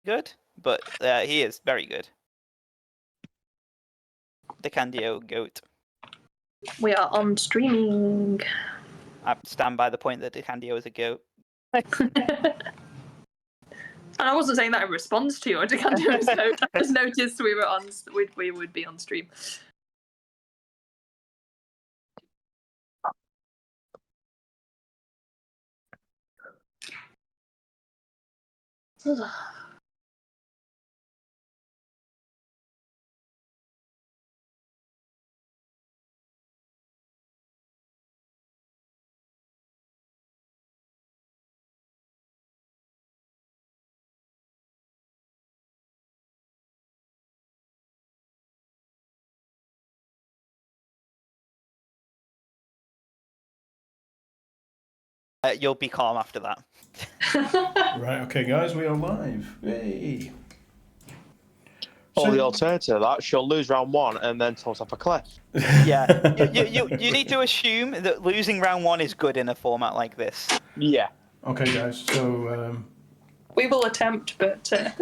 good, but he is very good. Decandio goat. We are on streaming. I stand by the point that Decandio is a goat. And I wasn't saying that in response to your Decandio note. I just noticed we would be on stream. You'll be calm after that. Right, okay, guys, we are live. Yay! Or the alternative, that she'll lose round 1 and then toss off a cliff. Yeah, you need to assume that losing round 1 is good in a format like this. Yeah. Okay, guys, so We will attempt, but I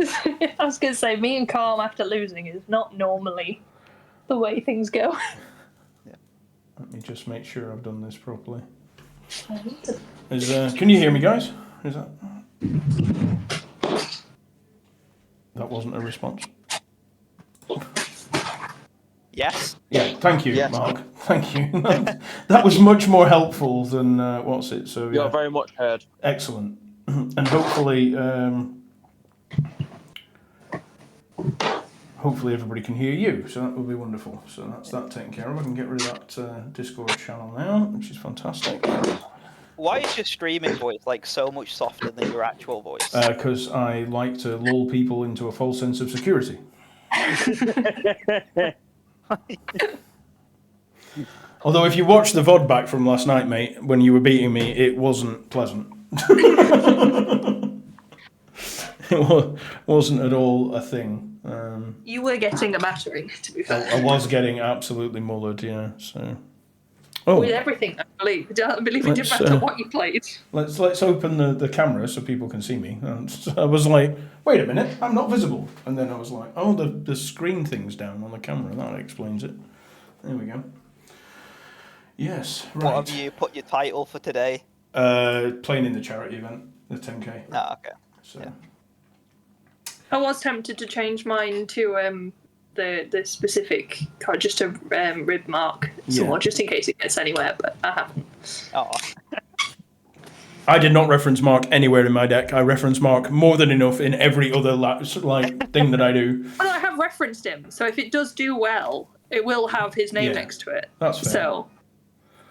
was going to say, me and Calm after losing is not normally the way things go. let me just make sure I've done this properly. Can you hear me, guys? Is that wasn't a response? Yes. Yeah, thank you, Yes. Mark. Thank you. That was much more helpful than what's it? So You're yeah, very much heard. excellent. And hopefully everybody can hear you. So that will be wonderful. So that's that taken care of. I can get rid of that Discord channel now, which is fantastic. Why is your streaming voice like so much softer than your actual voice? Because I like to lull people into a false sense of security. Although if you watch the VOD back from last night, mate, when you were beating me, it wasn't pleasant. It wasn't at all a thing. you were getting a battering, to be fair. I was getting absolutely mullered, yeah. So, With everything, I believe. I believe it didn't Let's, matter what you played. let's open the camera so people can see me. And I was like, wait a minute, I'm not visible. And then I was like, oh, the screen thing's down on the camera. That explains it. There we go. Yes, right. What have you put your title for today? Playing in the charity event, the 10K. Oh, okay. So. Yeah. I was tempted to change mine to the specific card just to rib Mark some more, just in case it gets anywhere, but I haven't. Oh. I did not reference Mark anywhere in my deck. I reference Mark more than enough in every other thing that I do. Well, I have referenced him, so if it does do well, it will have his name next to it. That's fair. So,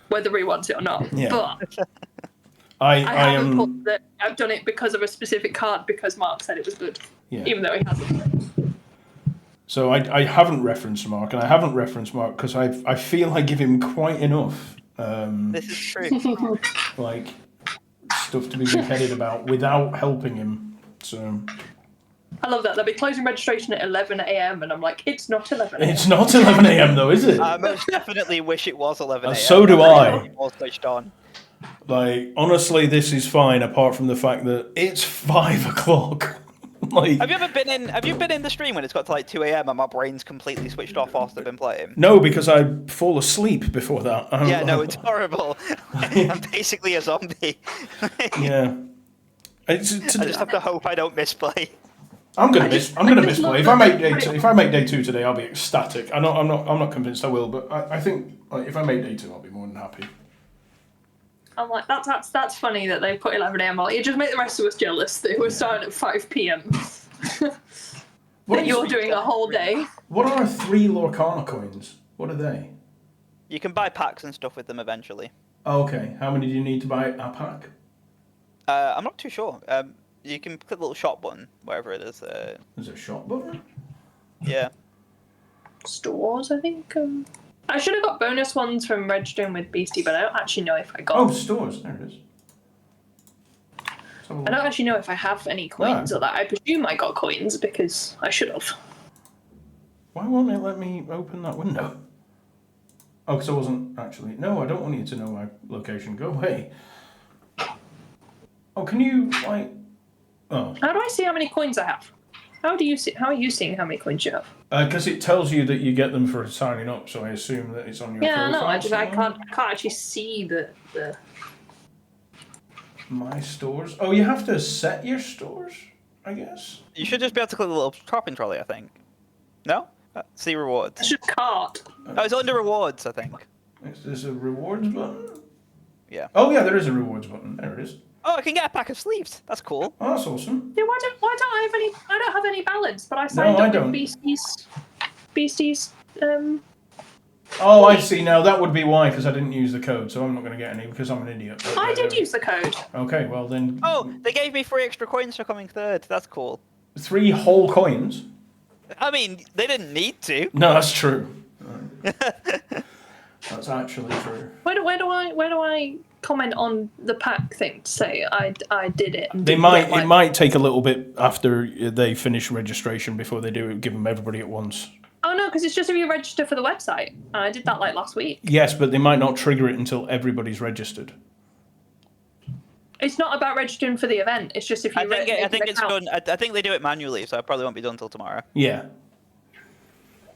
whether he wants it or not. Yeah. But I haven't am. put that I've done it because of a specific card because Mark said it was good, Yeah. even though he hasn't. So I haven't referenced Mark, and I haven't referenced Mark because I feel I give him quite enough. This is true. Like stuff to be big-headed about without helping him. So I love that. They'll be closing registration at 11 a.m. and I'm like, it's not 11 a.m. it's not 11 a.m. though, is it? I most definitely wish it was 11 a.m. So do I. More switched on. Like honestly, this is fine apart from the fact that it's 5 o'clock. Like, Have you been in the stream when it's got to like 2 a.m. and my brain's completely switched off whilst I've been playing? no, because I fall asleep before that. Yeah, no, it's horrible. I'm basically a zombie. Yeah. I just have to hope I don't misplay. I'm gonna misplay. If I make day 2 today, I'll be ecstatic. I'm not convinced I will, but I think like, if I make day 2, I'll be more than happy. I'm like, that's funny that they put 11 a.m. on. It just make the rest of us jealous that we're starting at 5 p.m. That you're doing a whole day. What are 3 Lorcana coins? What are they? You can buy packs and stuff with them eventually. Oh, okay. How many do you need to buy a pack? I'm not too sure. You can click the little shop button, wherever it is. There's a shop button? Yeah. Stores, I think. I should have got bonus ones from registering with Beastie, but I don't actually know if I got. Oh, stores. There it is. I don't actually know if I have any coins or that. I presume I got coins because I should have. Why won't it let me open that window? Oh, because I wasn't actually... No, I don't want you to know my location. Go away. Oh, can you, like... Oh. How do I see how many coins I have? How do you see? How are you seeing how many coins you have? Because it tells you that you get them for signing up, so I assume that it's on your Yeah, profile. no, I somewhere. can't actually see the. My stores. Oh, you have to set your stores, I guess. You should just be able to click the little shopping trolley, I think. No? See rewards. It's just cart. Oh, it's under rewards, I think. There's a rewards button. Yeah. Oh yeah, there is a rewards button. There it is. Oh, I can get a pack of sleeves. That's cool. Oh, that's awesome. Yeah, why don't I have any? I don't have any balance, but I signed I up don't. with Beasties. Oh, I see now. That would be why, because I didn't use the code, so I'm not going to get any because I'm an idiot. But, I did use the code. Okay, well then. Oh, they gave me 3 extra coins for coming third. That's cool. 3 whole coins. I mean, they didn't need to. No, that's true. That's actually true. Where do I comment on the pack thing to say I did it? And They didn't might. get my- It might take a little bit after they finish registration before they do it. Give them everybody at once. Oh no, because it's just if you register for the website. And I did that like last week. Yes, but they might not trigger it until everybody's registered. It's not about registering for the event. It's just if you. I think make an it's account. done. I think they do it manually, so it probably won't be done until tomorrow. Yeah.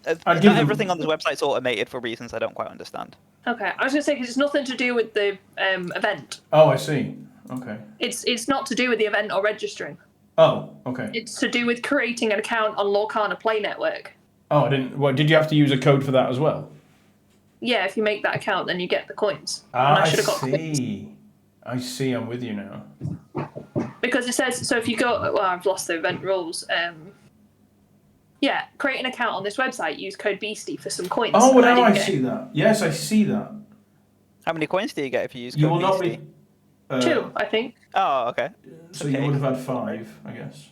I'd Not give them- everything on this website's automated for reasons I don't quite understand. Okay, I was gonna say because it's nothing to do with the event. Oh, I see. Okay. It's not to do with the event or registering. Oh, okay. It's to do with creating an account on Lorcana Play Network. Oh, I didn't. What did you have to use a code for that as well? Yeah, if you make that account, then you get the coins. Ah, And I should have got coins. see. I see. I'm with you now. Because it says, so if you go, well, I've lost the event rules. Yeah, create an account on this website, use code Beastie for some coins. Oh, well, And now I didn't get see that. Yes, I see that. How many coins do you get if you use code You will not Beastie? be. 2, I think. Oh, okay. So you Okay. would have had 5, I guess.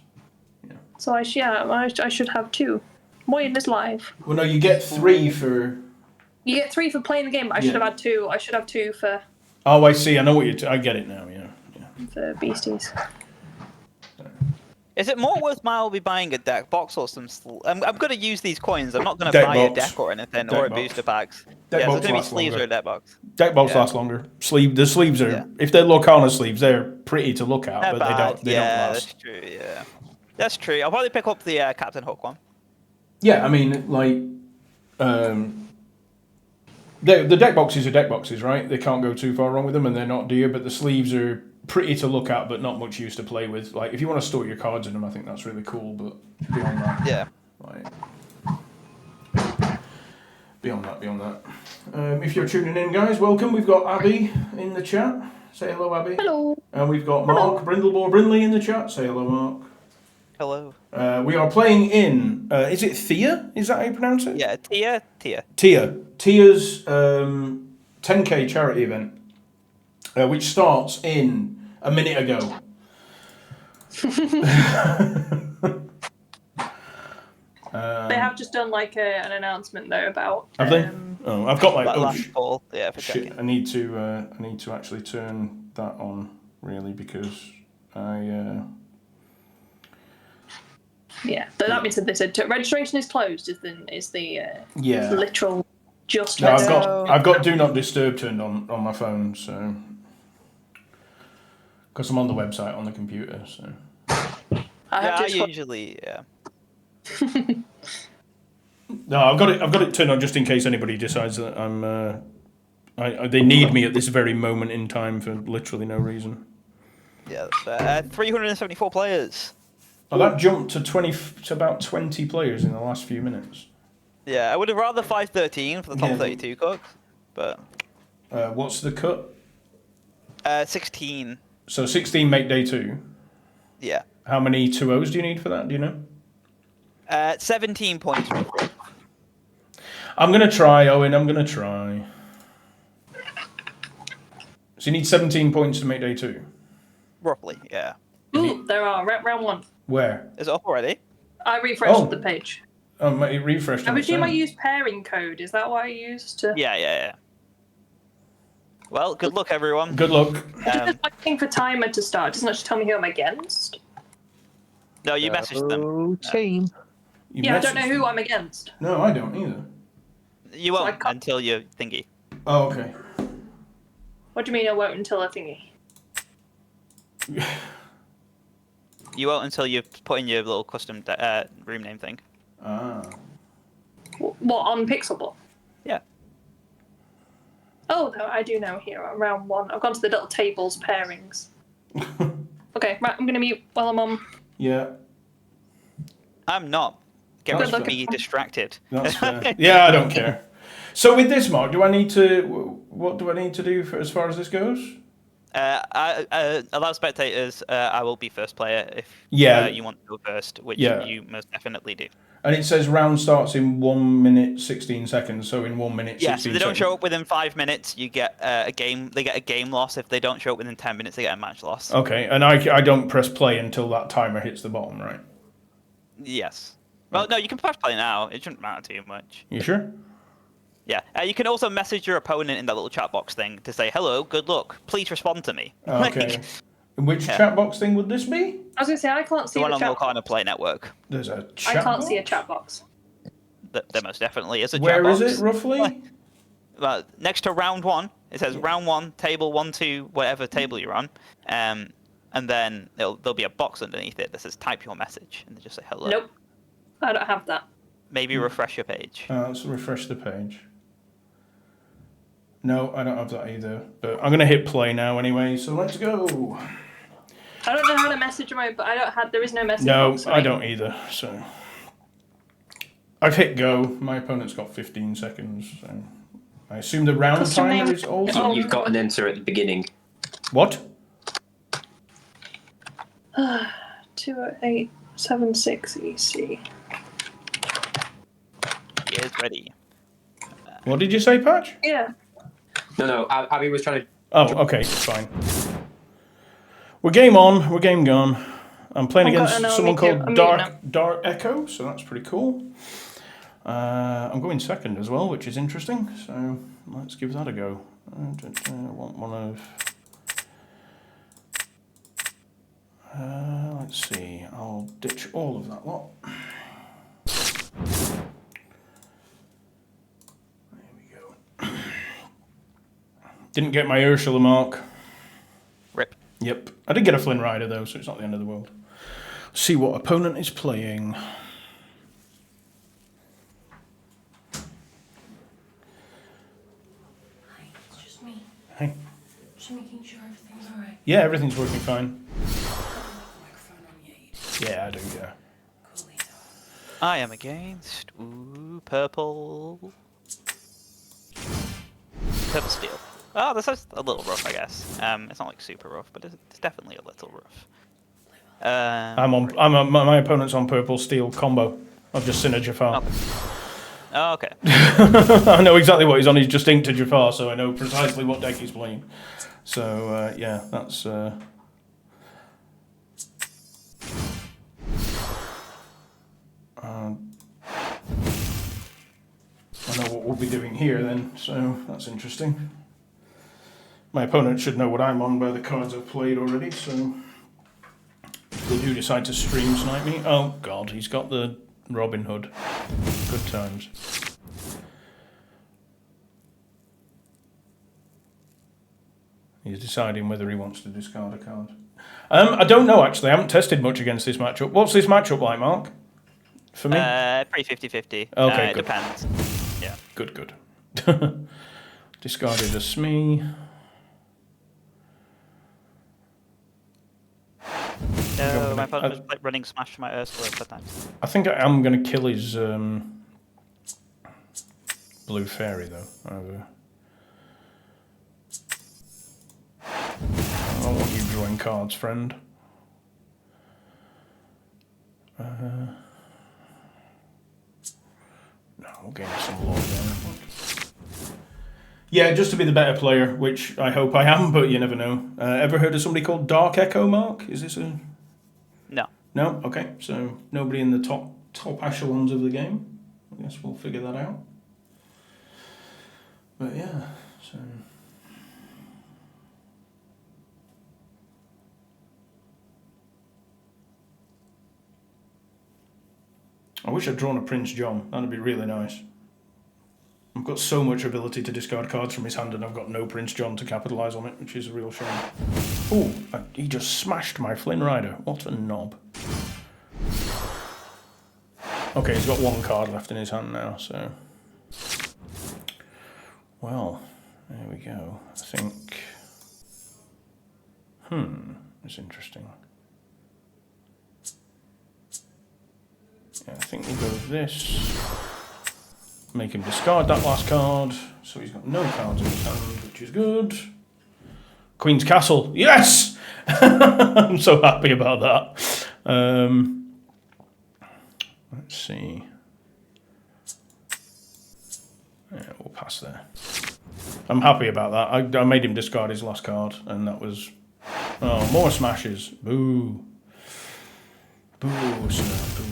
So I should have 2. Moyen is live. Well, no, you get 3 for. You get 3 for playing the game, but I should Yeah. have had 2. I should have 2 for Oh, I see. I know what you. I get it now. Yeah. Beasties. Is it more worthwhile be buying a deck box or some? I'm going to use these coins. I'm not going to Deck buy box. a deck or anything Deck or a box. booster packs. Deck Yeah, box there's going to be lasts sleeves longer. or a deck box. Deck box Yeah. lasts longer. The sleeves are. Yeah. If they're Lorcana sleeves, they're pretty to look at, They're but bad. they don't yeah, last. that's true. Yeah, that's true. I'll probably pick up the Captain Hook one. Yeah, I mean, like, the deck boxes are deck boxes, right? They can't go too far wrong with them, and they're not dear. But the sleeves are pretty to look at, but not much use to play with. Like, if you want to store your cards in them, I think that's really cool. But beyond that, Yeah. like, beyond that. If you're tuning in, guys, welcome. We've got Abby in the chat. Say hello, Abby. Hello. And we've got Mark Brindlemore Brindley in the chat. Say hello, Mark. Hello. We are playing in. Is it Thea? Is that how you pronounce it? Yeah, Tia. Tia's 10k charity event, which starts in a minute ago. They have just done like an announcement though about. Have they? Oh, I've got my. That Oh, last call. Yeah, for shit! checking. I need to actually turn that on really because I. Yeah, so that means that they said registration is closed. Is the Yeah. literal just. No, Let's I've got Do Not Disturb turned on my phone, so because I'm on the website on the computer, so. I Yeah, have I just got- usually yeah. No, I've got it turned on just in case anybody decides that I'm. They need me at this very moment in time for literally no reason. Yeah, that's 374 players. Oh, that jumped to about 20 players in the last few minutes. Yeah, I would have rather 513 for the top Yeah. 32 cooks, but What's the cut? 16. So 16 make day 2. Yeah. How many 2-0s do you need for that? Do you know? 17 points. I'm gonna try, Owen. I'm gonna try. So you need 17 points to make day 2. Roughly, yeah. Ooh, there are round 1. Where? Is it up already? I refreshed Oh. the page. Oh, it refreshed. I on its presume I own. used pairing code. Is that what I used to? Yeah. Well, good luck, everyone. Good luck. I'm waiting for timer to start. It doesn't actually tell me who I'm against. No, you messaged them. Oh, team. You Yeah, I don't know messaged who them. I'm against. No, I don't either. You So I won't can't- until you thingy. Oh, okay. What do you mean I won't until a thingy? You won't until you put in your little custom room name thing. Ah. What, on Pixelbot? Yeah. Oh, no, I do know here, round 1. I've gone to the little tables pairings. Okay, right, I'm going to mute while I'm on. Yeah, I'm not. Get That's rid of fair. me distracted. that's fair. Yeah, I don't care. So with this, Mark, do I need to? What do I need to do for, as far as this goes? Allow spectators. I will be first player if Yeah. you want to go first, which Yeah. you most definitely do. And it says round starts in 1 minute 16 seconds. So in 1 minute 16 Yes, if they don't seconds. show up within 5 minutes, you get a game. They get a game loss. If they don't show up within 10 minutes, they get a match loss. Okay, and I don't press play until that timer hits the bottom, right? Yes. Well, no, you can press play now. It shouldn't matter too much. You sure? Yeah. You can also message your opponent in that little chat box thing to say, "Hello, good luck. Please respond to me." Okay. And which Yeah. chat box thing would this be? I was going to say, I can't see The one the on the chat Volcano Play Network. There's a chat I can't box? see a chat box. There most definitely is a chat Where box. is it, roughly? Next to round 1, it says round 1, table 1, 2, whatever table you're on. And then there'll be a box underneath it that says type your message. And they just say hello. Nope. I don't have that. Maybe refresh your page. Let's refresh the page. No, I don't have that either. But I'm going to hit play now anyway, so let's go. I don't know how to message my, but I don't have. There is no message No, box. for I me. don't either, so... I've hit go. My opponent's got 15 seconds, so... I assume the round Custom timer name- is also... Oh. You've got an enter at the beginning. What? 20876 EC. He is ready. What did you say, Patch? Yeah. No, Abby was trying to. Oh, okay, fine. We're game on, we're game gone. I'm playing Okay, against no, someone me too. called I'm Dark Echo, so that's pretty cool. I'm going second as well, which is interesting, so let's give that a go. I want one of... let's see, I'll ditch all of that lot. There we go. Didn't get my Ursula mark. Rip. Yep. I did get a Flynn Rider though, so it's not the end of the world. See what opponent is playing. Hi, it's just me. Hey. Just making sure everything's alright. Yeah, everything's working fine. Microphone on your ear. Yeah, I do, yeah. Coolio. I am against purple. Purple steel. Oh, this is a little rough, I guess. It's not like super rough, but it's definitely a little rough. My opponent's on purple steel combo. I've just seen a Jafar. Oh, okay. I know exactly what he's on. He's just inked a Jafar, so I know precisely what deck he's playing. So yeah, that's. I know what we'll be doing here then, so that's interesting. My opponent should know what I'm on by the cards I've played already, so if they do decide to stream snipe me. Oh god, he's got the Robin Hood. Good times. He's deciding whether he wants to discard a card. I don't know actually, I haven't tested much against this matchup. What's this matchup like, Mark? For me? Pretty 50-50. Okay, It good. depends. Yeah. Good. Discarded a Smee. No, my I- opponent was like running Smash for my Ursula for times. I think I am going to kill his Blue Fairy though. I don't want you drawing cards, friend. No, we'll gain some lore there. Yeah, just to be the better player, which I hope I am, but you never know. Ever heard of somebody called Dark Echo, Mark? Is this a... No. No? Okay, so nobody in the top echelons of the game. I guess we'll figure that out. But yeah, so... I wish I'd drawn a Prince John. That'd be really nice. I've got so much ability to discard cards from his hand, and I've got no Prince John to capitalise on it, which is a real shame. Oh, he just smashed my Flynn Rider. What a knob. Okay, he's got one card left in his hand now, so... Well, there we go. I think... That's interesting. Yeah, I think we'll go with this. Make him discard that last card, so he's got no cards in his hand, which is good. Queen's Castle, yes! I'm so happy about that. Let's see. Yeah, we'll pass there. I'm happy about that. I made him discard his last card, and that was... Oh, more smashes. Boo. Boo, sir, boo.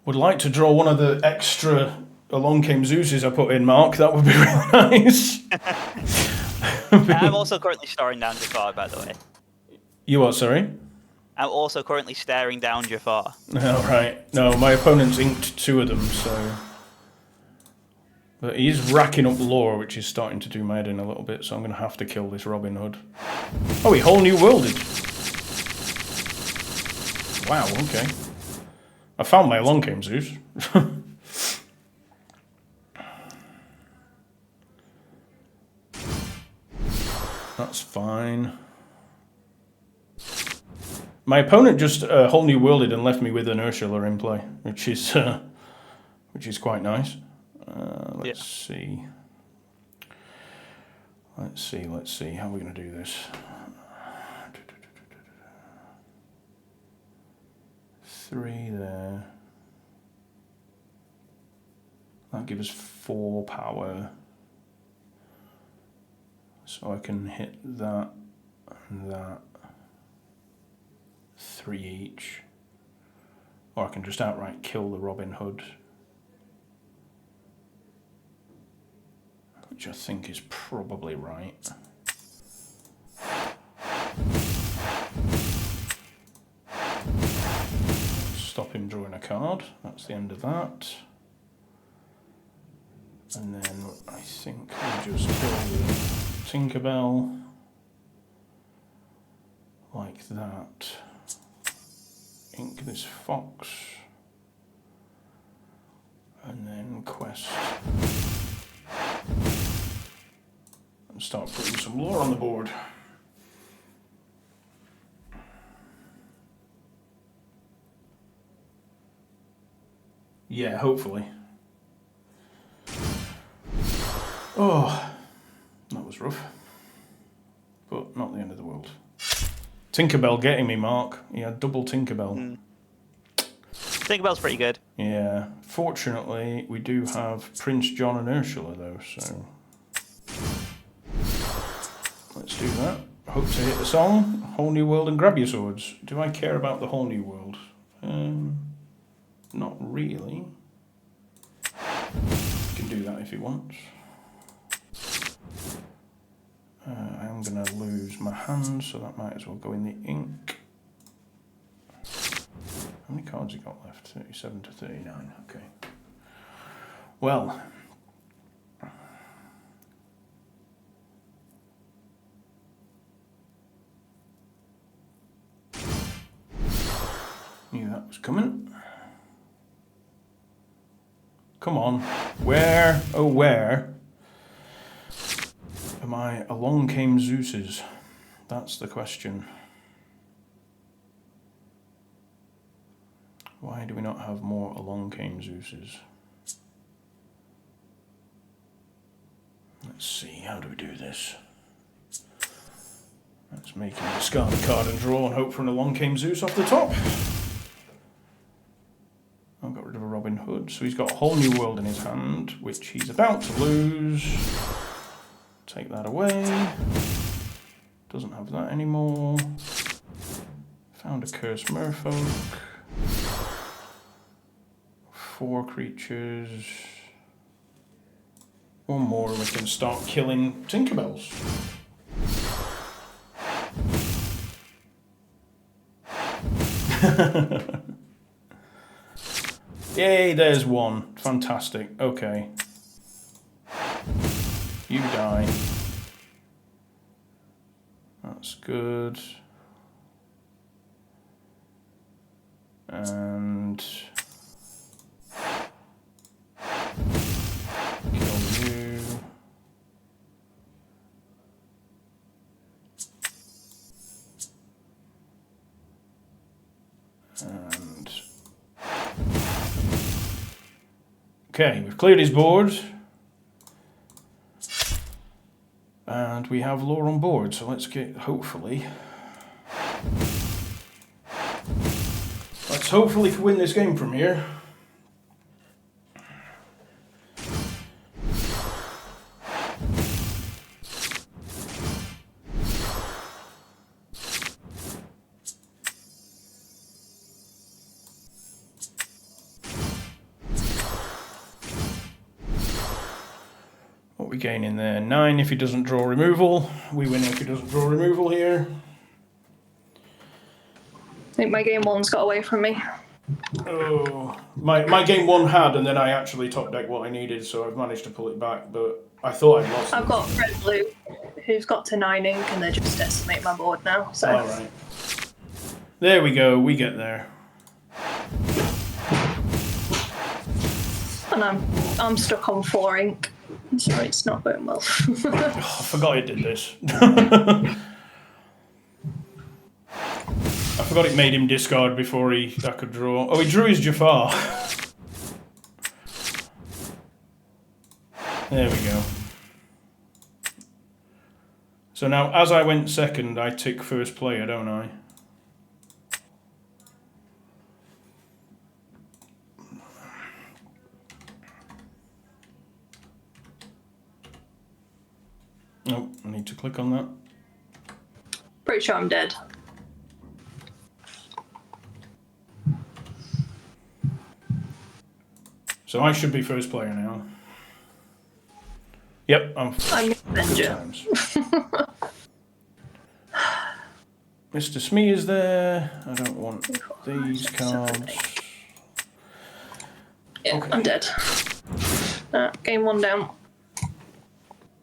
Would like to draw one of the extra Along Came Zeus's I put in, Mark. That would be really nice. I'm also currently staring down Jafar, by the way. You what, sorry? I'm also currently staring down Jafar. Oh, right. No, my opponent's inked 2 of them, so... But he is racking up lore, which is starting to do my head in a little bit, so I'm going to have to kill this Robin Hood. Oh, he whole new worlded. Wow, okay. I found my Along Came Zeus. That's fine. My opponent just whole new worlded and left me with an Ursula in play, which is quite nice. Let's see. Let's see. How are we going to do this? 3 there. That gives us 4 power. So I can hit that and that. 3 each. Or I can just outright kill the Robin Hood. Which I think is probably right. Stop him drawing a card. That's the end of that. And then I think we just kill the Tinkerbell. Like that. Ink this fox. And then quest. And start putting some lore on the board. Yeah, hopefully. Oh, that was rough. But not the end of the world. Tinkerbell getting me, Mark. He had double Tinkerbell. Tinkerbell's pretty good. Yeah. Fortunately, we do have Prince John and Ursula, though, so... Let's do that. Hope to hit the song. Whole New World and grab your swords. Do I care about the Whole New World? Not really. You can do that if you want. I'm going to lose my hand, so that might as well go in the ink. How many cards have you got left? 37 to 39, okay. Well. Knew that was coming. Come on. Where, oh where, am I Along Came Zeus's? That's the question. Why do we not have more Along Came Zeus's? Let's see, how do we do this? Let's make him discard a card and draw and hope for an Along Came Zeus off the top. I've got rid of a Robin Hood, so he's got a Whole New World in his hand, which he's about to lose. Take that away. Doesn't have that anymore. Found a Cursed Merfolk. 4 creatures. One more and we can start killing Tinkerbells. Yay, there's one. Fantastic. Okay. You die. That's good. And kill you. And okay, we've cleared his board. And we have lore on board, so let's get, hopefully, let's hopefully win this game from here. What we gain in there? 9 if he doesn't draw removal. We win if he doesn't draw removal here. I think my game 1's got away from me. Oh, my game 1 had, and then I actually top decked what I needed, so I've managed to pull it back, but I thought I'd lost I've it. got red blue, who's got to 9 ink, and they just decimate my board now. So Alright. There we go, we get there. and I'm stuck on 4 ink. So it's not going well. Oh, I forgot it did this. I forgot it made him discard before I could draw. Oh, he drew his Jafar. There we go. So now, as I went second, I tick first player, don't I? Nope, I need to click on that. Pretty sure I'm dead. So I should be first player now. Yep, I'm I'm good Avenger. times. Mr. Smee is there. I don't want these cards. Yeah, Okay. I'm dead. Game 1 down.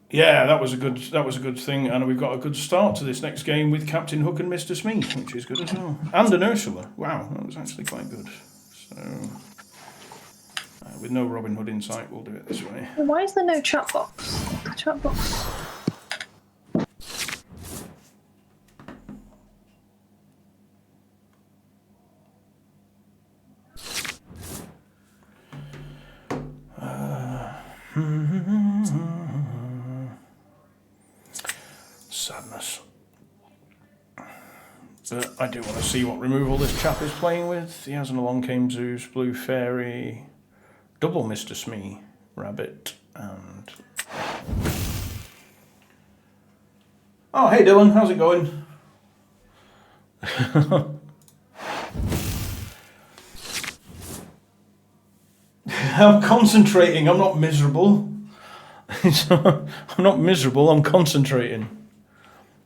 Yeah, that was a good thing, and we've got a good start to this next game with Captain Hook and Mr. Smee, which is good as well. And an Ursula. Wow, that was actually quite good. So, with no Robin Hood in sight, we'll do it this way. Why is there no chat box? Chat box. Sadness. But I do want to see what removal this chap is playing with. He has an Along Came Zeus, Blue Fairy, double Mr. Smee, Rabbit, and... Oh, hey Dylan, how's it going? I'm concentrating, I'm not miserable. I'm not miserable, I'm concentrating.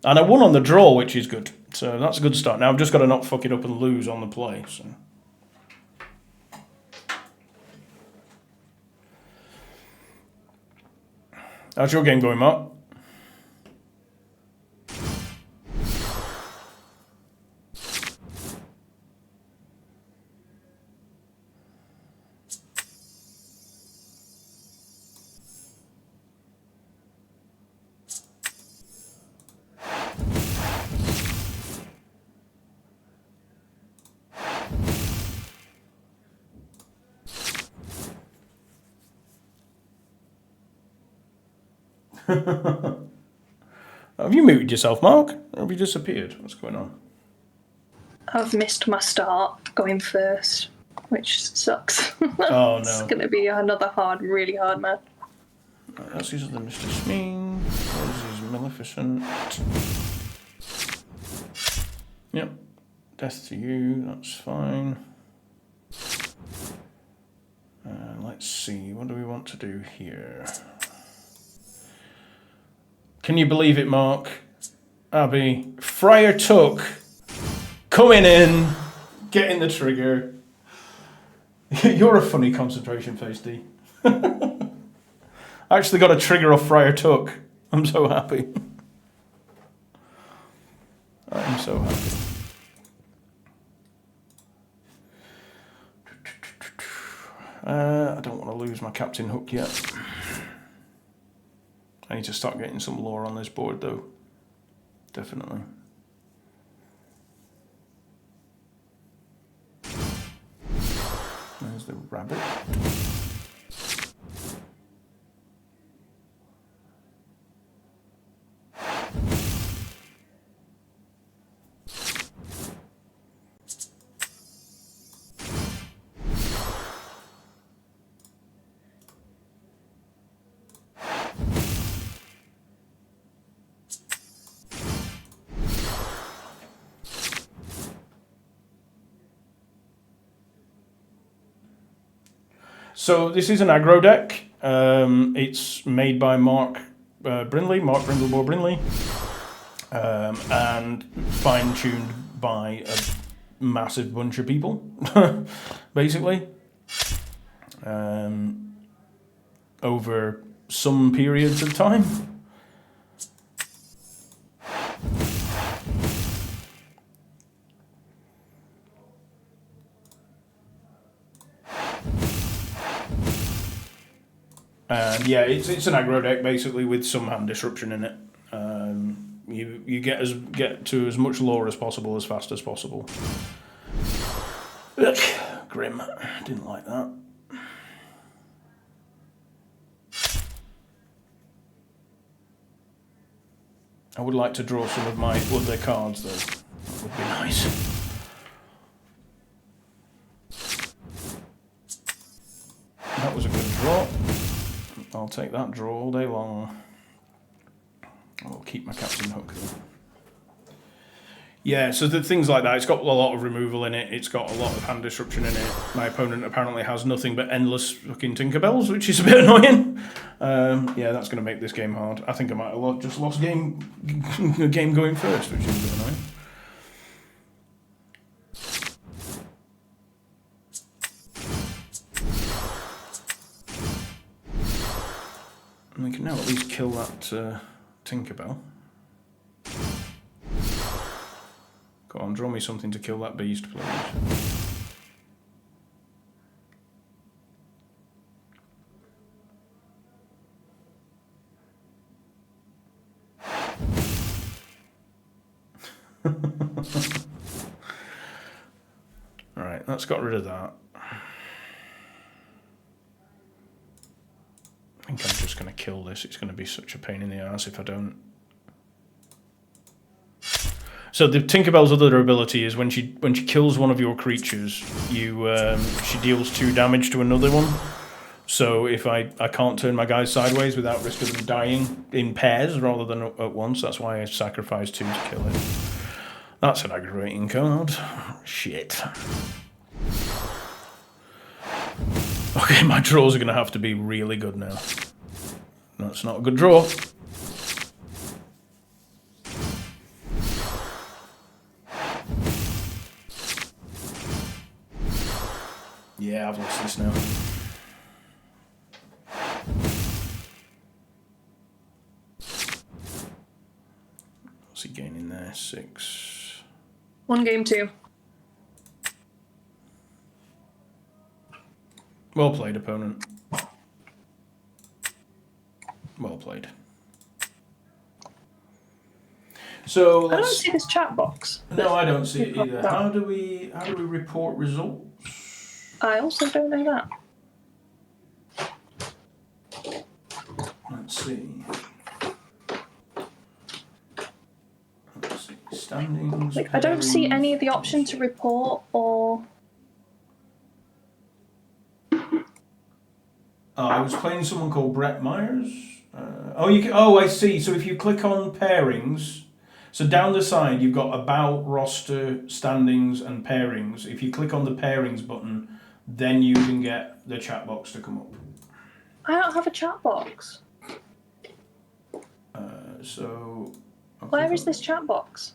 And I won on the draw, which is good. So that's a good start. Now I've just got to not fuck it up and lose on the play. So. How's your game going, Mark? Have you muted yourself, Mark? Or have you disappeared? What's going on? I've missed my start going first, which sucks. Oh It's no. going to be another really hard match. Right, that's his other Mr. Smee. There's his Maleficent. Yep. Death to you, that's fine. Let's see, what do we want to do here? Can you believe it, Mark? Abby, Friar Tuck coming in, getting the trigger. You're a funny concentration face, D. I actually got a trigger off Friar Tuck. I'm so happy. I'm so happy. I don't want to lose my Captain Hook yet. I need to start getting some lore on this board, though. Definitely. There's the rabbit. So this is an aggro deck. It's made by Mark Brindlebore Brindley, and fine-tuned by a massive bunch of people, basically, over some periods of time. And yeah, it's an aggro deck basically with some hand disruption in it. You get to as much lore as possible as fast as possible. Ugh, grim. Didn't like that. I would like to draw some of my other cards though. That would be nice. That was a good draw. I'll take that draw all day long. I'll keep my Captain Hook though. Yeah, so the things like that, it's got a lot of removal in it, it's got a lot of hand disruption in it. My opponent apparently has nothing but endless fucking Tinkerbells, which is a bit annoying. Yeah, that's going to make this game hard. I think I might have just lost a game going first, which is a bit annoying. And we can now at least kill that Tinkerbell. Go on, draw me something to kill that beast, please. Alright, that's got rid of that. I think I'm just going to kill this. It's going to be such a pain in the ass if I don't. So the Tinkerbell's other ability is when she kills one of your creatures, she deals 2 damage to another one. So if I can't turn my guys sideways without risk of them dying in pairs rather than at once, that's why I sacrifice 2 to kill it. That's an aggravating card. Shit. Okay, my draws are going to have to be really good now. That's not a good draw. Yeah, I've lost this now. What's he gaining there? 6. 1 game 2. Well played, opponent. Well played. So I don't let's... see this chat box. No, I don't see it either. How do we report results? I also don't know that. Let's see. Let's see. Standings. Like, I don't see pairings. any of the option to report or. I was playing someone called Brett Myers. I see. So if you click on pairings, so down the side you've got about, roster, standings, and pairings. If you click on the pairings button, then you can get the chat box to come up. I don't have a chat box. So. I'll Where click is on- this chat box?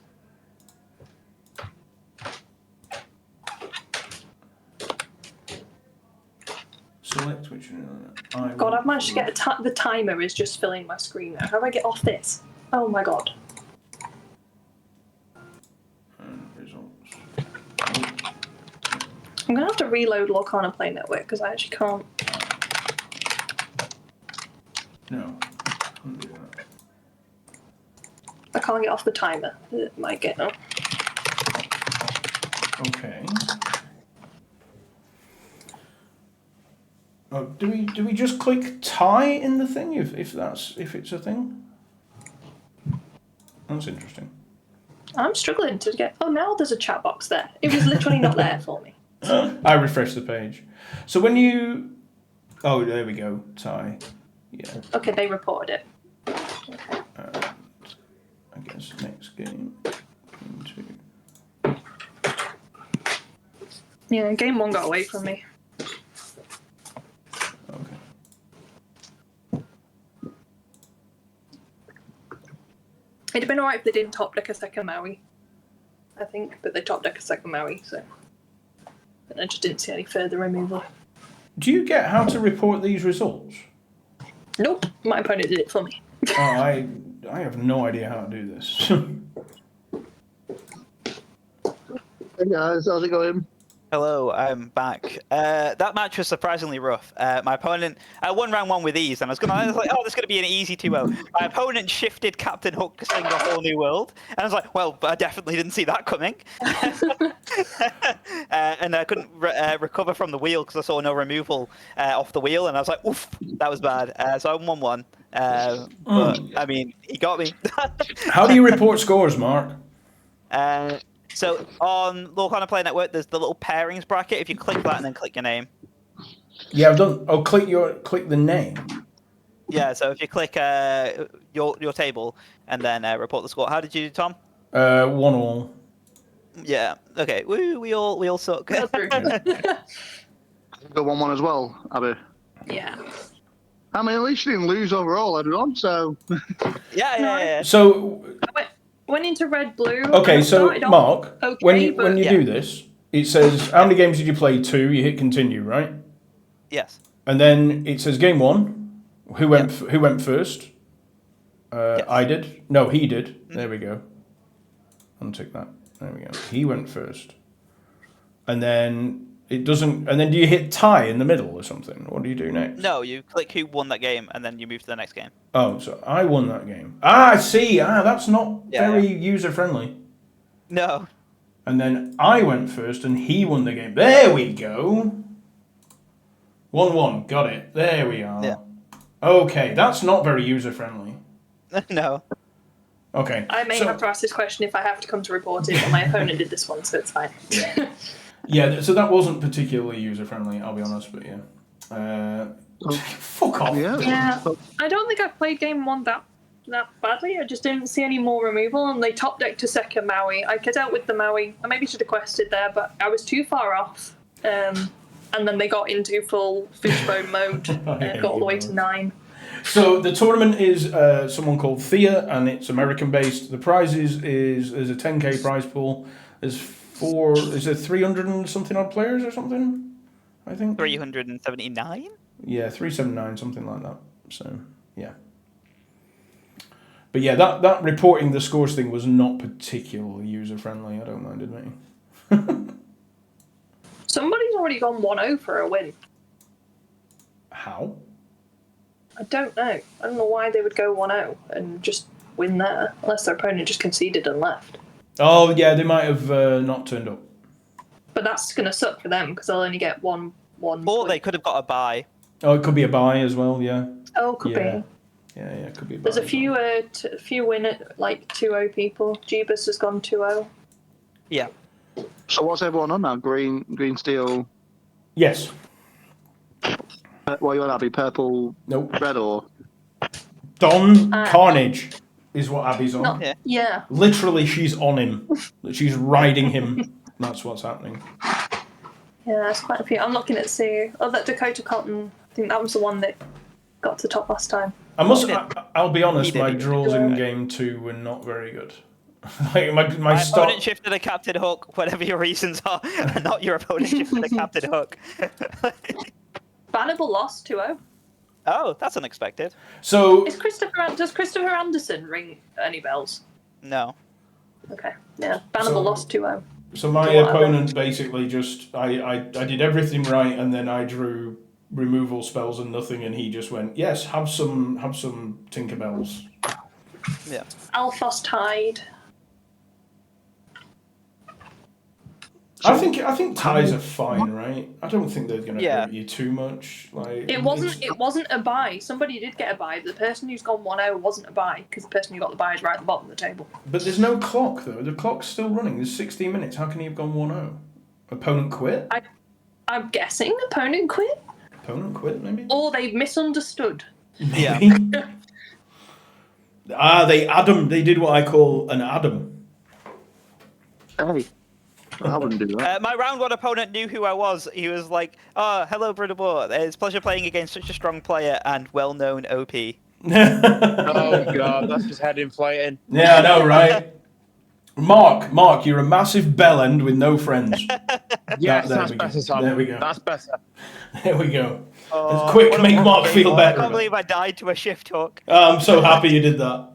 Select which one. God, I've managed to get the timer is just filling my screen now. How do I get off this? Oh my god. And results. I'm gonna have to reload Lorcana Play Network because I actually can't. No. Can't do that. I can't get off the timer. It might get no. Okay. Oh, do we just click tie in the thing if it's a thing? That's interesting. I'm struggling to get. Oh, now there's a chat box there. It was literally not there for me. I refreshed the page. So when you, oh, there we go, tie. Yeah. Okay, they reported it. I guess next game. Into. Yeah, game one got away from me. Okay. It'd have been alright if they didn't top deck a second Maui. I think, but they top deck a second Maui, so. And I just didn't see any further removal. Do you get how to report these results? Nope, my opponent did it for me. Oh, I have no idea how to do this. Hey guys, how's it going? Hello, I'm back. That match was surprisingly rough. My opponent, I won round one with ease, and I was like, oh, this is going to be an easy 2-0. My opponent shifted Captain Hook to sing a whole new world, and I was like, well, I definitely didn't see that coming. And I couldn't recover from the wheel because I saw no removal off the wheel, and I was like, oof, that was bad. So I won 1-1. But, I mean, he got me. How do you report scores, Mark? So on Lorcana Play Network, there's the little pairings bracket. If you click that and then click your name. Yeah, I've done. Oh, click the name. Yeah, so if you click your table and then report the score. How did you do, Tom? 1-1. Yeah. Okay. We all suck. Got through. Got 1-1 as well, Abby. Yeah. I mean, at least you didn't lose overall, everyone, so... Yeah. So Went into red blue. okay, and so started off Mark, okay, when you but- Yeah. do this, it says how many games did you play? 2. You hit continue, right? Yes. And then it says game 1. Who went first? Yes. I did. No, he did. There we go. Untick that. There we go. He went first. And then it doesn't. And then do you hit tie in the middle or something? What do you do next? No, you click who won that game and then you move to the next game. Oh, so I won that game. I see. That's not Yeah, very user friendly. No. And then I went first and he won the game. There we go. 1-1. Got it. There we are. Yeah. Okay, that's not very user friendly. No. Okay. I may so, have to ask this question if I have to come to report it, but my opponent did this one, so it's fine. Yeah. Yeah, so that wasn't particularly user friendly, I'll be honest, but yeah. Fuck off. Yeah. Yeah. I don't think I've played game one that badly. I just didn't see any more removal, and they top decked to second Maui. I dealt with the Maui. I maybe should have quested there, but I was too far off. And then they got into full fishbone mode and got all the way to 9. So the tournament is someone called Thea, and it's American based. The prizes is there's a 10k prize pool. Is there 300 and something odd players or something? I think 379? Yeah, 379, something like that. So yeah. But yeah, that reporting the scores thing was not particularly user friendly. I don't mind admitting. Somebody's already gone 1-0 for a win. How? I don't know. I don't know why they would go 1-0 and just win there, unless their opponent just conceded and left. Oh yeah, they might have not turned up. But that's going to suck for them because they'll only get one. Or point. they could have got a bye. Oh, it could be a buy as well. Yeah. Oh, could Yeah. be. Yeah, it could be a buy. There's a as few well. few win at like 2-0 people. Jeebus has gone 2-0. Yeah. So what's everyone on now? Green, steel... Yes. What are you on, Abby? Purple, Nope. red, or...? Don Carnage is what Abby's on. No. Yeah. Yeah. Literally, she's on him. She's riding him. That's what's happening. Yeah, there's quite a few. I'm looking at see. Oh, that Dakota Cotton. I think that was the one that got to the top last time. I'll be honest. He My didn't. draws in game 2 were not very good. Like my My start. opponent shifted a Captain Hook, whatever your reasons are, and not your opponent shifted a Captain Hook. Bannable lost 2-0. Oh, that's unexpected. So Does Christopher Anderson ring any bells? No. Okay. Yeah. Bannable So- lost 2-0. So my Whatever. opponent basically just I did everything right, and then I drew removal spells and nothing, and he just went, yes, have some Tinkerbells. Yeah. Alphos Tide. I think ties are fine, right? I don't think they're gonna Yeah. hurt you too much. Like It wasn't a buy. Somebody did get a buy. The person who's gone 1-0 wasn't a buy because the person who got the buy is right at the bottom of the table. But there's no clock though. The clock's still running. There's 16 minutes. How can he have gone 1-0? Opponent quit. I'm guessing opponent quit, Opponent quit maybe. or they misunderstood. Yeah. Maybe. They did what I call an Adam. Hey, I wouldn't do that. My round 1 opponent knew who I was. He was like, "Oh, hello, Brudabor. It's a pleasure playing against such a strong player and well-known OP." Oh god, that's just head inflating. Yeah, I know, right? Mark, you're a massive bellend with no friends. Yes, there that's we go. better, Tom. There we go. That's better. There we go. Oh, Quick, what a make wonderful Mark game. feel I better. can't believe I died to a shift hook. I'm so happy you did that.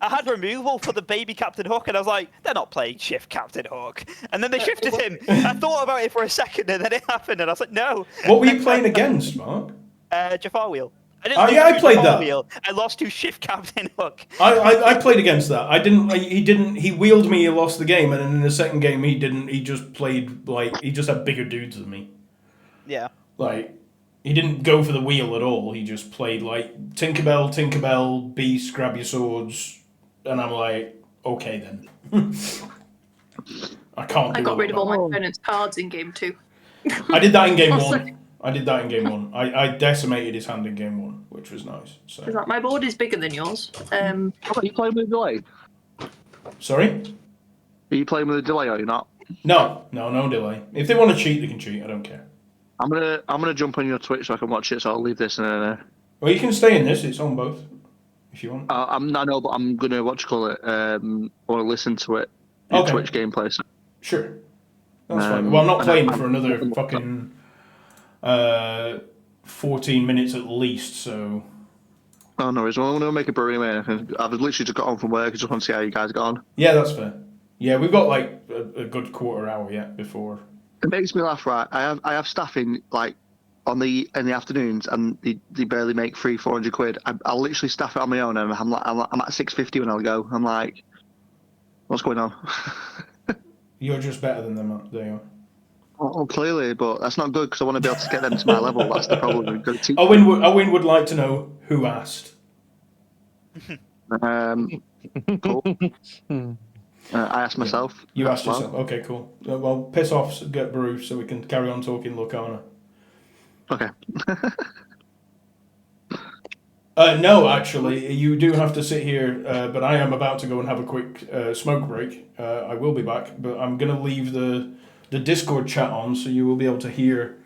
I had removal for the baby Captain Hook, and I was like, they're not playing shift Captain Hook. And then they shifted him. I thought about it for a second, and then it happened, and I was like, no. What were you playing against, Mark? Jafar Wheel. Oh, yeah, I played that. Wheel. I lost to shift Captain Hook. I played against that. He wheeled me, he lost the game, and then in the second game he didn't. He just played like he just had bigger dudes than me. Yeah. Like he didn't go for the wheel at all. He just played like Tinkerbell, Beast, grab your swords, and I'm like, okay then. I can't. I do got rid of all my that. opponent's cards in game 2. I did that in game I was 1. like- I did that in game 1. I decimated his hand in game 1, which was nice. So It's like, my board is bigger than yours. Are you playing with a delay? sorry. Are you playing with a delay or you're not? No delay. If they want to cheat, they can cheat. I don't care. I'm gonna jump on your Twitch so I can watch it. So I'll leave this and Well, you can stay in this. It's on both, if you want. I know, but I'm gonna I want to listen to it. Your Okay. Twitch gameplay. So. Sure. That's fine. Um, Well, I'm not and playing I'm- for another fucking 14 minutes at least. So Oh no, worries. Well, I'm gonna make a brew anyway. I've literally just got on from work. I just want to see how you guys got on. yeah, that's fair. Yeah, we've got like a good quarter hour yet before. It makes me laugh, right? I have staff in like in the afternoons, and they barely make 300-400 quid. I literally staff it on my own, and I'm at 650 when I'll go. I'm like, what's going on? You're just better than them. There you are. Oh, clearly, but that's not good because I want to be able to get them to my level. That's the problem. We've got to teach Owen would like to know who asked. Cool. I asked myself. You asked Well, yourself. Okay, cool. Well, piss off, get brew, so we can carry on talking Lorcana. Okay. No, actually, you do have to sit here, but I am about to go and have a quick smoke break. I will be back, but I'm going to leave the Discord chat on, so you will be able to hear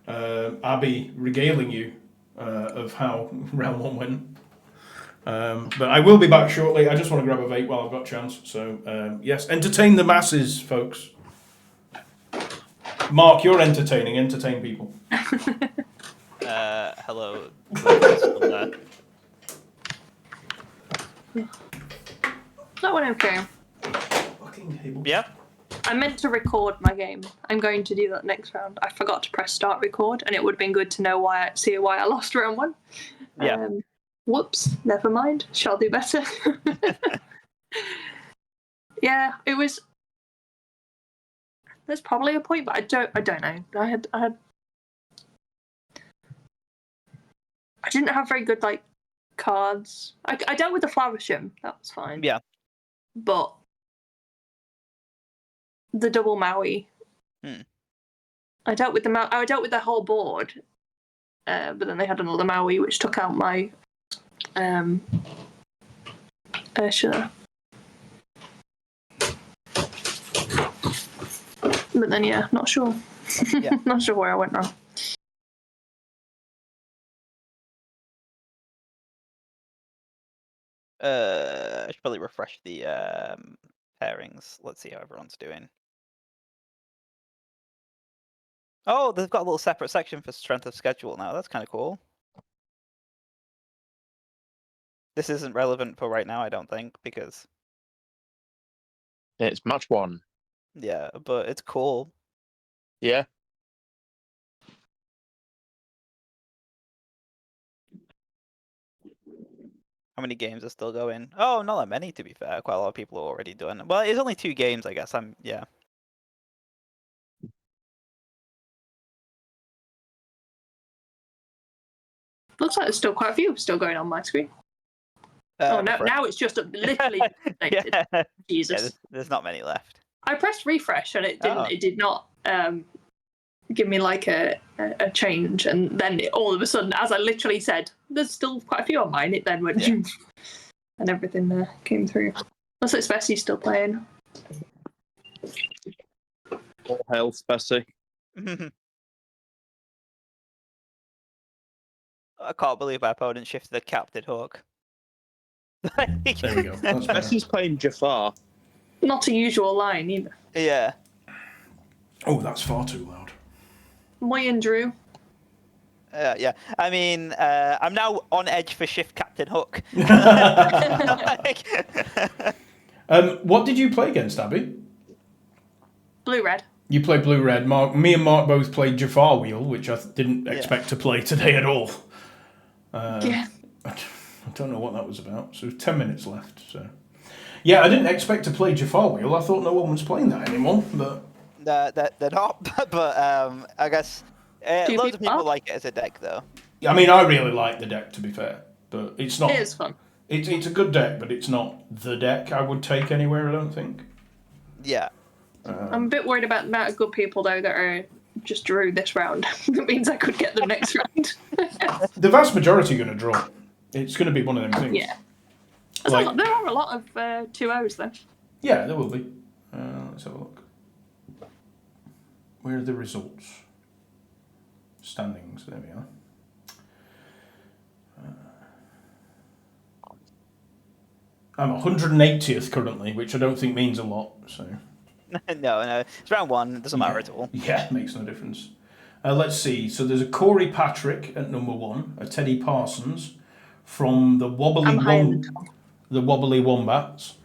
Abby regaling you of how round 1 went. But I will be back shortly. I just want to grab a vape while I've got a chance. So, yes, entertain the masses, folks. Mark, you're entertaining. Entertain people. Hello. That went okay. Fucking table. Yeah. I meant to record my game. I'm going to do that next round. I forgot to press start record, and it would have been good to know why I lost round 1. Yeah. Whoops. Never mind. Shall do better. Yeah, it was. There's probably a point, but I don't know. I didn't have very good like cards. I dealt with the Flaversham. That was fine. Yeah. But the double Maui. I dealt with the whole board, but then they had another Maui which took out my Ursula. But then yeah, not sure. Yeah. Not sure where I went wrong. I should probably refresh the pairings. Let's see how everyone's doing. Oh, they've got a little separate section for strength of schedule now. That's kind of cool. This isn't relevant for right now, I don't think, because It's match 1. yeah, but it's cool. Yeah. How many games are still going? Oh, not that many, to be fair. Quite a lot of people are already doing it. Well, it's only 2 games, I guess. Yeah. Looks like there's still quite a few still going on my screen. Oh, no, refresh. now it's just literally updated. Yeah, Jesus. there's not many left. I pressed refresh and it didn't. Oh. It did not give me like a change, and then all of a sudden, as I literally said, there's still quite a few on mine. It then went and everything came through. Looks like Spessie's still playing. All hail, Bessie. I can't believe my opponent shifted the Captain Hook. There we go. That's better. Bessie's playing Jafar. Not a usual line either. Yeah. Oh, that's far too loud. Moy and Drew. Yeah. I mean, I'm now on edge for Shift Captain Hook. What did you play against, Abby? Blue red. You played Blue Red. Me and Mark both played Jafar Wheel, which I didn't expect to play today at all. Yeah. I don't know what that was about. So 10 minutes left. So yeah, I didn't expect to play Jafar Wheel. I thought no one was playing that anymore. But They're not, but I guess loads of people are? like it as a deck, though. I mean, I really like the deck, to be fair. But it's not. It is fun. It's a good deck, but it's not the deck I would take anywhere, I don't think. Yeah. I'm a bit worried about the amount of good people though that are just drew this round. That means I could get them next round. The vast majority are going to draw. It's going to be one of them things. Yeah. Like- There are a lot of 2-0s though. Yeah, there will be. Let's have a look. Where are the results? Standings. There we are. I'm 180th currently, which I don't think means a lot. So No, it's round 1. It doesn't matter at all. yeah, makes no difference. Let's see. So there's a Corey Patrick at number 1, a Teddy Parsons from the I'm higher than Tom. Wobbly Wombats.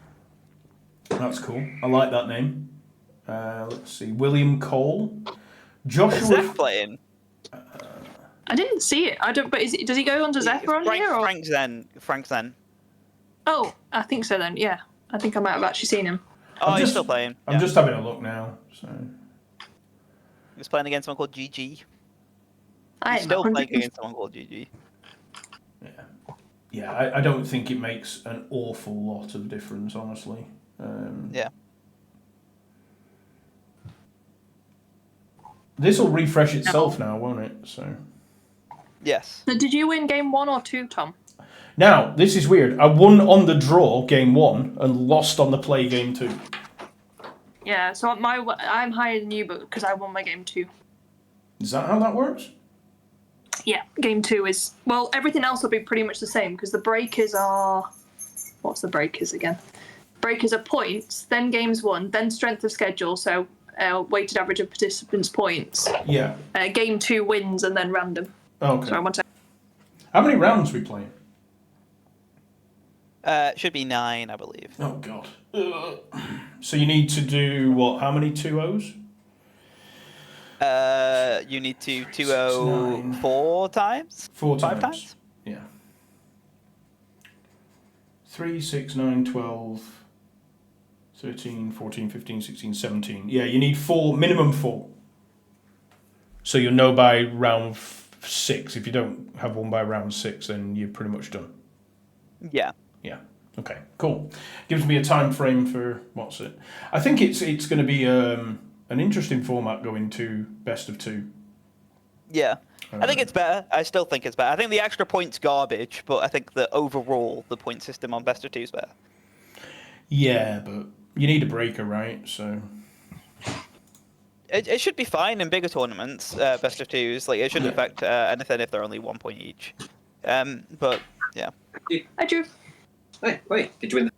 That's cool. I like that name. Let's see. William Cole, Is Joshua. Zeph playing? I didn't see it. I don't. But does he go under Zephyr on here? Or? Frank's then. Oh, I think so then. Yeah, I think I might have actually seen him. Oh, he's still playing. I'm just having a look now. So He's playing against someone called GG. I He's am still 100%. playing against someone called GG. yeah, I don't think it makes an awful lot of difference, honestly. Yeah. This will refresh itself now, won't it? So Yes. So did you win game 1 or 2, Tom? now this is weird. I won on the draw game 1 and lost on the play game 2. Yeah. So I'm higher than you, but because I won my game 2. Is that how that works? Yeah, game 2 is everything else will be pretty much the same because the breakers are. What's the breakers again? Breakers are points, then games 1, then strength of schedule. So weighted average of participants' points. Yeah. Game 2 wins and then random. Okay. Sorry, one second. How many rounds are we playing? Should be 9, I believe. Oh god. So you need to do what? How many 2-0s? You need to 2-0 4 times? 4 times. 5 times? Yeah. 3, 6, 9, 12, 13, 14, 15, 16, 17. Yeah, you need 4, minimum 4. So you'll know by round 6. If you don't have one by round 6, then you're pretty much done. Yeah. Yeah. Okay. Cool. Gives me a time frame for what's it? I think it's going to be an interesting format going to best of 2. Yeah. I think it's better. I still think it's better. I think the extra points garbage, but I think that overall the point system on best of 2 is better. Yeah, but you need a breaker, right? So It should be fine in bigger tournaments, best of 2s. Like it shouldn't affect anything if they're only 1 point each. But yeah. Hi, Drew. Hey, wait, did you win?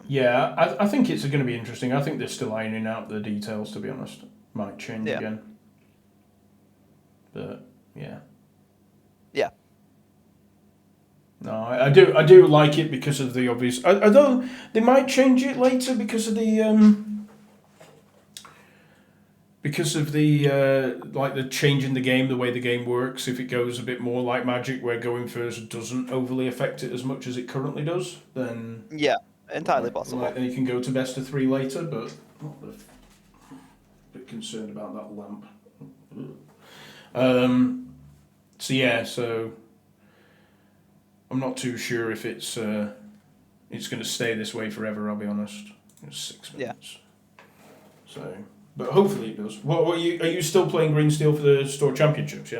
Yeah, I think it's going to be interesting. I think they're still ironing out the details, to be honest. Might change Yeah. again. But, yeah. Yeah. No, I do like it because of the obvious... Although, they might change it later because of the... Because of the like the change in the game, the way the game works, if it goes a bit more like Magic, where going first doesn't overly affect it as much as it currently does, then Yeah, entirely possible. then you can go to best of 3 later. But not a bit concerned about that lamp. So yeah, so I'm not too sure if it's going to stay this way forever. I'll be honest. It's 6 minutes. So. But hopefully it does. What are you still playing Green Steel for the store championships?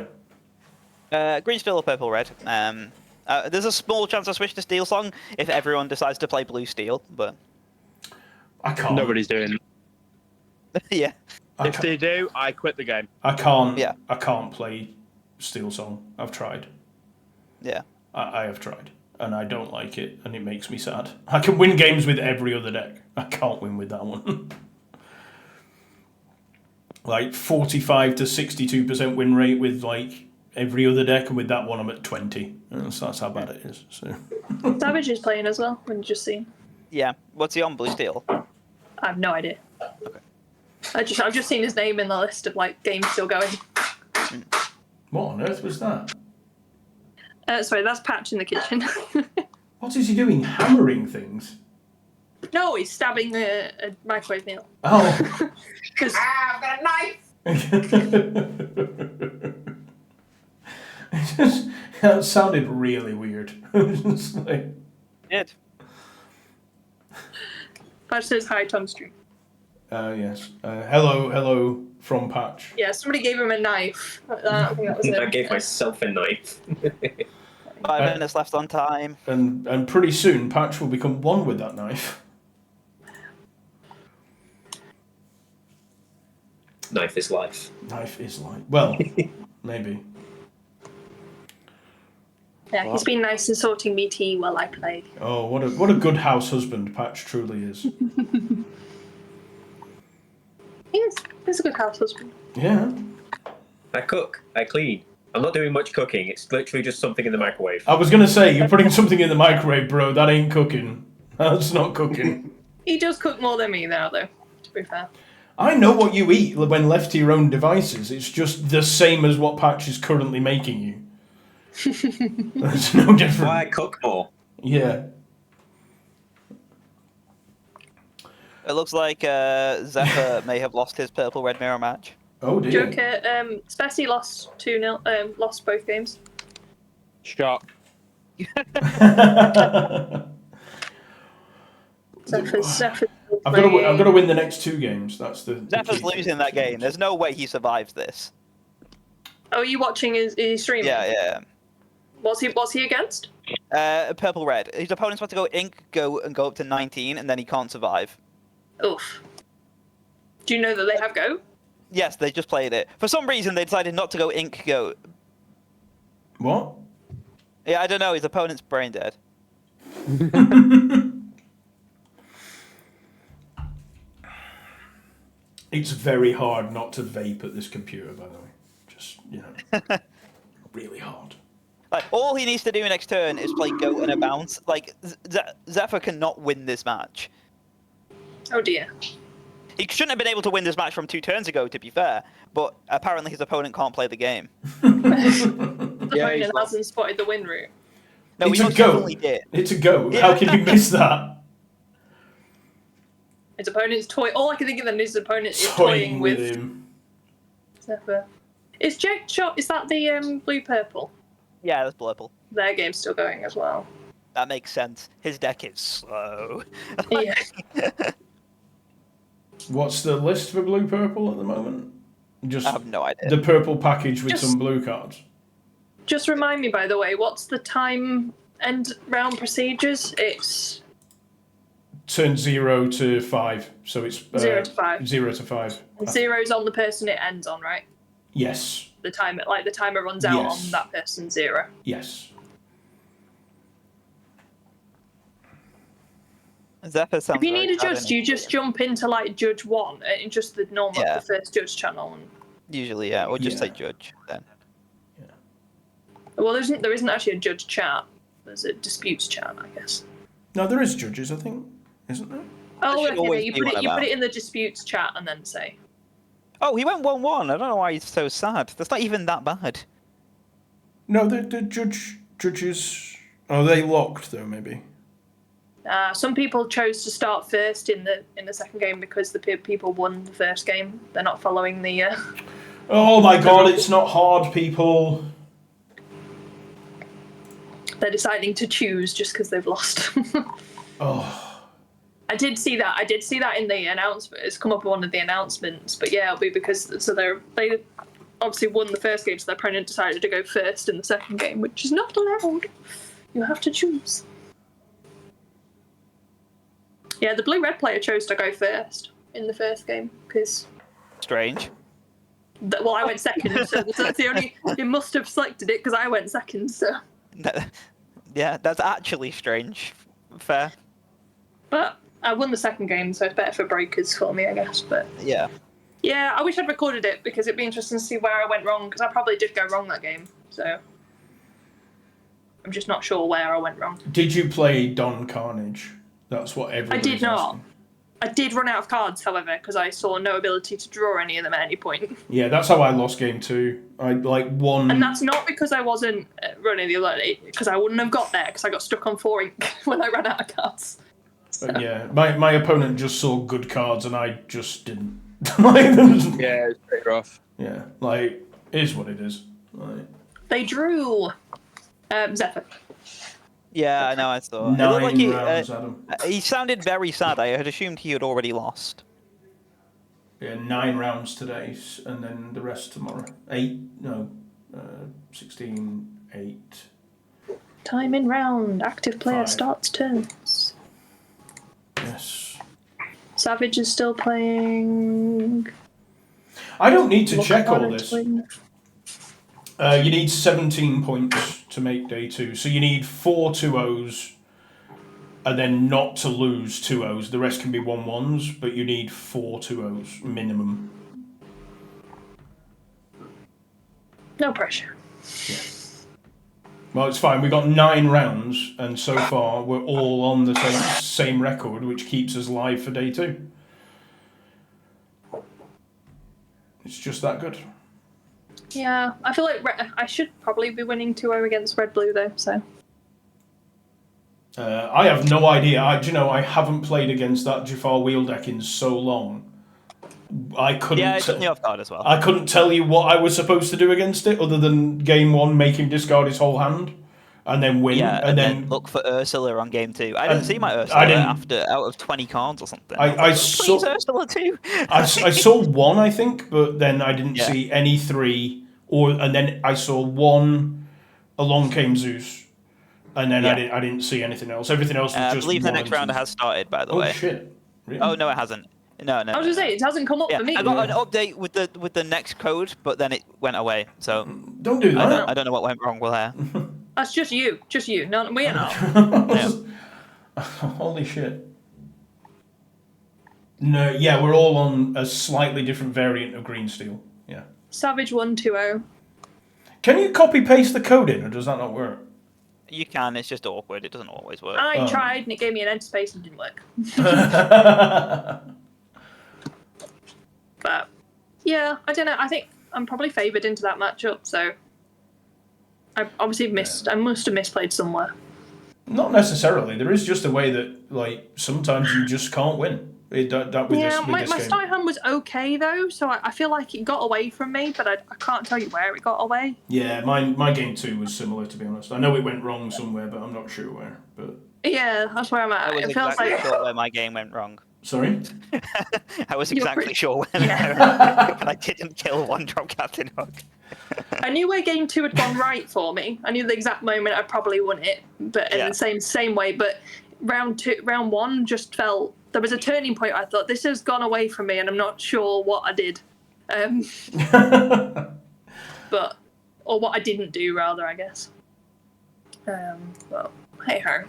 Yeah. Green, Steel, or Purple, Red. There's a small chance I switch to Steel Song if everyone decides to play Blue Steel, but I can't. Nobody's doing it. yeah. If they do, I quit the game. I can't. Yeah. I can't play Steel Song. I've tried. Yeah. I have tried, and I don't like it, and it makes me sad. I can win games with every other deck. I can't win with that one. Like 45 to 62% win rate with like every other deck, and with that one I'm at 20. So that's how bad it is. So. Savage is playing as well. When you just seen. Yeah. What's he on, Blue Steel? I have no idea. Okay. I've just seen his name in the list of like games still going. What on earth was that? Sorry, that's Patch in the kitchen. What is he doing? Hammering things? No, he's stabbing a microwave meal. Oh. Because I've got a knife! That sounded really weird. Just like... Did. Patch says hi, Tom Stream. Yes. Hello from Patch. Yeah, somebody gave him a knife. I think that was I it. gave myself a knife. 5 minutes left on time. And pretty soon Patch will become one with that knife. Knife is life. Knife is life. Well, maybe. Yeah, he's been nice and sorting me tea while I play. Oh, what a good house husband Patch truly is. He's a good house husband. Yeah. I cook. I clean. I'm not doing much cooking. It's literally just something in the microwave. I was gonna say, you're putting something in the microwave, bro. That ain't cooking. That's not cooking. He does cook more than me now, though, to be fair. I know what you eat when left to your own devices. It's just the same as what Patch is currently making you. There's no difference. Why I cook more? Yeah. It looks like Zephyr may have lost his Purple Red Mirror match. Oh dear. Joker, Spessy lost 2-0, lost both games. Shot. Zephyr's I've got to win the next 2 games. That's the Zephyr's key. losing that game. There's no way he survives this. Oh, are you watching his stream? Yeah. What's he against? Purple Red. His opponent's about to go Ink, go up to 19, and then he can't survive. Oof. Do you know that they have Go? Yes, they just played it. For some reason, they decided not to go Ink, go. What? Yeah, I don't know. His opponent's brain dead. It's very hard not to vape at this computer, by the way. Just, really hard. Like, all he needs to do next turn is play Goat and a bounce. Like, Zephyr cannot win this match. Oh dear. He shouldn't have been able to win this match from 2 turns ago, to be fair. But apparently his opponent can't play the game. The Yeah, opponent he's not- hasn't spotted the win route. No, It's he a most go. definitely did. It's a go. Yeah. How can you miss that? His opponent's toy. All I can think of then is his opponent is Toying toying with with him. Zephyr. Is Jack Shot? Is that the blue purple? Yeah, that's Blurple. Their game's still going as well. That makes sense. His deck is slow. Yeah. What's the list for blue purple at the moment? Just I have no idea. the purple package with Just- some blue cards. Just remind me, by the way, what's the time end round procedures? It's Turn 0 to 5, so it's 0 to 5. 0 to 5. Zero's on the person it ends on, right? Yes, The timer runs out Yes. on that person 0. yes. Zephyr sounds If you very need a sad judge, in you it. just jump into like Judge 1, just the normal, Yeah. the first Judge channel. And, Usually, yeah, or just Yeah. say judge then. well, there isn't actually a Judge chat. There's a disputes chat, I guess. No, there is judges, I think, isn't there? Oh, should okay. always You be put one it. You put about. it in the disputes chat and then say. Oh, he went 1-1. I don't know why he's so sad. That's not even that bad. No, the judges. Oh, they locked though, maybe. Some people chose to start first in the second game because the people won the first game. They're not following the. Oh my god, it's not hard, people. They're deciding to choose just because they've lost. Oh. I did see that. In the announcement. It's come up on one of the announcements. But yeah, it'll be because they obviously won the first game, so their opponent decided to go first in the second game, which is not allowed. You have to choose. Yeah, the blue-red player chose to go first in the first game because. Strange. Well, I went second, so that's the only. You must have selected it because I went second. So. Yeah, that's actually strange. Fair. But I won the second game, so it's better for breakers for me, I guess. But Yeah. yeah, I wish I'd recorded it because it'd be interesting to see where I went wrong because I probably did go wrong that game. So I'm just not sure where I went wrong. Did you play Don Carnage? That's what everyone. I did not. I did run out of cards, however, because I saw no ability to draw any of them at any point. Yeah, that's how I lost game 2. I won. And that's not because I wasn't running the other, because I wouldn't have got there because I got stuck on 4 ink when I ran out of cards. So. But yeah, my opponent just saw good cards and I just didn't. Yeah, it's pretty rough. Yeah, like, it is what it is. Like, They drew Zephyr. Yeah, I know, I saw. It 9 looked like rounds, Adam. he sounded very sad. I had assumed he had already lost. Yeah, 9 rounds today, and then the rest tomorrow. 16, 8. Time in round. Active player 5. starts turns. Yes. Savage is still playing. I don't need to Look check all harder this. to win. You need 17 points to make day 2. So you need 4 2-0s, and then not to lose 2-0s. The rest can be 1-1s, but you need 4 2-0s minimum. No pressure. Well, it's fine. We got 9 rounds, and so far we're all on the same record, which keeps us live for day 2. It's just that good. Yeah, I feel like I should probably be winning 2-0 against Red Blue though. So. I have no idea. I haven't played against that Jafar wheel deck in so long. I couldn't. Yeah, it took me off guard as well. I couldn't tell you what I was supposed to do against it, other than game 1 make him discard his whole hand, and then win, Yeah, and then look for Ursula on game 2. I didn't see my Ursula I didn't- after out of 20 cards or something. I was like, saw- please Ursula too. I saw 1, I think, but then I didn't Yeah. see any 3, and then I saw 1. Along came Zeus, and then Yeah. I didn't see anything else. Everything else was I just. believe the 1 next and round 2. has started, by the Oh way. shit! Really? Oh no, it hasn't. No. I was just saying it hasn't come up Yeah, for me. I got an update with the next code, but then it went away. So Don't do that. I don't know what went wrong with there. That's just you. No, we're not. Holy shit. No, yeah, we're all on a slightly different variant of green steel. Yeah. Savage 1-2-0. Can you copy paste the code in, or does that not work? You can. It's just awkward. It doesn't always work. I Oh. tried and it gave me an end space and didn't work. But yeah, I don't know. I think I'm probably favoured into that matchup, so I obviously missed. I must have misplayed somewhere. Not necessarily. There is just a way that, like, sometimes you just can't win. With My this game. start hand was okay though, so I feel like it got away from me, but I can't tell you where it got away. Yeah, my game 2 was similar, to be honest. I know it went wrong somewhere, but I'm not sure where. But Yeah, that's where I'm at. I was It feels exactly like sure where my game went wrong. sorry. I was You're exactly pretty- sure when Yeah. I didn't kill one drop Captain Hook. I knew where game 2 had gone right for me. I knew the exact moment I probably won it, but in Yeah. the same way. But round 1 just felt there was a turning point. I thought this has gone away from me, and I'm not sure what I did, but or what I didn't do rather, I guess. Well, hey ho.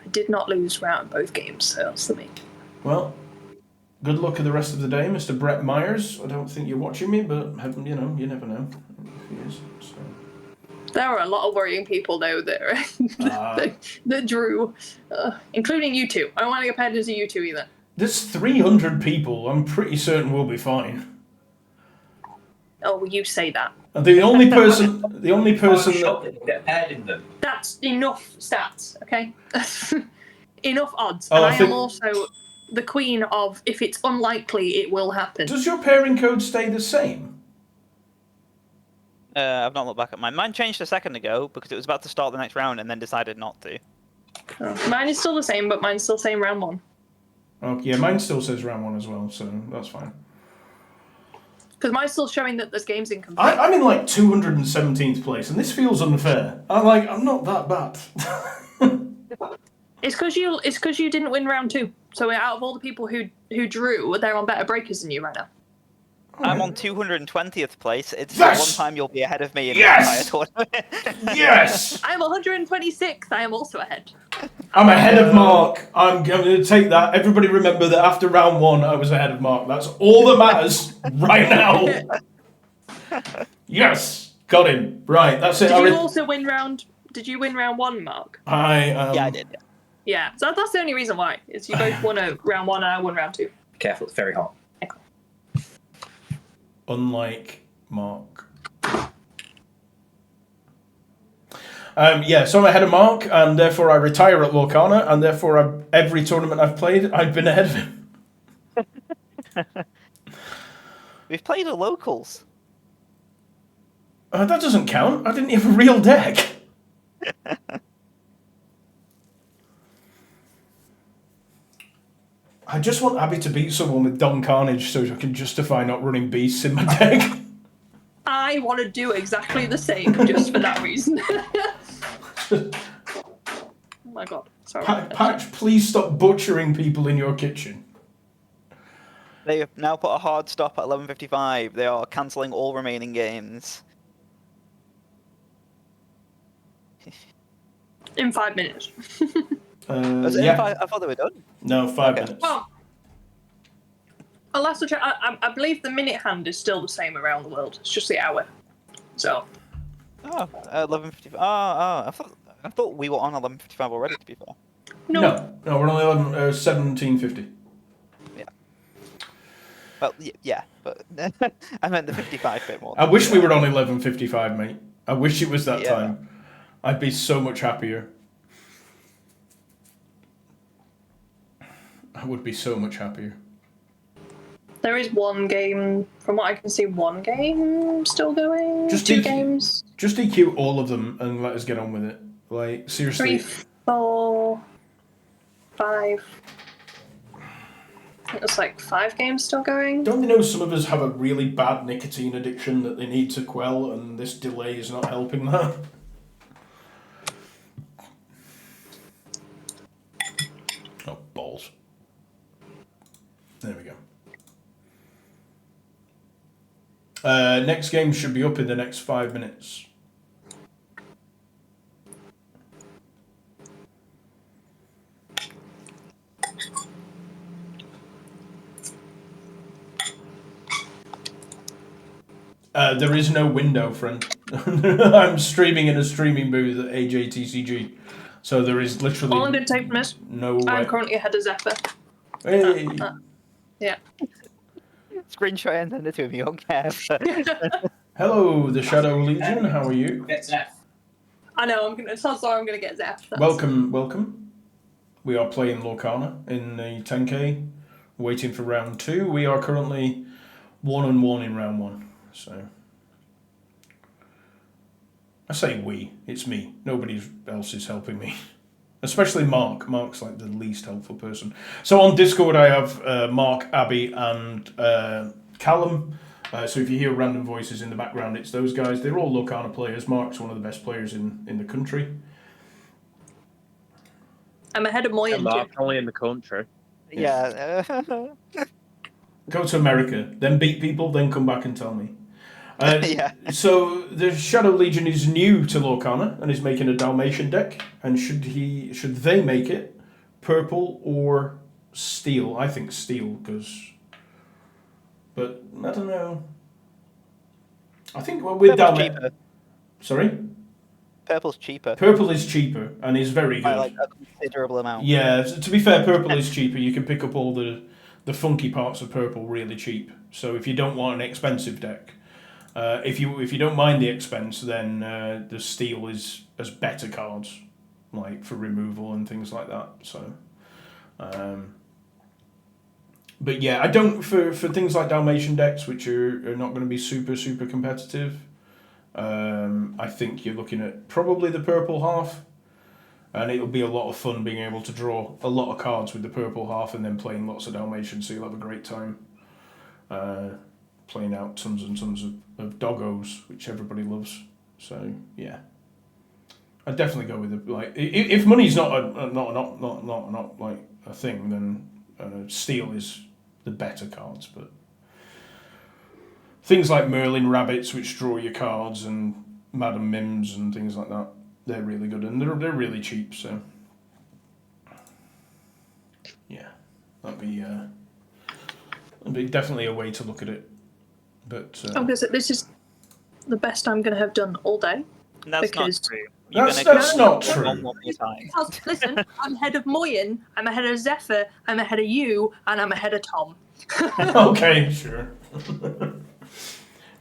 I did not lose round both games, so that's the main. Well, good luck at the rest of the day, Mr. Brett Myers. I don't think you're watching me, but you know, you never know if he is. So. There are a lot of worrying people though that drew, including you two. I don't want to get paired into you two either. There's 300 people. I'm pretty certain we'll be fine. Oh, well, you say that. The only person that get paired in them. That's enough stats, okay? Enough odds. Oh, and I I think- am also the queen of if it's unlikely, it will happen. Does your pairing code stay the same? I've not looked back at mine. Mine changed a second ago because it was about to start the next round and then decided not to. Mine is still the same, but mine's still saying round 1. Oh, yeah, mine still says round 1 as well, so that's fine. Because mine's still showing that there's games incomplete. I'm in like 217th place, and this feels unfair. I'm not that bad. It's because you didn't win round 2. So out of all the people who drew, they're on better breakers than you right now. I'm on 220th place. It's Yes! the one time you'll be ahead of me in Yes! the entire tournament. Yes! I am 126th. I am also ahead. I'm ahead of Mark. I'm going to take that. Everybody remember that after round 1, I was ahead of Mark. That's all that matters right now. Yes! Got him. Right, that's it. Did you also win round? Did you win round 1, Mark? Yeah, I did. Yeah. So that's the only reason why. Is you both won a round 1 and I won round 2. Careful, it's very hot. Unlike Mark. So I'm ahead of Mark, and therefore I retire at Lorcana, and therefore every tournament I've played, I've been ahead of him. We've played at locals. That doesn't count. I didn't have a real deck. I just want Abby to beat someone with Don Carnage so I can justify not running beasts in my deck. I want to do exactly the same just for that reason. Oh my god. Sorry. Patch, please stop butchering people in your kitchen. They have now put a hard stop at 11:55. They are cancelling all remaining games. In 5 minutes. Was it yeah. I thought they were done. No, 5 Okay. minutes. Well, unless I believe the minute hand is still the same around the world. It's just the hour. So. Oh, 11:55. I thought we were on 11:55 already. To be fair. No, we're only on 17:50. Well, yeah, but I meant the 55 bit more. I wish we were on 11:55, mate. I wish it was that Yeah. time. I'd be so much happier. I would be so much happier. There is one game, from what I can see, one game still going. Just 2 DQ. games. Just DQ all of them and let us get on with it. Like, seriously. 3, 4, 5. I think it's like 5 games still going. Don't they know some of us have a really bad nicotine addiction that they need to quell, and this delay is not helping that? Oh, balls. There we go. Next game should be up in the next 5 minutes. There is no window, friend. I'm streaming in a streaming booth at AJTCG. So there is literally All I'm going to take from this, no way. I'm currently ahead of Zephyr. Hey. Yeah. Screenshot and send it to me. I don't care. Hello, the Shadow Legion. How are you? Get Zeph. I know, I'm gonna. So sorry, I'm gonna get Zeph. That's- Welcome. We are playing Lorcana in the 10K, waiting for round 2. We are currently 1-1 in round 1. So I say we, it's me. Nobody else is helping me. Especially Mark. Mark's like the least helpful person. So on Discord I have Mark, Abby and Callum. So if you hear random voices in the background, it's those guys. They're all Lorcana players. Mark's one of the best players in the country. I'm ahead of Moyen Mark too. only in the country. Yeah. Go to America, then beat people, then come back and tell me. Yeah. So the Shadow Legion is new to Lorcana and is making a Dalmatian deck. And should they make it, purple or steel. I think steel but I don't know. I think with Purple's Dalmatian. cheaper. Sorry, Purple's cheaper purple is cheaper and is very by good. like a considerable amount. Yeah, to be fair, purple is cheaper. You can pick up all the funky parts of purple really cheap. So if you don't want an expensive deck, if you don't mind the expense, then the steel is as better cards, like for removal and things like that. So, but yeah, I don't for things like Dalmatian decks, which are not going to be super competitive. I think you're looking at probably the purple half. And it'll be a lot of fun being able to draw a lot of cards with the purple half and then playing lots of Dalmatians, so you'll have a great time playing out tons and tons of doggos, which everybody loves. So yeah, I'd definitely go with it. Like, if money's not like a thing, then steel is the better cards. But things like Merlin Rabbits, which draw your cards, and Madam Mims and things like that. They're really good and they're really cheap, so yeah, that'd be definitely a way to look at it. But I'm gonna say this is the best I'm gonna have done all day. That's Because- not true. That's not one true. more time. Because, listen, I'm ahead of Moyen, I'm ahead of Zephyr, I'm ahead of you, and I'm ahead of Tom. Okay, sure.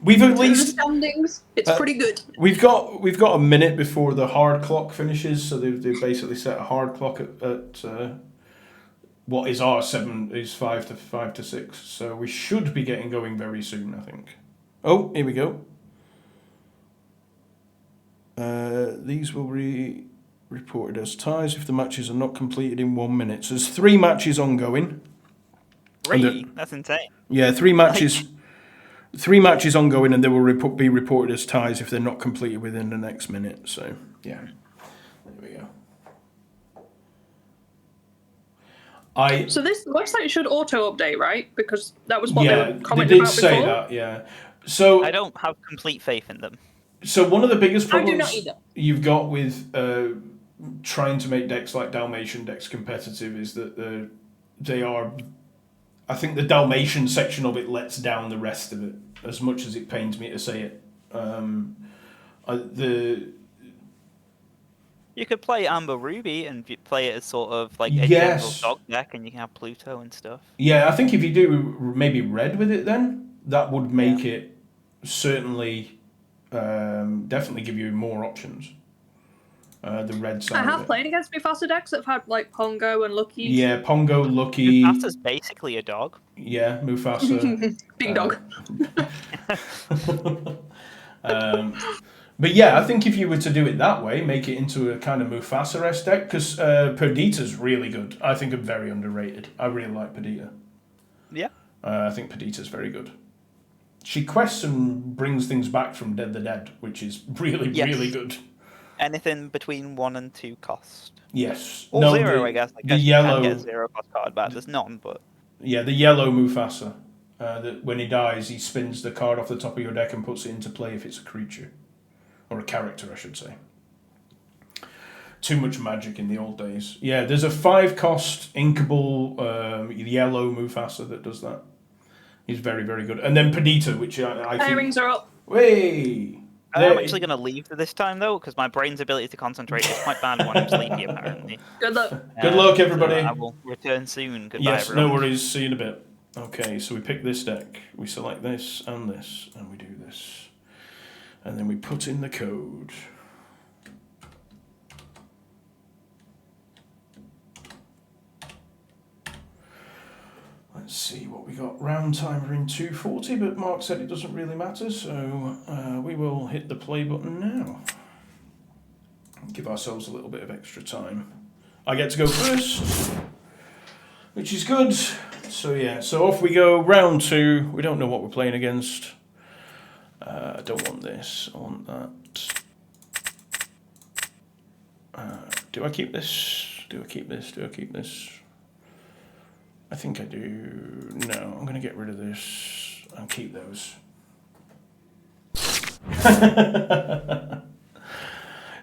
We've at In the least standings, it's pretty good. we've got a minute before the hard clock finishes, so they've basically set a hard clock at what is our 5 to 6. So we should be getting going very soon, I think. Oh, here we go. These will be reported as ties if the matches are not completed in 1 minute. So there's 3 matches ongoing. Really? That's insane. Yeah, 3 matches. 3 matches ongoing, and they will be reported as ties if they're not completed within the next minute. So yeah, there we go. So this website should auto update, right? Because that was what Yeah, they were they commenting did about say before. that. Yeah. So I don't have complete faith in them. So one of the biggest I do problems not either. you've got with trying to make decks like Dalmatian decks competitive is that they are. I think the Dalmatian section of it lets down the rest of it, as much as it pains me to say it. You could play Amber Ruby and play it as sort of like a Yes. general dog deck, and you can have Pluto and stuff. Yeah, I think if you do maybe red with it, then that would make it certainly definitely give you more options. The red side. I of have it. played against Mufasa decks that have had like Pongo and Lucky. Yeah, Pongo, Lucky. Mufasa's basically a dog. Yeah, Mufasa. Big dog. But yeah, I think if you were to do it that way, make it into a kind of Mufasa-esque deck, because Perdita's really good. I think I'm very underrated. I really like Perdita. Yeah. I think Perdita's very good. She quests and brings things back from Dead the Dead, which is really, Yes. really good. Anything between 1 and 2 cost. Yes. Or No, 0, the- I guess. I the guess yellow- you can get 0 cost card back. There's none, but Yeah, the yellow Mufasa. That when he dies, he spins the card off the top of your deck and puts it into play if it's a creature. Or a character, I should say. Too much magic in the old days. Yeah, there's a 5-cost inkable yellow Mufasa that does that. He's very, very good. And then Perdita, which I think... Pairings are up. Way! I'm actually going to leave for this time, though, because my brain's ability to concentrate is quite bad when I'm sleepy, apparently. Good luck. Good luck, everybody. So I will return soon. Goodbye, Yes, everyone. no worries. See you in a bit. Okay, so we pick this deck. We select this, and we do this. And then we put in the code. Let's see what we got. Round timer in 2:40, but Mark said it doesn't really matter, so we will hit the play button now. Give ourselves a little bit of extra time. I get to go first, which is good. So yeah, so off we go. Round 2. We don't know what we're playing against. I don't want this. I want that. Do I keep this? Do I keep this? Do I keep this? I think I do. No, I'm going to get rid of this and keep those.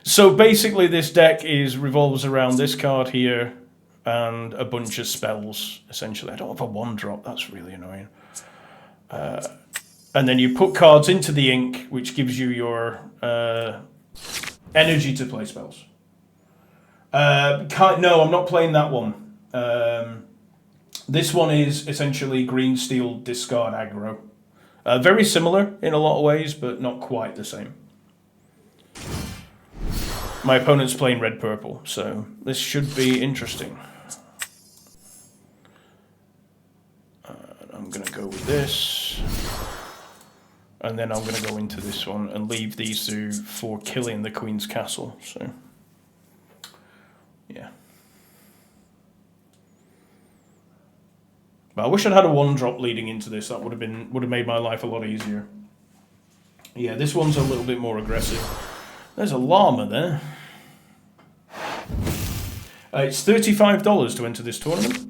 So basically this deck revolves around this card here, and a bunch of spells, essentially. I don't have a 1-drop, that's really annoying. And then you put cards into the ink, which gives you your energy to play spells. No, I'm not playing that one. This one is essentially green steel discard aggro. Very similar in a lot of ways, but not quite the same. My opponent's playing red-purple, so this should be interesting. I'm going to go with this. And then I'm going to go into this one and leave these two for killing the Queen's Castle. So, yeah. But I wish I'd had a 1-drop leading into this. That would have made my life a lot easier. Yeah, this one's a little bit more aggressive. There's a llama there. It's $35 to enter this tournament.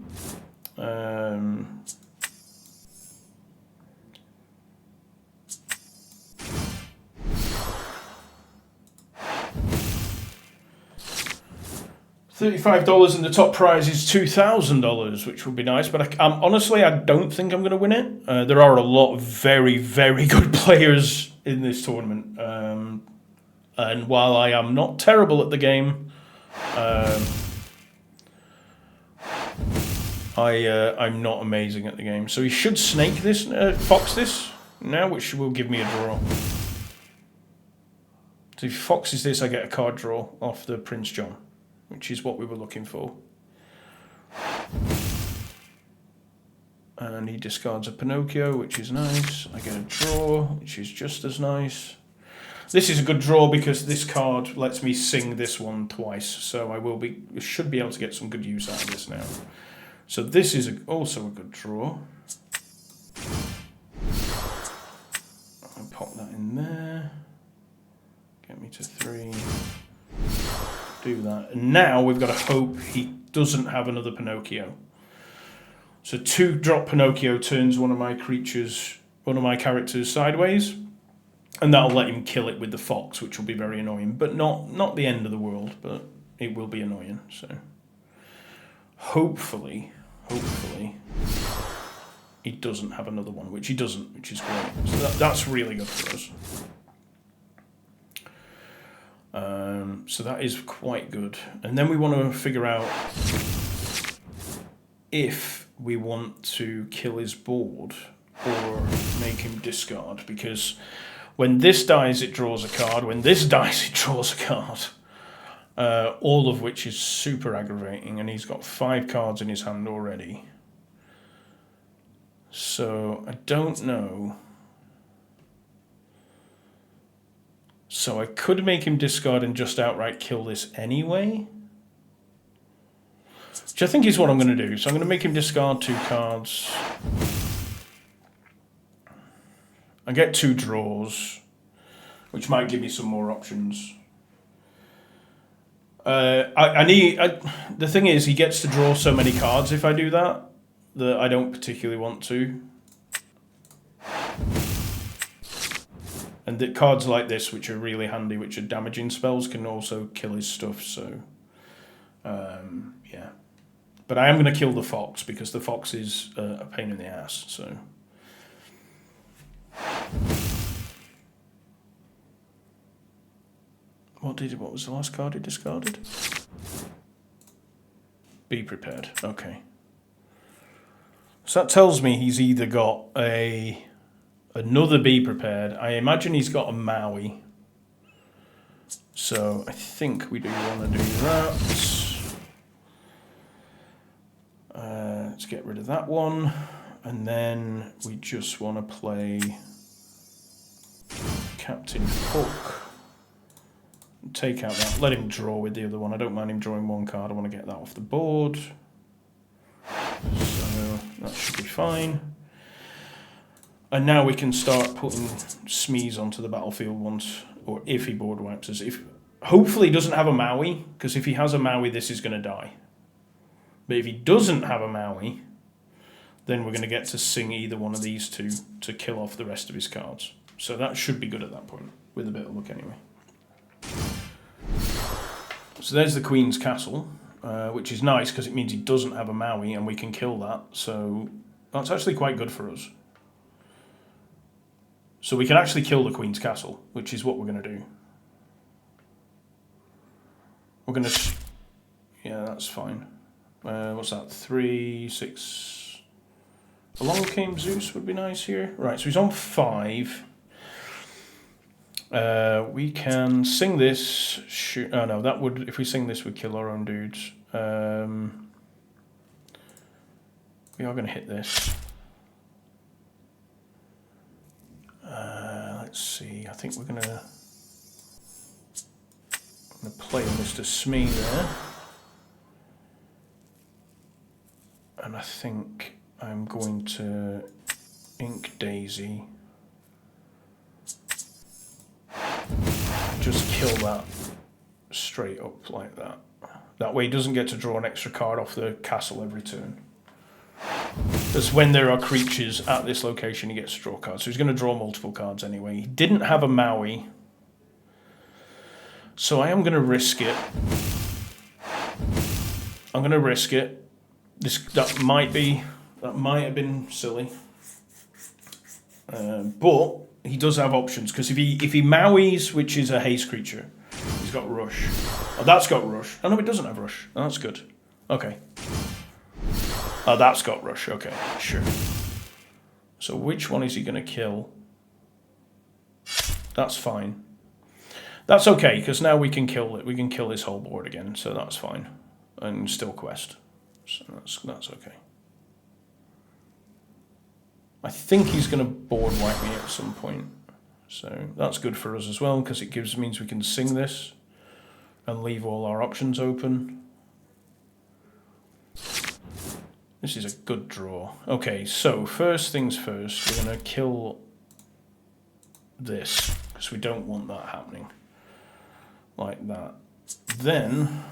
$35 and the top prize is $2,000, which would be nice. But honestly, I don't think I'm going to win it. There are a lot of very, very good players in this tournament. And while I am not terrible at the game, I'm not amazing at the game. So he should snake this, fox this now, which will give me a draw. So if he foxes this, I get a card draw off the Prince John, which is what we were looking for. And he discards a Pinocchio, which is nice. I get a draw, which is just as nice. This is a good draw because this card lets me sing this one twice, so I should be able to get some good use out of this now. So this is also a good draw. I'll pop that in there. Get me to 3. Do that. And now we've got to hope he doesn't have another Pinocchio. So 2-drop Pinocchio turns one of my characters sideways. And that'll let him kill it with the fox, which will be very annoying. But not the end of the world, but it will be annoying. So hopefully, he doesn't have another one, which he doesn't, which is great. So that's really good for us. So that is quite good. And then we want to figure out if we want to kill his board or make him discard, because when this dies, it draws a card. When this dies, it draws a card. All of which is super aggravating, and he's got 5 cards in his hand already. So I don't know. So I could make him discard and just outright kill this anyway. Which I think is what I'm going to do. So I'm going to make him discard 2 cards. I get 2 draws, which might give me some more options. The thing is, he gets to draw so many cards if I do that I don't particularly want to. And the cards like this, which are really handy, which are damaging spells, can also kill his stuff. So, yeah. But I am going to kill the fox because the fox is a pain in the ass. So. What was the last card he discarded? Be prepared. Okay. So that tells me he's either got another Be Prepared. I imagine he's got a Maui. So I think we do want to do that. Let's get rid of that one. And then we just want to play Captain Hook. Take out that. Let him draw with the other one. I don't mind him drawing 1 card. I want to get that off the board. So that should be fine. And now we can start putting Smees onto the battlefield once, or if he board wipes us. Hopefully he doesn't have a Maui, because if he has a Maui, this is going to die. But if he doesn't have a Maui, then we're going to get to sing either one of these 2 to kill off the rest of his cards. So that should be good at that point, with a bit of luck anyway. So there's the Queen's Castle. which is nice because it means he doesn't have a Maui and we can kill that. So that's actually quite good for us. So we can actually kill the Queen's Castle, which is what we're going to do. We're going to... Yeah, that's fine. What's that? 3, 6... Along came Zeus would be nice here. Right, so he's on 5. We can sing this. Shoot. Oh no, that would, if we sing this, we'd kill our own dudes. We are going to hit this. Let's see. I think we're going to play Mr. Smee there, and I think I'm going to ink Daisy. Just kill that straight up like that. That way he doesn't get to draw an extra card off the castle every turn. Because when there are creatures at this location, he gets to draw cards. So he's going to draw multiple cards anyway. He didn't have a Maui. So I am going to risk it. I'm going to risk it. That might have been silly. But he does have options, because if he Mauis, which is a haste creature, he's got Rush. Oh, that's got Rush. Oh no, it doesn't have Rush. Oh, that's good. Okay. Oh, that's got Rush. Okay, sure. So which one is he going to kill? That's fine. That's okay, because now we can kill it. We can kill this whole board again, so that's fine. And still quest. So that's okay. I think he's going to board wipe me at some point. So that's good for us as well, because it means we can sing this and leave all our options open. This is a good draw. Okay, so first things first, we're going to kill this, because we don't want that happening. Like that. Then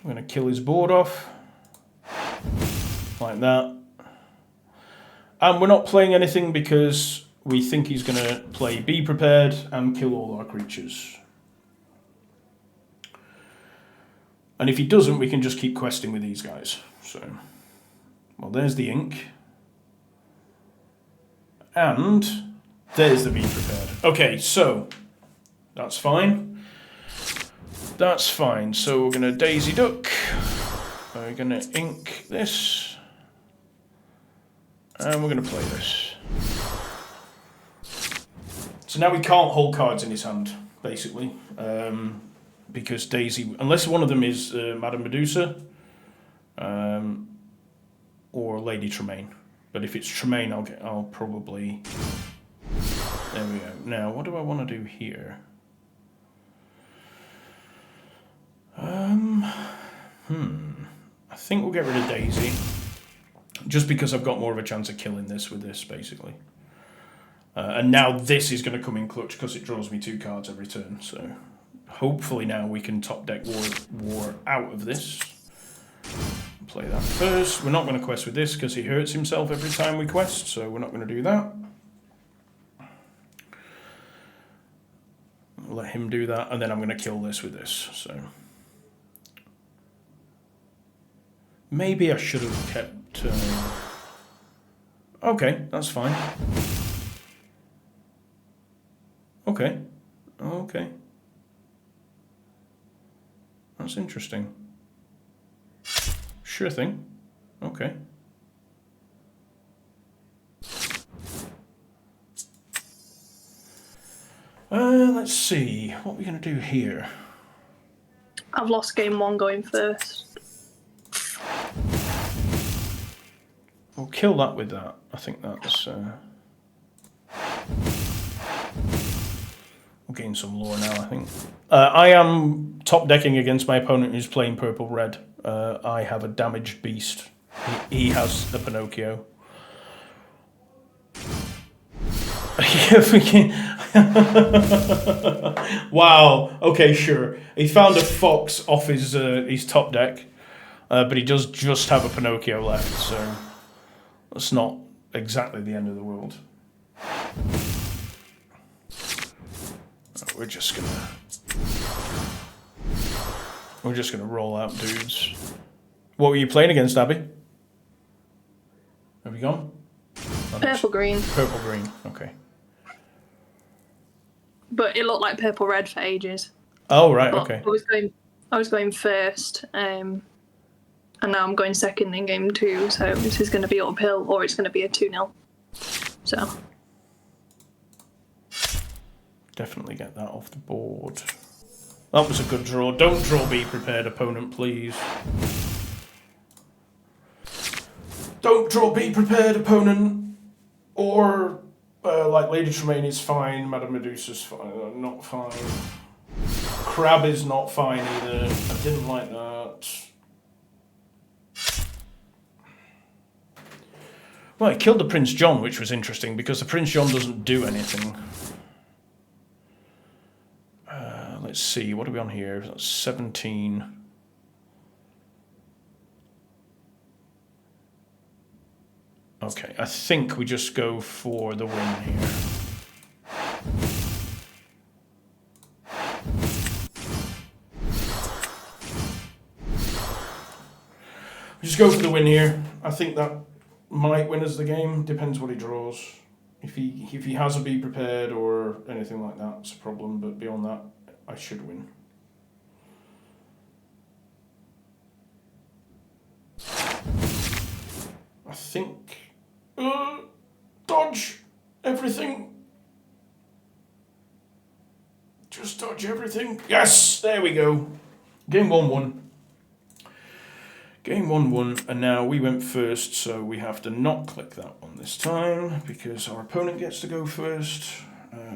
we're going to kill his board off. Like that. And we're not playing anything because we think he's going to play Be Prepared and kill all our creatures. And if he doesn't, we can just keep questing with these guys. So, well, there's the ink. And there's the Be Prepared. Okay, so that's fine. That's fine. So we're going to Daisy Duck. We're going to ink this. And we're going to play this. So now we can't hold cards in his hand, basically. Because Daisy, unless one of them is Madame Medusa or Lady Tremaine. But if it's Tremaine, I'll probably... There we go. Now, what do I want to do here? I think we'll get rid of Daisy. Just because I've got more of a chance of killing this with this, basically. And now this is going to come in clutch because it draws me 2 cards every turn. So hopefully now we can top deck war out of this. Play that first. We're not going to quest with this because he hurts himself every time we quest, so we're not going to do that. Let him do that, and then I'm going to kill this with this. So maybe I should have kept... Okay, that's fine. Okay. Okay. That's interesting. Sure thing. Okay. Let's see. What are we going to do here? I've lost game 1 going first. We'll kill that with that. I think that's... We'll gain some lore now, I think. I am top decking against my opponent who's playing purple-red. I have a damaged beast. He has a Pinocchio. Wow. Okay, sure. He found a fox off his top deck, but he does just have a Pinocchio left, so that's not exactly the end of the world. we're just gonna roll out dudes. What were you playing against, Abby? Have you gone? Oh, no, Purple green, purple green. Okay. but it looked like purple red for ages. Oh right. But Okay. I was going first, and now I'm going second in game 2. So this is going to be uphill, or it's going to be a 2-0. So Definitely get that off the board. That was a good draw. Don't draw be prepared, opponent, please. Don't draw be prepared, opponent. Or, like, Lady Tremaine is fine, Madame Medusa's fine, not fine. Crab is not fine either. I didn't like that. Well, it killed the Prince John, which was interesting, because the Prince John doesn't do anything. Let's see, what are we on here? That's 17. Okay, I think we just go for the win here. We just go for the win here. I think that might win us the game. Depends what he draws. If he has a be prepared or anything like that, it's a problem. But beyond that, I should win. I think. Dodge everything. Just dodge everything. Yes, there we go. Game 1-1. Game 1-1, and now we went first, so we have to not click that one this time because our opponent gets to go first.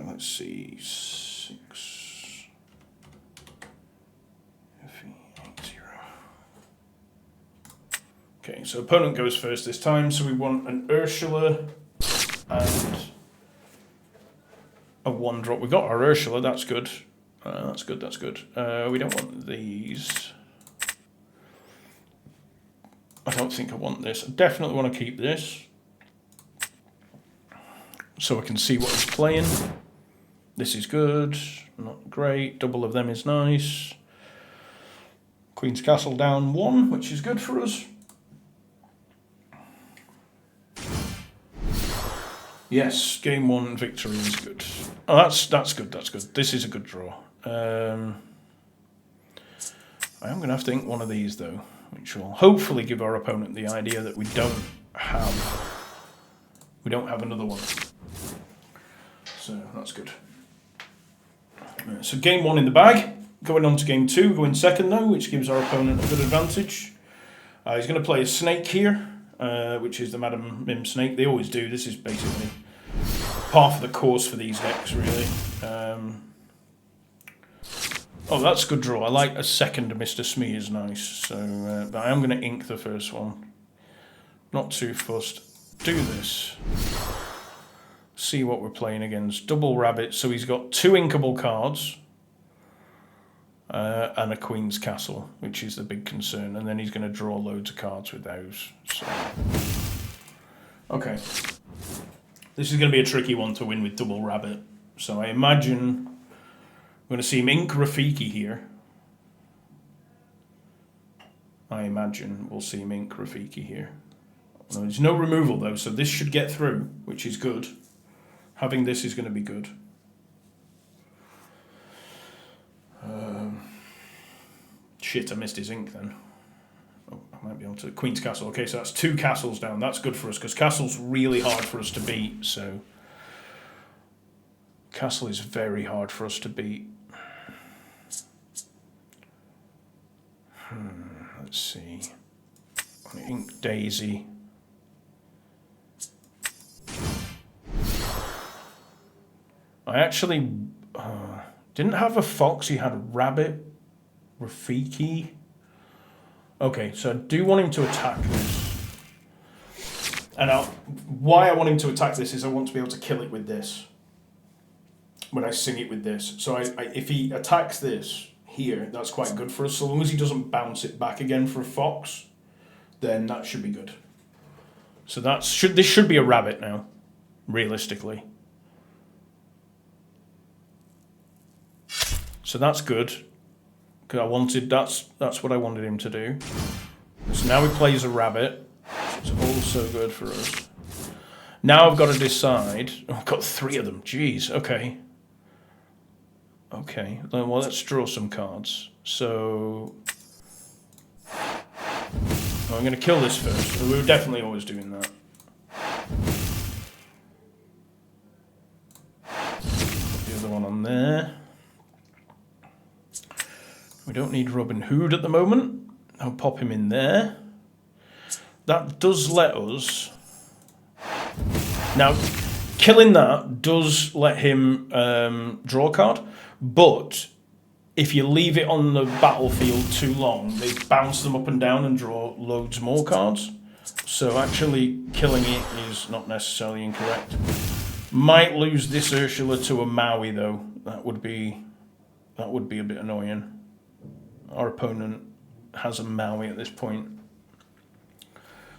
Let's see, 6. Fe80. Okay, so opponent goes first this time, so we want an Ursula and a 1-drop. We got our Ursula, that's good. That's good. We don't want these. I don't think I want this. I definitely want to keep this. So I can see what he's playing. This is good. Not great. Double of them is nice. Queen's Castle down 1, which is good for us. Yes, game 1 victory is good. Oh, that's good. This is a good draw. I am going to have to ink one of these though, which will hopefully give our opponent the idea that we don't have another one. So that's good. So game 1 in the bag. Going on to game 2, going second though, which gives our opponent a good advantage. He's going to play a snake here, which is the Madame Mim snake. They always do. This is basically part of the course for these decks, really. Oh, that's a good draw. I like a second Mr. Smee is nice. So, but I am going to ink the first one. Not too fussed. Do this. See what we're playing against. Double rabbit. So he's got 2 inkable cards. And a Queen's Castle, which is the big concern. And then he's going to draw loads of cards with those. So. Okay. This is going to be a tricky one to win with double rabbit. So I imagine we're going to see him ink Rafiki here. I imagine we'll see him ink Rafiki here. No, there's no removal though, so this should get through, which is good. Having this is going to be good. Shit, I missed his ink then. Oh, I might be able to. Queen's Castle. Okay, so that's 2 castles down. That's good for us because castle's really hard for us to beat. So castle is very hard for us to beat. Let's see. Ink Daisy. I actually didn't have a fox. He had rabbit. Rafiki. Okay, so I do want him to attack this. And why I want him to attack this is I want to be able to kill it with this. When I sing it with this. So if he attacks this here, that's quite good for us. So long as he doesn't bounce it back again for a fox, then that should be good. So this should be a rabbit now, realistically. So that's good. Because I wanted, that's what I wanted him to do. So now he plays a rabbit. It's also good for us. Now I've got to decide. Oh, I've got 3 of them. Jeez. Okay. Okay. Well, let's draw some cards. So I'm going to kill this first. We were definitely always doing that. Put the other one on there. We don't need Robin Hood at the moment. I'll pop him in there. That does let us... Now, killing that does let him draw a card, but if you leave it on the battlefield too long, they bounce them up and down and draw loads more cards. So actually killing it is not necessarily incorrect. Might lose this Ursula to a Maui though. That would be a bit annoying. Our opponent has a Maui at this point.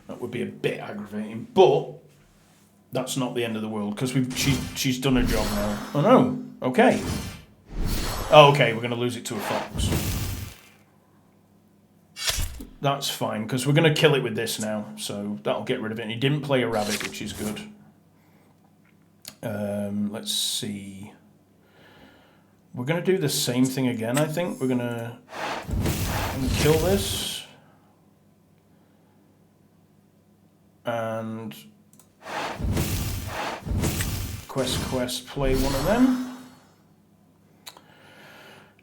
That would be a bit aggravating, but that's not the end of the world because she's done her job now. Oh no, okay. Oh, okay, we're going to lose it to a fox. That's fine because we're going to kill it with this now, so that'll get rid of it. And he didn't play a rabbit, which is good. Let's see. We're going to do the same thing again, I think. We're going to kill this. And quest, play one of them.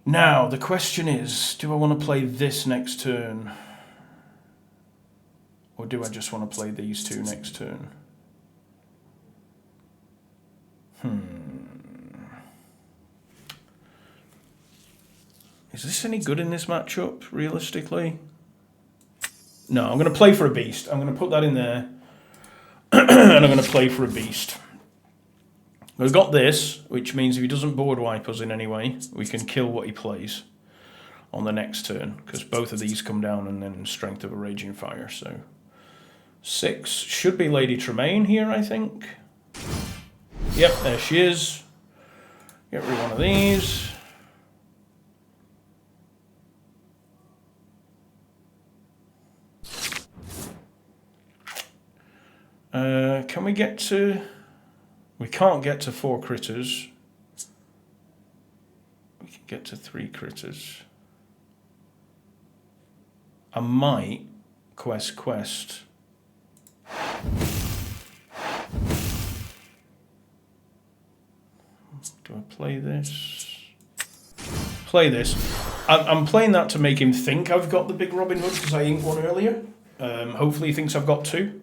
Now, the question is, do I want to play this next turn? Or do I just want to play these 2 next turn? Is this any good in this matchup, realistically? No, I'm going to play for a beast. I'm going to put that in there. And I'm going to play for a beast. We've got this, which means if he doesn't board wipe us in any way, we can kill what he plays on the next turn. Because both of these come down and then strength of a raging fire. So 6 should be Lady Tremaine here, I think. Yep, there she is. Get rid of one of these. Can we get to... We can't get to 4 critters. We can get to 3 critters. I might quest. Do I play this? Play this. I'm playing that to make him think I've got the big Robin Hood because I inked one earlier. Hopefully he thinks I've got 2.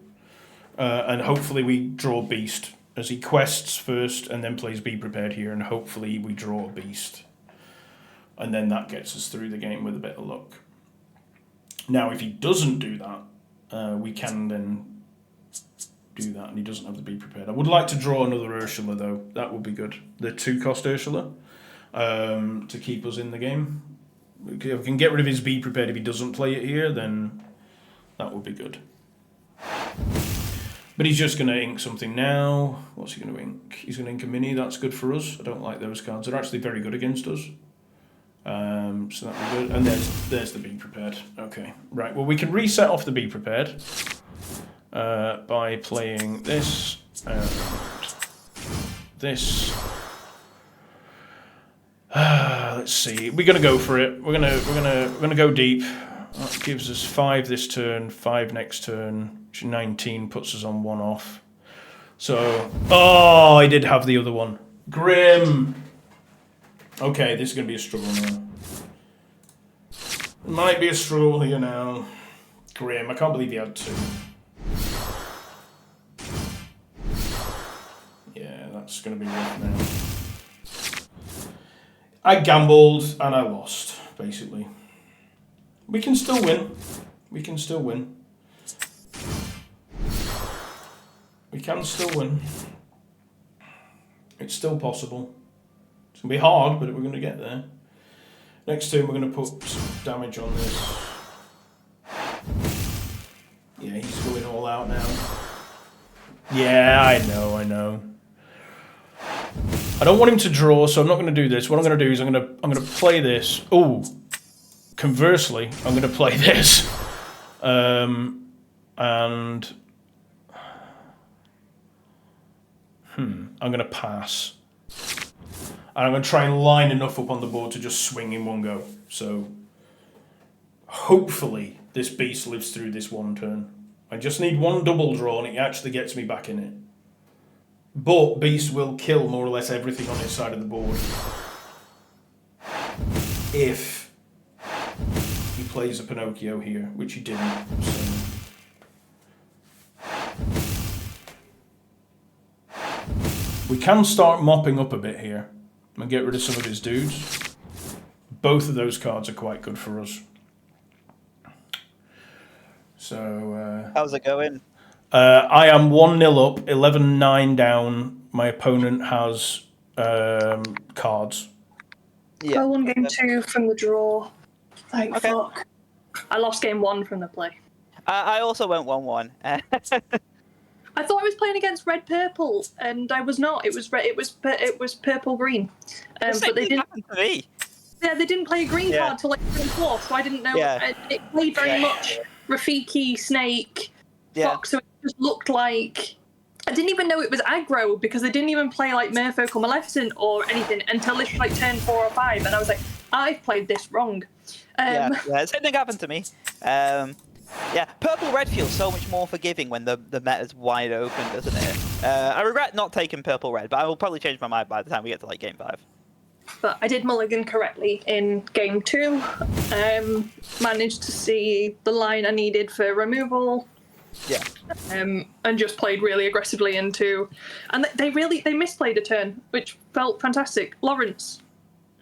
And hopefully we draw Beast as he quests first and then plays Be Prepared here, and hopefully we draw a Beast. And then that gets us through the game with a bit of luck. Now, if he doesn't do that, we can then do that, and he doesn't have the Be Prepared. I would like to draw another Ursula, though. That would be good. The 2-cost Ursula to keep us in the game. If we can get rid of his Be Prepared if he doesn't play it here, then that would be good. But he's just going to ink something now. What's he going to ink? He's going to ink a mini. That's good for us. I don't like those cards. They're actually very good against us. So that'll be good. And there's the Be Prepared. Okay. Right. Well, we can reset off the Be Prepared by playing this and this. Let's see. We're going to go for it. We're gonna go deep. That gives us 5 this turn, 5 next turn. 19 puts us on 1 off. So, oh, I did have the other one. Grim. Okay, this is going to be a struggle now. It might be a struggle here now. Grim, I can't believe he had 2. Yeah, that's going to be rough now. I gambled and I lost, basically. We can still win. We can still win. We can still win. It's still possible. It's going to be hard, but we're going to get there. Next turn, we're going to put some damage on this. Yeah, he's going all out now. Yeah, I know. I don't want him to draw, so I'm not going to do this. What I'm going to do is I'm going to play this. Ooh. Conversely, I'm going to play this. And I'm going to pass. And I'm going to try and line enough up on the board to just swing in one go. So hopefully this beast lives through this one turn. I just need one double draw and it actually gets me back in it. But beast will kill more or less everything on his side of the board. If he plays a Pinocchio here, which he didn't. So. We can start mopping up a bit here and get rid of some of his dudes. Both of those cards are quite good for us. So. How's it going? I am 1-0 up, 11-9 down. My opponent has cards. Yeah. I won game 2 from the draw. Thank Okay. fuck. I lost game 1 from the play. I also went 1-1. I thought I was playing against red purple, and I was not. It was purple green. But they didn't. Happened to me. Yeah, they didn't play a green Yeah. card till like turn 4, so I didn't know. Yeah. It played very much Rafiki, Snake, Yeah. Fox, so it just looked like. I didn't even know it was aggro because they didn't even play like Merfolk or Maleficent or anything until literally like turn 4 or 5, and I was like, I've played this wrong. Yeah, same thing happened to me. Yeah, purple red feels so much more forgiving when the meta's wide open, doesn't it? I regret not taking purple red, but I will probably change my mind by the time we get to like game 5. But I did mulligan correctly in game 2. Managed to see the line I needed for removal. Yeah. And just played really aggressively into, and they misplayed a turn, which felt fantastic. Lawrence,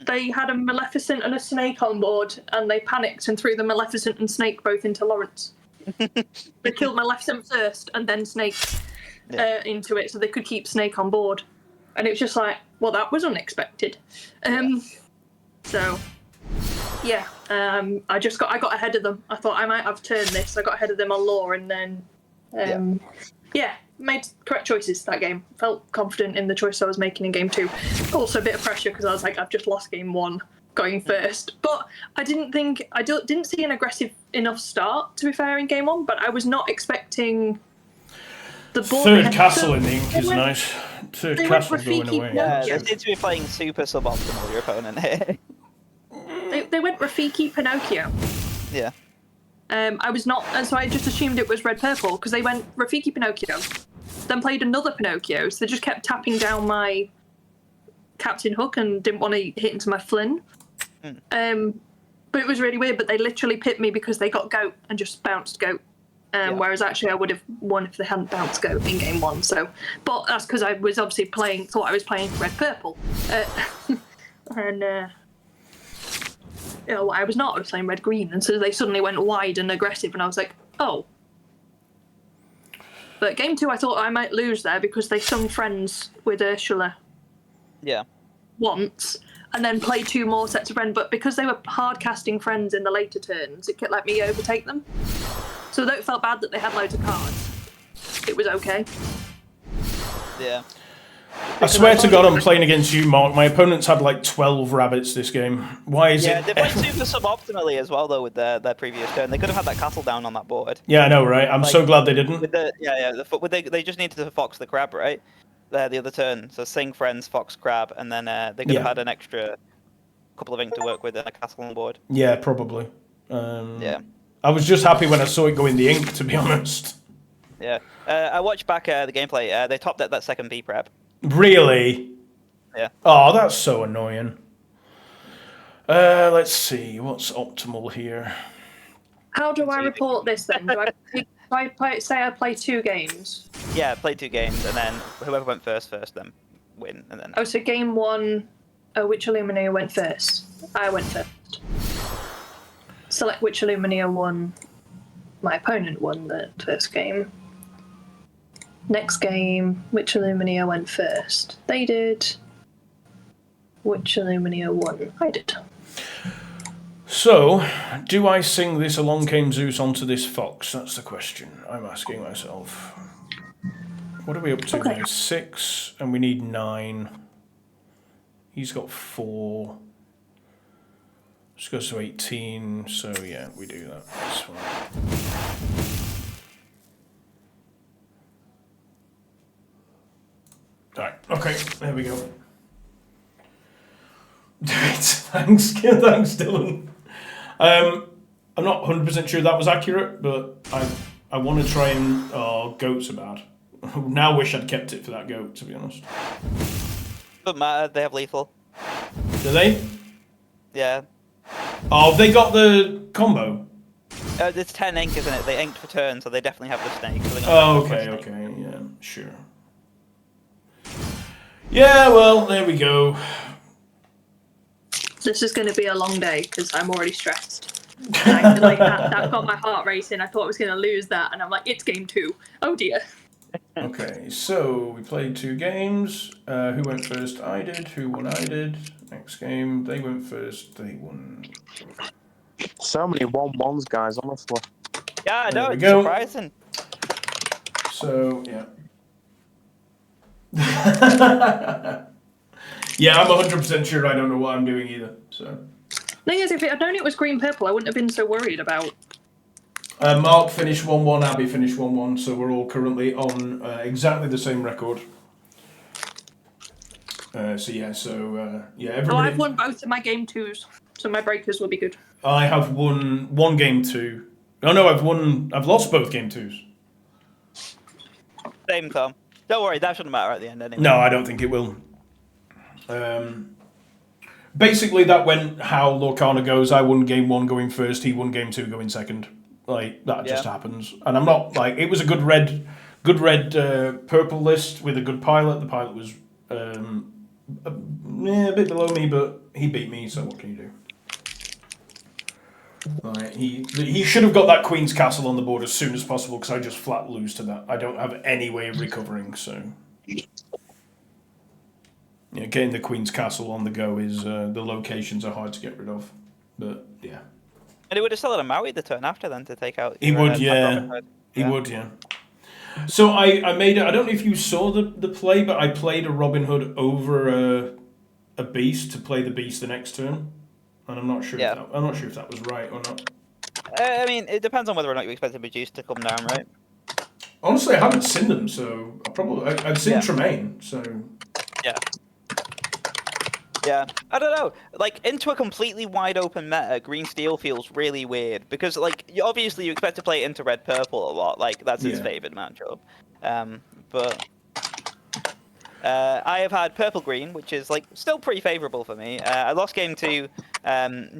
they had a Maleficent and a Snake on board, and they panicked and threw the Maleficent and Snake both into Lawrence. They killed Maleficent first and then Snake into it, so they could keep Snake on board. And it was just like, well, that was unexpected. So, yeah, I got ahead of them. I thought I might have turned this. I got ahead of them on lore, and then, made correct choices that game. Felt confident in the choice I was making in game 2. Also a bit of pressure because I was like, I've just lost game 1 going first. But I didn't see an aggressive enough start, to be fair, in game 1. But I was not expecting the board. Third castle in the ink is nice. Third they went castle going Rafiki, away. Yeah, Yeah. they seem to be playing super suboptimal, your opponent here. They went Rafiki Pinocchio. Yeah. I was not, and so I just assumed it was red purple because they went Rafiki Pinocchio, then played another Pinocchio. So they just kept tapping down my Captain Hook and didn't want to hit into my Flynn. But it was really weird. But they literally pipped me because they got goat and just bounced goat. Whereas actually I would have won if they hadn't bounced goat in game 1. So, but that's because I was obviously thought I was playing red purple, and. I was not. I was playing red green, and so they suddenly went wide and aggressive, and I was like, oh. But game 2, I thought I might lose there because they sung Friends with Ursula. Yeah. Once, and then play 2 more sets of Friends. But because they were hard casting Friends in the later turns, it could let me overtake them. So though it felt bad that they had loads of cards, it was okay. Yeah. I swear to God, I'm playing against you, Mark. My opponent's had like 12 rabbits this game. Why is Yeah, it? they played super suboptimally as well, though, with their previous turn. They could have had that castle down on that board. Yeah, I know, right? I'm so glad they didn't. With they just needed to fox the crab, right? The other turn. So sing friends, fox crab, and then they could have had an extra couple of ink to work with and a castle on board. Yeah, probably. Yeah. I was just happy when I saw it go in the ink, to be honest. Yeah. I watched back the gameplay. They topped at that second B prep. Really? Yeah. Oh, that's so annoying. Let's see, what's optimal here? How do I report this then? Do I play 2 games? Yeah, played 2 games, and then whoever went first, then win, and then. Oh, so game 1, which Illumina went first? I went first. Select which Illumina won. My opponent won the first game. Next game, which Illumina went first? They did. Which Illumina won? I did. So, do I sing this Along Came Zeus onto this fox? That's the question I'm asking myself. What are we up to Okay. now? 6, and we need 9. He's got 4. This goes to 18, so yeah, we do that. That's fine. Alright, okay, there we go. Thanks, Dylan. I'm not 100% sure that was accurate, but I want to try and... Oh, goats are bad. Now wish I'd kept it for that goat, to be honest. Doesn't matter, they have lethal. Do they? Yeah. Oh, they got the combo? It's 10 ink, isn't it? They inked for turn, so they definitely have the snake. So they're Oh, gonna okay, okay, yeah, sure. Yeah, well, there we go. This is going to be a long day because I'm already stressed. That got my heart racing. I thought I was going to lose that, and I'm like, it's game 2. Oh dear. Okay, so we played 2 games. Who went first? I did. Who won? I did. Next game, they went first. They won. So many 1-1s, guys, honestly. Yeah, I know, There we it's go. surprising. So, yeah. Yeah, I'm 100% sure I don't know what I'm doing either. So, Thing is, if it had known it was green purple, I wouldn't have been so worried about. Mark finished 1-1, Abby finished 1-1, so we're all currently on exactly the same record. So yeah, Oh, everybody. I've won both of my game 2s, so my breakers will be good. I have won 1 game 2. Oh no, I've lost both game 2s. Same, Tom. Don't worry, that shouldn't matter at the end anyway. No, I don't think it will. Basically, that went how Lorcana goes. I won game 1 going first. He won game 2 going second. Like that just happens. And I'm not like it was a good red purple list with a good pilot. The pilot was a bit below me, but he beat me. So what can you do? Like, he should have got that Queen's Castle on the board as soon as possible because I just flat lose to that. I don't have any way of recovering. So. Yeah, getting the Queen's Castle on the go is the locations are hard to get rid of, but yeah. And he would have still had a Maui the turn after then to take out. He would, yeah. He would, yeah. So I made it. I don't know if you saw the play, but I played a Robin Hood over a beast to play the beast the next turn, and I'm not sure. Yeah. I'm not sure if that was right or not. I mean, it depends on whether or not you expect the Reduce to come down, right? Honestly, I haven't seen them, so I've seen Tremaine, so Yeah. Yeah, I don't know. Like, into a completely wide open meta, green steel feels really weird because, like, obviously you expect to play into red purple a lot. Like, that's his favorite matchup. But I have had purple green, which is like still pretty favorable for me. I lost game 2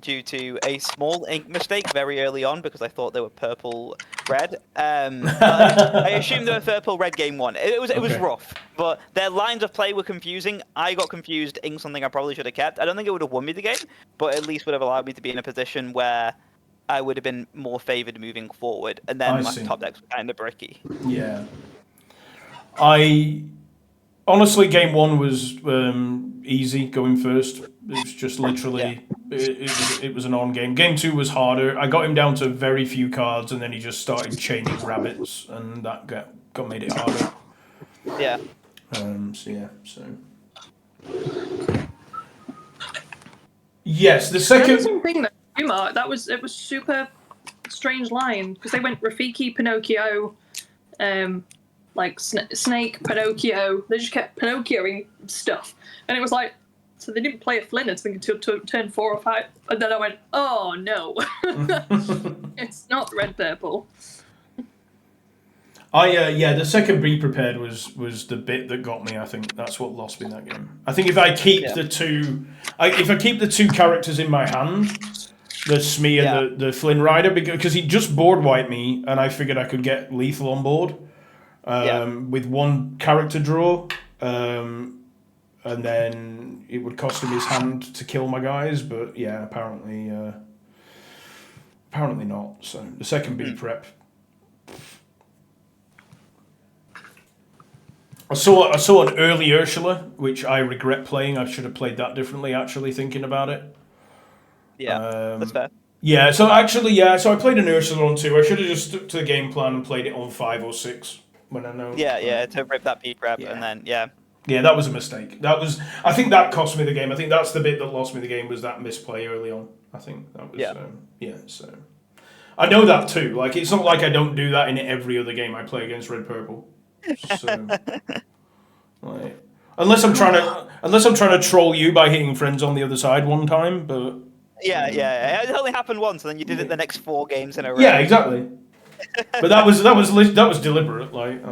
due to a small ink mistake very early on because I thought they were purple red. I assumed they were purple red game 1. It was rough, but their lines of play were confusing. I got confused, inked something I probably should have kept. I don't think it would have won me the game, but at least would have allowed me to be in a position where I would have been more favored moving forward. And then my top decks were kind of bricky. Yeah. Honestly, game 1 was easy going first. It was just literally, it was an on game. Game 2 was harder. I got him down to very few cards, and then he just started chaining rabbits, and that got made it harder. Yeah. Yes, the That second. was the thing that it was super strange line because they went Rafiki, Pinocchio, like Snake, Pinocchio. They just kept Pinocchioing stuff, and it was like, so they didn't play a Flynn until turn 4 or 5, and then I went, oh no, it's not red purple. The second be prepared was the bit that got me. I think that's what lost me that game. I think if I keep the two characters in my hand, the Smee and the Flynn Rider, because he just board wiped me, and I figured I could get lethal on board with one character draw, and then it would cost him his hand to kill my guys. But yeah, apparently not. So the second be prep. I saw an early Ursula, which I regret playing. I should have played that differently, actually, thinking about it. Yeah, that's fair. Yeah, so I played an Ursula on 2. I should have just stuck to the game plan and played it on 5 or 6 when I know. Yeah, to rip that B prep and then Yeah, that was a mistake. I think that cost me the game. I think that's the bit that lost me the game was that misplay early on. I think that was so I know that too. Like it's not like I don't do that in every other game I play against Red Purple. So like, unless I'm trying to troll you by hitting friends on the other side one time, but Yeah. It only happened once, and then you did it the next 4 games in a row. yeah, exactly. But that was deliberate. Like I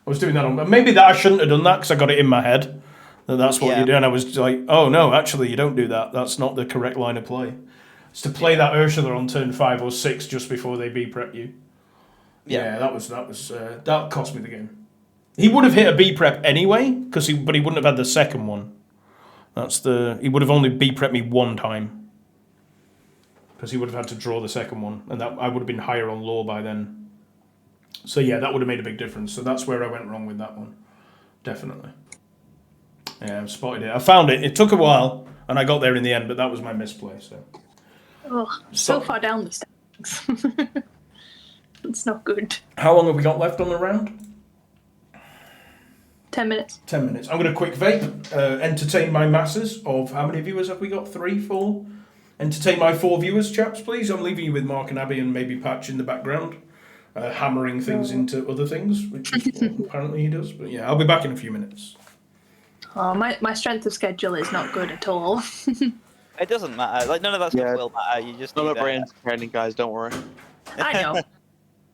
was doing that on. Maybe that I shouldn't have done that because I got it in my head that's what you do, and I was like, oh no, actually you don't do that. That's not the correct line of play. It's to play that Ursula on turn 5 or 6 just before they B prep you. Yeah, that cost me the game. He would have hit a B prep anyway, but he wouldn't have had the second one. He would have only B prepped me one time. Because he would have had to draw the second one, and that I would have been higher on lore by then. So yeah, that would have made a big difference. So that's where I went wrong with that one. Definitely. Yeah, I've spotted it. I found it. It took a while, and I got there in the end, but that was my misplay. So. So far down the standings. It's not good. How long have we got left on the round? 10 minutes. 10 minutes. I'm going to quick vape, entertain my masses of how many viewers have we got? 3, 4? Entertain my 4 viewers, chaps, please. I'm leaving you with Mark and Abby and maybe Patch in the background, hammering things into other things, which is what apparently he does. But yeah, I'll be back in a few minutes. Oh, my strength of schedule is not good at all. It doesn't matter. Like none of that stuff will matter. You just None need of our training, guys. Don't worry. I know.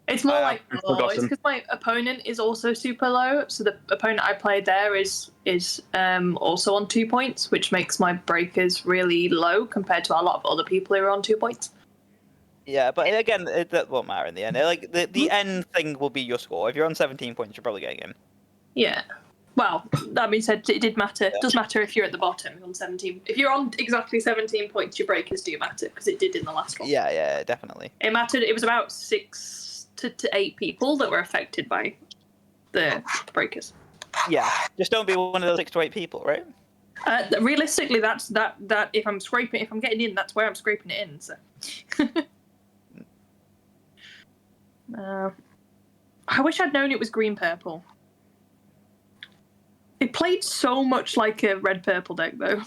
It's more like I've it's forgotten. because my opponent is also super low. So the opponent I played there is also on 2 points, which makes my breakers really low compared to a lot of other people who are on 2 points. Yeah, but again, that won't matter in the end. Like the end thing will be your score. If you're on 17 points, you're probably getting in. Yeah. Well, that being said, it did matter. It does matter if you're at the bottom on 17. If you're on exactly 17 points, your breakers do matter because it did in the last one. Yeah, definitely. It mattered. It was about 6 to 8 people that were affected by the breakers. Yeah, just don't be one of those 6 to 8 people, right? Realistically, that's that. If I'm getting in, that's where I'm scraping it in. So. I wish I'd known it was green purple. It played so much like a red purple deck, though.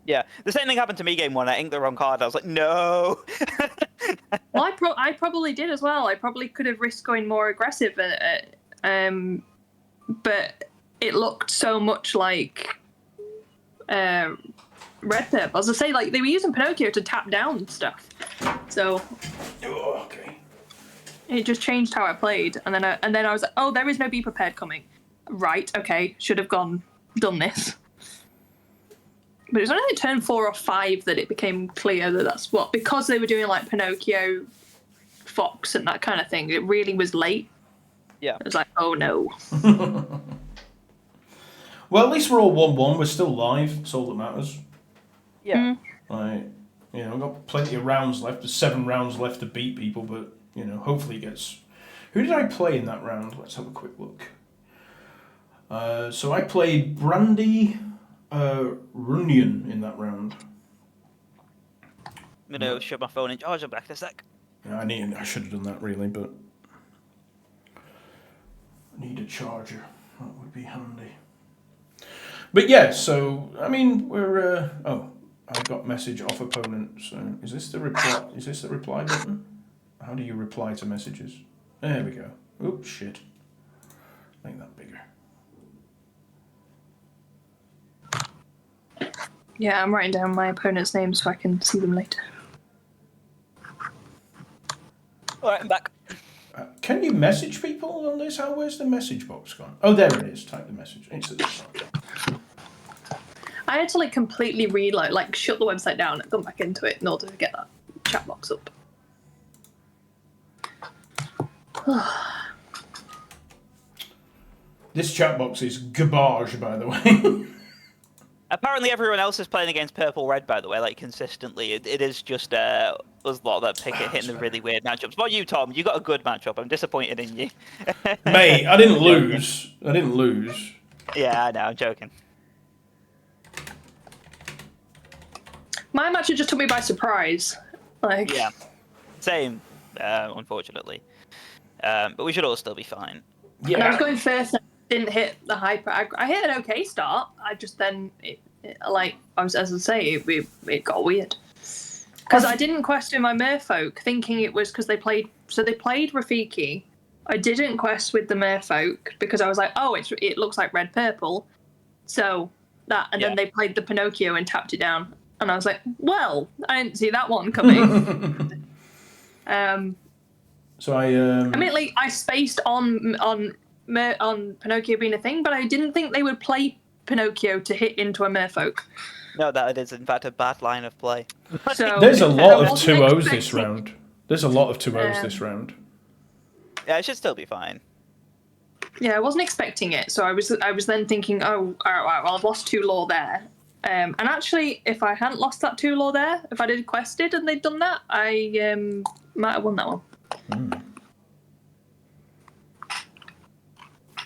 Yeah, the same thing happened to me game 1. I inked the wrong card. I was like, no. Well, I probably did as well. I probably could have risked going more aggressive, but it looked so much like red purple. As I say, like they were using Pinocchio to tap down stuff, so Okay. it just changed how I played. And then I was like, oh, there is no Be Prepared coming. Right, okay, should have done this. But it was only like turn 4 or 5 that it became clear that that's what, because they were doing like Pinocchio, Fox, and that kind of thing. It really was late. Yeah. It was like, oh no. Well, at least we're all 1-1. We're still live. That's all that matters. Yeah. Like, I've got plenty of rounds left. There's 7 rounds left to beat people, but hopefully it gets. Who did I play in that round? Let's have a quick look. So I played Brandy Runyon in that round. I'm gonna shut my phone and charge. I'm back in a sec. Yeah, I should have done that really, but I need a charger. That would be handy. But yeah, so I mean we're I got message off opponent. So is this the reply? Is this the reply button? How do you reply to messages? There we go. Oops, shit. Make that bigger. Yeah, I'm writing down my opponent's name so I can see them later. Alright, I'm back. Can you message people on this? Where's the message box gone? Oh, there it is. Type the message. It's at the top. I had to completely reload, shut the website down and come back into it in order to get that chat box up. This chat box is garbage, by the way. Apparently everyone else is playing against purple-red, by the way, consistently. It is just us lot that pick it hitting the really weird matchups. What about you, Tom? You got a good matchup. I'm disappointed in you. Mate, I didn't lose. Yeah, I know. I'm joking. My match just took me by surprise. Yeah. Same, unfortunately. But we should all still be fine. And I was going first, didn't hit the hyper aggro. I hit an okay start. I just then like I was, as I say, it got weird because I didn't question my merfolk, thinking it was because they played. So they played Rafiki. I didn't quest with the merfolk because I was like, oh, it looks like red purple, so that, and then they played the Pinocchio and tapped it down, and I was like, well, I didn't see that one coming. So I mean, like I spaced on Pinocchio being a thing, but I didn't think they would play Pinocchio to hit into a merfolk. No, that is in fact a bad line of play. So there's a lot of wasn't 2-0s this expecting- round. There's a lot of 2-0s this round. Yeah, it should still be fine. Yeah, I wasn't expecting it, so I was then thinking, oh, all right, well, I've lost 2 lore there. And actually, if I hadn't lost that 2 lore there, if I did quested and they'd done that, I might have won that one.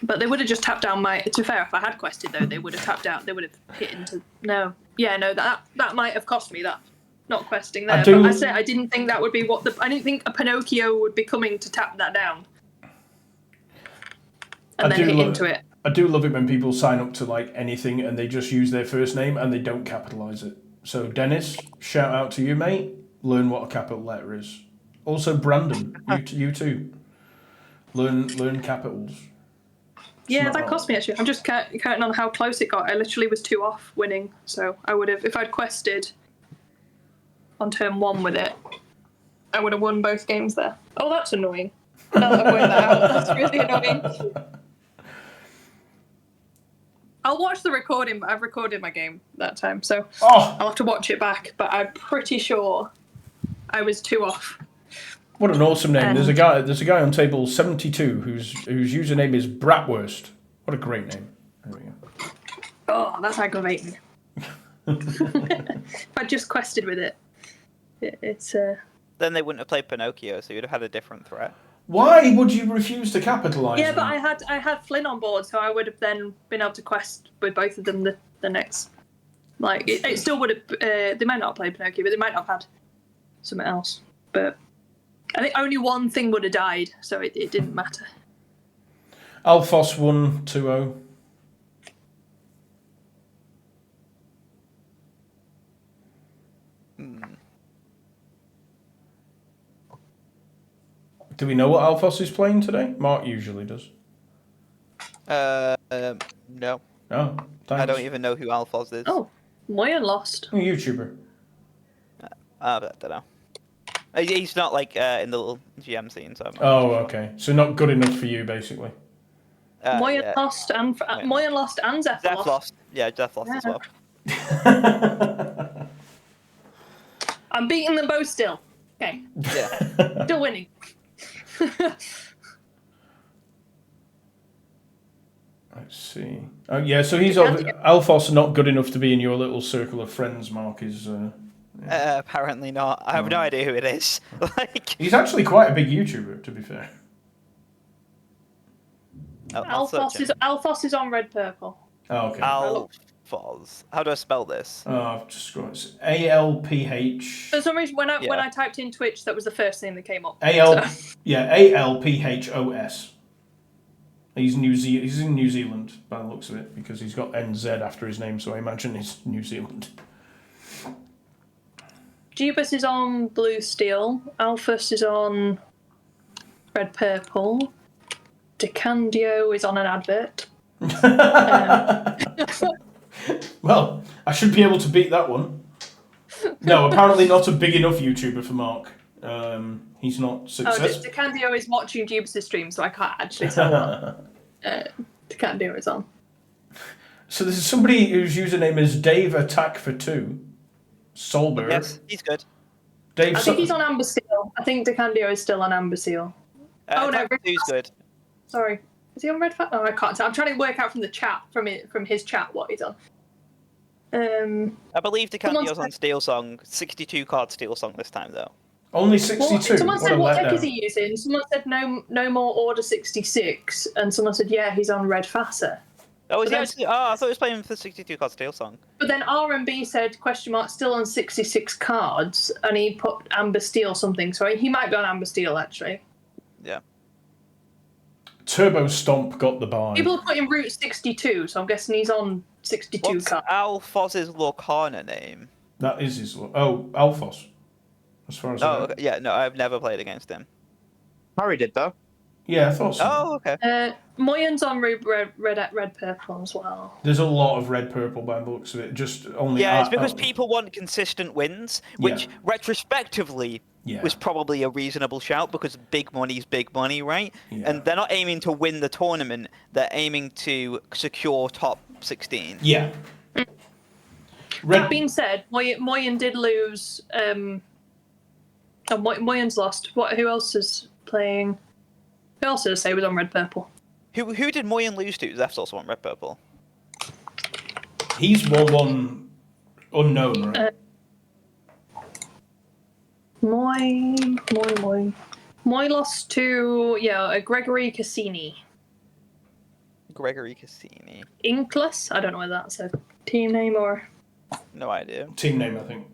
But they would have just tapped down my. To be fair, if I had quested though, they would have tapped out. They would have hit into. No, yeah, no, that might have cost me that. Not questing there, but I said I didn't think that would be what the. I didn't think a Pinocchio would be coming to tap that down. And then hit into it. I do love it when people sign up to like anything and they just use their first name and they don't capitalize it. So Dennis, shout out to you, mate. Learn what a capital letter is. Also, Brandon, you too. Learn capitals. Yeah, that cost me actually. I'm just counting on how close it got. I literally was 2 off winning, so I would have, if I'd quested on turn 1 with it, I would have won both games there. Oh, that's annoying. Now that I've worked that out, that's really annoying. I'll watch the recording, but I've recorded my game that time, so I'll have to watch it back. But I'm pretty sure I was 2 off. What an awesome name! There's a guy on table 72 whose username is Bratwurst. What a great name! There we go. Oh, that's aggravating. If I just quested with it, it's Then they wouldn't have played Pinocchio, so you'd have had a different threat. Why would you refuse to capitalise? Yeah, but I had Flynn on board, so I would have then been able to quest with both of them the next. Like it still would have. They might not have played Pinocchio, but they might not have had something else. But I think only one thing would have died, so it didn't matter. Alphos won 2-0. Do we know what Alphos is playing today? Mark usually does. No. Oh, thanks. I don't even know who Alphos is. Oh, Moyen lost. A YouTuber. I don't know. He's not like in the little GM scene, so. Oh, okay. So not good enough for you, basically. Moyen lost and Moyen lost and Zeph Zeph lost. lost. Yeah, Zeph lost as well. I'm beating them both still. Okay. Yeah. Still winning. Let's see. Oh, yeah, so he's Alphos not good enough to be in your little circle of friends, Mark, is... Apparently not. I have no idea who it is. Like he's actually quite a big YouTuber, to be fair. Alphos is on red purple. Oh, okay. Alphos. How do I spell this? I've just got it. ALPH. For some reason, when I typed in Twitch, that was the first thing that came up. ALPHOS. He's he's in New Zealand by the looks of it because he's got NZ after his name, so I imagine he's New Zealand. Jeebus is on blue steel. Alphas is on red purple. Decandio is on an advert. Well, I should be able to beat that one. No, apparently not a big enough YouTuber for Mark. He's not successful. Oh, Decandio is watching Jeebus' stream, so I can't actually tell what Decandio is on. So this is somebody whose username is Dave Attack for 2. Solberg. Yes, he's good. Dave. I think he's on Amber Seal. I think Decandio is still on Amber Seal. Oh no, he's good. Sorry, is he on Red Fat? Oh, I can't tell. I'm trying to work out from the chat, from his chat, what he's on. I believe Decandio's on Steel Song, 62 card Steel Song this time though. Only 62. Well, someone said, what deck is letdown. he using? Someone said no more Order 66, and someone said, yeah, he's on Red Fassa. Oh, is But he actually? Oh, I thought he was playing for 62 card Steel Song. But then R&B said, still on 66 cards, and he put Amber Steel something, so he might be on Amber Steel, actually. Yeah. Turbo Stomp got the buy. People are putting Route 62, so I'm guessing he's on 62 What's car. Alphoz's Lorcana name? That is his. Oh, Alphos. As far as I Oh, know. okay. Yeah, no, I've never played against him. Harry did though. Yeah, I thought so. Oh, okay. Moyen's on red purple as well. There's a lot of red purple by the looks of it. Just only. Yeah, it's because people want consistent wins, which Yeah. retrospectively Yeah. was probably a reasonable shout because big money's big money, right? Yeah. And they're not aiming to win the tournament; they're aiming to secure top 16. Yeah. That being said, Moyen did lose. Moyen's lost. Who else is playing? Who else did I say was on red purple? Who did Moyen lose to? Zef's also on red purple. He's 1-1 unknown, right? Moy lost to Gregory Cassini. Gregory Cassini. Inkless? I don't know whether that's a team name or. No idea. Team name, I think.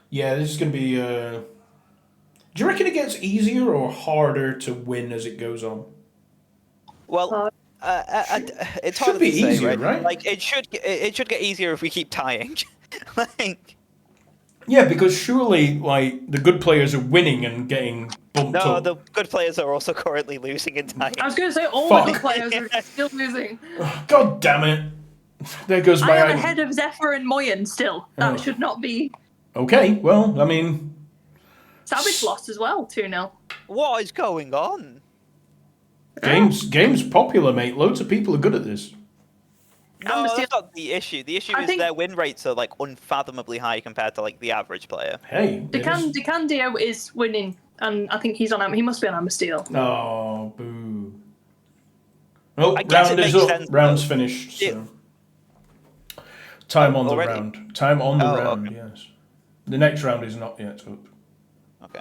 Yeah, this is going to be. Do you reckon it gets easier or harder to win as it goes on? Well, it's Should hard be to say, easier, right? right? Like it should get easier if we keep tying. Like Yeah, because surely, like, the good players are winning and getting bumped no, up. the good players are also currently losing and tying. I was going to say all Fuck. the good players are still losing. God damn it! There goes I my. am ahead of Zephyr and Moyen still. That Oh. should not be. Okay, well, I mean, Savage lost as well, 2-0. What is going on? game's popular, mate. Loads of people are good at this. No, Amber that's Steel- not the issue. The issue I is think- their win rates are like unfathomably high compared to like the average player. Hey. it is- DeCandio is winning, and I think he must be on Amber Steel. Oh, boo. Oh, I guess round it is makes up. sense, Round's though. finished. Yeah. So. Time on the Already? round. Time on the Oh, round, okay. yes. The next round is not yet up. Okay.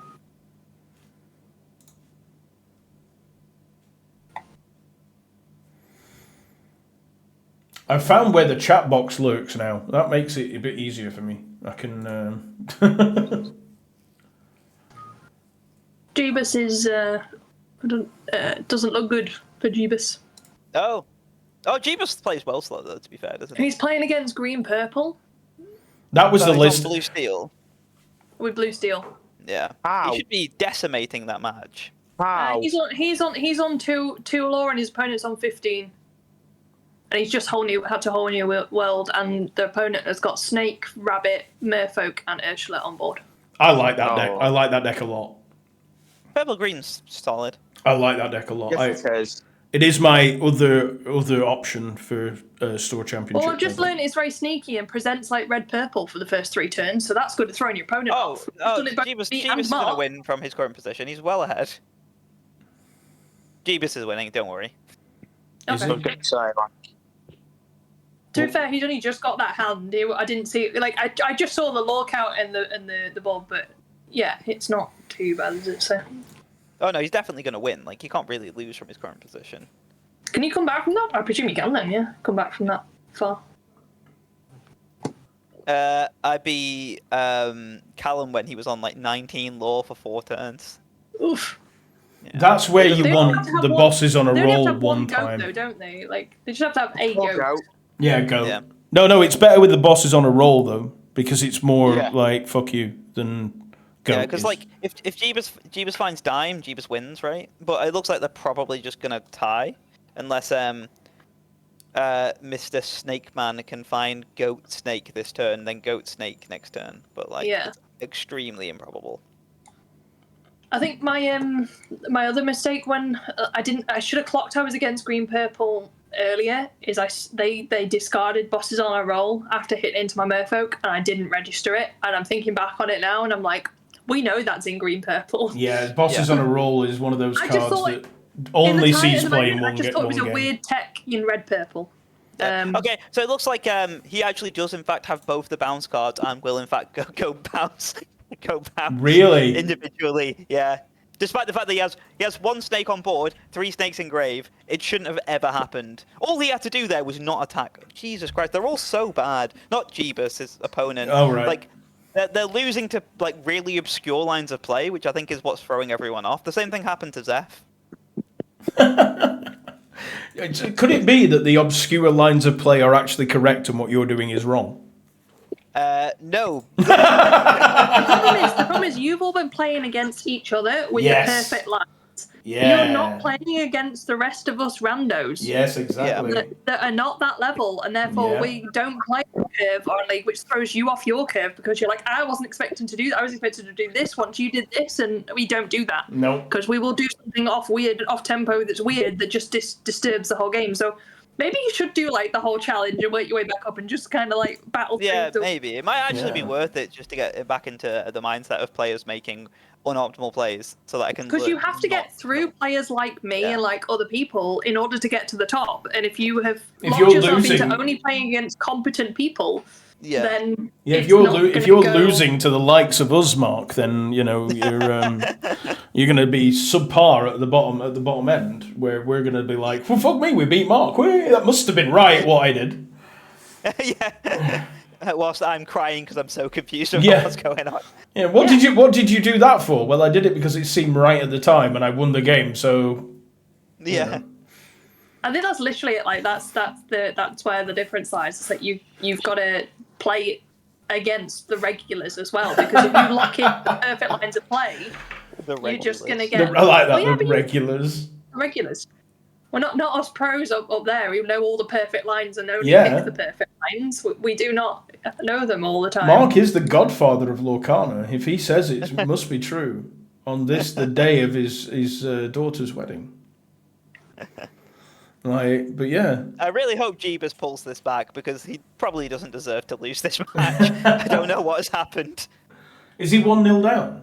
I've found where the chat box lurks now. That makes it a bit easier for me. I can. Jeebus is doesn't look good for Jeebus. Oh, Jeebus plays well slow though. To be fair, doesn't he? He's playing against green purple That was So the he's on list. blue steel. with blue steel. Yeah. How? He should be decimating that match. How? He's on two law and his opponent's on 15. And he's just had to whole new world, and the opponent has got Snake, Rabbit, Merfolk, and Ursula on board. I like that deck. Oh. I like that deck a lot. Purple green's solid. I like that deck a lot. Yes, it is. It is my other option for store championship. Well, I've just learned it's very sneaky and presents like red purple for the first 3 turns, so that's good at throwing your opponent off. He's done it both Jeebus me and is going to Mark. win from his current position. He's well ahead. Jeebus is winning. Don't worry. Is Okay. it? Okay, sorry, man. To be fair, he's only just got that hand. I didn't see I just saw the law count and the board, but yeah, it's not too bad, is it? So, Oh no, he's definitely going to win. Like he can't really lose from his current position. can you come back from that? I presume you can then. Yeah, come back from that far. I beat Callum when he was on like 19 law for 4 turns. Oof. That's where you They only want have to have the one- bosses on a They only have roll to have one goat, time. though, don't they? Like they just have to have a Look goat. out. Yeah, go. Yeah. No, it's better with the bosses on a roll though, because it's more Yeah. like fuck you than go. Yeah, because like if Jeebus finds Dime, Jeebus wins, right? But it looks like they're probably just gonna tie, unless Mr. Snake Man can find Goat Snake this turn, then Goat Snake next turn. But like, Yeah. it's extremely improbable. I think my other mistake when I should have clocked I was against green purple earlier is they discarded bosses on a roll after hitting into my Merfolk and I didn't register it, and I'm thinking back on it now and I'm like, we know that's in green purple. Yeah, bosses Yeah. on a roll is one of those I just cards thought- that In the only time- sees at the playing moment, one I just get thought it one was a game. weird tech in red purple. Okay, so it looks like he actually does in fact have both the bounce cards and will in fact go bounce Really? individually. Yeah. Despite the fact that he has 1 snake on board, 3 snakes in grave, it shouldn't have ever happened. All he had to do there was not attack. Jesus Christ, they're all so bad. Not Jeebus, his opponent. Oh, right. Like, they're losing to like really obscure lines of play, which I think is what's throwing everyone off. The same thing happened to Zeph. Could it be that the obscure lines of play are actually correct and what you're doing is wrong? No. The problem is you've all been playing against each other with Yes. the perfect lines. Yeah. You're not playing against the rest of us randos. Yes, exactly. That are not that level, and therefore Yeah. we don't play the curve on League, which throws you off your curve because you're like, I wasn't expecting to do that. I was expecting to do this once you did this, and we don't do that. No. Because we will do something off tempo that's weird that just disturbs the whole game. So maybe you should do like the whole challenge and work your way back up and just kind of like battle Yeah, through. maybe. It might actually be Yeah. worth it just to get back into the mindset of players making unoptimal plays so that I can. Because you learn have to get not- through players like me Yeah. and like other people in order to get to the top. And if you have If locked you're yourself losing- into only playing against competent people, Yeah. then Yeah, if it's you're not if gonna you're go- losing to the likes of us, Mark, then you know you're going to be subpar at the bottom end, where we're going to be like, well, fuck me, we beat Mark. That must have been right what I did. Yeah. Whilst I'm crying because I'm so confused about Yeah. what's going on. Yeah, what did you do that for? Well, I did it because it seemed right at the time, and I won the game. So Yeah. I think that's literally it. Like that's where the difference lies. It's that you've got to play against the regulars as well, because if you lock in the perfect lines of play, you're just gonna get I like that, Well, yeah, the but you- regulars. regulars. Well, not us pros up there who know all the perfect lines and only Yeah. pick the perfect lines. We do not know them all the time. Mark is the godfather of Lorcana. If he says it, it must be true. On this, the day of his daughter's wedding. Like, but yeah. I really hope Jeebus pulls this back because he probably doesn't deserve to lose this match. I don't know what has happened. Is he 1-0 down?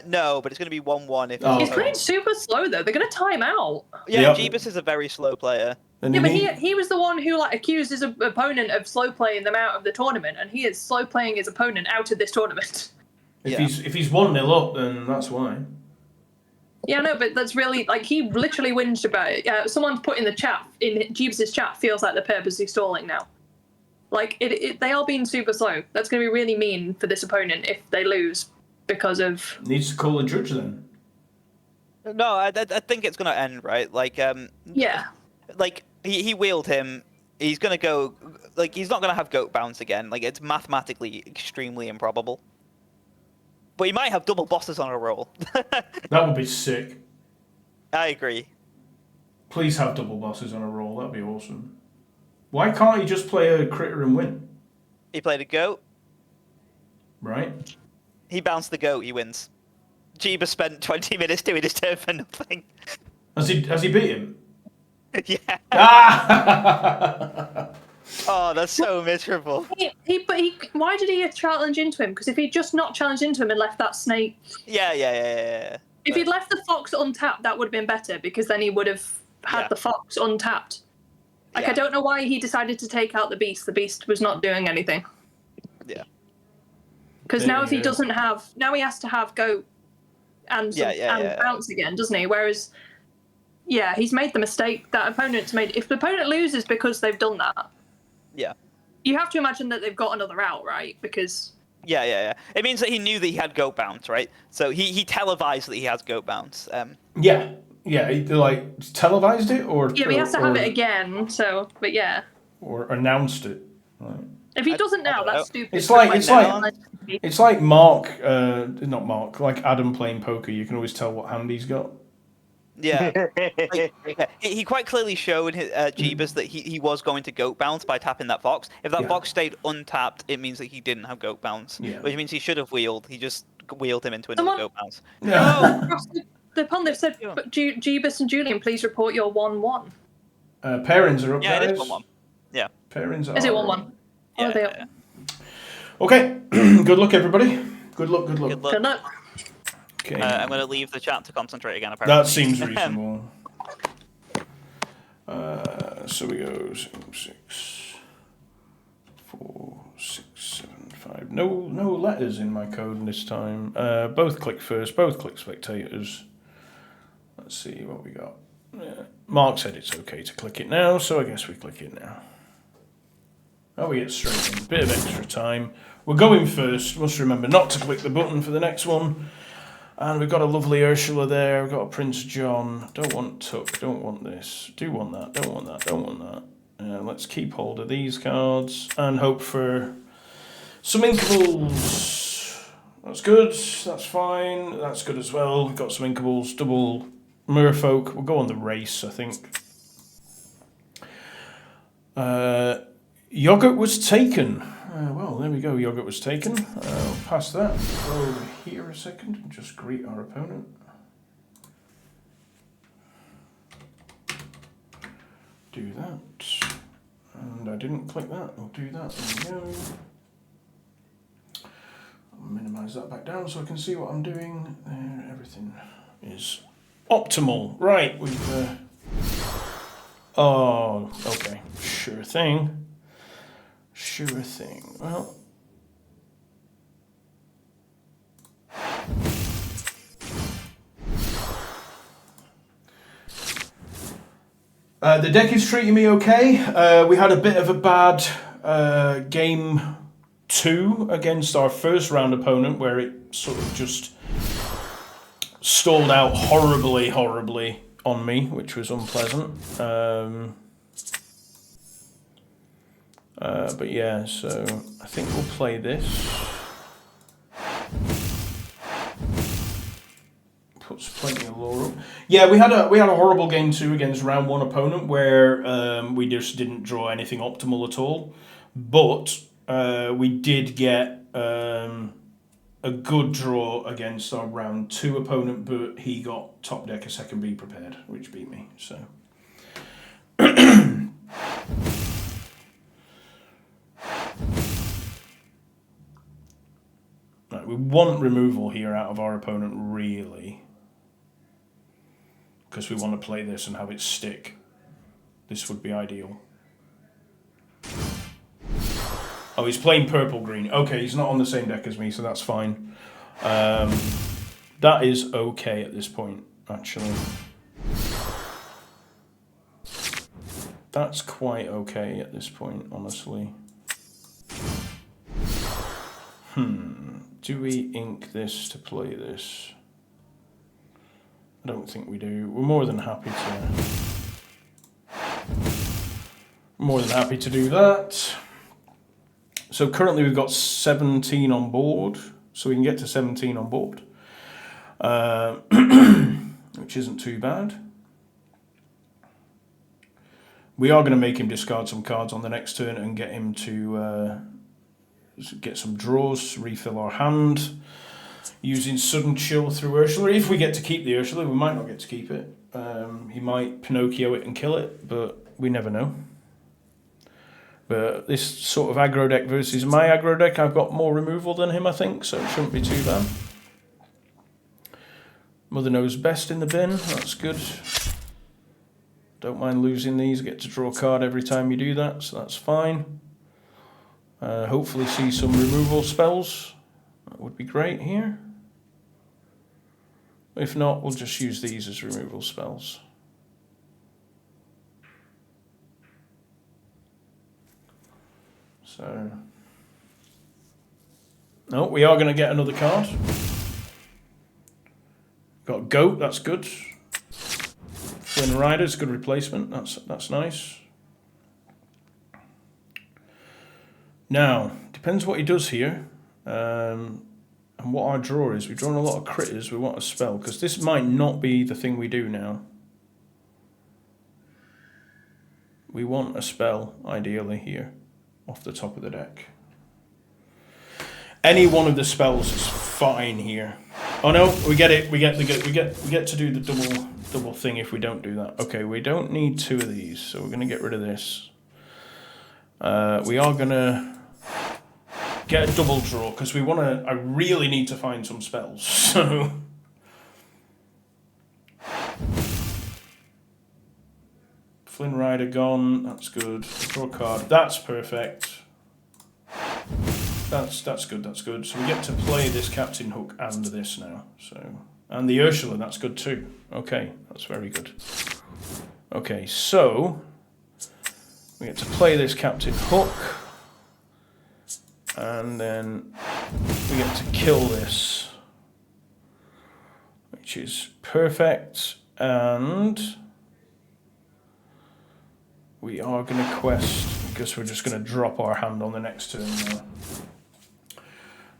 No, but it's going to be 1-1 if Oh, He's okay. playing super slow though. They're going to time out. Yeah, Yep. Jeebus is a very slow player. And Yeah, then but he was the one who like accused his opponent of slow playing them out of the tournament, and he is slow playing his opponent out of this tournament. if Yeah. he's 1-0 up, then that's why. Yeah, no, but that's really like he literally whinged about it. Someone's put in the chat in Jeebus' chat feels like they're purposely stalling now. Like they are being super slow. That's going to be really mean for this opponent if they lose because of. Needs to call a judge then. No, I think it's going to end right. Like Yeah. like he wheeled him. He's going to go. Like he's not going to have goat bounce again. Like it's mathematically extremely improbable. But he might have double bosses on a roll. That would be sick. I agree. Please have double bosses on a roll. That'd be awesome. Why can't he just play a critter and win? He played a goat. Right? He bounced the goat. He wins. Jeebus spent 20 minutes doing his turn for nothing. Has he beat him? Yeah. Ah! Oh, that's so miserable. Why did he challenge into him? Because if he'd just not challenged into him and left that snake, Yeah. if he'd left the fox untapped, that would have been better because then he would have had Yeah. the fox untapped. Like Yeah. I don't know why he decided to take out the beast. The beast was not doing anything. Yeah. Because now if he Yeah. doesn't have, now he has to have goat and Yeah. bounce again, doesn't he? Whereas, yeah, he's made the mistake that opponents made. If the opponent loses because they've done that, Yeah. you have to imagine that they've got another out, right? Because Yeah. It means that he knew that he had goat bounce, right? So he televised that he has goat bounce. Yeah. He like televised it or yeah, but he has to have or, it again. So, but yeah, or announced it. Right. if he doesn't now, don't know. that's stupid. It's like now. it's like Mark, not Mark, like Adam playing poker. You can always tell what hand he's got. Yeah. He quite clearly showed Jeebus that he was going to goat bounce by tapping that fox. If that Yeah. fox stayed untapped, it means that he didn't have goat bounce, Yeah. which means he should have wheeled. He just wheeled him into another Someone- goat bounce. Yeah. The pun they've said, Yeah. but Jeebus and Julian, please report your 1-1. Parents are up, Yeah, guys. it is 1-1. Yeah. Parents are Is it up. 1-1? Yeah, Oh, they yeah. Okay. Good luck, everybody. Good luck. Good luck. Good luck. Okay. I'm going to leave the chat to concentrate again, apparently. That seems reasonable. So we go 6, 4, 6, 7, 5. No letters in my code this time. Both click first, both click spectators. Let's see what we got. Mark said it's okay to click it now, so I guess we click it now. Oh, we get straight in. Bit of extra time. We're going first. Must remember not to click the button for the next one. And we've got a lovely Ursula there. We've got a Prince John. Don't want Tuck. Don't want this. Do want that. Don't want that. Don't want that. Let's keep hold of these cards and hope for some Inkables. That's good. That's fine. That's good as well. We've got some Inkables. Double Merfolk. We'll go on the race, I think. Yogurt was taken. Well, there we go. Yogurt was taken. Past that. Go over here a second and just greet our opponent. Do that. And I didn't click that. I'll do that. There we go. I'll minimize that back down so I can see what I'm doing. There, everything is optimal. Right, we've... Oh, okay. Sure thing. Sure thing. Well... the deck is treating me okay. We had a bit of a bad game 2 against our first round opponent where it sort of just stalled out horribly on me, which was unpleasant. But yeah, so I think we'll play this. Puts plenty of lore up. Yeah, we had a horrible game 2 against round 1 opponent where we just didn't draw anything optimal at all. But we did get a good draw against our round 2 opponent, but he got top deck a second B prepared, which beat me. So. Right, we want removal here out of our opponent, really. Because we want to play this and have it stick. This would be ideal. Oh, he's playing purple-green. Okay, he's not on the same deck as me, so that's fine. That is okay at this point, actually. That's quite okay at this point, honestly. Do we ink this to play this? I don't think we do. We're more than happy to do that. So currently we've got 17 on board, so we can get to 17 on board, which isn't too bad. We are going to make him discard some cards on the next turn and get him to get some draws, refill our hand, using Sudden Chill through Ursula. If we get to keep the Ursula, we might not get to keep it. He might Pinocchio it and kill it, but we never know. But this sort of aggro deck versus my aggro deck, I've got more removal than him, I think, so it shouldn't be too bad. Mother knows best in the bin, that's good. Don't mind losing these, get to draw a card every time you do that, so that's fine. Hopefully see some removal spells. That would be great here. If not, we'll just use these as removal spells. So, no, we are going to get another card. Got Goat, that's good. Flynn Rider's good replacement, that's nice. Now, depends what he does here, and what our draw is. We've drawn a lot of critters, we want a spell, because this might not be the thing we do now. We want a spell, ideally, here. Off the top of the deck. Any one of the spells is fine here. Oh no, we get it. We get to do the double thing if we don't do that. Okay, we don't need 2 of these, so we're gonna get rid of this. We are gonna get a double draw because we wanna. I really need to find some spells. So. Flynn Rider gone, that's good. Draw a card, that's perfect. That's good. That's good. So we get to play this Captain Hook and this now. So and the Ursula. That's good too. Okay, that's very good. Okay, so we get to play this Captain Hook, and then we get to kill this, which is perfect. And we are going to quest, because we're just going to drop our hand on the next turn now.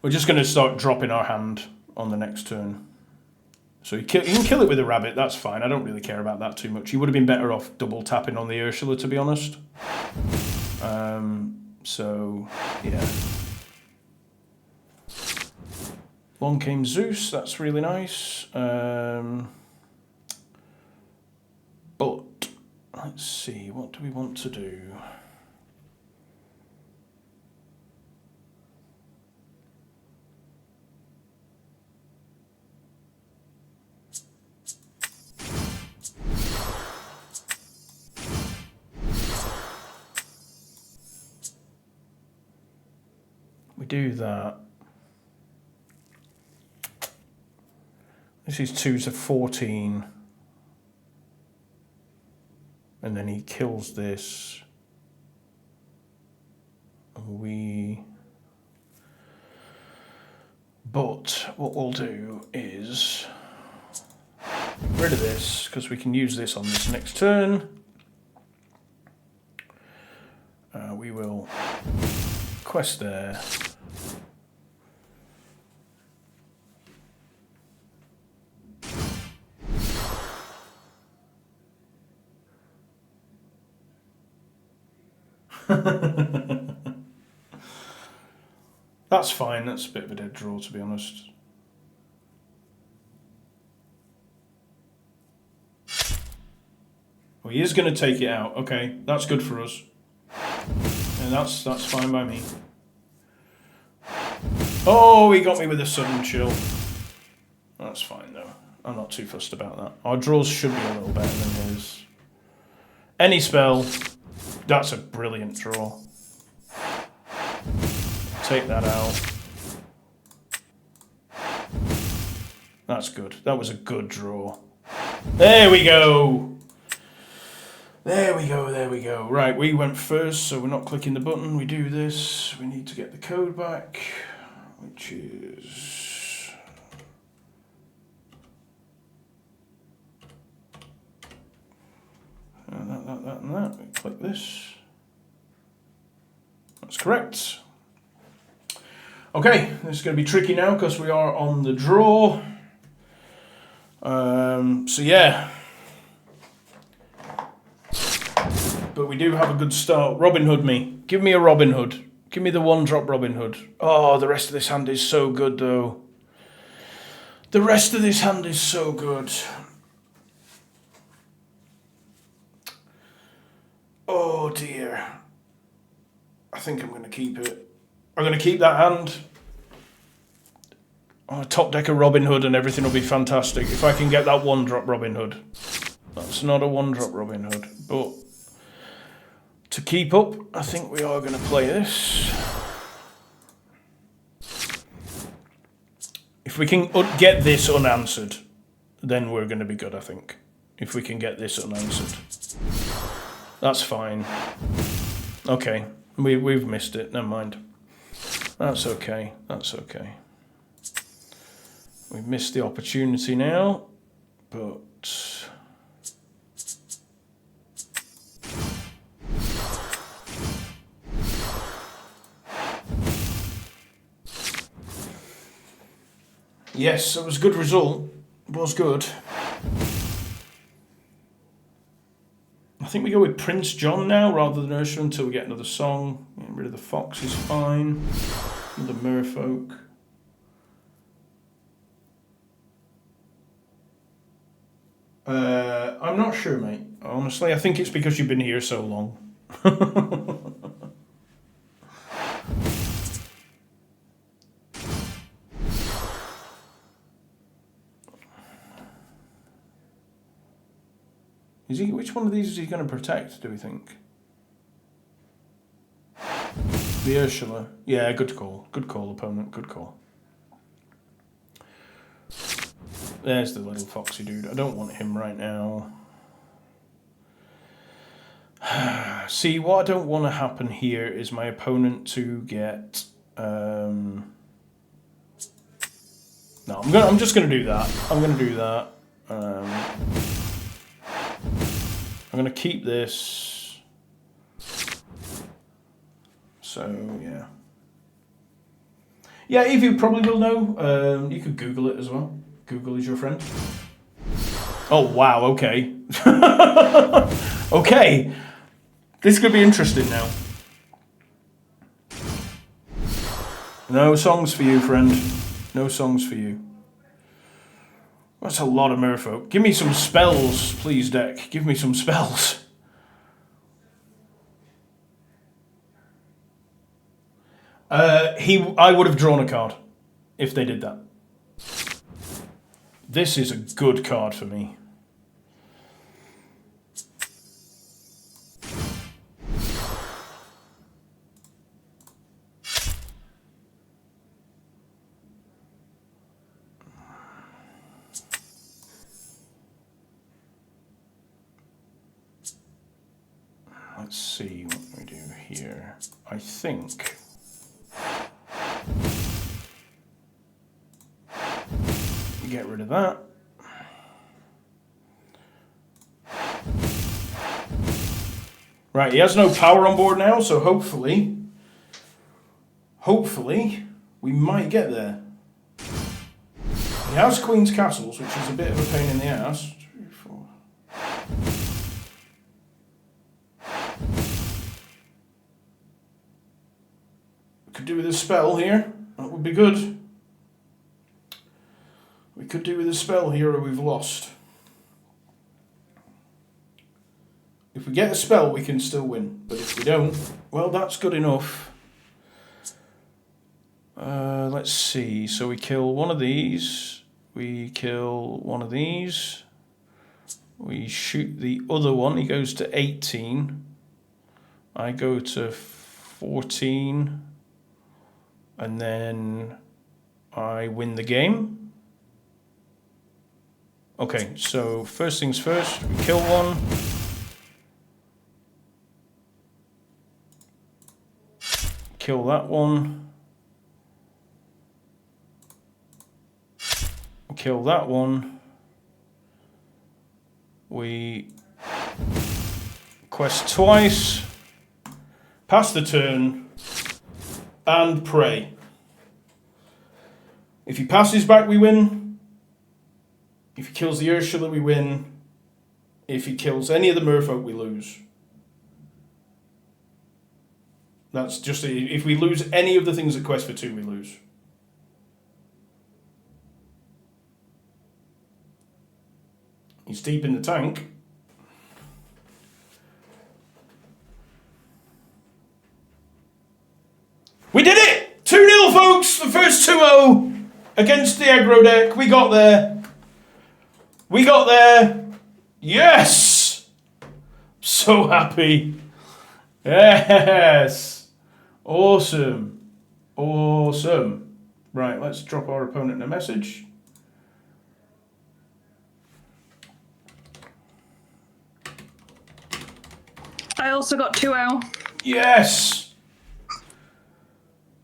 We're just going to start dropping our hand on the next turn. So you can kill it with a rabbit, that's fine. I don't really care about that too much. You would have been better off double tapping on the Ursula, to be honest. So, yeah. Long came Zeus, that's really nice. But, let's see, what do we want to do? We do that. This is 2 to 14. And then he kills this. But what we'll do is get rid of this, because we can use this on this next turn. We will quest there. That's fine, that's a bit of a dead draw, to be honest. Well, he is going to take it out. Okay, that's good for us. And that's fine by me. Oh, he got me with a sudden chill. That's fine, though. I'm not too fussed about that. Our draws should be a little better than his. Any spell. That's a brilliant draw. Take that out. That's good. That was a good draw. There we go. There we go, there we go. Right, we went first, so we're not clicking the button. We do this. We need to get the code back, which is... that, and that. We click this. That's correct. Okay, this is going to be tricky now because we are on the draw. So yeah. But we do have a good start. Robin Hood me. Give me a Robin Hood. Give me the one-drop Robin Hood. Oh, the rest of this hand is so good, though. The rest of this hand is so good. Oh, dear. I think I'm going to keep it. I'm going to keep that hand. Oh, top deck of Robin Hood and everything will be fantastic. If I can get that one-drop Robin Hood. That's not a one-drop Robin Hood, but... to keep up, I think we are going to play this. If we can get this unanswered, then we're going to be good, I think. If we can get this unanswered. That's fine. Okay, we've missed it, never mind. That's okay, that's okay. We've missed the opportunity now, but... yes, it was a good result. It was good. I think we go with Prince John now rather than Ursula until we get another song. Getting rid of the fox is fine. Another merfolk. I'm not sure, mate. Honestly, I think it's because you've been here so long. Is he? Which one of these is he going to protect, do we think? The Ursula. Yeah, good call. Good call, opponent. Good call. There's the little foxy dude. I don't want him right now. See, what I don't want to happen here is my opponent to get... No, I'm just gonna do that. I'm gonna do that. I'm gonna keep this. So yeah. Yeah, Eve, you probably will know. You could Google it as well. Google is your friend. Oh wow. Okay. Okay. This could be interesting now. No songs for you, friend. No songs for you. That's a lot of merfolk. Give me some spells, please, deck. Give me some spells. I would have drawn a card if they did that. This is a good card for me. Let's see what we do here. I think we get rid of that. Right, he has no power on board now, so hopefully we might get there. He has Queen's Castles, which is a bit of a pain in the ass. 2, 4. Could do with a spell here. That would be good. We could do with a spell here, or we've lost. If we get a spell, we can still win. But if we don't, well, that's good enough. Let's see. So we kill one of these. We kill one of these. We shoot the other one. He goes to 18. I go to 14. And then I win the game. Okay, so first things first, we kill one. Kill that one. Kill that one. We quest twice. Pass the turn. And pray. If he passes back, we win. If he kills the Ursula, we win. If he kills any of the merfolk, we lose. That's just if we lose any of the things that quest for 2, we lose. He's deep in the tank. We did it! 2-0, folks! The first 2-0 against the aggro deck. We got there. We got there. Yes! So happy. Yes! Awesome. Awesome. Right, let's drop our opponent a message. I also got 2-0. Yes!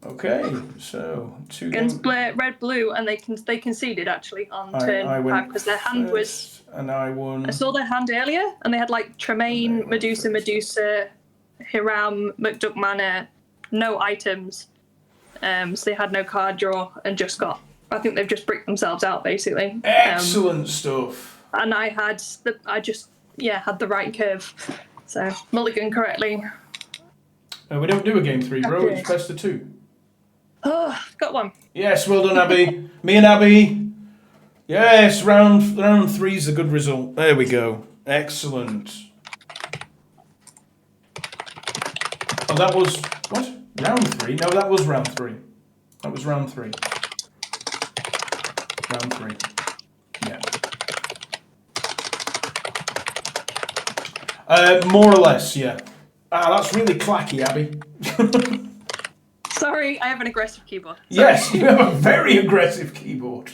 Okay, so 2 Against Red Blue, and they conceded actually on I turn went 5 because their hand was. and I won. I saw their hand earlier, and they had like Tremaine, Medusa, Hiram, McDuck Manor, no items. So they had no card draw and just got. I think they've just bricked themselves out basically. Excellent stuff. And I had had the right curve, so mulligan correctly. We don't do a game 3, bro. It's best of 2. Oh, got one. Yes, well done, Abby. Me and Abby. Yes, round 3's a good result. There we go. Excellent. Oh, that was what? Round 3? No, that was round 3. That was round 3. Round 3. Yeah. More or less, yeah. Ah, that's really clacky, Abby. I have an aggressive keyboard. Yes, you have a very aggressive keyboard.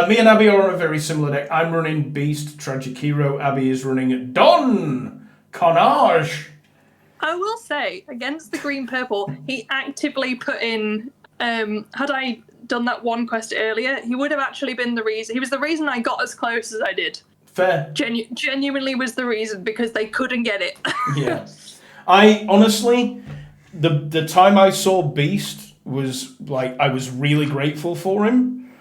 Me and Abby are on a very similar deck. I'm running Beast, Tragic Hero. Abby is running Don Carnage. I will say, against the green purple, he actively put in. Had I done that one quest earlier, he would have actually been the reason. He was the reason I got as close as I did. Fair. Genuinely was the reason because they couldn't get it. Yeah. I honestly, the time I saw Beast was like, I was really grateful for him.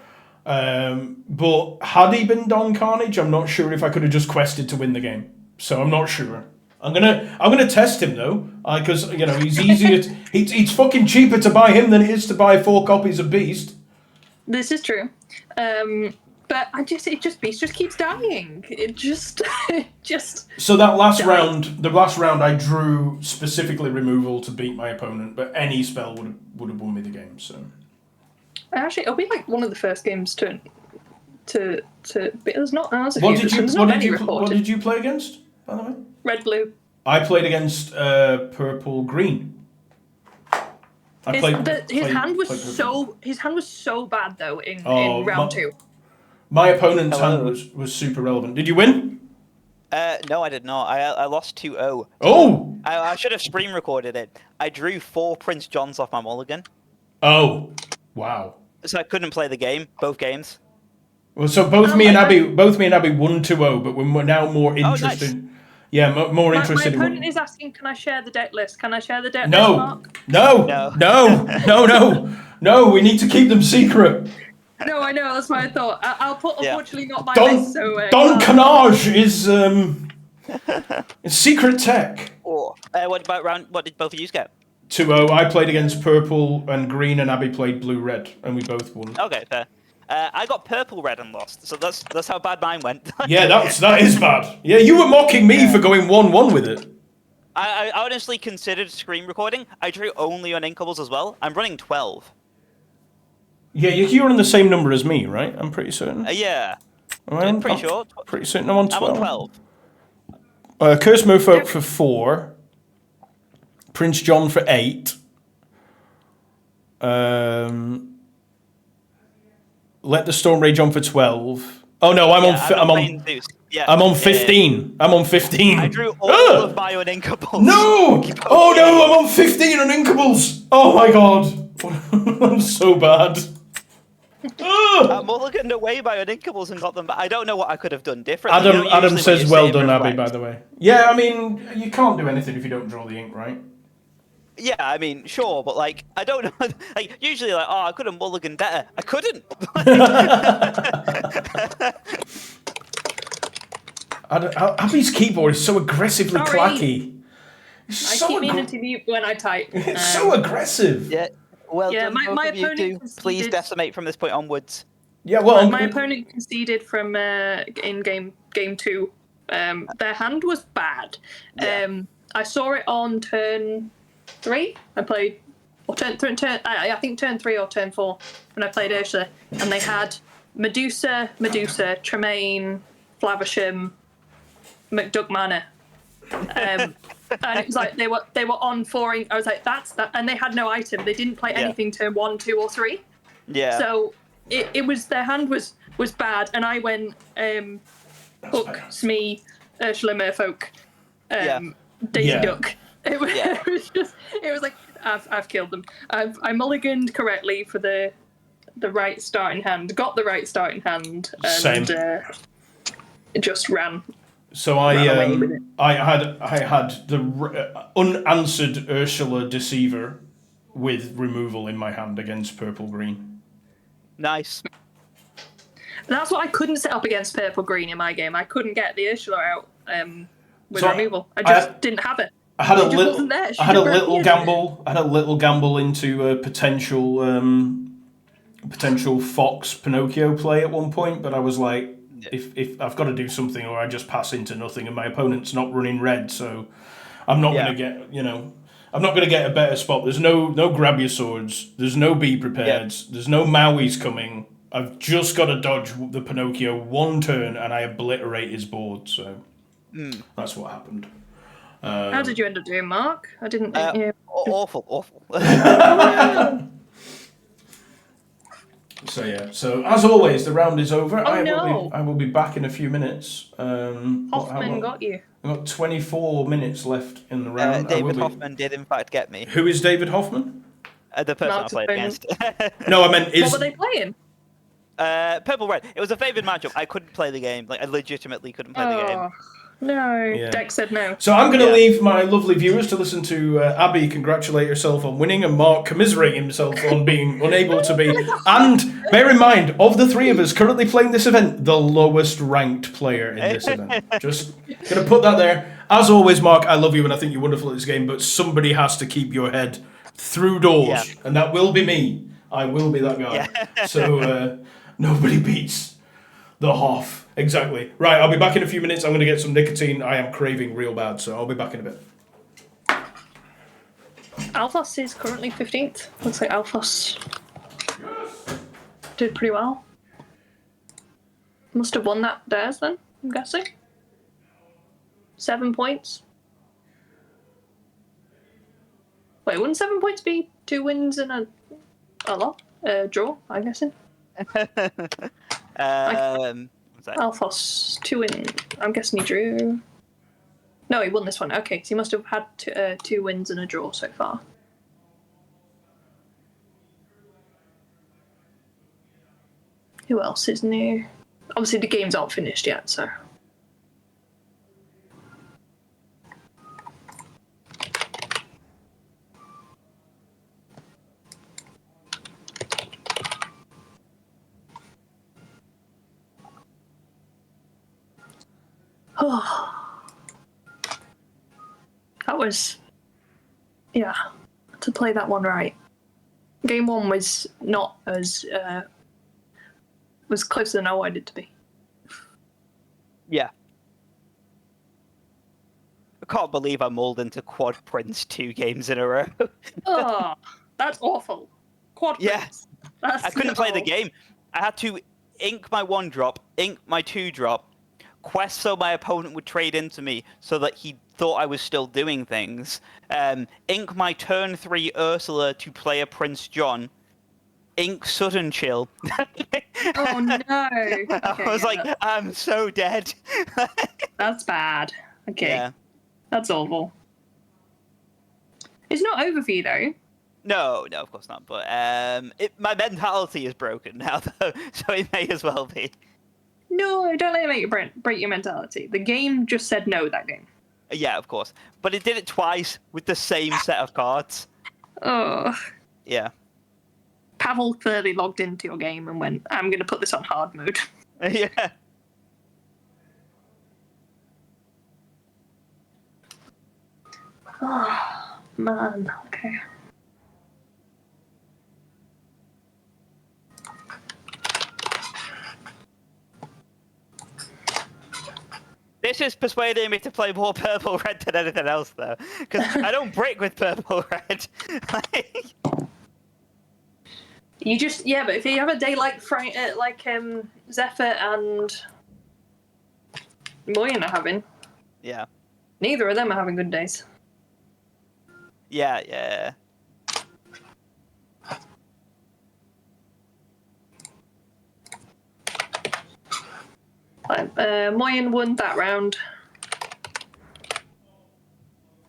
But had he been Don Carnage, I'm not sure if I could have just quested to win the game. So I'm not sure. I'm gonna test him though, because he's easier. It's fucking cheaper to buy him than it is to buy 4 copies of Beast. This is true. But Beast just keeps dying. It just. So that last round, I drew specifically removal to beat my opponent, but any spell would have won me the game. So. Actually, it'll be like one of the first games to. There's not. What did you play against, by the way? Red blue. I played against purple green. His hand was so bad though in round 2. My opponent's hand was super relevant. Did you win? No, I did not. I lost 2-0. Oh! I should have screen recorded it. I drew 4 Prince Johns off my mulligan. Oh, wow. So I couldn't play the game, both games. Well, so both me and Abby won 2-0, but we're now more interested. Oh, nice. Yeah, more interested. My opponent is asking, "Can I share the deck list? Can I share the deck list?" No, Mark? no. We need to keep them secret. No, I know. That's what I thought. I'll put. Unfortunately, not my Don, list. So Don Carnage is secret tech. What did both of you get? 2-0. I played against purple and green, and Abby played blue-red, and we both won. Okay, fair. I got purple, red, and lost. So that's how bad mine went. Yeah, that is bad. Yeah, you were mocking me for going 1-1 with it. I honestly considered screen recording. I drew only on inkables as well. I'm running 12. Yeah, you're on the same number as me, right? I'm pretty certain. Yeah. I'm pretty sure. Pretty certain I'm on 12. I'm on 12. Curse Mofolk for 4. Prince John for 8. Let the Storm Rage on for 12. Oh no, I'm on 15. Yeah. I'm on 15. I drew all of my on inkables. No! Oh no, I'm on 15 on inkables. Oh my god. I'm so bad. I mulliganed away by on inkables and got them back. I don't know what I could have done differently. Adam says well done, Abby, by the way. Yeah, I mean, you can't do anything if you don't draw the ink, right? Yeah, I mean, sure, but like, I don't know. Like, usually, like, I could have mulliganed better. I couldn't. Abby's keyboard is so aggressively clacky. I keep meaning to mute when I type. It's so aggressive. Yeah. Well, yeah, my opponent conceded. Please decimate from this point onwards. Yeah, well, my opponent conceded from in game 2. Their hand was bad. Yeah. I saw it on turn 3. I played, or I think turn 3 or turn 4 when I played Ursula, and they had Medusa, Tremaine, Flavisham, McDuck Manor. And it was like they were on 4. I was like, that's that, and they had no item. They didn't play anything turn 1, 2, or 3. Yeah. So it was, their hand was bad, and I went Hook, Smee, Ursula, Merfolk, Daisy Duck. It was like I've killed them. I mulliganed correctly for the right starting hand. Got the right starting hand, and it just ran. So I had the unanswered Ursula Deceiver with removal in my hand against purple green. Nice. That's what I couldn't set up against purple green in my game. I couldn't get the Ursula out with removal. I just didn't have it. I had a little gamble. I had a little gamble into a potential Fox Pinocchio play at one point, but I was like, if I've got to do something, or I just pass into nothing, and my opponent's not running red, so I'm not going to get, I'm not going to get a better spot. There's no grab your swords. There's no be prepared. There's no Maui's coming. I've just got to dodge the Pinocchio one turn, and I obliterate his board. So that's what happened. How did you end up doing, Mark? I didn't. Awful. So yeah. So as always, the round is over. Oh, I will be back in a few minutes. Hoffman got you. I've got 24 minutes left in the round. David Hoffman did in fact get me. Who is David Hoffman? The person Mark's I played opponent. against. No, I meant is. What were they playing? Purple red. It was a favoured matchup. I couldn't play the game. Like I legitimately couldn't play the game. Oh, no. Yeah. Deck said no. So I'm going to Yeah. leave my lovely viewers to listen to Abby congratulate herself on winning and Mark commiserate himself on being unable to be. And bear in mind, of the three of us currently playing this event, the lowest ranked player in this event. Just going to put that there. As always, Mark, I love you and I think you're wonderful at this game, but somebody has to keep your head through doors. Yeah. And that will be me. I will be that guy. Yeah. So nobody beats the Hoff. Exactly. Right, I'll be back in a few minutes. I'm going to get some nicotine. I am craving real bad, so I'll be back in a bit. Alphos is currently 15th. Looks like Alphos did pretty well. Must have won that dares then, I'm guessing. 7 points. Wait, wouldn't 7 points be 2 wins and a lot? Draw, I'm guessing. What's that? Alphos, 2 wins. I'm guessing he drew. No, he won this one. Okay, so he must have had 2 wins and a draw so far. Who else is new? Obviously, the games aren't finished yet, so. That was, yeah, to play that one right. Game 1 was not as, was closer than I wanted it to be. Yeah. I can't believe I mulled into Quad Prince 2 games in a row. Oh, that's awful. Quad Yeah. Prince. That's I couldn't play the no. game. I had to ink my 1 drop, ink my 2 drop, quest so my opponent would trade into me so that he thought I was still doing things, ink my turn 3 Ursula to play a Prince John, ink sudden chill. Oh no. I was like, I'm so dead. That's bad. Okay. Yeah. That's awful. It's not over for you though. No, of course not. But my mentality is broken now, though, so it may as well be. No, don't let it make you break your mentality. The game just said no that game. Yeah, of course. But it did it twice with the same set of cards. Oh. Yeah. Pavel clearly logged into your game and went, I'm going to put this on hard mode. Yeah. Oh, man. Okay. This is persuading me to play more purple red than anything else, though, because I don't break with purple red. You just, yeah, but if you have a day like Zephyr and Moyen are having, Yeah. neither of them are having good days. Yeah. Moyen won that round,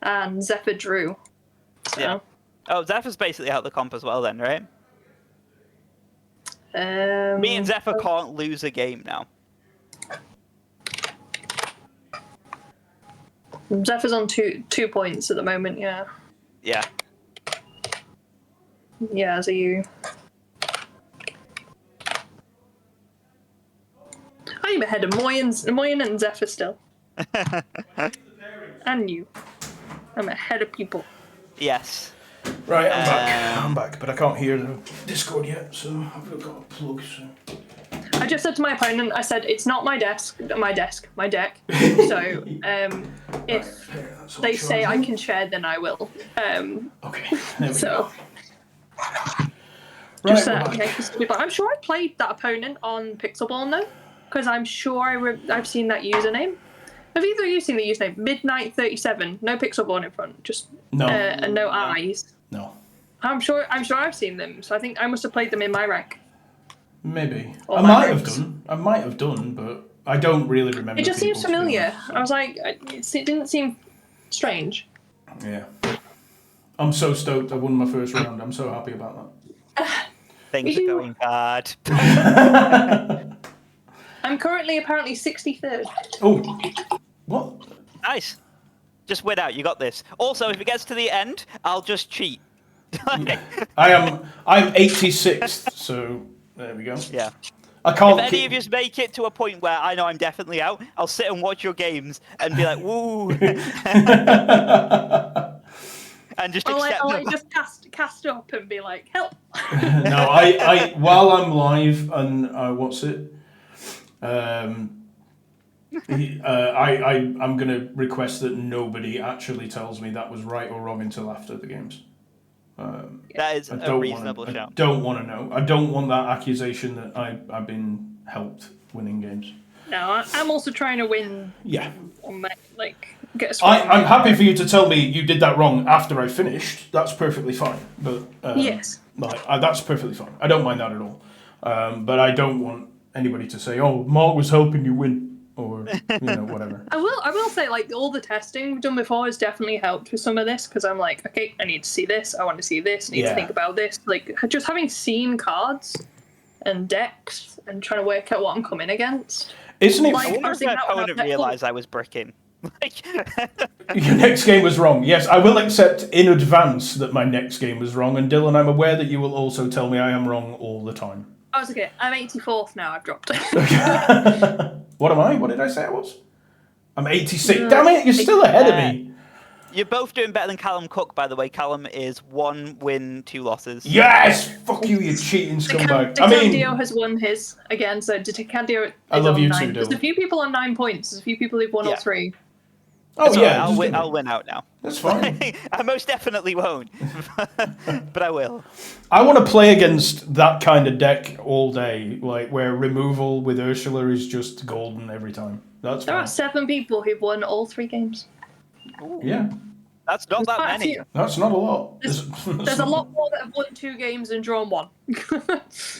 and Zephyr drew. So, Yeah. Oh, Zephyr's basically out the comp as well, then, right? Me and Zephyr can't lose a game now. Zephyr's on 2 points at the moment. Yeah. Yeah. Yeah, so you. I'm ahead of Moyen and Zephyr still. And you. I'm ahead of people. Yes. Right, I'm back. I'm back, but I can't hear the Discord yet, so I've got a plug. So. I just said to my opponent, I said, it's not my deck. So, if That's all they say I charging. can share, then I will. Okay, there we So, go. just Right, we're back. yeah, 'cause people- I'm sure I played that opponent on Pixelborn though, because I'm sure I've seen that username. Have either of you seen the username Midnight37? No pixel born in front, just No. and no eyes. No. I'm sure I've seen them, so I think I must have played them in my rank. Maybe. Or I my might have ranks. done. I might have done, but I don't really remember. It just seems people, to be familiar. honest. I was like, it didn't seem strange. Yeah. I'm so stoked I won my first round. I'm so happy about Things are You- going bad. that. I'm currently apparently 63rd. Oh. What? Nice. Just win out. You got this. Also, if it gets to the end, I'll just cheat. I'm 86th, so there we go. Yeah. I can't If any of you make it to a point where I know I'm definitely out, I'll sit and watch your games and be like, woo, and just accept I'll them. just cast up and be like, help. No, I while I'm live and what's it? I'm gonna request that nobody actually tells me that was right or wrong until after the games. That is I a don't reasonable want. I shout. don't want to know. I don't want that accusation that I've been helped winning games. No, I'm also trying to win Yeah. on my, like, get a score. I'm happy for you to tell me you did that wrong after I finished. That's perfectly fine. But Yes. that's perfectly fine. I don't mind that at all. But I don't want anybody to say, "Oh, Mark was helping you win," or whatever. I will say, like, all the testing we've done before has definitely helped with some of this, because I'm like, okay, I need to see this, I want to see this, I need Yeah. to think about this. Like, just having seen cards and decks and trying to work out what I'm coming against. Isn't it? Like- I wonder if thinking my out loud, opponent like, realised I was bricking. Like, Your next game was wrong. Yes, I will accept in advance that my next game was wrong, and Dylan, I'm aware that you will also tell me I am wrong all the time. I was okay. I'm 84th now. I've dropped. What am I? What did I say I was? I'm 86. Damn it, you're still ahead of me. you're both doing better than Callum Cook, by the way. Callum is 1 win, 2 losses. Yes! Fuck you, you cheating scumbag. DeCandio has won his again, so DeCandio is I love on you 9. too, There's a Dylan. few people on 9 points. There's a few people who've won all Yeah. 3. Oh, It's yeah. alright, just do it. I'll win out now. That's fine. I most definitely won't, but I will. I want to play against that kind of deck all day, like where removal with Ursula is just golden every time. That's There fine. are 7 people who've won all 3 games. Yeah, That's not that quite a many. few. that's not a lot. There's a lot more that have won 2 games and drawn 1.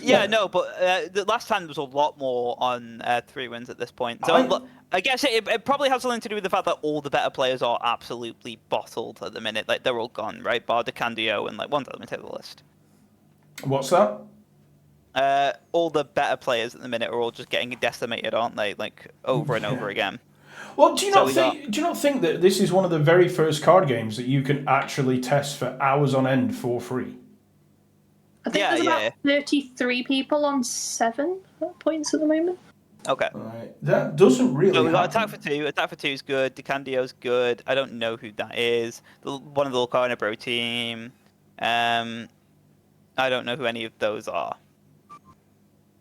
Yeah, no, but the last time there was a lot more on 3 wins at this point. So I guess it probably has something to do with the fact that all the better players are absolutely bottled at the minute. Like, they're all gone, right? Bar DeCandio and, like, one let me take the list. What's that? All the better players at the minute are all just getting decimated, aren't they? Like, over and over again. Well, do you So not we think? Do you not think that this is one of the very first card games that you can actually test for hours on end for free? I think Yeah, there's about yeah. 33 people on 7 points at the moment. Okay. Right. That doesn't really. So we got happen. Attack for 2. Attack for 2 is good. DeCandio's good. I don't know who that is. One of the Locarno Bro team. I don't know who any of those are.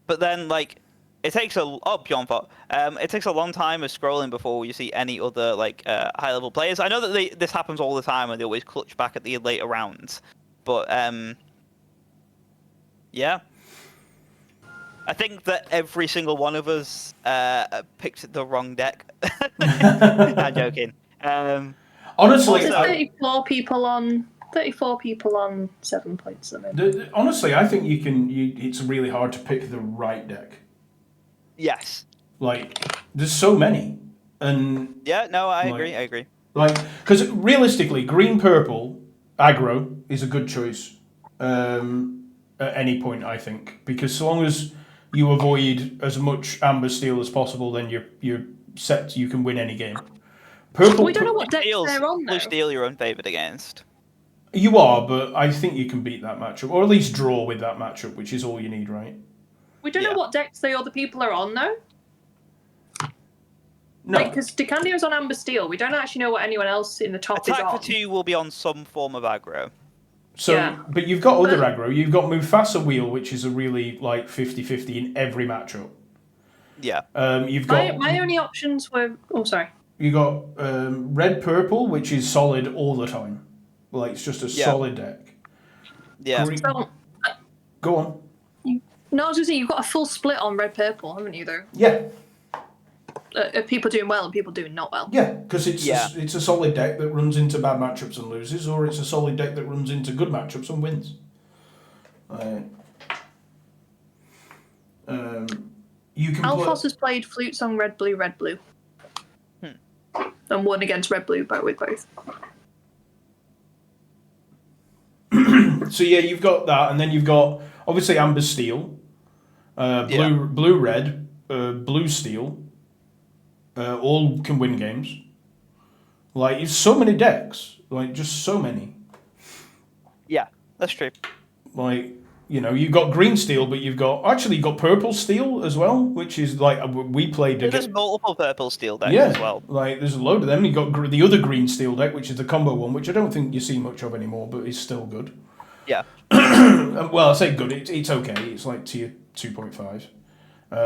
But then, like, it takes Bjorn Fott. It takes a long time of scrolling before you see any other, like, high level players. I know that this happens all the time and they always clutch back at the later rounds. But yeah. I think that every single one of us picked the wrong deck. I'm joking. Honestly, There's Also- 34 people on 7 points at the moment. honestly, I think you can. It's really hard to pick the right deck. Yes. Like, there's so many, and Yeah, no, I Like- agree. I agree. like, because realistically, green purple aggro is a good choice at any point. I think because so long as you avoid as much amber steel as possible, then you're set. You can win any game. Purple. We don't know what decks Steel's, they're on though. Blue Steel, you're unfavored against. You are, but I think you can beat that matchup, or at least draw with that matchup, which is all you need, right? We don't Yeah. know what decks the other people are on though. No. Because DeCandio's on Amber Steel. We don't actually know what anyone else in the top Attack is for on. 2 will be on some form of aggro. So, Yeah. but you've got other aggro. You've got Mufasa Wheel, which is a really like 50-50 in every matchup. Yeah. You've got My only options were. Oh, sorry. you got red purple, which is solid all the time. Like it's just a Yeah. solid deck. Yeah. Green- So, Go on. no, I was going to say, you've got a full split on red purple, haven't you, though? Yeah. people doing well and people doing not well. Yeah, because it's Yeah. it's a solid deck that runs into bad matchups and loses, or it's a solid deck that runs into good matchups and wins. You can Alphos has played Flute Song Red Blue. And won against Red Blue with both. So yeah, you've got that, and then you've got obviously Amber Steel, blue red, blue steel. All can win games. Like it's so many decks, like just so many. Yeah, that's true. Like you've got green steel, but you've got purple steel as well, which is like we played. There's multiple purple steel decks Yeah, as well. like there's a load of them. You've got the other green steel deck, which is the combo one, which I don't think you see much of anymore, but is still good. Yeah. Well, I say good. It's okay. It's like tier 2.5.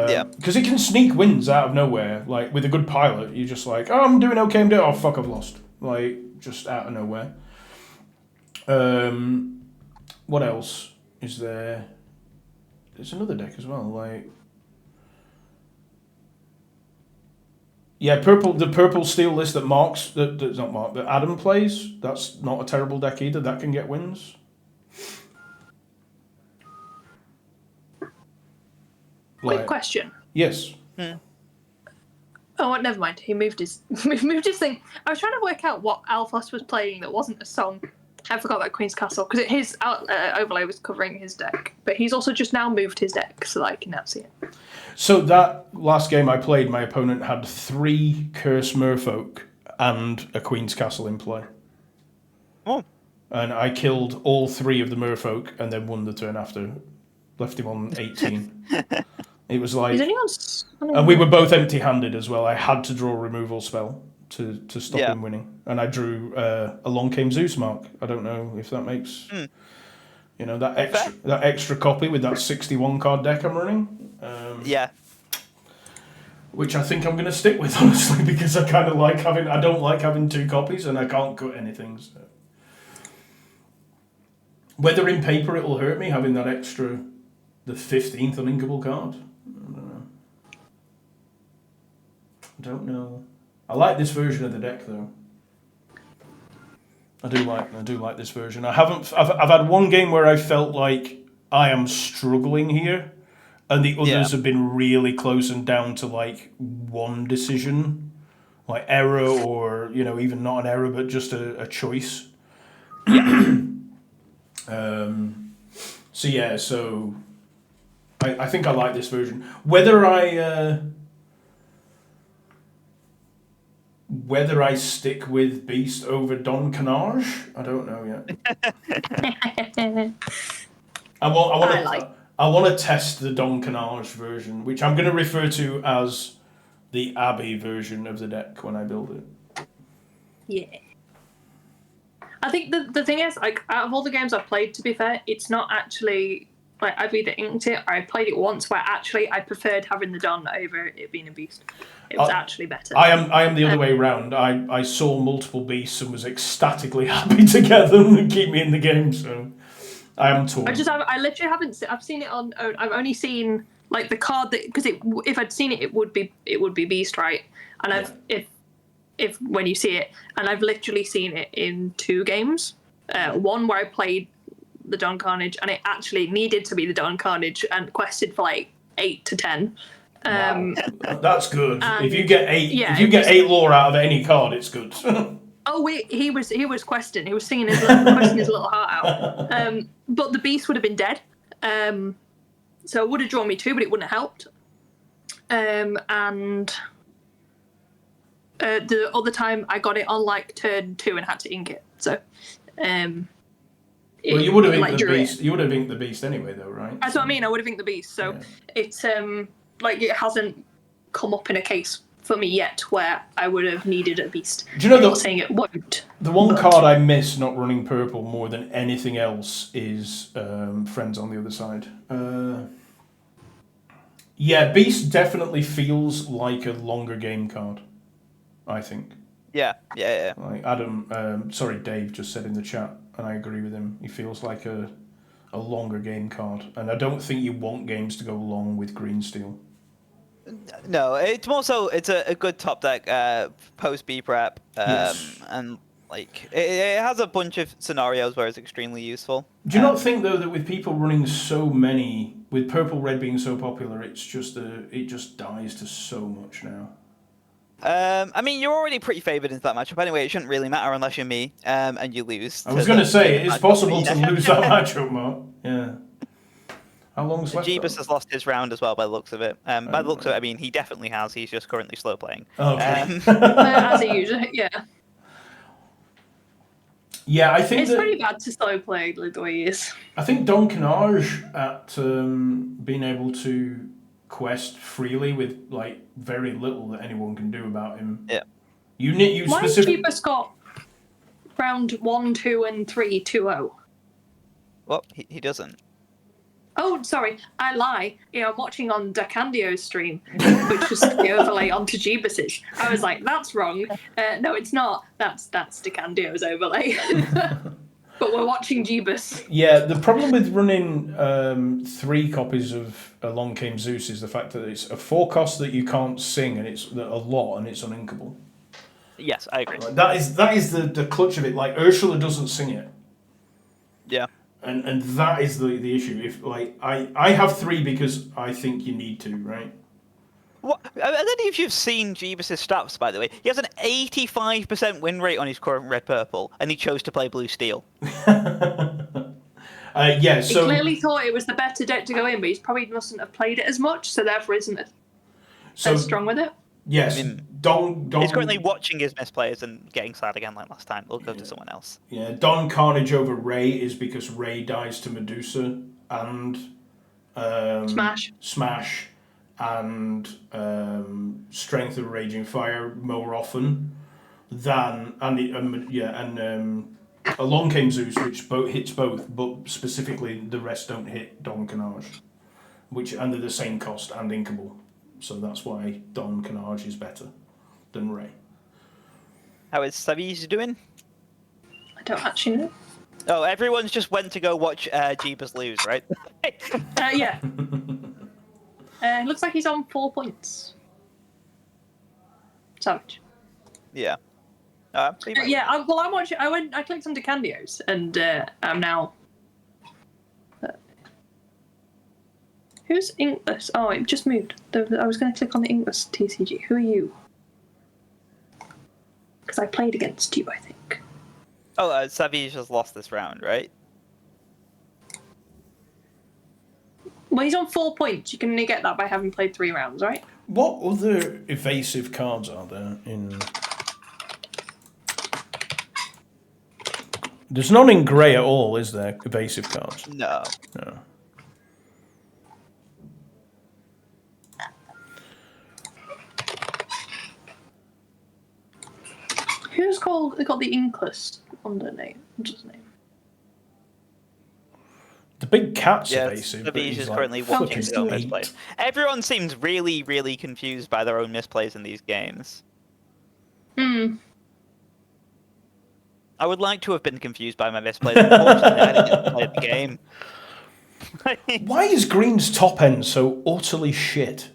Yeah. Because it can sneak wins out of nowhere. Like with a good pilot, you're just like, oh, I'm doing okay. Oh fuck, I've lost. Like just out of nowhere. What else is there? There's another deck as well. Like. Yeah, the purple steel list that Adam plays, that's not a terrible deck either. That can get wins. Quick question. Yes. Oh, never mind. He moved his thing. I was trying to work out what Alphos was playing that wasn't a song. I forgot about Queen's Castle because his overlay was covering his deck, but he's also just now moved his deck so that I can now see it. So that last game I played, my opponent had 3 Curse Merfolk and a Queen's Castle in play. Oh. And I killed all 3 of the Merfolk and then won the turn after. Left him on 18. It was like... And we were both empty-handed as well. I had to draw a removal spell to stop him winning. And I drew Along Came Zeus Mark. I don't know if that makes... that extra copy with that 61 card deck I'm running. Which I think I'm going to stick with, honestly, because I kind of like having... I don't like having 2 copies and I can't cut anything. So. Whether in paper it'll hurt me having that extra... The 15th uninkable card? I don't know. I like this version of the deck though. I do like this version. I've had one game where I felt like I am struggling here, and the others have been really close and down to like one decision, like error or even not an error but just a choice. So I think I like this version. Whether I stick with Beast over Don Carnage, I don't know yet. I want to test the Don Carnage version, which I'm going to refer to as the Abbey version of the deck when I build it. Yeah. I think the thing is, like, out of all the games I've played, to be fair, it's not actually... Like, I've either inked it or I played it once where actually I preferred having the Don over it being a Beast. It was actually better. I am the other way around. I saw multiple Beasts and was ecstatically happy to get them and keep me in the game, so I am torn. I literally haven't... I've seen it on... I've only seen, like, the card that... Because if I'd seen it, it would be Beast, right? And if when you see it, and I've literally seen it in 2 games. One where I played the Don Carnage, and it actually needed to be the Don Carnage and quested for like 8 to 10. Wow. That's good. If you get 8 lore out of any card, it's good. He was questing. He was singing questing his little heart out. But the Beast would have been dead. So it would have drawn me 2, but it wouldn't have helped. And the other time I got it on like turn 2 and had to ink it. So. Well, you would have inked the Beast. You would have inked the Beast anyway, though, right? That's what I mean. I would have inked the Beast. So it's like it hasn't come up in a case for me yet where I would have needed a Beast. Do you know I'm not saying it won't. The one card I miss not running purple more than anything else is Friends on the Other Side. Beast definitely feels like a longer game card, I think. Yeah. Like Dave just said in the chat, and I agree with him. He feels like a longer game card, and I don't think you want games to go long with green steel. No, it's more so it's a good top deck post B prep, Yes. and like it has a bunch of scenarios where it's extremely useful. Do you not think though that with people running so many, with purple red being so popular, it's just it just dies to so much now. I mean, you're already pretty favoured into that matchup anyway. It shouldn't really matter unless you're me, and you lose. I was going to say it's matchup, possible but to yeah. lose that matchup, Mark. Yeah. How long's left? Jeebus has lost his round as well, by the looks of it. By the Oh, looks of it, I mean, he definitely has. He's just currently slow playing. Okay. As he usually, yeah. Yeah, I think It's that, pretty bad to slow play the way he is. I think Don Canage at being able to quest freely with like very little that anyone can do about him. Yeah. You need you Why has specific. Jeebus got round 1, 2, and 3 2-0? Well, he doesn't. Oh, sorry, I lie. I'm watching on Dacandio's stream, which was the overlay onto Jeebus's. I was like, that's wrong. No, it's not. That's Dacandio's overlay. But we're watching Jeebus. Yeah, the problem with running 3 copies of Along Came Zeus is the fact that it's a 4 cost that you can't sing, and it's a lot, and it's uninkable. Yes, I agree. Like, that is the clutch of it. Like Ursula doesn't sing it. Yeah. And that is the issue. If like I have 3 because I think you need to, right? What? I don't know if you've seen Jeebus' stats, by the way. He has an 85% win rate on his current red purple, and he chose to play blue steel. Yeah. He So clearly thought it was the better deck to go in, but he probably mustn't have played it as much, so therefore isn't as strong with it. Yes. I mean, Don. He's currently watching his misplayers and getting sad again like last time. We'll go to someone else. Yeah. Don Carnage over Ray is because Ray dies to Medusa and Smash and Strength of Raging Fire more often than Along Came Zeus, which hits both, but specifically the rest don't hit Don Canage, which and they're the same cost and inkable, so that's why Don Canage is better than Ray. How is Savige doing? I don't actually know. Oh, everyone's just went to go watch Jeebus lose, right? Yeah. Looks like he's on 4 points. Savage. Yeah. Yeah, I'm watching. I clicked on Decandio's, and I'm now. Who's Inkless? Oh, it just moved. I was going to click on the Inkless TCG. Who are you? Because I played against you, I think. Oh, Savage has lost this round, right? Well, he's on 4 points. You can only get that by having played 3 rounds, right? What other evasive cards are there in? There's none in grey at all, is there? Evasive cards. No. No. Who's called? They got the Inkless undername. What's his name? The big cat's Yeah, evasive. but Savage he's is like currently fucking watching his own 8. misplays. Everyone seems really, really confused by their own misplays in these games. I would like to have been confused by my misplays. Unfortunately, I didn't play the game. Why is Green's top end so utterly shit?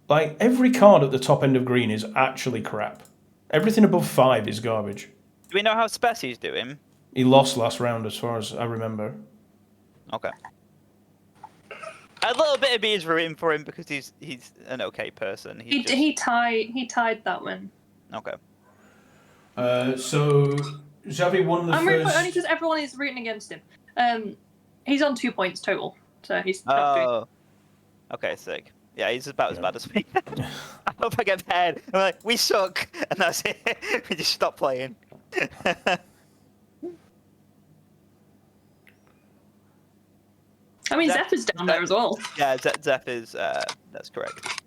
Like, every card at the top end of Green is actually crap. Everything above 5 is garbage. Do we know how Spessie's doing? He lost last round, as far as I remember. Okay. A little bit of me is rooting for him because he's an okay person. He tied that one. Okay. So, Xavi won the I'm rooting first... only because everyone is rooting against him. He's on 2 points total, so he's top 3. Oh. Okay, sick. Yeah, he's about as bad as me. I hope I get paired. I'm like, we suck, and that's it. We just stop playing. I mean, Zeph is down there as well. Yeah, Zeph is. That's correct.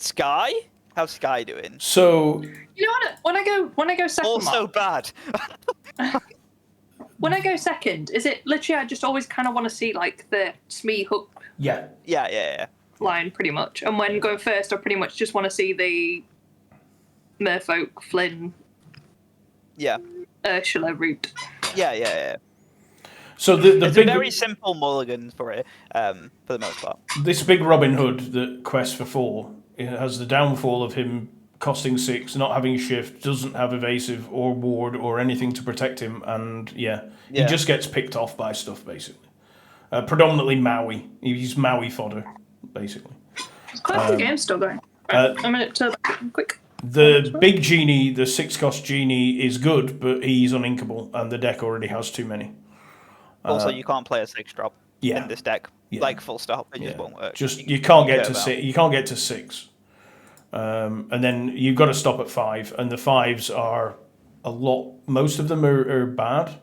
Sky? How's Sky doing? So, You know what? When I go second, Also Mark, bad. when I go second, is it literally I just always kind of want to see like the Smee hook yeah. Yeah. line pretty much, and when going first, I pretty much just want to see the Merfolk, Flynn, Yeah. Ursula route. Yeah. So the It's big a very simple mulligan for it, for the most part. this big Robin Hood that quests for 4, it has the downfall of him costing 6, not having shift, doesn't have evasive or ward or anything to protect him, and he Yeah. just gets picked off by stuff basically. Predominantly Maui. He's Maui fodder, basically. Quite a game still going. Right, a minute to quick. The big genie, the 6-cost genie, is good, but he's uninkable, and the deck already has too many. Also, you can't play a 6-drop yeah. in this deck. Yeah. Like full stop, it just won't work. Just you can't get to about. 6. You can't get to 6. And then you've got to stop at 5, and the 5s are a lot. Most of them are bad.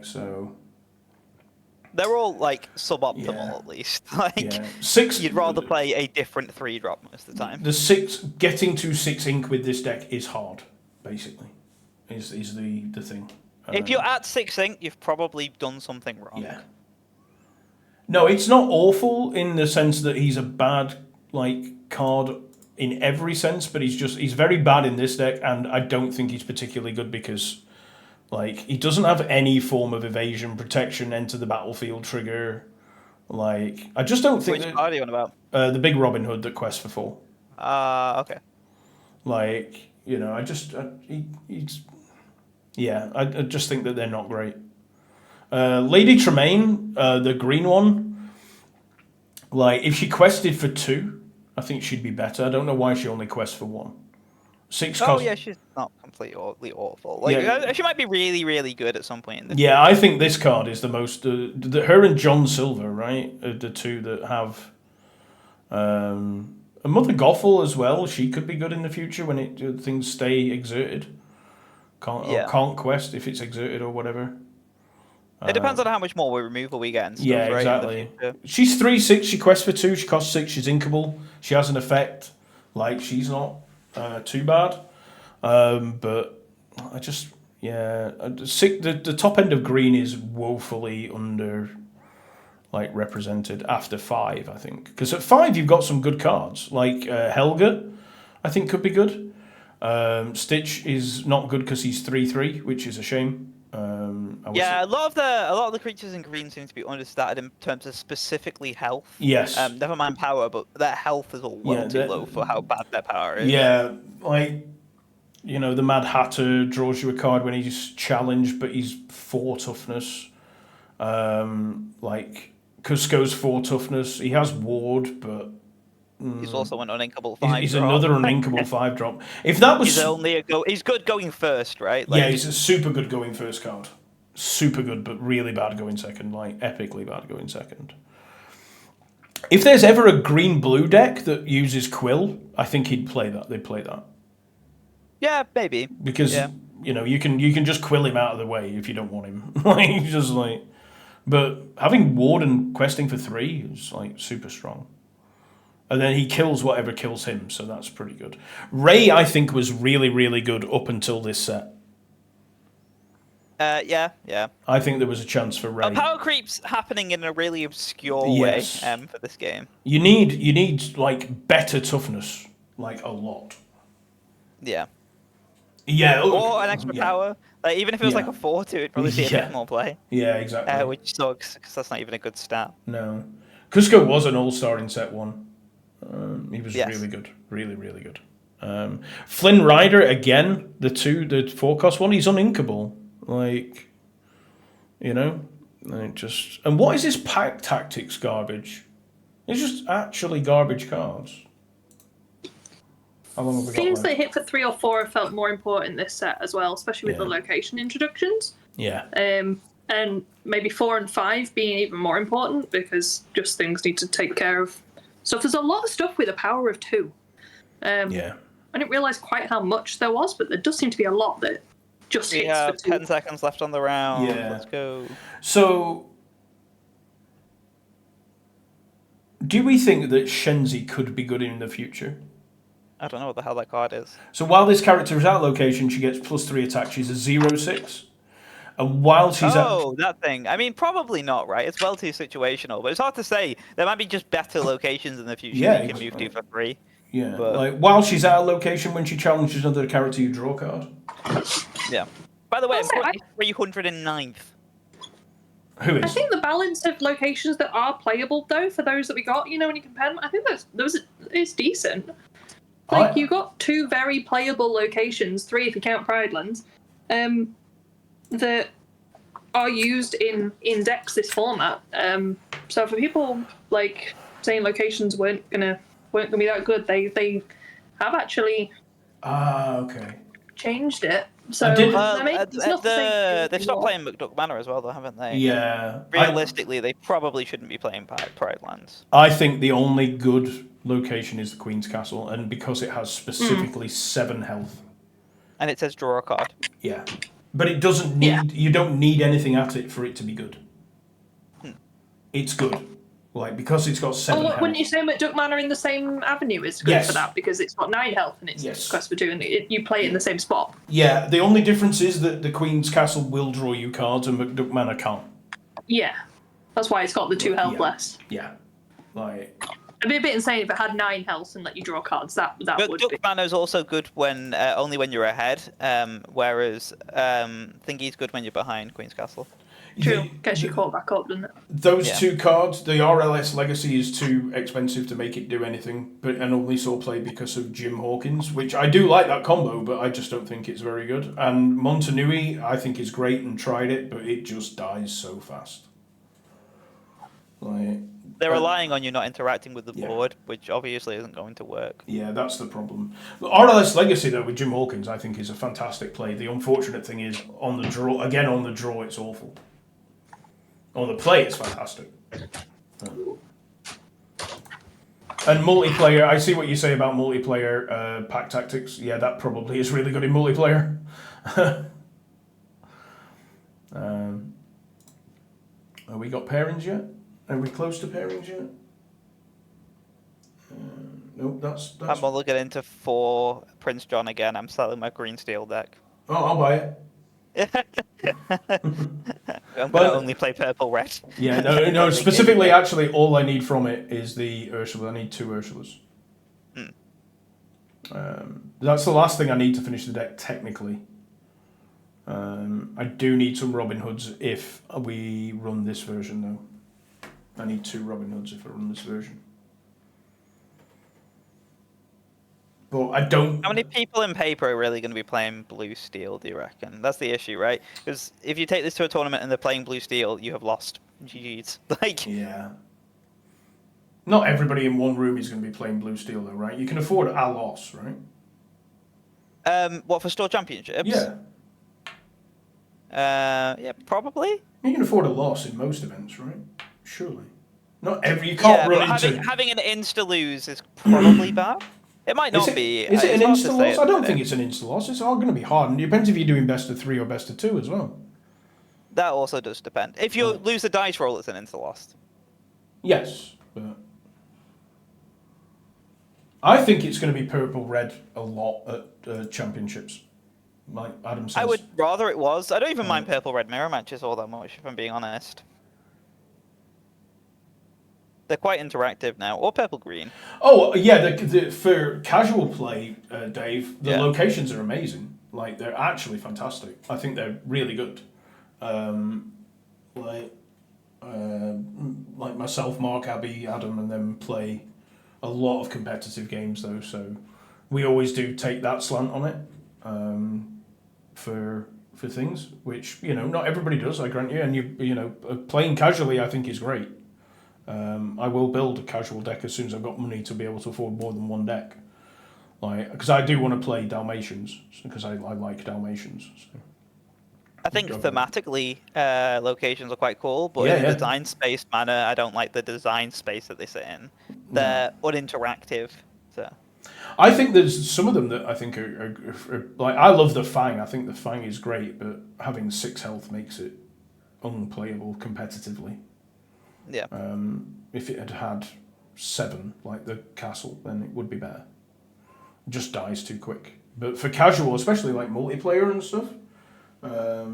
So. They're all like suboptimal Yeah. at least. Like 6. you'd rather play a different 3-drop most of the time. The 6 getting to 6 ink with this deck is hard. Basically, is the thing. If you're at 6 ink, you've probably done something wrong. Yeah. No, it's not awful in the sense that he's a bad card in every sense, but he's very bad in this deck, and I don't think he's particularly good because he doesn't have any form of evasion, protection, enter the battlefield trigger. I just don't think Which card are you on about? the big Robin Hood that quests for 4. Okay. I just think that they're not great. Lady Tremaine, the green one, if she quested for 2, I think she'd be better. I don't know why she only quests for 1. 6 cost. Oh yeah, she's not completely awful. She might be really, really good at some point. In this Yeah, I think this card is the most. Her and John Silver, right, are the two that have. A Mother Gothel as well. She could be good in the future when things stay exerted. Can't quest if it's exerted or whatever. It depends on how much more removal we get and stuff, Yeah, right? exactly. She's 3/6. She quests for 2. She costs 6. She's inkable. She has an effect. She's not too bad. But I just the top end of green is woefully under represented after 5. I think because at 5 you've got some good cards Helga. I think could be good. Stitch is not good because he's 3/3, which is a shame. A lot of the creatures in green seem to be understated in terms of specifically health. Yes. Never mind power, but their health is all too low for how bad their power is. Yeah, the Mad Hatter draws you a card when he's challenged, but he's 4 toughness. Cusco's 4 toughness. He has ward, but he's also an uninkable 5. He's another uninkable 5-drop. If that was, he's good going first, right? He's a super good going first card. Super good, but really bad going second. Epically bad going second. If there's ever a green-blue deck that uses Quill, I think he'd play that. They'd play that. Yeah, maybe. Because you can just Quill him out of the way if you don't want him. But having Ward and questing for 3 is super strong. And then he kills whatever kills him, so that's pretty good. Ray, I think, was really, really good up until this set. Yeah. I think there was a chance for Ray. Power creep's happening in a really obscure way for this game. You need better toughness, a lot. Yeah. Yeah. Or an extra power. Even if it was a 4-2, it'd probably see a bit more play. Yeah, exactly. Which sucks because that's not even a good stat. No. Cusco was an all-star in set 1. He was really good. Really, really good. Flynn Rider, again, the 4-cost one, he's uninkable. And what is this pack tactics garbage? It's just actually garbage cards. How long have we got Things left? that hit for 3 or 4 have felt more important this set as well, especially with the location introductions. Yeah. And maybe 4 and 5 being even more important because just things need to take care of stuff. There's a lot of stuff with a power of 2. I didn't realise quite how much there was, but there does seem to be a lot that just hits for 2. 10 seconds left on the round. Yeah. Let's go. So, do we think that Shenzi could be good in the future? I don't know what the hell that card is. So while this character is out location, she gets +3 attack. She's a 0/6. And while she's that thing. I mean, probably not, right? It's well too situational, but it's hard to say. There might be just better locations in the future that you can move to for free. Yeah, while she's out of location, when she challenges another character, you draw a card. Yeah. By the way, I'm Also, currently 309th. Who I is? think the balance of locations that are playable, though, for those that we got, when you compare them, I think those is decent. Like, you got 2 very playable locations, 3 if you count Pridelands, that are used in Dexys format. So for people like saying locations weren't gonna be that good, they have actually Okay. changed it. So I did- it's not the same They've stopped anymore. playing McDuck Manor as well, though, haven't they? Yeah. Realistically, they probably shouldn't be playing Pride Lands. I think the only good location is the Queen's Castle, and because it has specifically 7 health. And it says draw a card. Yeah. But it doesn't need. You don't need anything at it for it to be good. It's good. Like, because it's got 7 health. Wouldn't you say McDuck Manor in the same avenue is good Yes. for that, because it's got 9 health and it's Yes. quest for 2 and you play it in the same spot? Yeah, the only difference is that the Queen's Castle will draw you cards and McDuck Manor can't. Yeah, that's why it's got the 2 health Yeah. less. Yeah. Like, It'd be a bit insane if it had 9 health and let you draw cards. That would be. McDuck Manor's also good when only when you're ahead, whereas Thingy's good when you're behind Queen's Castle. True, gets you caught back up, doesn't it? those Yeah. 2 cards, the RLS Legacy is too expensive to make it do anything, and only saw play because of Jim Hawkins, which I do like that combo, but I just don't think it's very good. And Montanui, I think is great and tried it, but it just dies so fast. Like, They're relying on you not interacting with the Yeah. board, which obviously isn't going to work. yeah, that's the problem. The RLS Legacy, though, with Jim Hawkins, I think is a fantastic play. The unfortunate thing is, on the draw, it's awful. On the play, it's fantastic. And multiplayer, I see what you say about multiplayer pack tactics. Yeah, that probably is really good in multiplayer. Have we got pairings yet? Are we close to pairings yet? Nope, that's. I'm looking into 4 Prince John again. I'm selling my green steel deck. Oh, I'll buy it. I'm But- going to only play purple red. Yeah, no. Specifically, actually, all I need from it is the Ursula. I need 2 Ursulas. That's the last thing I need to finish the deck, technically. I do need some Robin Hoods if we run this version, though. I need 2 Robin Hoods if I run this version. But I don't. How many people in paper are really going to be playing blue steel, do you reckon? That's the issue, right? Because if you take this to a tournament and they're playing blue steel, you have lost. GG's. Like, Yeah. Not everybody in one room is going to be playing blue steel, though, right? You can afford a loss, right? what, for store championships? Yeah. Yeah, probably. You can afford a loss in most events, right? Surely. Not every. You can't Yeah, run but into. having an insta lose is probably bad. It might not be. Is it it's an hard to insta say loss? at I the don't minute. think it's an insta loss. It's all going to be hard. And it depends if you're doing best of 3 or best of 2 as well. That also does depend. If you lose the dice roll, it's an insta loss. Yes, but I think it's going to be purple red a lot at championships. Like Adam says. I would rather it was. I don't even mind purple red mirror matches all that much, if I'm being honest. They're quite interactive now, or purple green. Oh yeah, for casual play, Dave, the Yeah. locations are amazing. Like they're actually fantastic. I think they're really good. Like myself, Mark, Abby, Adam, and them play a lot of competitive games though. So we always do take that slant on it for things, which not everybody does. I grant you, and playing casually, I think is great. I will build a casual deck as soon as I've got money to be able to afford more than one deck. Like, because I do want to play Dalmatians, because I like Dalmatians. So. I think thematically, locations are quite cool, but Yeah, in a yeah. design space manner, I don't like the design space that they sit in. They're uninteractive. So I think there's some of them that I think are like, I love the Fang. I think the Fang is great, but having 6 health makes it unplayable competitively. yeah, If it had 7, like the castle, then it would be better. It just dies too quick. But for casual, especially like multiplayer and stuff, for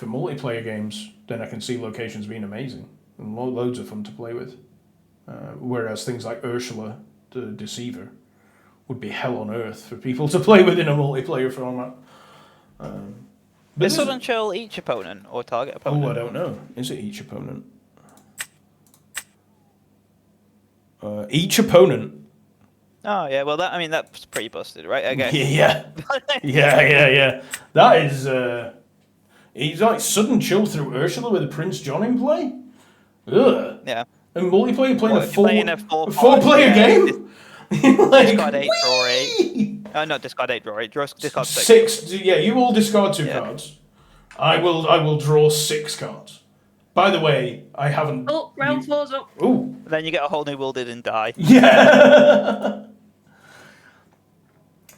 multiplayer games, then I can see locations being amazing and loads of fun to play with. Whereas things like Ursula, the Deceiver, would be hell on earth for people to play with in a multiplayer format. But Is this- Southern Chill each opponent or target oh, opponent? I don't know. Is it each opponent? Each opponent. Oh yeah, well that's pretty busted, right? Okay. Yeah. Yeah. That is. He's like sudden chill through Ursula with a Prince John in play. Ugh. Yeah. And multiplayer playing What, a if you're playing a four-player yeah, game. Like, discard 8, draw 8. whee! Not discard 8, draw 8. Discard 6. Six. Yeah, you all discard 2 Yeah. cards. I will draw 6 cards. By the way, I haven't. Oh, round 4's up. Ooh. Then you get a whole new wielded and die. Yeah.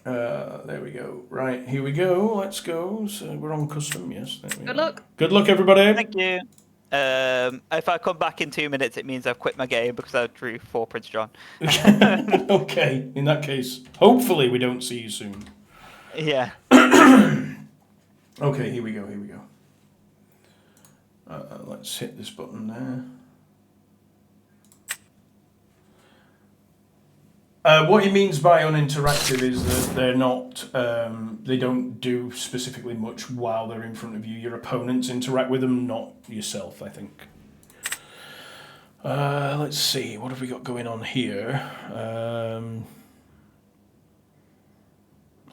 There we go. Right, here we go. Let's go. So we're on custom. Yes. There we Good are. luck. Good luck, everybody. Thank you. If I come back in 2 minutes, it means I've quit my game because I drew 4 Prince John. Okay. In that case, hopefully we don't see you soon. Yeah. Okay. Here we go. Here we go. Let's hit this button there. What he means by uninteractive is that they're not, they don't do specifically much while they're in front of you. Your opponents interact with them, not yourself, I think. Let's see, what have we got going on here?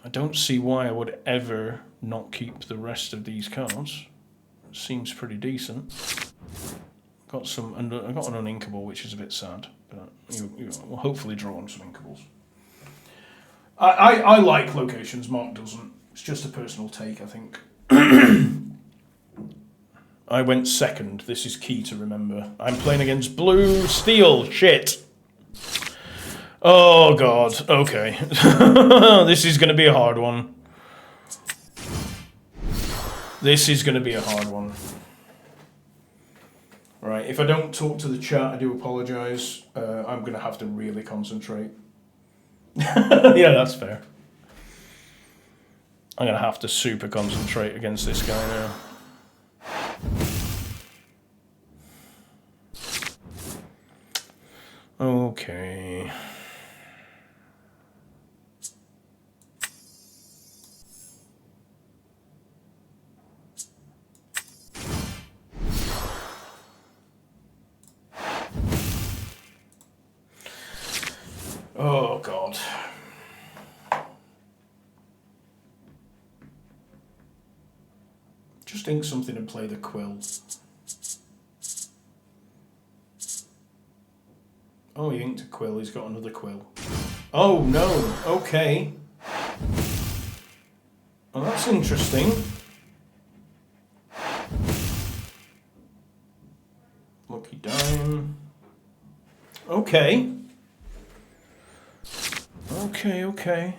I don't see why I would ever not keep the rest of these cards. It seems pretty decent. I got an uninkable, which is a bit sad, but you will hopefully draw on some inkables. I like locations, Mark doesn't. It's just a personal take, I think. I went second. This is key to remember. I'm playing against blue steel. Shit. Oh, God. Okay. This is going to be a hard one. This is going to be a hard one. Right, if I don't talk to the chat, I do apologise. I'm going to have to really concentrate. Yeah, that's fair. I'm going to have to super concentrate against this guy now. Okay. Oh, God. Just ink something and play the quill. Oh, he inked a quill. He's got another quill. Oh, no. Okay. Well, that's interesting. Lucky dime. Okay. Okay.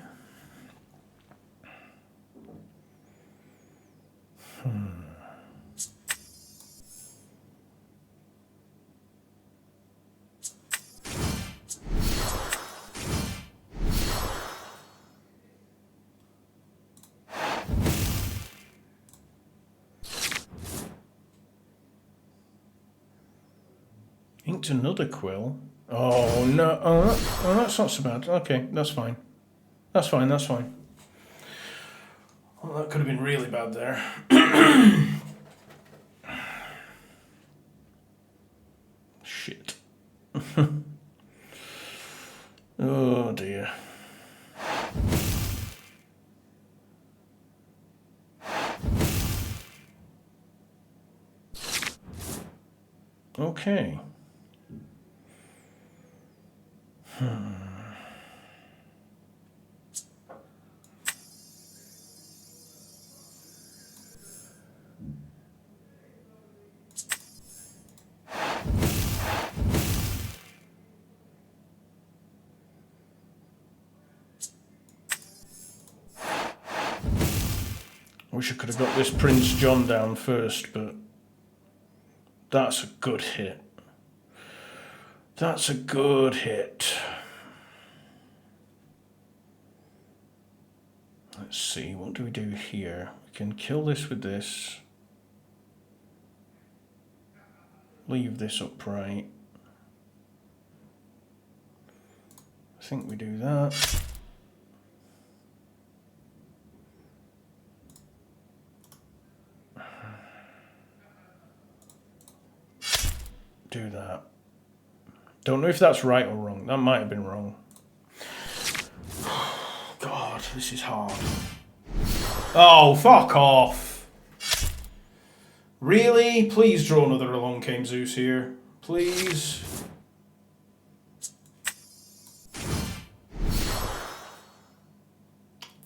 Inked another quill. Oh no! Oh, that's not so bad. Okay, that's fine. That's fine. Well, that could have been really bad there. Shit. Oh dear. Okay. Wish I could have got this Prince John down first, but that's a good hit. That's a good hit. Let's see, what do we do here? We can kill this with this. Leave this upright. I think we do that. do that. Don't know if that's right or wrong. That might have been wrong. God, this is hard. Oh, fuck off. Really? Please draw another Along Came Zeus here. Please.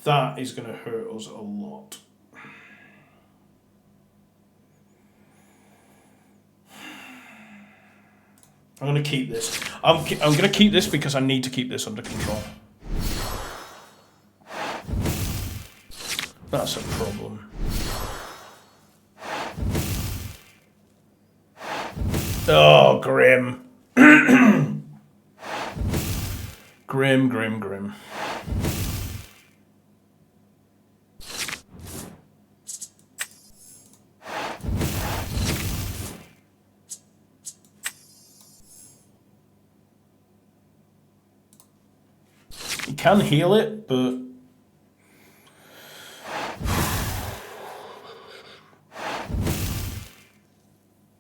That is going to hurt us a lot. I'm going to keep this. I'm going to keep this because I need to keep this under control. That's a problem. Oh, grim. Grim, grim, grim. You can heal it, but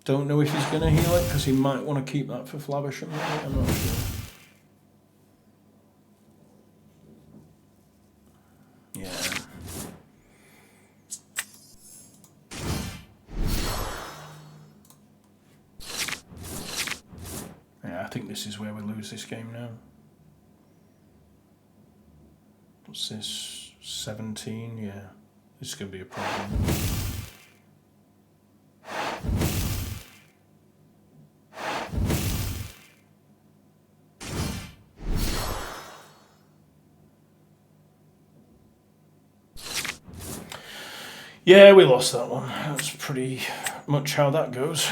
don't know if he's going to heal it because he might want to keep that for Flavisham. I'm not sure. Yeah. Yeah, I think this is where we lose this game now. What's this? 17? Yeah. This is going to be a problem. Yeah, we lost that one. That's pretty much how that goes.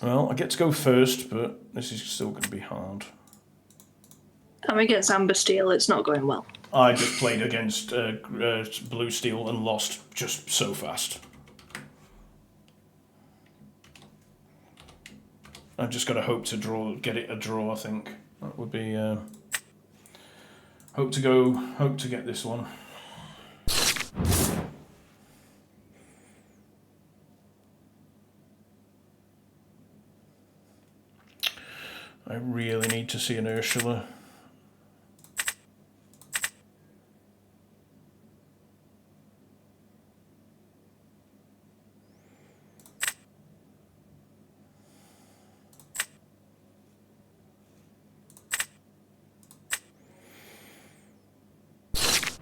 Well, I get to go first, but this is still going to be hard. I'm against Amber Steel, it's not going well. I just played against Blue Steel and lost just so fast. I've just got to hope to get it a draw. I think that would be hope to get this one. I really need to see an Ursula.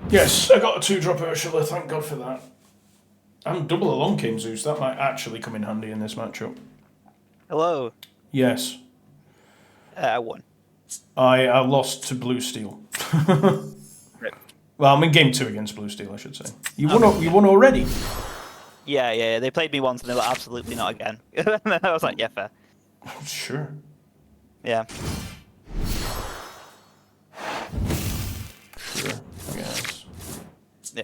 Yes, I got a 2-drop Ursula, thank God for that. And double Along Came Zeus, that might actually come in handy in this matchup. Hello. Yes. I won. I lost to Blue Steel. Rip. Well, I'm in game 2 against Blue Steel, I should say. You won. You won already. Yeah. They played me once and they were absolutely not again. I was like, yeah, fair. Sure. Yeah. Sure. I guess. Yeah.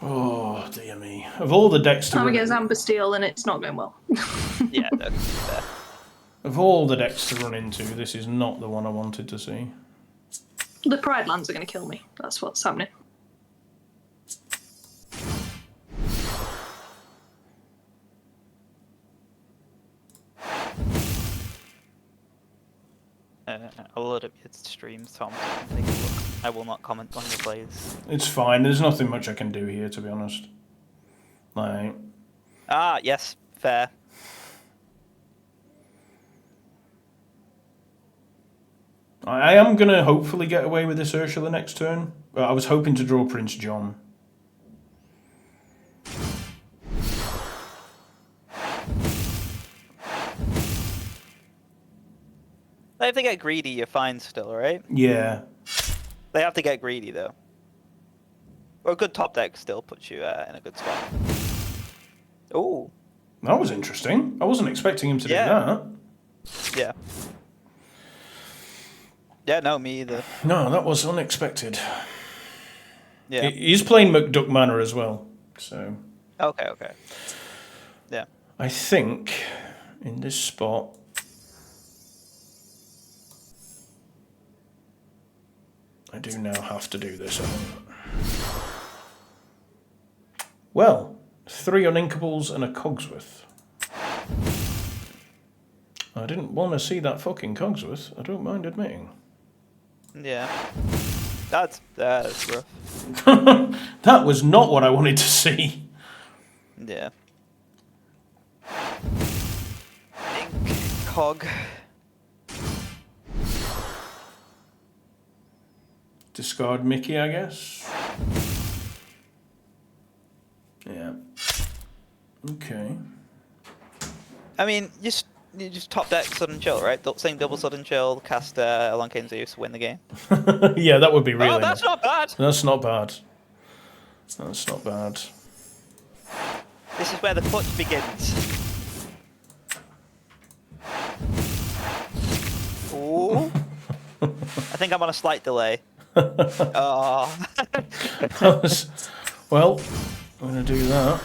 Oh, dear me. Of all the decks to I'm run against Amber Steel and it's not going well. Yeah, that's fair. of all the decks to run into, this is not the one I wanted to see. The Pride Lands are going to kill me. That's what's happening. I'll load up your stream, Tom. So take a look. I will not comment on your plays. It's fine. There's nothing much I can do here, to be honest. Like, Ah, yes, fair. I am going to hopefully get away with this Ursula next turn. I was hoping to draw Prince John. If they get greedy, you're fine still, right? Yeah. They have to get greedy, though. Or a good top deck still puts you in a good spot. Ooh. That was interesting. I wasn't expecting him to do Yeah. that. Yeah. Yeah, no, me either. No, that was unexpected. Yeah. He's playing McDuck Manor as well, so... Okay. Yeah. I think in this spot... do now have to do this, I think. Well, 3 Uninkables and a Cogsworth. I didn't want to see that fucking Cogsworth, I don't mind admitting. Yeah. That's rough. That was not what I wanted to see. Yeah. Ink, cog. Discard Mickey, I guess. Yeah. Okay. I mean, you just top deck sudden chill, right? Same double sudden chill, cast Elongated Zeus, win the game. Yeah, that would be really Oh, that's nice. not bad. That's not bad. That's not bad. This is where the clutch begins. Ooh. I think I'm on a slight delay. Oh. Well, I'm going to do that.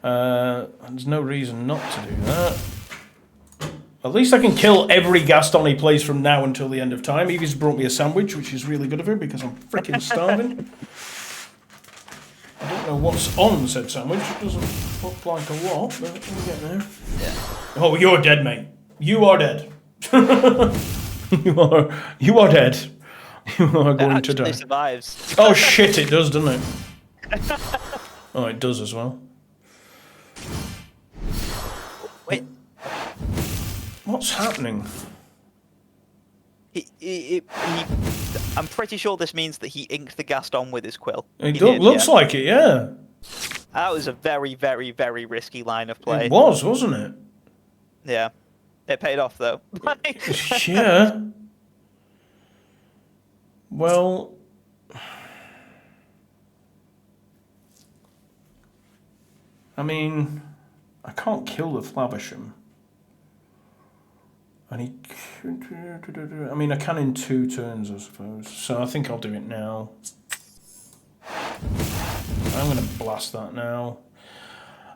There's no reason not to do that. At least I can kill every Gaston he plays from now until the end of time. Evie's brought me a sandwich, which is really good of her because I'm freaking starving. I don't know what's on said sandwich. It doesn't look like a lot, but we'll get there. Yeah. Oh, you're dead, mate. You are dead. You are dead. You are going to die. Survives. Oh shit, it does, doesn't it? Oh, it does as well. Wait. What's happening? I'm pretty sure this means that he inked the Gaston with his quill. It looks like it, yeah. That was a very, very, very risky line of play. It was, wasn't it? Yeah. It paid off, though. Yeah. Well... I mean... I can't kill the Flaversham. And he... I mean, I can in 2 turns, I suppose. So I think I'll do it now. I'm going to blast that now.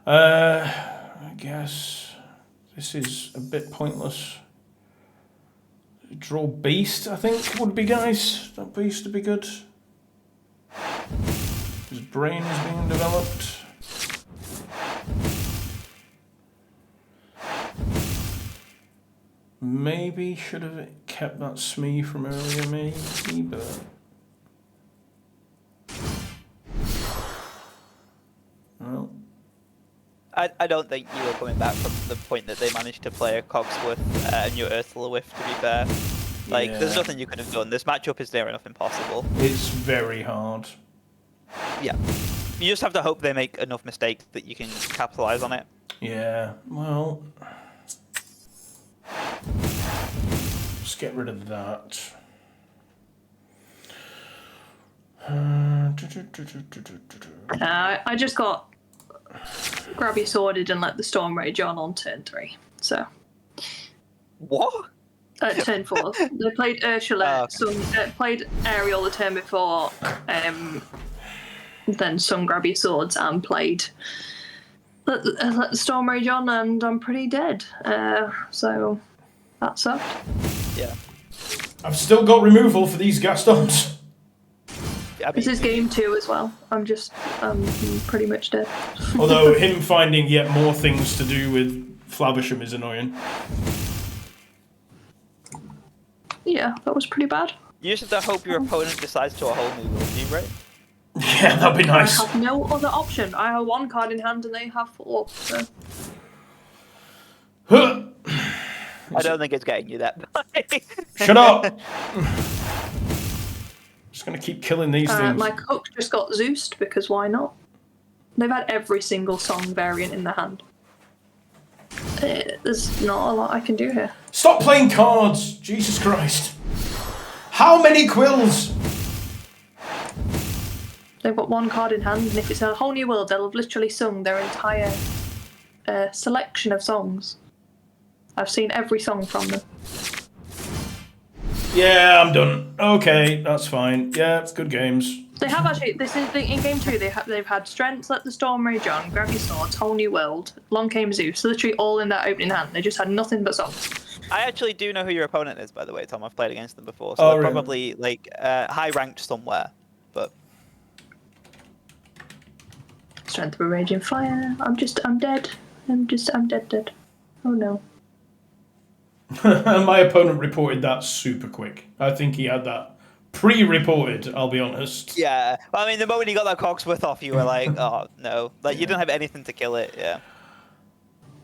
I guess... This is a bit pointless. Draw Beast, I think, would be nice. That Beast would be good. His brain is being developed. Maybe should have kept that Smee from earlier, maybe, but... Well... I don't think you were coming back from the point that they managed to play a Cogsworth and your Ursula with, to be fair. Like, there's nothing you could have done. This matchup is near enough impossible. It's very hard. Yeah. You just have to hope they make enough mistakes that you can capitalise on it. Yeah, well... Let's get rid of that. I just got Grabby Sworded and let the Storm Rage on turn 3. So. What? Turn 4. They played Ursula, played Ariel the turn before, then some Grabby Swords and played let the Storm Rage on, and I'm pretty dead. So that sucked. Yeah. I've still got removal for these Gastons. This is game 2 as well. I'm pretty much dead. Although him finding yet more things to do with Flaversham is annoying. Yeah, that was pretty bad. You just have to hope your opponent decides to a whole new world view, right? Yeah, that'd be nice. I have no other option. I have 1 card in hand and they have 4. So. I don't think it's getting you that. Shut up! Just gonna keep killing these things. My cook just got Zeused because why not? They've had every single song variant in their hand. There's not a lot I can do here. Stop playing cards! Jesus Christ. How many quills? They've got 1 card in hand, and if it's a whole new world, they'll have literally sung their entire selection of songs. I've seen every song from them. Yeah, I'm done. Okay, that's fine. Yeah, good games. They have actually. This is in game 2. They've had Strength, Let the Storm Rage On, Grab Your Swords, Whole New World, Long Came Zeus. Literally all in that opening hand. They just had nothing but songs. I actually do know who your opponent is, by the way, Tom. I've played against them before, so Oh, they're really? probably like high ranked somewhere. But Strength of a raging fire. I'm dead. I'm dead. Oh no. My opponent reported that super quick. I think he had that pre-reported, I'll be honest. yeah, well, I mean, the moment you got that Cogsworth off, you were like, oh no, like you didn't have anything to kill it. Yeah.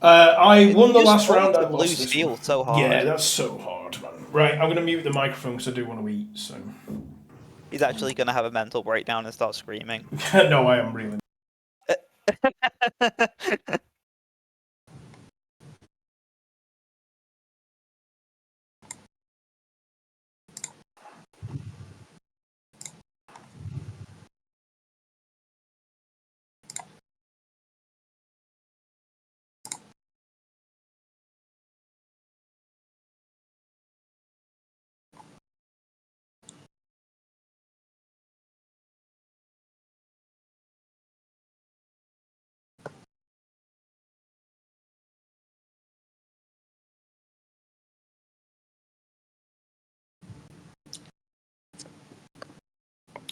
I won the Just last hold round, I the blue lost this steel one. so hard. Yeah, that's so hard, man. Right, I'm going to mute the microphone because I do want to eat, so... He's actually gonna have a mental breakdown and start screaming. No, I am really.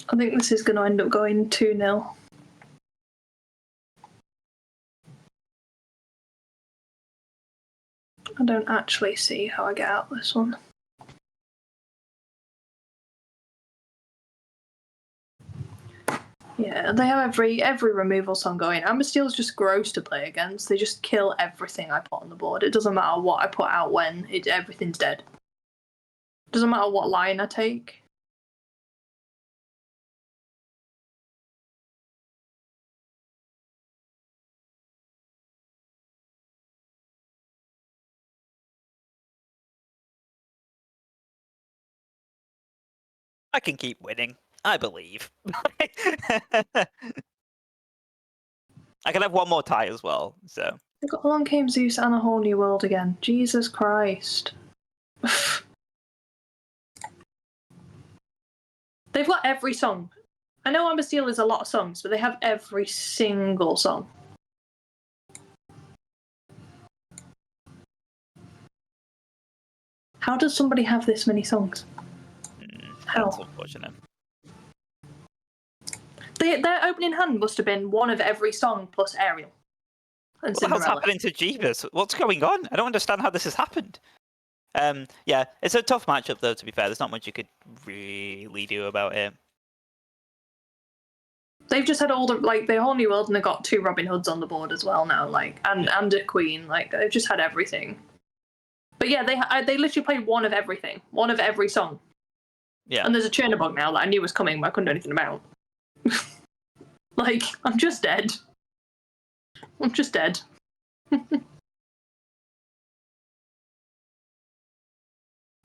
I think this is going to end up going 2-0. I don't actually see how I get out this one. Yeah, they have every removal song going. Amber Steel's just gross to play against. They just kill everything I put on the board. It doesn't matter what I put out when, everything's dead. Doesn't matter what line I take. I can keep winning. I believe. I can have one more tie as well. So They've got Along Came Zeus and A Whole New World again. Jesus Christ. They've got every song. I know Amber Steel is a lot of songs, but they have every single song. How does somebody have this many songs? How? that's unfortunate. Their opening hand must have been one of every song plus Ariel. And What the hell's Cinderella. happening to Jeebus? What's going on? I don't understand how this has happened. Yeah, it's a tough matchup though. To be fair, there's not much you could really do about it. They've just had all the Whole New World, and they've got 2 Robin Hoods on the board as well now, and a Queen. They've just had everything. But yeah, they literally played one of everything, one of every song. Yeah. And there's a Chernobog now that I knew was coming, but I couldn't do anything about. I'm just dead. I'm just dead.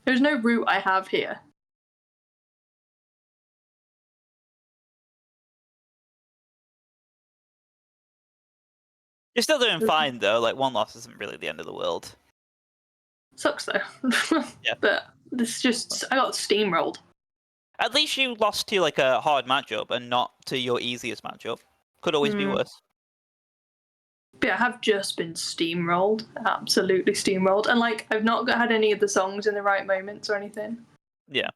There's no route I have here. You're still doing fine though. Like one loss isn't really the end of the world. Sucks though. Yeah. But this just I got steamrolled. At least you lost to like a hard matchup and not to your easiest matchup. Could always be worse. But yeah, I have just been steamrolled. Absolutely steamrolled. And I've not had any of the songs in the right moments or anything. Yeah.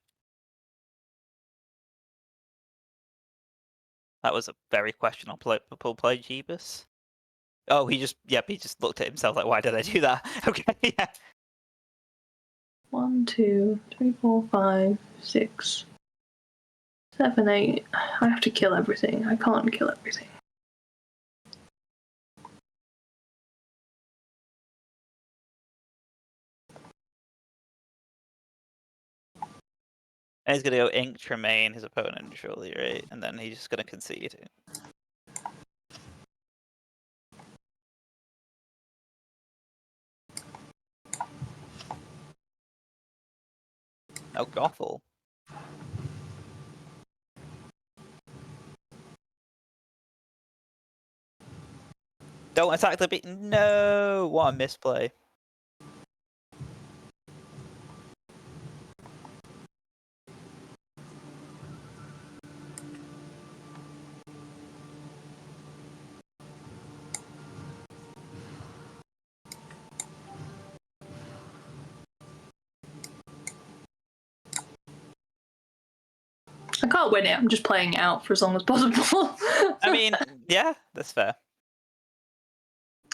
That was a very questionable play, Jeebus. Oh, he just looked at himself like, why did I do that? Okay, yeah. 1, 2, 3, 4, 5, 6, 7, 8. I have to kill everything. I can't kill everything. And he's gonna go Ink Tremaine, his opponent, surely, right? And then he's just gonna concede. Oh, Gothel. Don't attack the beat. No! What a misplay. I can't win it. I'm just playing it out for as long as possible. I mean, yeah, that's fair.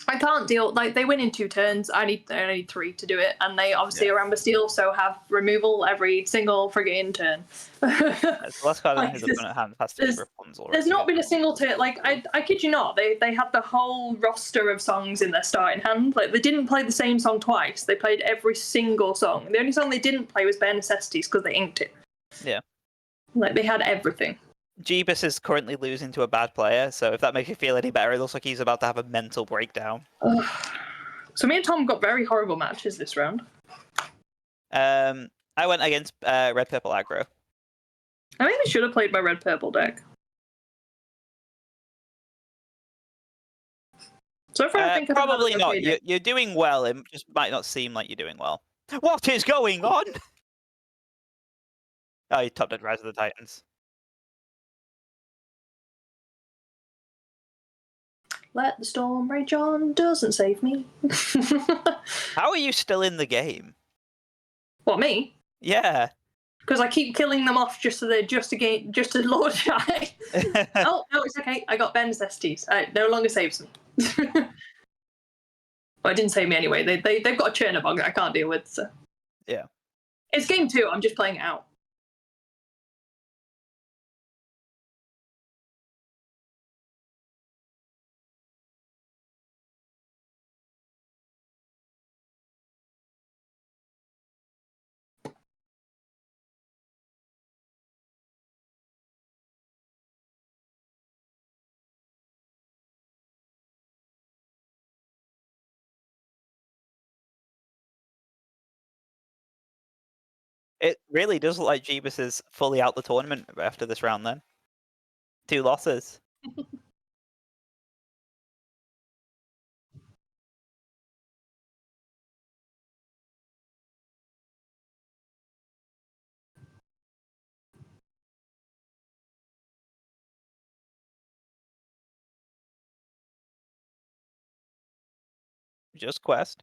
I can't deal like they win in 2 turns. I need 3 to do it, and they obviously Yeah. around Bastille so have removal every single friggin' turn. That's the last card Like, his there's- opponent hand has to be there's- Rapunzel. There's not been a single turn. Like I kid you not, they had the whole roster of songs in their starting hand. Like they didn't play the same song twice. They played every single song. The only song they didn't play was Bare Necessities because they inked it. Yeah. Like they had everything. Jeebus is currently losing to a bad player, so if that makes you feel any better, it looks like he's about to have a mental breakdown. So me and Tom got very horrible matches this round. I went against Red Purple Aggro. I maybe should have played my red purple deck. So far, I think I've had a Probably not. okay deck. You're doing well. It just might not seem like you're doing well. What is going on? Oh, you top dead Rise of the Titans. Let the storm rage on doesn't save me. How are you still in the game? What, me? Yeah. Because I keep killing them off just to Lord Shy. Oh no, it's okay. I got Bare Necessities. It no longer saves me. Well, it didn't save me anyway. They've got a Chernobog that I can't deal with. So Yeah. it's game 2. I'm just playing it out. It really does look like Jeebus is fully out the tournament after this round then. 2 losses. Just Quest.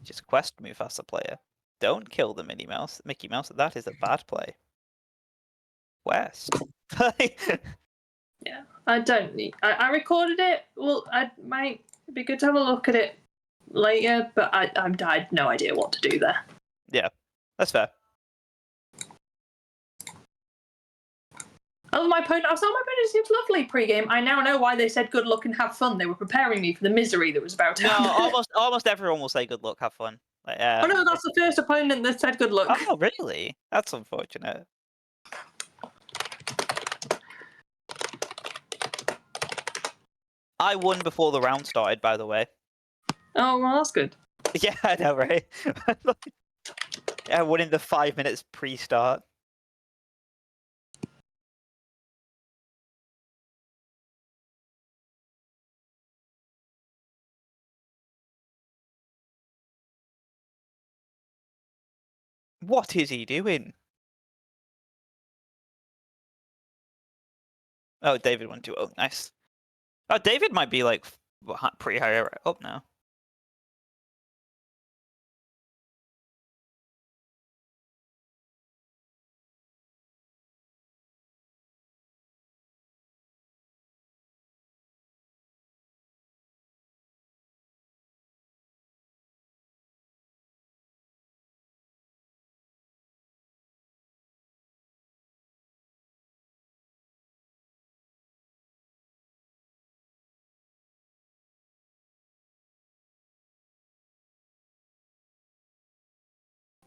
Just Quest Mufasa player. Don't kill the Mickey Mouse. That is a bad play. Quest. Yeah, I don't need. I recorded it. Well, I might be good to have a look at it later, but I had no idea what to do there. Yeah, that's fair. Oh, my opponent! I saw my opponent seemed lovely pre-game. I now know why they said good luck and have fun. They were preparing me for the misery that was about to No, happen. almost everyone will say good luck, have fun. Like, Oh no, that's the first opponent that said good luck. Oh, really? That's unfortunate. I won before the round started, by the way. Oh, well, that's good. Yeah, I know, right? I won in the 5 minutes pre-start. What is he doing? Oh, David went 2-0. Nice. Oh, David might be like pretty high up now.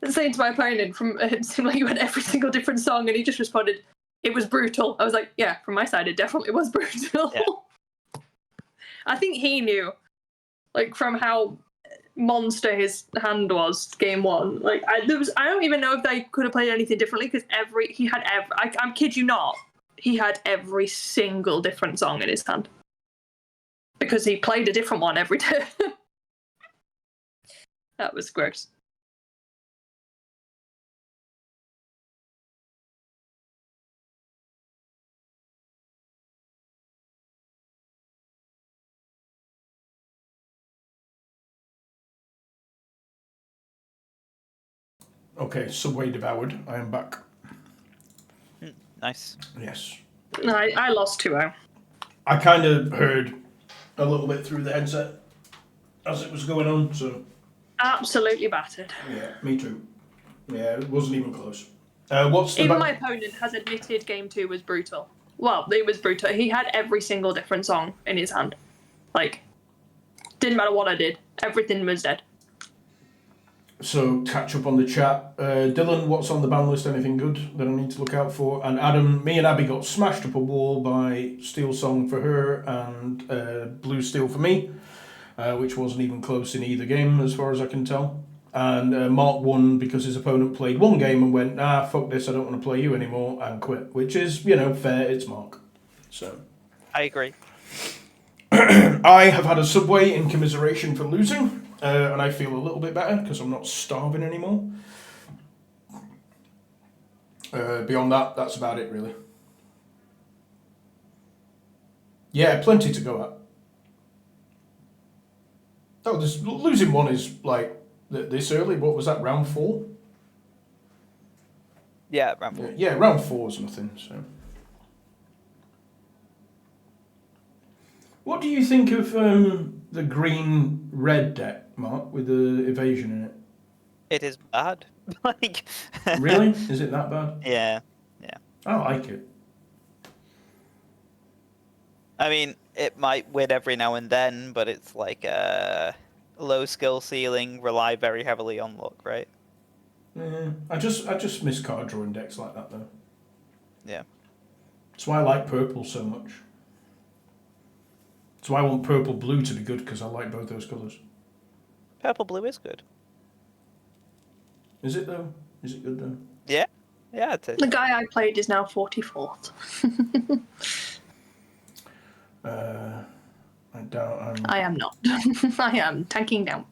Saying to my opponent, it seemed like you had every single different song, and he just responded, "It was brutal." I was like, "Yeah, from my side, it definitely was brutal." Yeah. I think he knew, like from how monster his hand was game 1. Like I don't even know if they could have played anything differently because I'm kid you not, he had every single different song in his hand because he played a different one every day. That was gross. Okay, Subway devoured. I am back. Nice. Yes. No, I lost 2-0. I kind of heard a little bit through the headset as it was going on, so Absolutely battered. yeah, me too. Yeah, it wasn't even close. What's the Even my opponent has admitted game 2 was brutal. Well, it was brutal. He had every single different song in his hand. Like, didn't matter what I did. Everything was dead. So catch up on the chat. Dylan, what's on the ban list? Anything good that I need to look out for? And Adam, me and Abby got smashed up a wall by Steel Song for her and Blue Steel for me, which wasn't even close in either game as far as I can tell. And Mark won because his opponent played one game and went, fuck this, I don't want to play you anymore, and quit. Which is, fair, it's Mark. So I agree. I have had a Subway in commiseration for losing, and I feel a little bit better because I'm not starving anymore. Beyond that, that's about it, really. Yeah, plenty to go at. Oh, losing one is like this early. What was that, round 4? Yeah, round 4. Yeah, round 4 is nothing, so. What do you think of the green-red deck, Mark, with the evasion in it? It is bad. Like. Really? Is it that bad? Yeah. I like it. I mean, it might win every now and then, but it's like a low skill ceiling, rely very heavily on luck, right? Yeah, I just miss card drawing decks like that though. Yeah. That's why I like purple so much. That's why I want purple blue to be good because I like both those colours. Purple blue is good. Is it though? Is it good though? Yeah. Yeah, it is. The guy I played is now 44th. I doubt I am not. I am tanking down.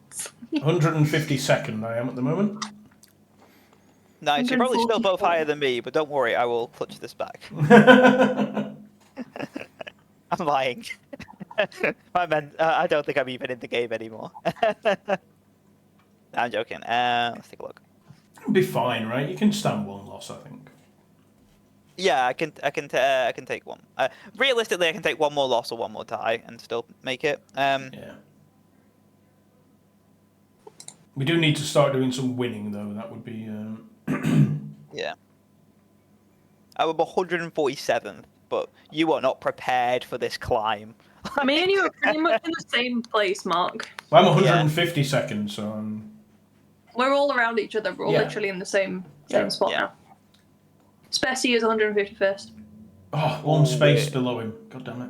152nd I am at the moment. Nice. You're probably still both higher than me, but don't worry, I will clutch this back. I'm lying. I don't think I'm even in the game anymore. I'm joking. Let's take a look. It'll be fine, right? You can stand one loss, I think. Yeah, I can take one. Realistically, I can take one more loss or one more tie and still make it. Yeah. We do need to start doing some winning, though. That would be. Yeah. I was 147th, but you are not prepared for this climb. Me and you are pretty much in the same place, Mark. Well, I'm 152nd, so I'm. We're all around each other. We're all literally in the same spot now. Spessy is 151st. Oh, one space below him. God damn it.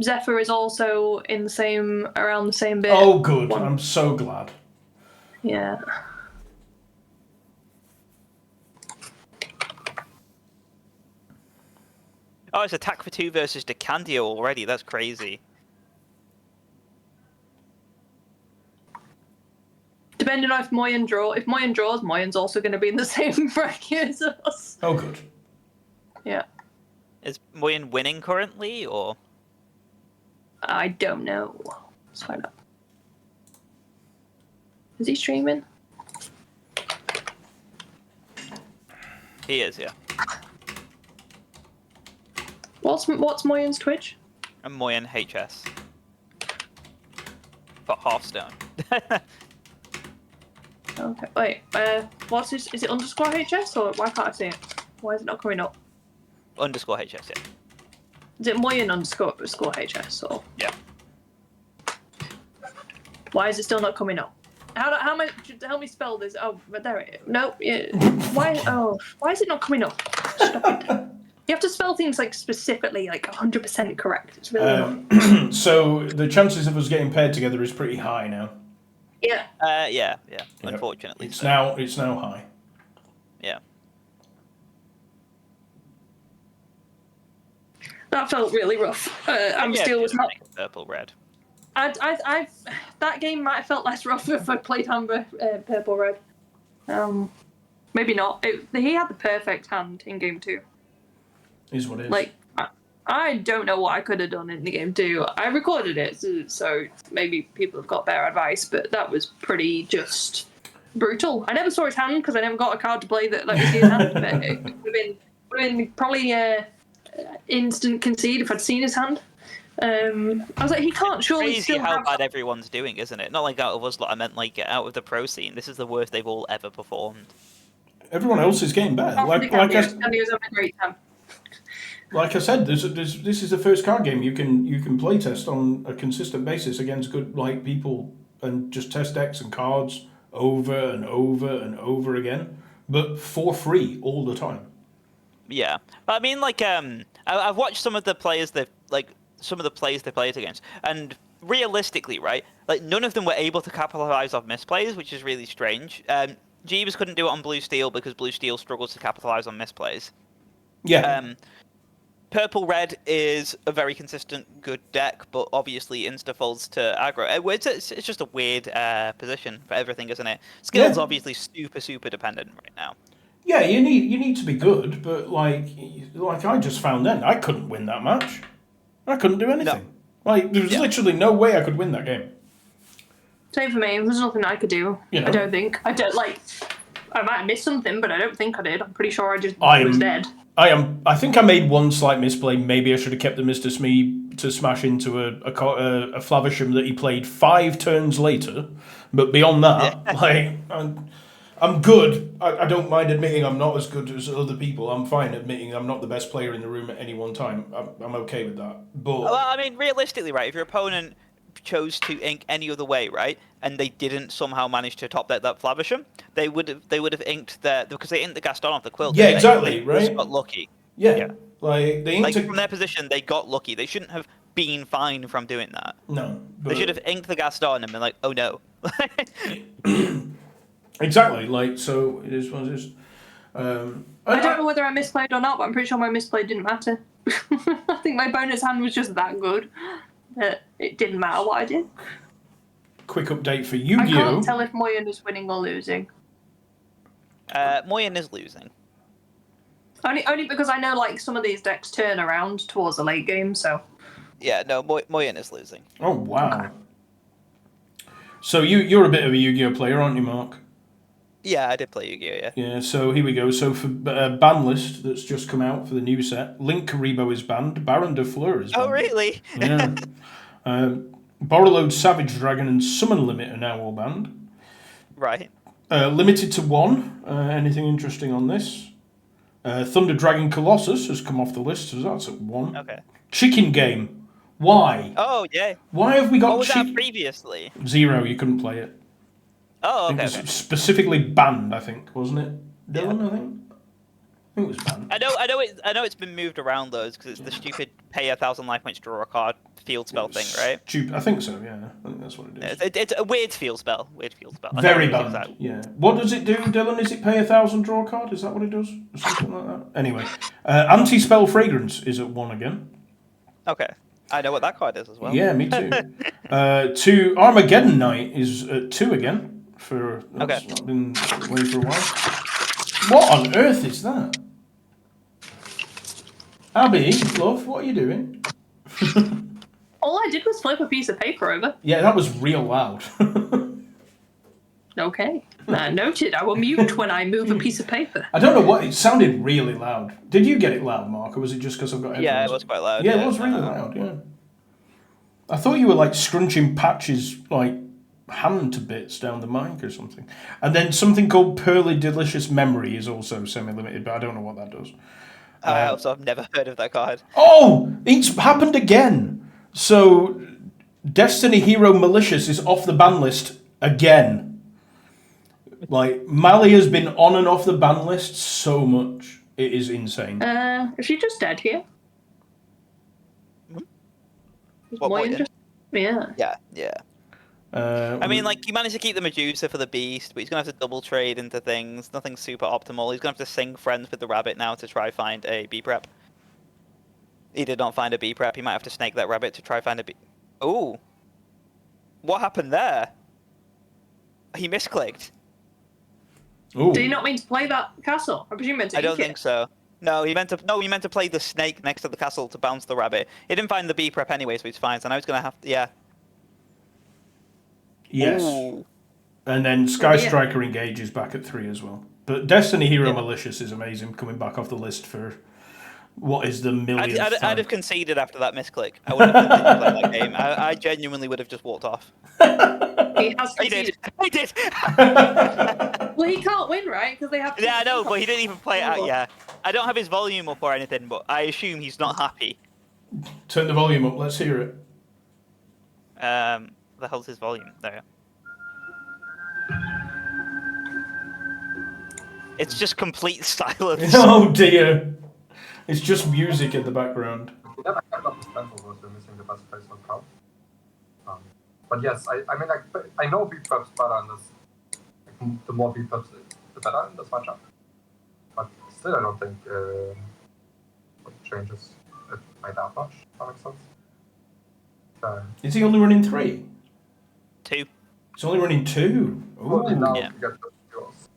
Zephyr is also in the same, around the same bit. Oh, good. I'm so glad. Yeah. Oh, it's attack for 2 versus Decandio already. That's crazy. Depending on if Moyen draws, Moyen's also going to be in the same bracket as us. Oh, good. Yeah. Is Moyen winning currently, or? I don't know. Let's find out. Is he streaming? He is, yeah. What's Moyen's Twitch? And Moyen HS. For Hearthstone. Okay, wait. What's his? Is it underscore HS or why can't I see it? Why is it not coming up? Underscore HS, yeah. Is it Moyen underscore HS or? Yeah. Why is it still not coming up? How much? Help me spell this. Oh, but there it is. No, yeah. Why? Oh, why is it not coming up? Stop it. You have to spell things like specifically, like 100% correct. It's really annoying. So the chances of us getting paired together is pretty high now. Yeah. Yeah. Unfortunately, It's now high. Yeah. That felt really rough. Amsteel was not. Purple red. That game might have felt less rough if I played purple red. Maybe not. He had the perfect hand in game 2. Is what it is. Like, I don't know what I could have done in the game 2. I recorded it, so maybe people have got better advice, but that was pretty just brutal. I never saw his hand because I never got a card to play that let me see his hand. But it would have been probably instant concede if I'd seen his hand. I was like, he can't surely Crazy still how have. bad everyone's doing, isn't it? Not like out of us lot. I meant like out of the pro scene. This is the worst they've all ever performed. Everyone else is getting better. Candy's having a great time. Like I said, this is the first card game you can play test on a consistent basis against good like people and just test decks and cards over and over and over again, but for free all the time. Yeah, but I mean, like, I've watched some of the players they played against, and realistically, right, like none of them were able to capitalize off misplays, which is really strange. Jeeves couldn't do it on Blue Steel because Blue Steel struggles to capitalize on misplays. Yeah. Purple Red is a very consistent, good deck, but obviously insta-folds to aggro. It's just a weird position for everything, isn't it? Skill's obviously super dependent right now. Yeah, you need to be good, but like I just found then, I couldn't win that match. I couldn't do anything. No. Like there was literally no way I could win that game. Same for me. There's nothing I could do. You know. I don't think. I might have missed something, but I don't think I did. I'm pretty sure I was dead. I think I made one slight misplay. Maybe I should have kept the Mr. Smee to smash into a Flavisham that he played 5 turns later. But beyond that, like I'm good. I don't mind admitting I'm not as good as other people. I'm fine admitting I'm not the best player in the room at any one time. I'm okay with that. But Well, I mean, realistically, right, if your opponent chose to ink any other way, right, and they didn't somehow manage to top deck that Flavisham, they would have inked because they inked the Gaston off the quilt. Yeah, didn't they? exactly, They right? just got lucky. yeah, like they Like from their position, they got lucky. They shouldn't have been fine from doing that. no. But They should have inked the Gaston and been like, oh no. exactly. Like so, it is what it is. I don't know whether I misplayed or not, but I'm pretty sure my misplay didn't matter. I think my bonus hand was just that good that it didn't matter what I did. Quick update for I Yu-Gi-Oh! can't tell if Moyen is winning or losing. Moyen is losing. Only because I know like some of these decks turn around towards the late game, so. Yeah, no, Moyen is losing. Oh wow! So you're a bit of a Yu-Gi-Oh player, aren't you, Mark? Yeah, I did play Yu-Gi-Oh, yeah. Yeah. So here we go. So for ban list that's just come out for the new set, Link Karibo is banned. Baron de Fleur is banned. Oh, really? Yeah. Borrowload, Savage Dragon, and Summon Limit are now all banned. Right. Limited to 1. Anything interesting on this? Thunder Dragon Colossus has come off the list, so that's at 1. Okay. Chicken Game. Why? Oh, yeah. Why have we got What was that previously? 0? You couldn't play it. Oh, It okay. was okay. specifically banned, I think, wasn't it? Dylan, I think it was banned. I know it's been moved around though, because it's the stupid pay 1,000 life points draw a card field spell thing, right? I think so, yeah. I think that's what it is. It's a weird field spell. Weird field spell. I Very don't know what banned, it's yeah. What does it do, Dylan? Is it pay 1,000 draw a card? Is that what it does? Or something like that? Anyway, Anti-Spell Fragrance is at 1 again. Okay. I know what that card is as well. Yeah, me too. 2, Armageddon Knight is at 2 again. That's Okay. been away for a while. What on earth is that? Abby, love, what are you doing? All I did was flip a piece of paper over. Yeah, that was real loud. Okay. Noted. I will mute when I move a piece of paper. I don't know what, it sounded really loud. Did you get it loud, Mark, or was it just because I've got headphones? Yeah, it was quite loud. Yeah, it was really loud, yeah. I thought you were like scrunching Patch's like hand to bits down the mic or something. And then something called Pearly Delicious Memory is also semi-limited, but I don't know what that does. I also have never heard of that card. Oh, it's happened again. So Destiny Hero Malicious is off the ban list again. Like Mali has been on and off the ban list so much. It is insane. Is she just dead here? Is What, Moyen Moyen? just... Yeah. Yeah. I mean, like, he managed to keep the Medusa for the Beast, but he's going to have to double trade into things. Nothing super optimal. He's going to have to sing Friends with the Rabbit now to try find a B-Prep. He did not find a B-Prep. He might have to snake that rabbit to try find a B... Ooh. What happened there? He misclicked. Ooh. Did he not mean to play that castle? I presume he meant to I don't ink it. think so. No, he meant to play the snake next to the castle to bounce the rabbit. He didn't find the B-Prep anyway, so he's fine. So now he's going to have to... Yeah. Yes. Ooh. And then Sky Yeah. Striker Engage is back at 3 as well. But Destiny Hero Yeah. Malicious is amazing, coming back off the list for what is the millionth I'd time. have conceded after that misclick. I wouldn't have continued to play that game. I genuinely would have just walked off. He has He did. conceded. He did. Well, he can't win, right? Because they have. Yeah, I know, but he didn't even play it out. Yeah, I don't have his volume up or anything, but I assume he's not happy. Turn the volume up, let's hear it. The hell's his volume? There. It's just complete silence. Oh dear. It's just music in the background. Yeah, I got this pencil was missing the best place of count. But yes, I mean, I know BPUB's better in this. Like, the more BPUBs, the better in this matchup. But still, I don't think it changes it by that much. If that makes sense. Is he only running 3? 2. He's only running 2. Probably Ooh. now Yeah. to get the yours.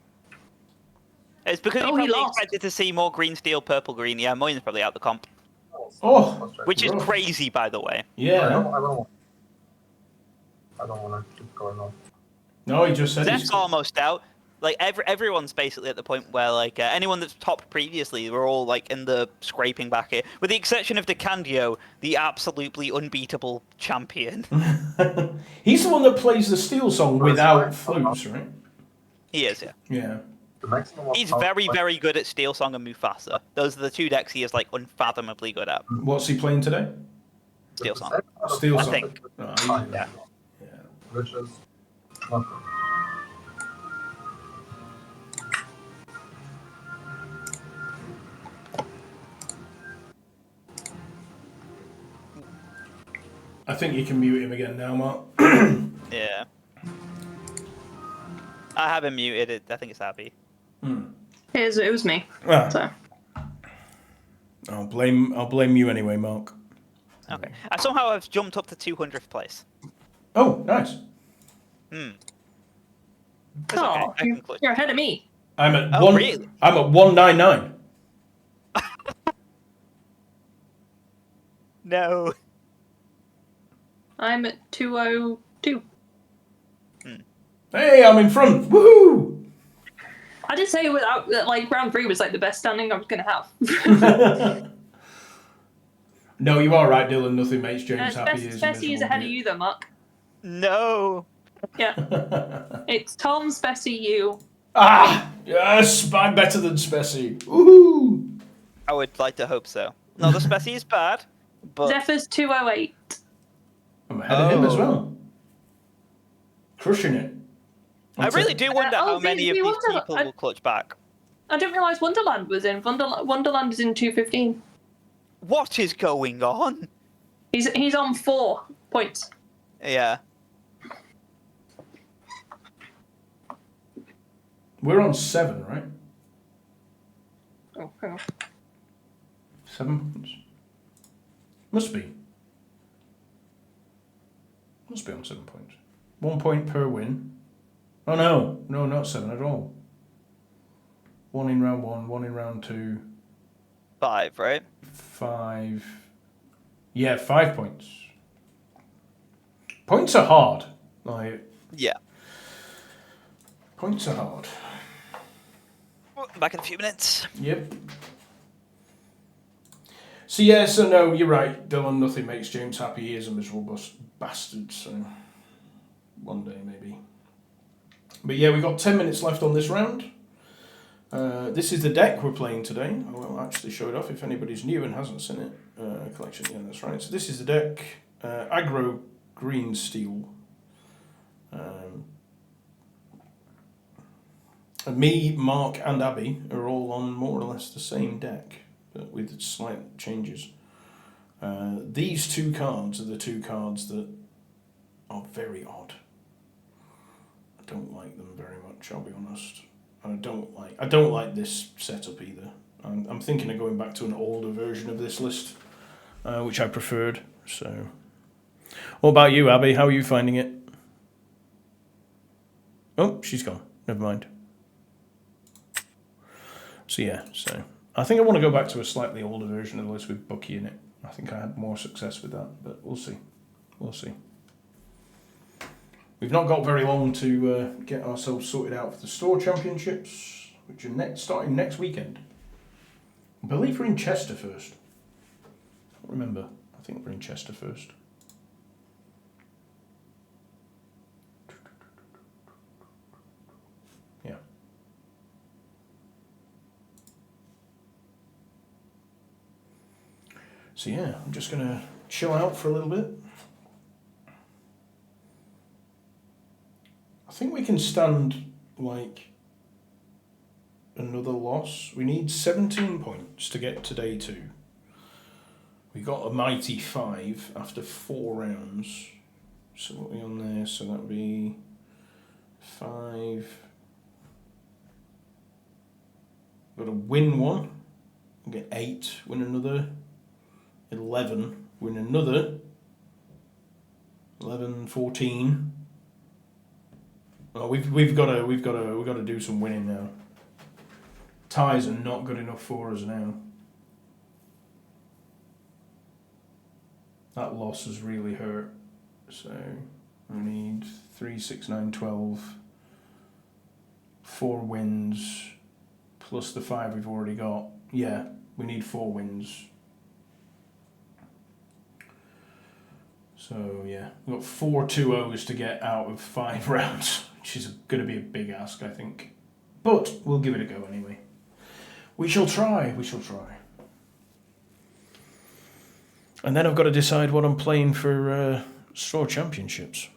It's because Oh, you he probably lost. expected to see more green, steel, purple, green. Yeah, mine's probably out the comp, Oh, which is rough. crazy, by the way. Yeah. I don't want to keep going on. No, he just said Zeph's he's... almost out. Like everyone's basically at the point where like anyone that's topped previously, we're all like in the scraping bracket, with the exception of DeCandio, the absolutely unbeatable champion. He's the one that plays the Steel song without flutes, right? He is, yeah. Yeah. The maximum of He's count- very, very good at Steel Song and Mufasa. Those are the 2 decks he is like unfathomably good at. What's he playing today? Steel Song. Steel I Song. think. Oh, Yeah. Which is not good. I think you can mute him again now, Mark. Yeah. I have him muted. I think it's Abby. It was me. Ah, So I'll blame you anyway, Mark. Okay. I somehow have jumped up to 200th place. Oh, nice. It's okay. oh, I can clutch. you're ahead of me. I'm at Oh, one. really? I'm at 199. No. I'm at 202. Hey, I'm in front. Woohoo! I did say without like round 3 was like the best standing I was gonna have. No, you are right, Dylan. Nothing makes James happy. Spessy is ahead of you though, Mark. No. Yeah. It's Tom, Spessy, you. Ah, yes, I'm better than Spessy. Woohoo! I would like to hope so. No, the Spessy is bad, but Zephyr's 208. I'm ahead of him as well. Crushing it. I really do wonder oh, how many of we these wonder- people will clutch back. I didn't realise Wonderland was in. Wonderland is in 215. What is going on? He's on 4 points. Yeah. We're on 7, right? Oh, hang on. 7 points. Must be. Must be on 7 points. 1 point per win. Oh no, no, not 7 at all. 1 in round 1, 1 in round 2, 5, right? 5. Yeah, 5 points. Points are hard. Like, Yeah. points are hard. Back in a few minutes. Yep. So yeah, so no, you're right, Dylan. Nothing makes James happy. He is a miserable bastard. So one day maybe. But yeah, we've got 10 minutes left on this round. This is the deck we're playing today. I will actually show it off if anybody's new and hasn't seen it. Collection, yeah, that's right. So this is the deck. Aggro Green Steel. Me, Mark, and Abby are all on more or less the same deck, but with slight changes. These 2 cards are the 2 cards that are very odd. I don't like them very much, I'll be honest. And I don't like this setup either. I'm thinking of going back to an older version of this list, which I preferred. So, what about you, Abby? How are you finding it? Oh, she's gone. Never mind. So yeah, so I think I want to go back to a slightly older version of the list with Bucky in it. I think I had more success with that, but we'll see. We'll see. We've not got very long to get ourselves sorted out for the store championships, which are starting next weekend. I believe we're in Chester first. I don't remember. I think we're in Chester first. Yeah. So yeah, I'm just going to chill out for a little bit. I think we can stand, like, another loss. We need 17 points to get to day 2. We got a mighty 5 after 4 rounds. So what are we on there? So that would be 5. Got to win 1. Get 8. Win another. 11. Win another. 11, 14. Oh, we've got to do some winning now. Ties are not good enough for us now. That loss has really hurt. So we need 3, 6, 9, 12. 4 wins plus the 5 we've already got. Yeah, we need 4 wins. So yeah, we've got 4 2-0s to get out of 5 rounds, which is going to be a big ask, I think. But we'll give it a go anyway. We shall try. And then I've got to decide what I'm playing for Store Championships.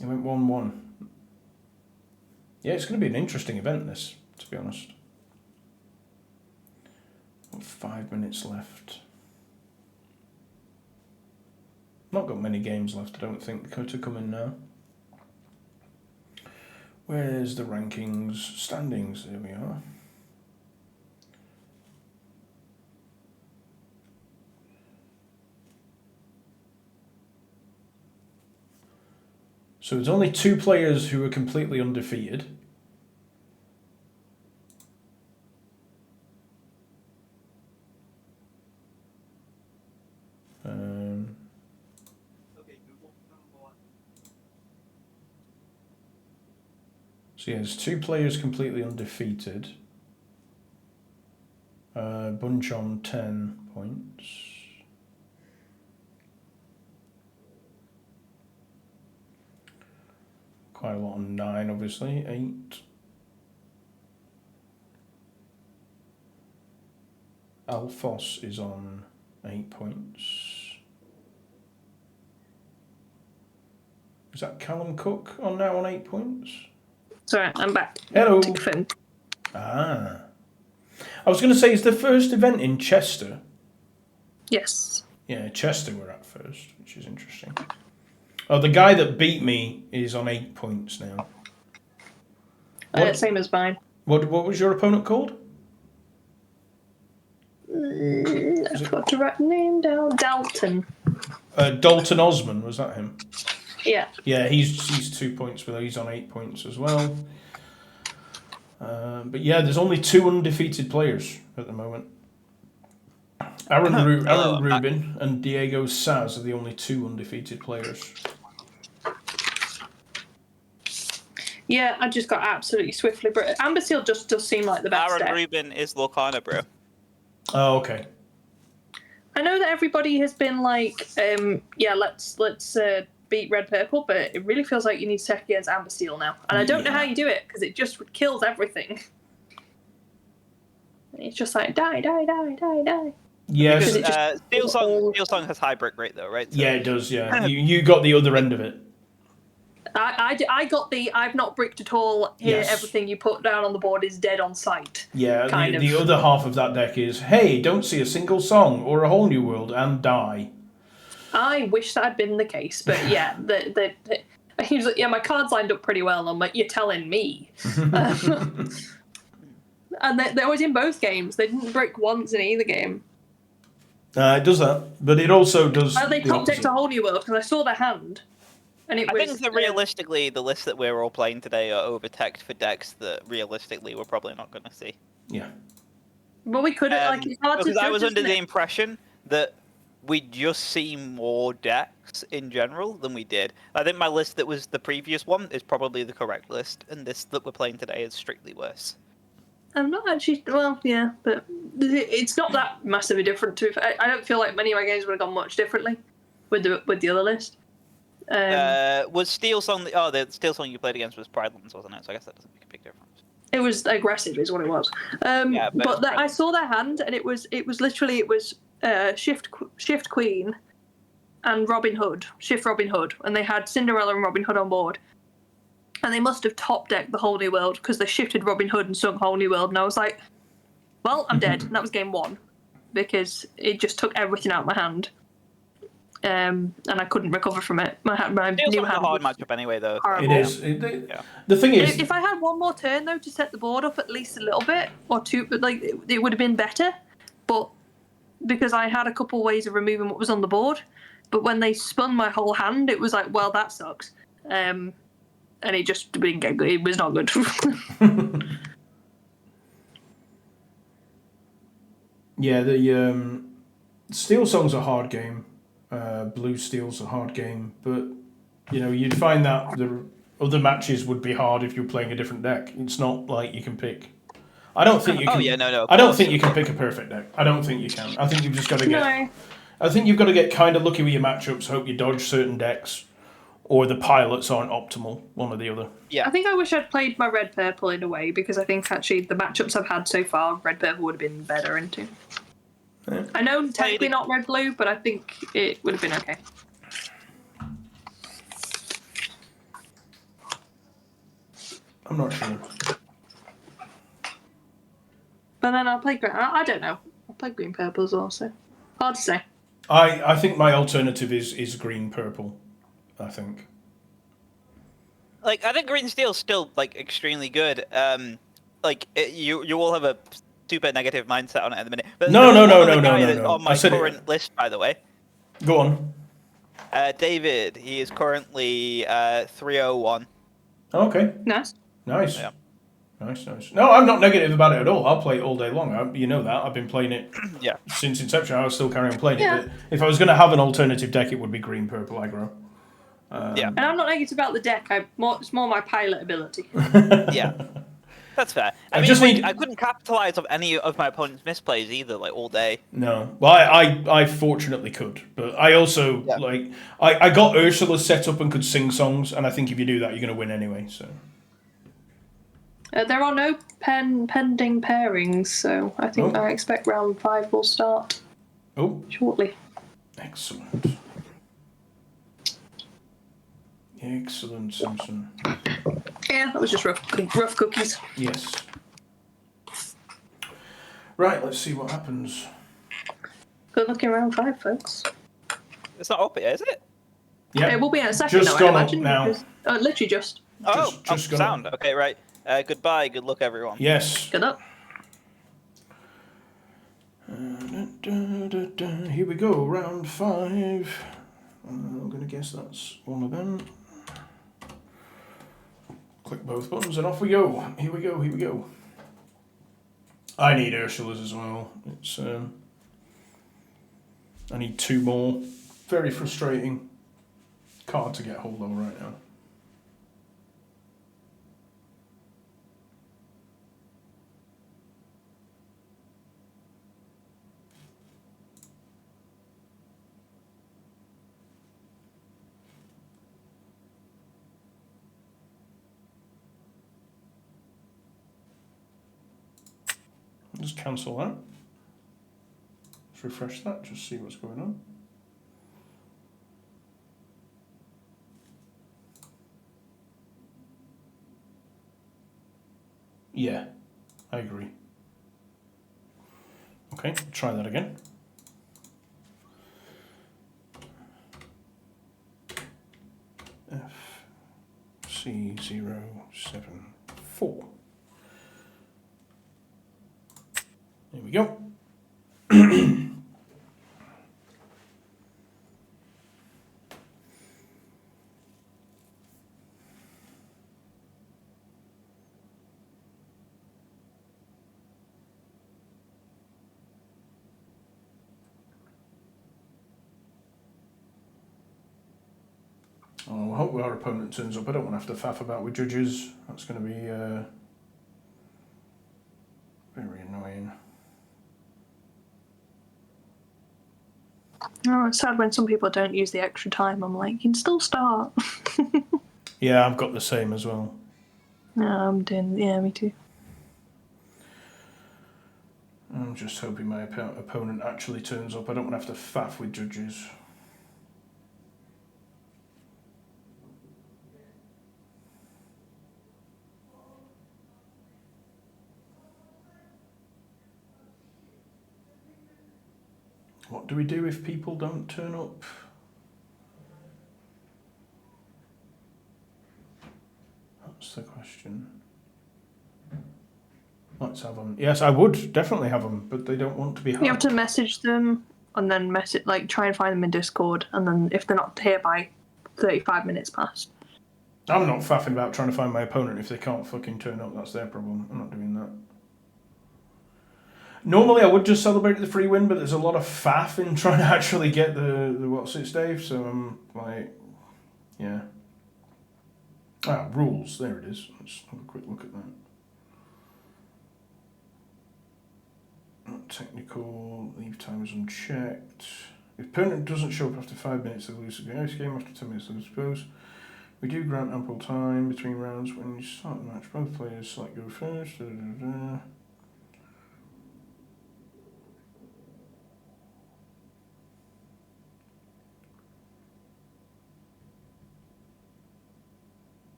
It went 1-1. Yeah, it's going to be an interesting event, this, to be honest. 5 minutes left. Not got many games left, I don't think, to come in now. Where's the rankings? Standings, there we are. So there's only 2 players who are completely undefeated. So yeah, there's 2 players completely undefeated. Bunch on 10 points. Quite a lot on 9, obviously. 8. Alphos is on 8 points. Is that Callum Cook now on 8 points? Sorry, I'm back. Hello. Took a phone. Ah. I was going to say, is the first event in Chester? Yes. Yeah, Chester we're at first, which is interesting. Oh, the guy that beat me is on 8 points now. Same as mine. What was your opponent called? I've got to write the name down. Dalton. Dalton Osman, was that him? Yeah. Yeah, he's 2 points below. He's on 8 points as well. But yeah, there's only 2 undefeated players at the moment. Aaron Rubin and Diego Saz are the only 2 undefeated players. Yeah, I just got absolutely swiftly. Amber Seal just does seem like the best Aaron deck. Rubin is Lorcana, bro. Oh, okay. I know that everybody has been like, yeah, let's beat Red Purple, but it really feels like you need to tech against Amber Seal now. And I don't know how you do it, because it just kills everything. It's just like, die. Yeah, because Steel Song has high brick rate, though, right? So... Yeah, it does, yeah. You got the other end of it. I got the I've not bricked at all. Here, Yes. Everything you put down on the board is dead on sight. Yeah, kind of. the other half of that deck is, hey, don't see a single song or a whole new world and die. I wish that had been the case, but yeah, he was like, yeah, my cards lined up pretty well. I'm like, you're telling me. And they was in both games. They didn't brick once in either game. It does that, but it also does. They top decked a whole new world because I saw their hand. And it I was, think that realistically, the lists that we're all playing today are overtexed for decks that realistically we're probably not going to see. Yeah. Well, we could it's hard because to I was judge, under isn't the it? impression that we just see more decks in general than we did. I think my list that was the previous one is probably the correct list, and this that we're playing today is strictly worse. I'm not actually. Well, yeah, but it's not that massively different. I don't feel like many of my games would have gone much differently with the other list. Was Steel Song? The Steel Song you played against was Pridelands, wasn't it? So I guess that doesn't make a big difference. It was aggressive, is what it was. Yeah, but I saw their hand, and it was literally Shift Queen and Robin Hood, Shift Robin Hood, and they had Cinderella and Robin Hood on board. And they must have top decked the Whole New World because they shifted Robin Hood and sung Whole New World, and I was like, well, I'm dead. And that was game one because it just took everything out of my hand. And I couldn't recover from it. My new hand. A hard matchup anyway, though. Horrible. It is. The thing is, if I had one more turn though to set the board up at least a little bit or two, like it would have been better. But because I had a couple ways of removing what was on the board, but when they spun my whole hand, it was like, well, that sucks. And it just didn't get good. It was not good. yeah, the Steel Song's a hard game. Blue Steel's a hard game, but you'd find that the other matches would be hard if you're playing a different deck. It's not like you can pick. I don't think you can. Oh yeah, no. I don't think you can pick a perfect deck. I don't think you can. I think you've just got to get. No. I think you've got to get kind of lucky with your matchups. Hope you dodge certain decks, or the pilots aren't optimal. One or the other. Yeah. I think I wish I'd played my red purple in a way because I think actually the matchups I've had so far, red purple would have been better into. Yeah. I know technically not red blue, but I think it would have been okay. I'm not sure. But then I'll play green. I don't know. I'll play green purple as well, so hard to say. I think my alternative is green purple. I think. Like I think Green Steel's still like extremely good. You all have a super negative mindset on it at the minute. But No. On my I said current list, by the way. Go on. David, he is currently 301. Okay. Nice. Nice. Yeah. Nice. No, I'm not negative about it at all. I'll play it all day long. You know that. I've been playing it Yeah. since inception. I'll still carry on playing Yeah. it. But if I was going to have an alternative deck, it would be green purple aggro. Yeah. And I'm not negative about the deck. It's more my pilot ability. Yeah. That's fair. I couldn't capitalize on any of my opponent's misplays either, like all day. No. Well, I fortunately could, but I also I got Ursula set up and could sing songs, and I think if you do that, you're going to win anyway. So. There are no pending pairings, so I think I expect round 5 will start shortly. Excellent. Excellent, Simpson. Yeah, that was just rough cookies. Yes. Right, let's see what happens. Good luck in round 5, folks. It's not up yet, is it? Yeah. It will be in a second, Just though, I gone up imagine. now. Because, literally just. Just gone sound. Okay, right. Goodbye. Good luck, everyone. Yes. Good luck. Here we go, round 5. I'm going to guess that's one of them. Click both buttons and off we go. Here we go. I need Ursula's as well. It's I need 2 more. Very frustrating card to get hold of right now. Just cancel that. Let's refresh that, just see what's going on. Yeah, I agree. Okay, try that again. FC074. There we go. Oh, I hope our opponent turns up. I don't want to have to faff about with judges. That's going to be very annoying. Oh, it's sad when some people don't use the extra time. I'm like, you can still start. Yeah, I've got the same as well. No, I'm doing. Yeah, me too. I'm just hoping my opponent actually turns up. I don't want to have to faff with judges. What do we do if people don't turn up? That's the question. Let's have them. Yes, I would definitely have them, but they don't want to be. You have hacked. to message them and then try and find them in Discord, and then if they're not here by 35 minutes past. I'm not faffing about trying to find my opponent if they can't fucking turn up. That's their problem. I'm not doing that. Normally I would just celebrate the free win, but there's a lot of faff in trying to actually get the what's it, Dave? So I'm like, yeah. Ah, rules. There it is. Let's have a quick look at that. Not technical. Leave time is unchecked. If opponent doesn't show up after 5 minutes, they lose the game. After 10 minutes, they suppose. We do grant ample time between rounds. When you start the match, both players select go first.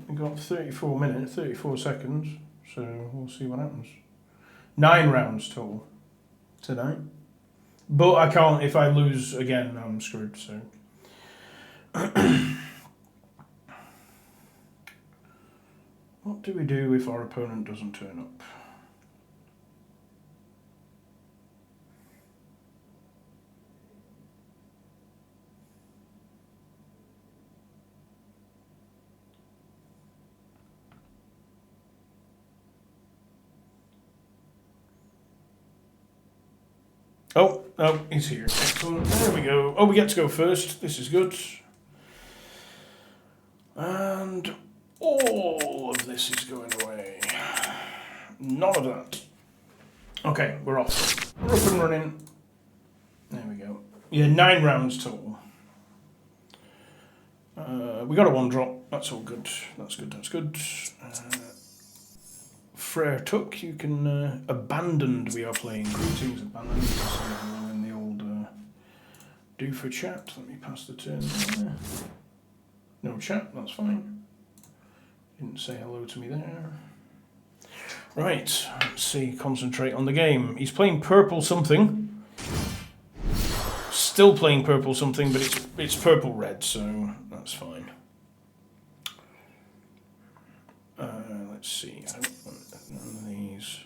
We've got 34 minutes, 34 seconds, so we'll see what happens. 9 rounds total tonight. But I can't, if I lose again, I'm screwed, so. What do we do if our opponent doesn't turn up? Oh, he's here. Excellent. There we go. Oh, we get to go first. This is good. And all of this is going away. None of that. Okay, we're off. We're up and running. There we go. Yeah, 9 rounds total. We got a 1-drop. That's all good. That's good. That's good. Frere Tuck, you can abandoned. We are playing. Greetings, abandoned. In the old do for chat. Let me pass the turn there. No chat. That's fine. Didn't say hello to me there. Right. Let's see. Concentrate on the game. He's playing purple something. Still playing purple something, but it's purple red, so that's fine. Let's see. I don't want none of these.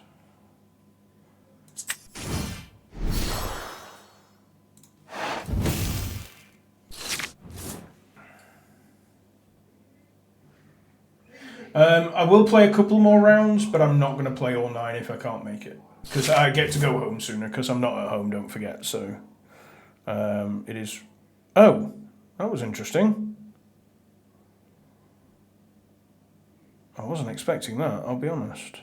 I will play a couple more rounds, but I'm not going to play all 9 if I can't make it. Because I get to go home sooner, because I'm not at home, don't forget. So, it is... Oh, that was interesting. I wasn't expecting that, I'll be honest.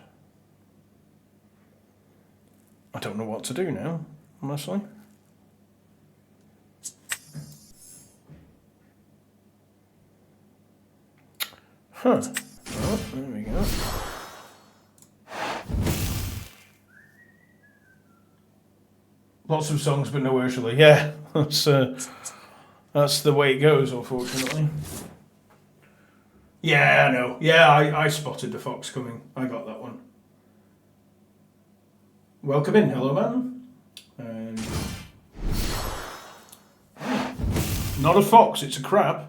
I don't know what to do now, honestly. Huh. Oh, there we go. Lots of songs, but no Ursula. Yeah, that's the way it goes, unfortunately. Yeah, I know. Yeah, I spotted the fox coming. I got that one. Welcome in. Hello, man. Not a fox, it's a crab.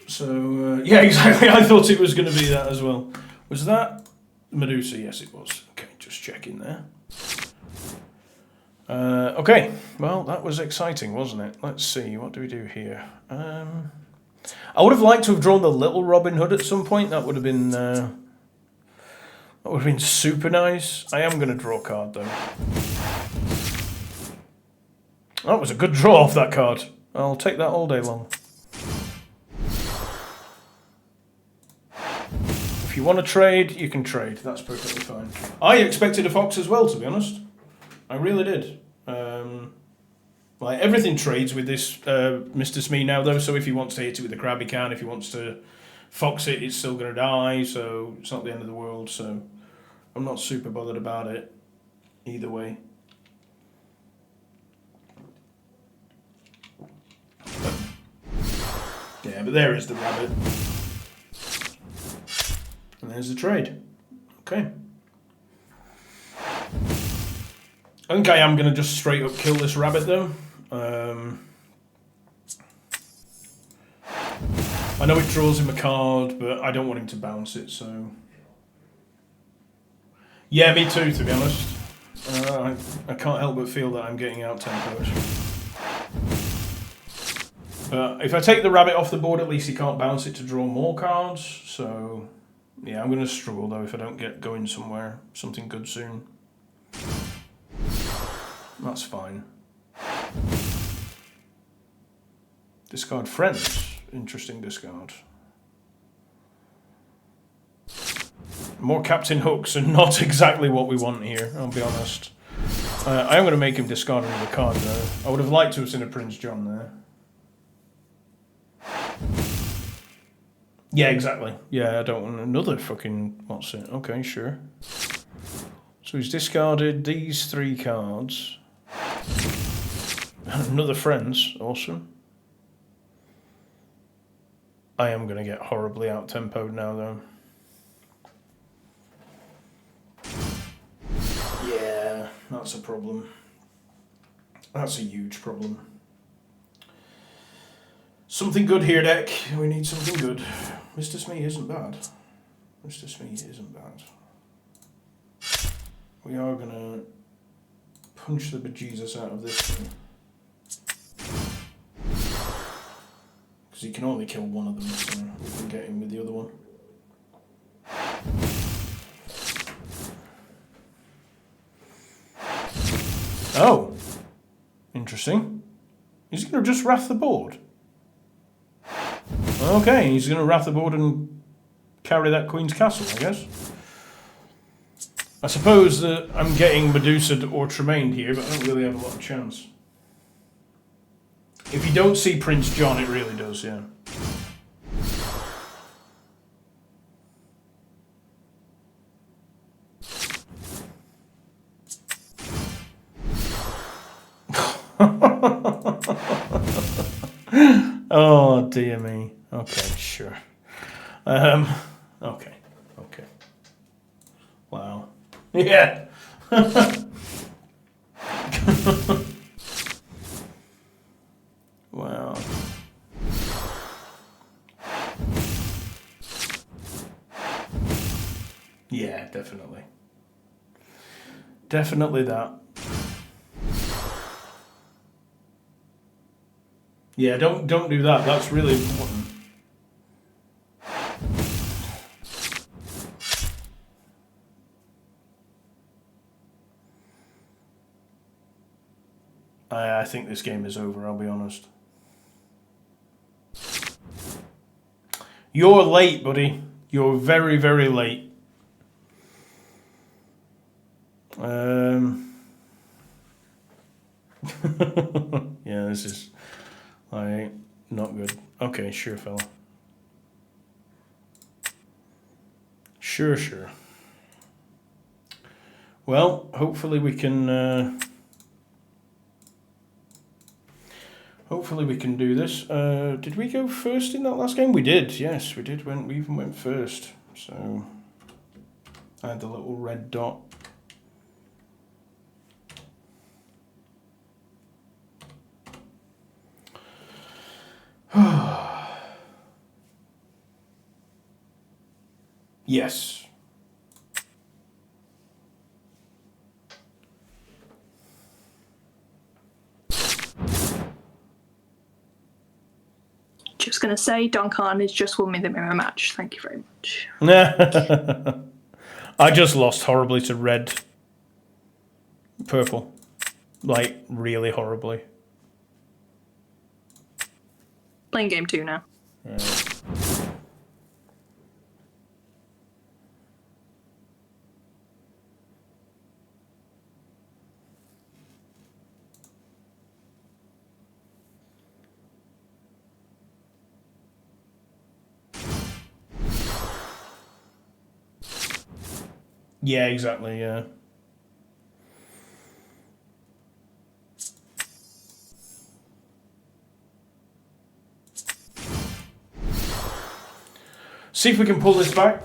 So, yeah, exactly. I thought it was going to be that as well. Was that Medusa? Yes, it was. Okay, just checking there. Okay, well, that was exciting, wasn't it? Let's see, what do we do here? I would have liked to have drawn the little Robin Hood at some point. That would have been super nice. I am going to draw a card, though. That was a good draw off that card. I'll take that all day long. If you want to trade, you can trade. That's perfectly fine. I expected a fox as well, to be honest. I really did. Like everything trades with this Mr. Smee now, though. So if he wants to hit it with the crab, he can. If he wants to fox it, it's still going to die. So it's not the end of the world. So I'm not super bothered about it either way. Yeah, but there is the rabbit. And there's the trade. Okay. I think I am going to just straight up kill this rabbit, though. I know it draws him a card, but I don't want him to bounce it, so... Yeah, me too, to be honest. I can't help but feel that I'm getting out-tempoed. But if I take the rabbit off the board, at least he can't bounce it to draw more cards, so... Yeah, I'm going to struggle, though, if I don't get going somewhere, something good soon. That's fine. Discard friends. Interesting discard. More Captain Hooks and not exactly what we want here, I'll be honest. I am going to make him discard another card, though. I would have liked to have seen a Prince John there. Yeah, exactly. Yeah, I don't want another fucking... What's it? Okay, sure. So he's discarded these 3 cards. Another friends. Awesome. I am going to get horribly out-tempoed now, though. Yeah, that's a problem. That's a huge problem. Something good here, deck. We need something good. Mr. Smee isn't bad. Mr. Smee isn't bad. We are going to punch the bejesus out of this thing. Because he can only kill one of them, so we can get him with the other one. Oh! Interesting. He's going to just wrath the board. Okay, he's going to wrath the board and carry that Queen's Castle, I guess. I suppose that I'm getting Medusa'd or Tremained here, but I don't really have a lot of chance. If you don't see Prince John, it really does, yeah. Oh, dear me. Okay, sure. Okay. Wow. Yeah. Wow. Yeah, definitely. Definitely that. Yeah, don't do that. That's really important. I think this game is over, I'll be honest. You're late, buddy. You're very, very late. Yeah, this is not good. Okay, sure, fella. Sure. Well, hopefully we can do this. Did we go first in that last game? We did, yes, we did. We even went first. So I had the little red dot. Yes. Just going to say, Don Khan has just won me the mirror match. Thank you very much. I just lost horribly to red. Purple. Like, really horribly. Playing game 2 now. Yeah, exactly, yeah. See if we can pull this back.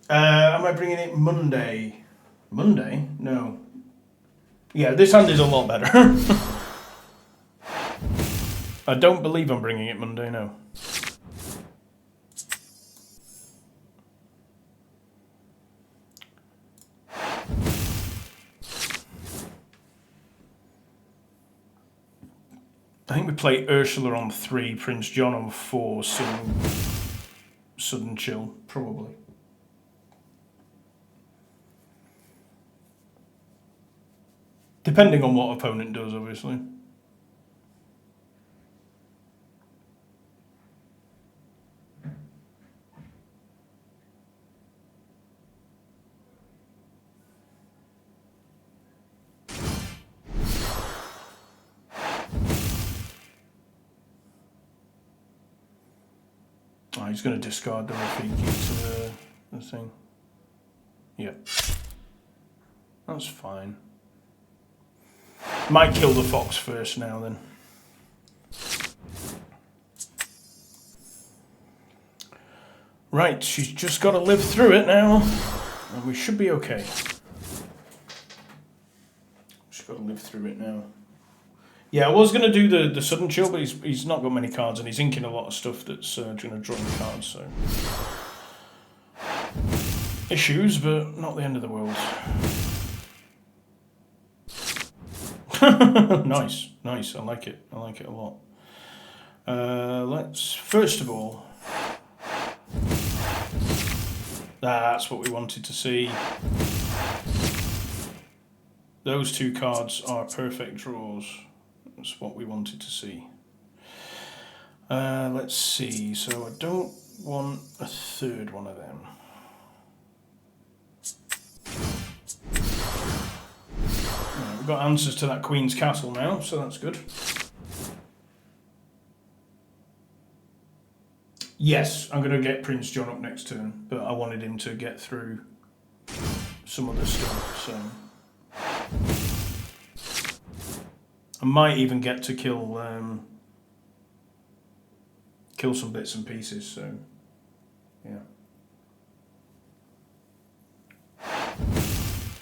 Am I bringing it Monday? Monday? No. Yeah, this hand is a lot better. I don't believe I'm bringing it Monday, no. I think we play Ursula on 3, Prince John on 4, Sudden Chill, probably. Depending on what opponent does, obviously. Oh, he's going to discard the Rafiki to the thing. Yep. That's fine. Might kill the fox first now then. Right, she's just got to live through it now. And we should be okay. She's got to live through it now. Yeah, I was going to do the sudden chill, but he's not got many cards and he's inking a lot of stuff that's going to draw him cards, so... Issues, but not the end of the world. Nice, nice, I like it a lot. Let's, first of all... That's what we wanted to see. Those two cards are perfect draws. That's what we wanted to see. Let's see. So I don't want a third one of them. Right, we've got answers to that Queen's Castle now, so that's good. Yes, I'm going to get Prince John up next turn, but I wanted him to get through some other stuff, so... I might even get to kill some bits and pieces, so yeah.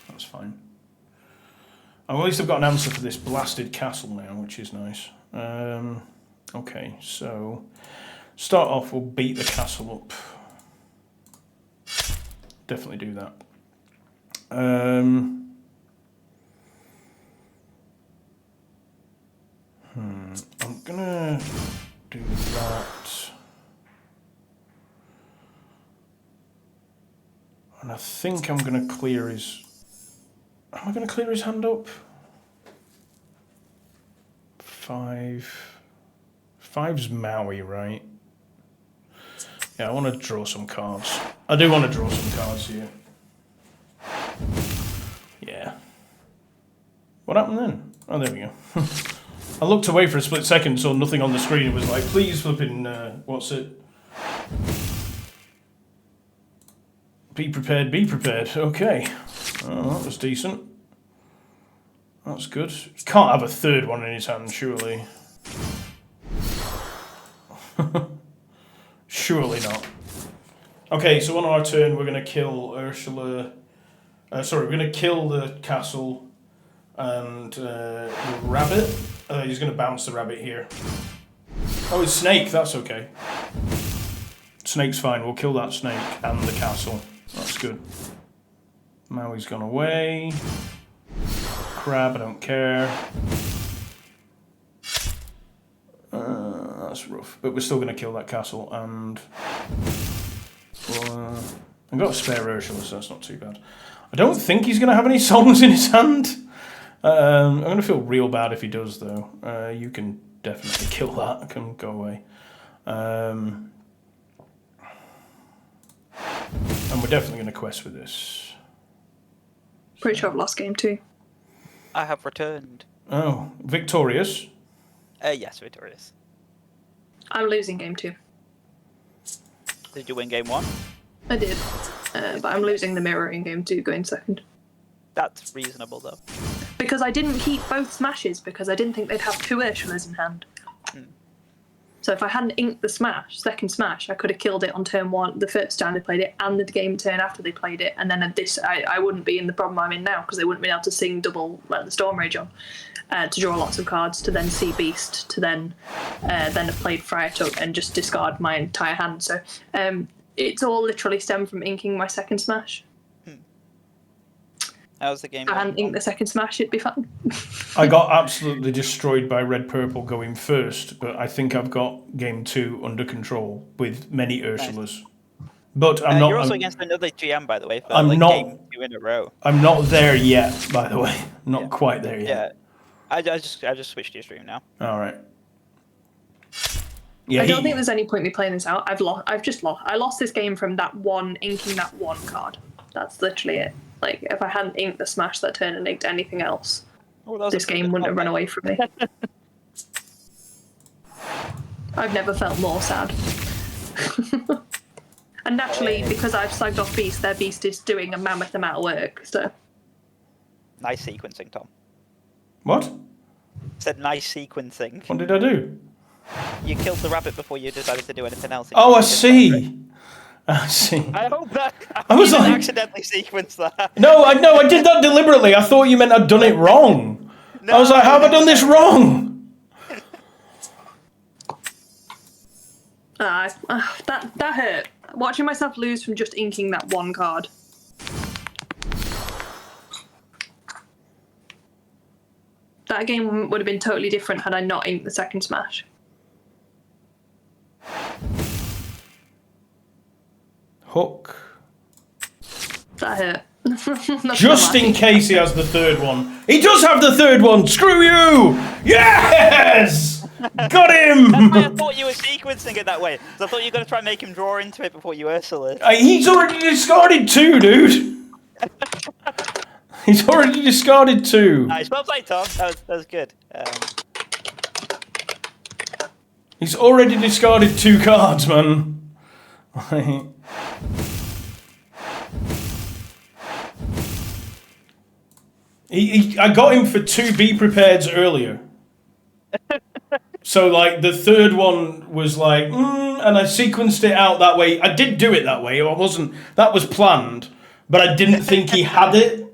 That's fine. At least I've got an answer for this blasted castle now, which is nice. Okay, so start off, we'll beat the castle up. Definitely do that. I'm gonna do that. And I think I'm gonna clear his... Am I gonna clear his hand up? 5's Maui, right? Yeah, I want to draw some cards. I do want to draw some cards here. Yeah. What happened then? Oh, there we go. I looked away for a split second, saw nothing on the screen. It was like, please flipping, what's it? Be prepared, be prepared. Okay. Oh, that was decent. That's good. He can't have a third one in his hand, surely. Surely not. Okay, so on our turn, we're going to kill Ursula. Sorry, we're going to kill the castle and the rabbit. He's going to bounce the rabbit here. Oh, it's snake. That's okay. Snake's fine. We'll kill that snake and the castle. That's good. Maui's gone away. Crab, I don't care. That's rough. But we're still going to kill that castle, and well, I've got a spare Ursula, so that's not too bad. I don't think he's going to have any songs in his hand. I'm going to feel real bad if he does, though. You can definitely kill that. Can go away. And we're definitely going to quest with this. Pretty sure I've lost game 2. I have returned. Oh, victorious. Yes, victorious. I'm losing game 2. Did you win game 1? I did. But I'm losing the mirror in game 2, going second. That's reasonable, though. Because I didn't keep both smashes, because I didn't think they'd have 2 Ursulas in hand. So if I hadn't inked the second smash, I could have killed it on turn 1, the first time they played it, and the game turn after they played it, and then at this, I wouldn't be in the problem I'm in now, because they wouldn't be able to sing double the Storm Rage on, to draw lots of cards, to then see Beast, to then have played Friar Tuck and just discard my entire hand. So it's all literally stemmed from inking my second smash. How's the game? If I hadn't inked the second smash, it'd be fine. I got absolutely destroyed by red purple going first, but I think I've got game 2 under control with many Ursulas. But I'm not. You're also against another GM, by the way. For I'm like not. Game 2 in a row. I'm not there yet, by the way. Not quite there yet. Yeah, I just switched to your stream now. All right. Yeah, I don't think there's any point me playing this out. I've just lost. I lost this game from that one inking that one card. That's literally it. Like, if I hadn't inked the smash that turn and inked anything else, this game wouldn't have run away from me. I've never felt more sad. And naturally, because I've slagged off Beast, their Beast is doing a mammoth amount of work, so... Nice sequencing, Tom. What? Said nice sequencing. What did I do? You killed the rabbit before you decided to do anything else. Oh, I see. I see. I hope that I was you didn't like- accidentally sequence that. No, I did that deliberately. I thought you meant I'd done it wrong. I was like, how have I done this wrong? That hurt. Watching myself lose from just inking that one card. That game would have been totally different had I not inked the second smash. Hook. That hurt. Not Just gonna in lie. case he has the third one. He does have the third one! Screw you! Yes! Got him! That's why I thought you were sequencing it that way. So I thought you were going to try and make him draw into it before you Ursula. He's already discarded 2, dude. He's already discarded 2. Nice. Well played, Tom. That was good. He's already discarded 2 cards, man. I got him for 2 Be Prepareds earlier. So, like, the third one was like, and I sequenced it out that way. I did do it that way. That was planned, but I didn't think he had it.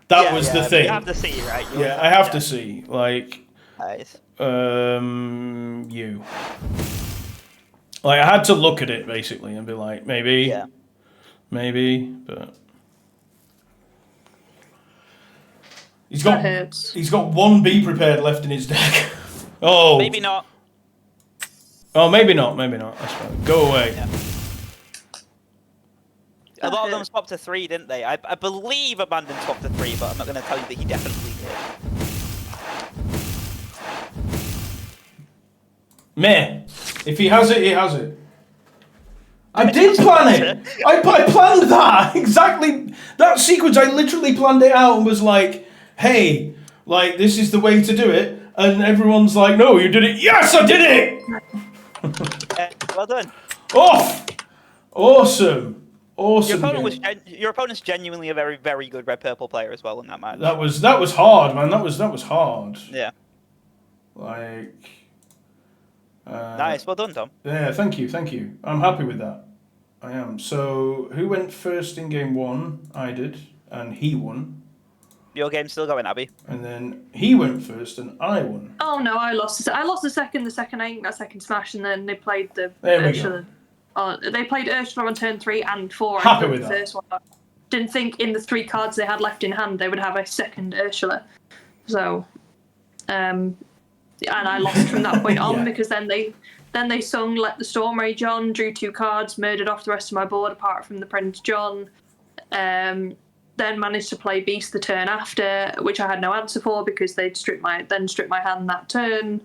That was the thing. You have to see, right? Yeah, I have to see. Like, Nice. you. Like, I had to look at it, basically, and be like, maybe, but... He's That got hurts. 1 Be Prepared left in his deck. Oh. Maybe not. Oh, maybe not. That's fine. Go away. Yeah. A lot of them swapped to 3, didn't they? I believe Abandon swapped to 3, but I'm not going to tell you that he definitely did. Meh. If he has it, he has it. I did plan it. I planned that exactly. That sequence, I literally planned it out and was like, "Hey, like this is the way to do it." And everyone's like, "No, you did it." Yes, I did it. Well done. Off. Awesome. Awesome. Your opponent's genuinely a very, very good red purple player as well in that match. That was hard, man. That was hard. Yeah. Like. Nice. Well done, Tom. Yeah, thank you. I'm happy with that. I am. So, who went first in game 1? I did, and he won. Your game's still going, Abby. And then he went first, and I won. Oh no, I lost the second I inked that second smash, and then they played the There we Ursula. They played Ursula on turn 3 and 4. Happy and with the that. first one. Didn't think in the 3 cards they had left in hand they would have a second Ursula. So, and I lost from that point on Yeah. because then they Then they sung "Let the Storm Rage On," drew 2 cards, murdered off the rest of my board apart from the Prince John. Then managed to play Beast the turn after, which I had no answer for because they'd stripped my hand that turn.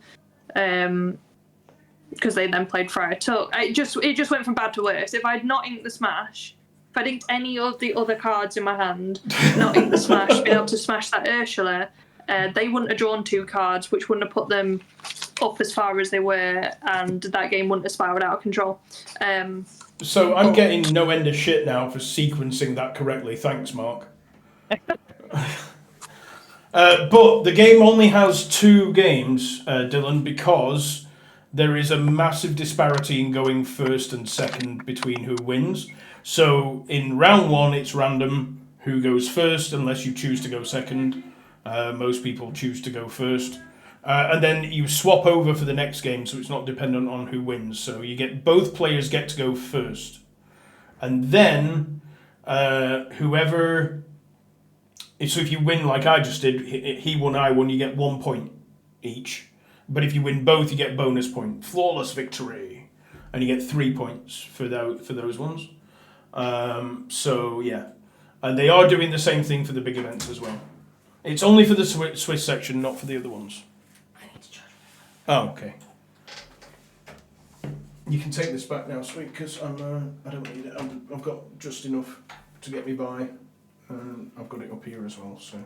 Because they then played Friar Tuck. It just went from bad to worse. If I'd not inked the smash, if I'd inked any of the other cards in my hand, not inked the smash, been able to smash that Ursula, they wouldn't have drawn 2 cards, which wouldn't have put them up as far as they were, and that game wouldn't have spiraled out of control. So I'm getting no end of shit now for sequencing that correctly. Thanks, Mark. But the game only has 2 games, Dylan, because there is a massive disparity in going first and second between who wins. So in round 1, it's random who goes first, unless you choose to go second. Most people choose to go first. And then you swap over for the next game, so it's not dependent on who wins. So you get both players get to go first. And then whoever... So if you win like I just did, he won, I won, you get 1 point each. But if you win both, you get bonus point. Flawless victory. And you get 3 points for those ones. So, yeah. And they are doing the same thing for the big events as well. It's only for the Swiss section, not for the other ones. I need to charge Oh, okay. You can take this back now, sweet, because I don't need it. I've got just enough to get me by. I've got it up here as well, so...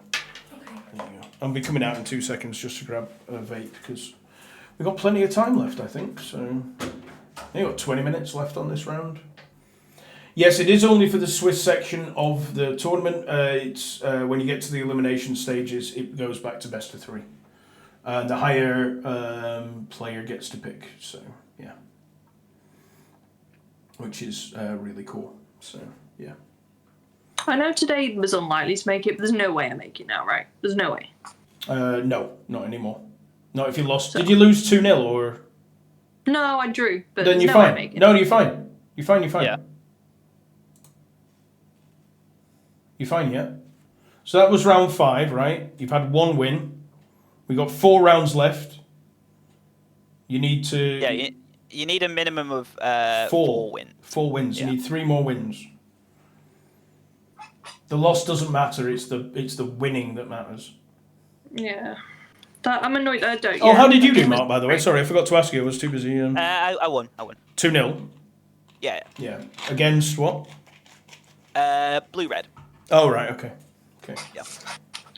Okay. There you go. I'll be coming out in 2 seconds just to grab a vape because we've got plenty of time left, I think. So, we've got 20 minutes left on this round. Yes, it is only for the Swiss section of the tournament. It's when you get to the elimination stages, it goes back to best of 3. The higher player gets to pick. So, yeah, which is really cool. So, yeah. I know today was unlikely to make it, but there's no way I make it now, right? There's no way. No, not anymore. Not if you lost. So, did you lose 2-0 or? No, I drew, but then you're no way I fine. make it. No, you're fine. You're fine. Yeah. You're fine, yeah? So that was round 5, right? You've had 1 win. We got 4 rounds left. You need to... Yeah, you need a minimum of 4 wins. 4 wins. Yeah. You need 3 more wins. The loss doesn't matter. It's the winning that matters. Yeah. I'm annoyed that I don't. Oh, how did you do, Mark, by the way? Sorry, I forgot to ask you. I was too busy. I won. 2-0? Yeah. Yeah. Against what? Blue-red. Oh, right, okay. Yeah.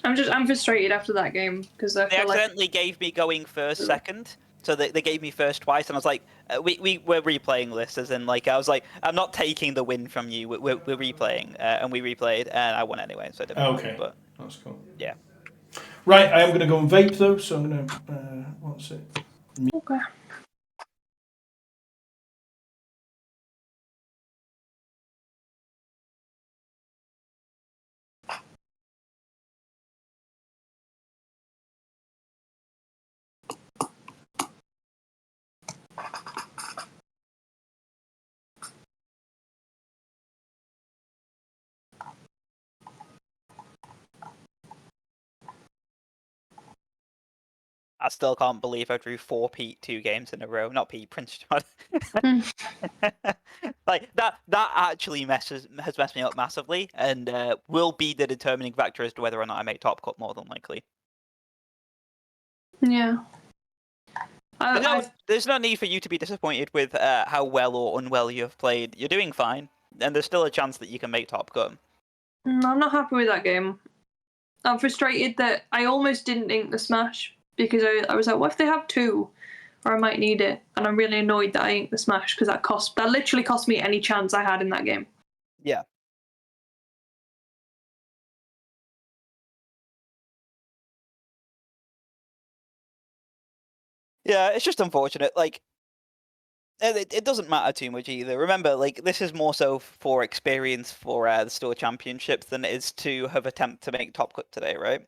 I'm frustrated after that game because I They feel like accidentally gave me going first, second. So they gave me first twice, and I was like, we were replaying this, as in, like, I was like, I'm not taking the win from you. We're replaying, and we replayed, and I won anyway. So it didn't matter, Okay, but that's cool. yeah. Right, I am going to go and vape though, so I'm going to. What's it? okay. I still can't believe I drew 4 Pete 2 games in a row. Not Pete, Prince John. Like that actually has messed me up massively, and will be the determining factor as to whether or not I make top cut more than likely. Yeah. There's no need for you to be disappointed with how well or unwell you have played. You're doing fine, and there's still a chance that you can make top cut. I'm not happy with that game. I'm frustrated that I almost didn't ink the smash because I was like, what if they have 2? Or I might need it. And I'm really annoyed that I inked the smash because that literally cost me any chance I had in that game. Yeah. Yeah, it's just unfortunate. Like, it doesn't matter too much either. Remember, like, this is more so for experience for the Store Championships than it is to have attempt to make top cut today, right?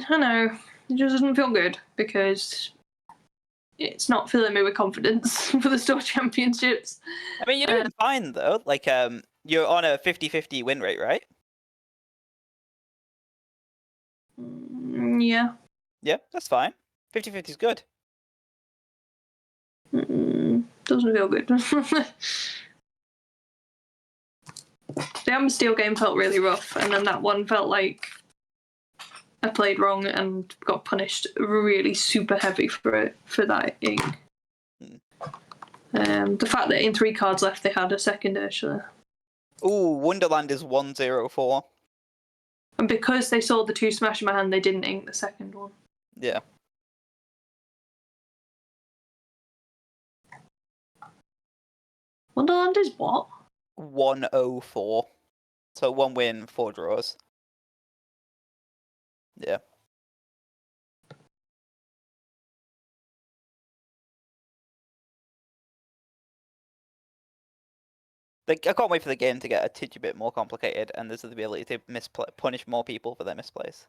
I know. It just doesn't feel good because it's not filling me with confidence for the Store Championships. I mean, you're doing fine, though. Like, you're on a 50-50 win rate, right? Yeah. Yeah, that's fine. 50-50 is good. Doesn't feel good. The Amsteel game felt really rough, and then that one felt like I played wrong and got punished really super heavy for that ink. The fact that in 3 cards left they had a second Ursula. Ooh, Wonderland is 104. And because they saw the 2 smash in my hand, they didn't ink the second one. Yeah. Wonderland is what? 104. So 1 win, 4 draws. Yeah. I can't wait for the game to get a tidgy bit more complicated, and there's the ability to punish more people for their misplays.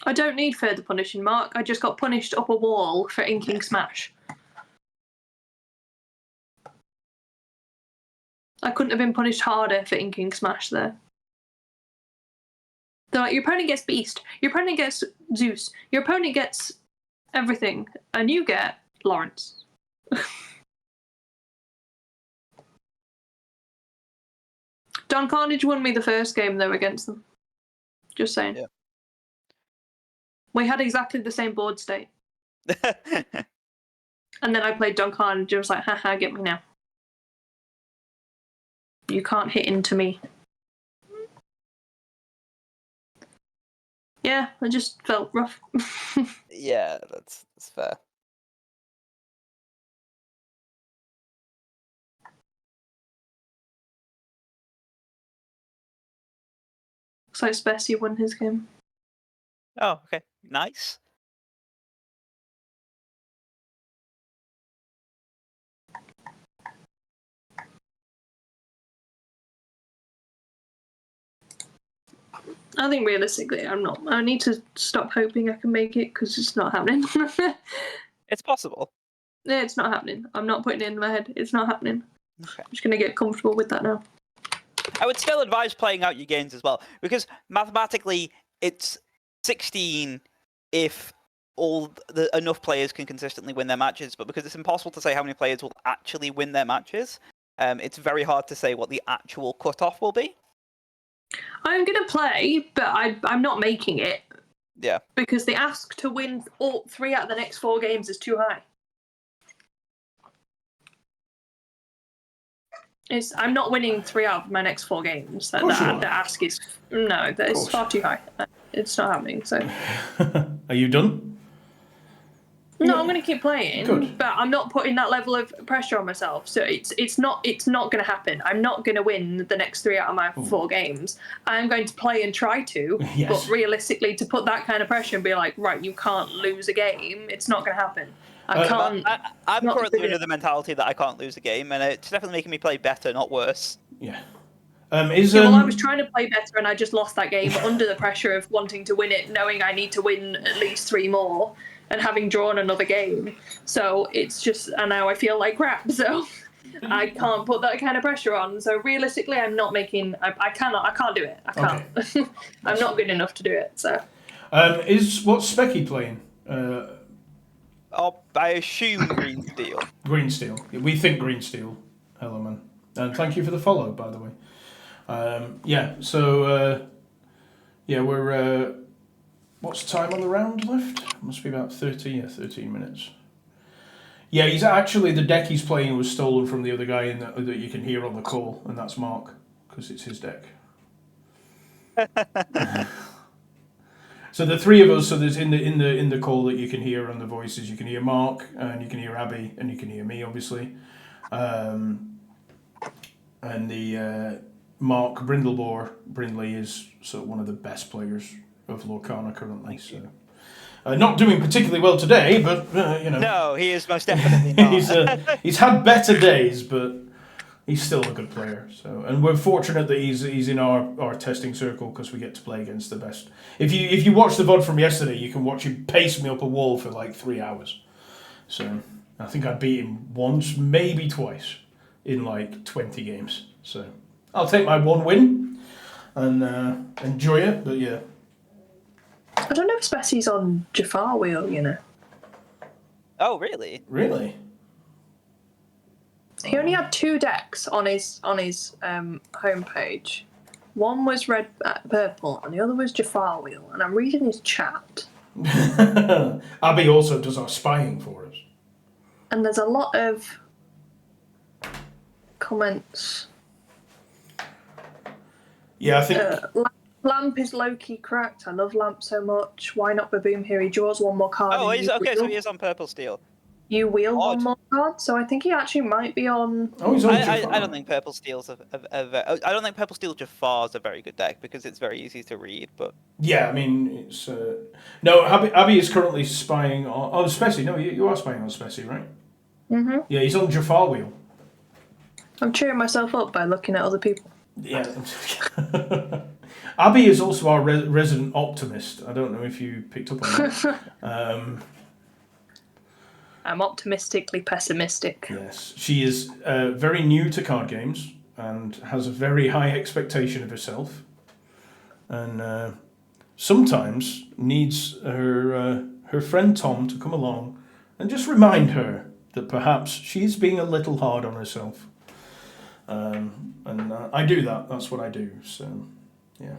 I don't need further punishing, Mark. I just got punished up a wall for inking Smash. I couldn't have been punished harder for inking Smash there. They're like, your opponent gets Beast, your opponent gets Zeus, your opponent gets everything, and you get Lawrence. Don Carnage won me the first game, though, against them. Just saying. Yeah. We had exactly the same board state. And then I played Don Carnage, and I was like, haha, get me now. You can't hit into me. Yeah, it just felt rough. Yeah, that's fair. Looks like Spessy won his game. Oh, okay. Nice. I think realistically, I'm not. I need to stop hoping I can make it because it's not happening. It's possible. Yeah, it's not happening. I'm not putting it in my head. It's not happening. Okay. I'm just going to get comfortable with that now. I would still advise playing out your games as well, because mathematically it's 16 if enough players can consistently win their matches, but because it's impossible to say how many players will actually win their matches, it's very hard to say what the actual cutoff will be. I'm going to play, but I'm not making it. Yeah. Because the ask to win all 3 out of the next 4 games is too high. I'm not winning 3 out of my next 4 games. The ask is it's far too high. It's not happening. So. Are you done? No, I'm going to keep playing, Good. but I'm not putting that level of pressure on myself. So it's not going to happen. I'm not going to win the next 3 out of my 4 games. I'm going to play and try to, Yes. but realistically, to put that kind of pressure and be like, right, you can't lose a game. It's not going to happen. I can't. I'm not currently do it. under the mentality that I can't lose a game, and it's definitely making me play better, not worse. Yeah. Well, I was trying to play better, and I just lost that game under the pressure of wanting to win it, knowing I need to win at least 3 more, and having drawn another game. So it's just, and now I feel like crap. So I can't put that kind of pressure on. So realistically, I'm not making. I can't do it. I can't. Okay. I'm not good enough to do it. So. What's Specky playing? I assume Green Steel. Green Steel. We think Green Steel. Hello, man. And thank you for the follow, by the way. We're... what's the time on the round left? Must be about 13 minutes. Yeah, he's actually... The deck he's playing was stolen from the other guy that you can hear on the call, and that's Mark, because it's his deck. So the 3 of us, so there's in the call that you can hear on the voices, you can hear Mark, and you can hear Abby, and you can hear me, obviously. And the Mark Brindley is sort of one of the best players of Lorcana currently. So not doing particularly well today, but you know. No, he is most definitely not. he's had better days, but he's still a good player. So, and we're fortunate that he's in our testing circle because we get to play against the best. If you watch the VOD from yesterday, you can watch him pace me up a wall for like 3 hours. So I think I beat him once, maybe twice, in like 20 games. So I'll take my 1 win and enjoy it. But yeah, I don't know if Spessy's on Jafar wheel, you know. Oh, really? Really? He only had 2 decks on his homepage. One was red, purple, and the other was Jafar Wheel. And I'm reading his chat, Abby also does our spying for us. and there's a lot of comments. Yeah, I think. Lamp is low-key cracked. I love Lamp so much. Why not Baboom here? He draws 1 more card. Oh, and he's you okay. wheel. So he is on purple steel. You wheel Odd. 1 more card, so I think he actually might be on. Oh, he's on I Jafar. don't think purple steel's I don't think purple steel Jafar's a very good deck because it's very easy to read. But Yeah, I mean, it's... No, Abby is currently spying on Spessy. No, you are spying on Spessy, right? Mm-hmm. Yeah, he's on Jafar Wheel. I'm cheering myself up by looking at other people. Yeah. Abby is also our resident optimist. I don't know if you picked up on that. I'm optimistically pessimistic. Yes, she is very new to card games and has a very high expectation of herself, and sometimes needs her friend Tom to come along and just remind her that perhaps she's being a little hard on herself. And I do that. That's what I do. So, yeah.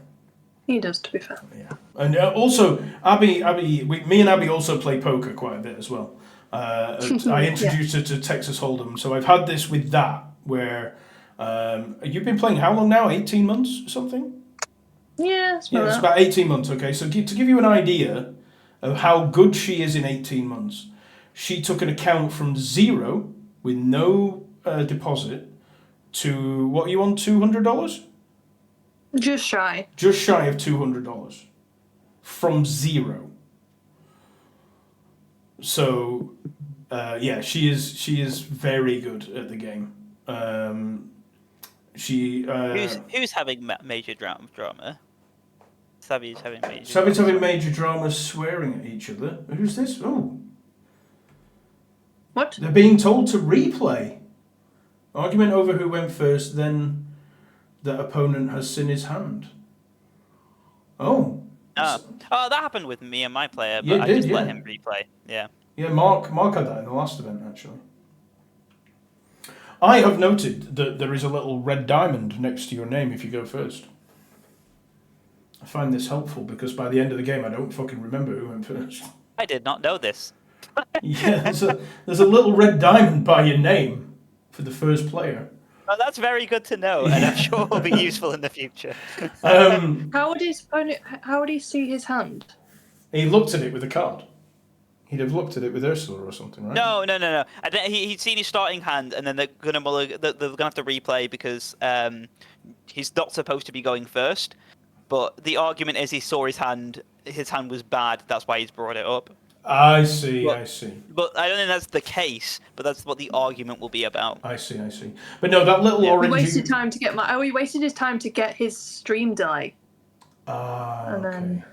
He does, to be fair. Yeah, and also Abby, me and Abby also play poker quite a bit as well. I introduced her to Texas Hold'em, so I've had this with that where you've been playing how long now? 18 months or something? Yeah, It's about 18 months. Okay, so to give you an idea of how good she is in 18 months, she took an account from 0 with no deposit to what are you on, $200? Just shy. Just shy of $200 from 0. So, yeah, she is very good at the game. who's having major drama? Savvy's having major. Savvy's having major drama, swearing at each other. Who's this? Oh, What? they're being told to replay. Argument over who went first, then the opponent has seen his hand. Oh. Oh, that happened with me and my player, but Yeah, it I did, just let yeah. him replay. Yeah. Yeah, Mark had that in the last event, actually. I have noted that there is a little red diamond next to your name if you go first. I find this helpful because by the end of the game I don't fucking remember who went first. I did not know this. Yeah, there's a little red diamond by your name for the first player. Well, that's very good to know, and I'm sure will be useful in the future. How would his opponent? How would he see his hand? He looked at it with a card. He'd have looked at it with Ursula or something, right? No. I think he'd seen his starting hand, and then they're gonna have to replay because he's not supposed to be going first. But the argument is he saw his hand. His hand was bad. That's why he's brought it up. I see. But I don't think that's the case. But that's what the argument will be about. I see. But no, that little He orange... wasted time to get my. Oh, he wasted his time to get his stream delay. Ah, And okay. then-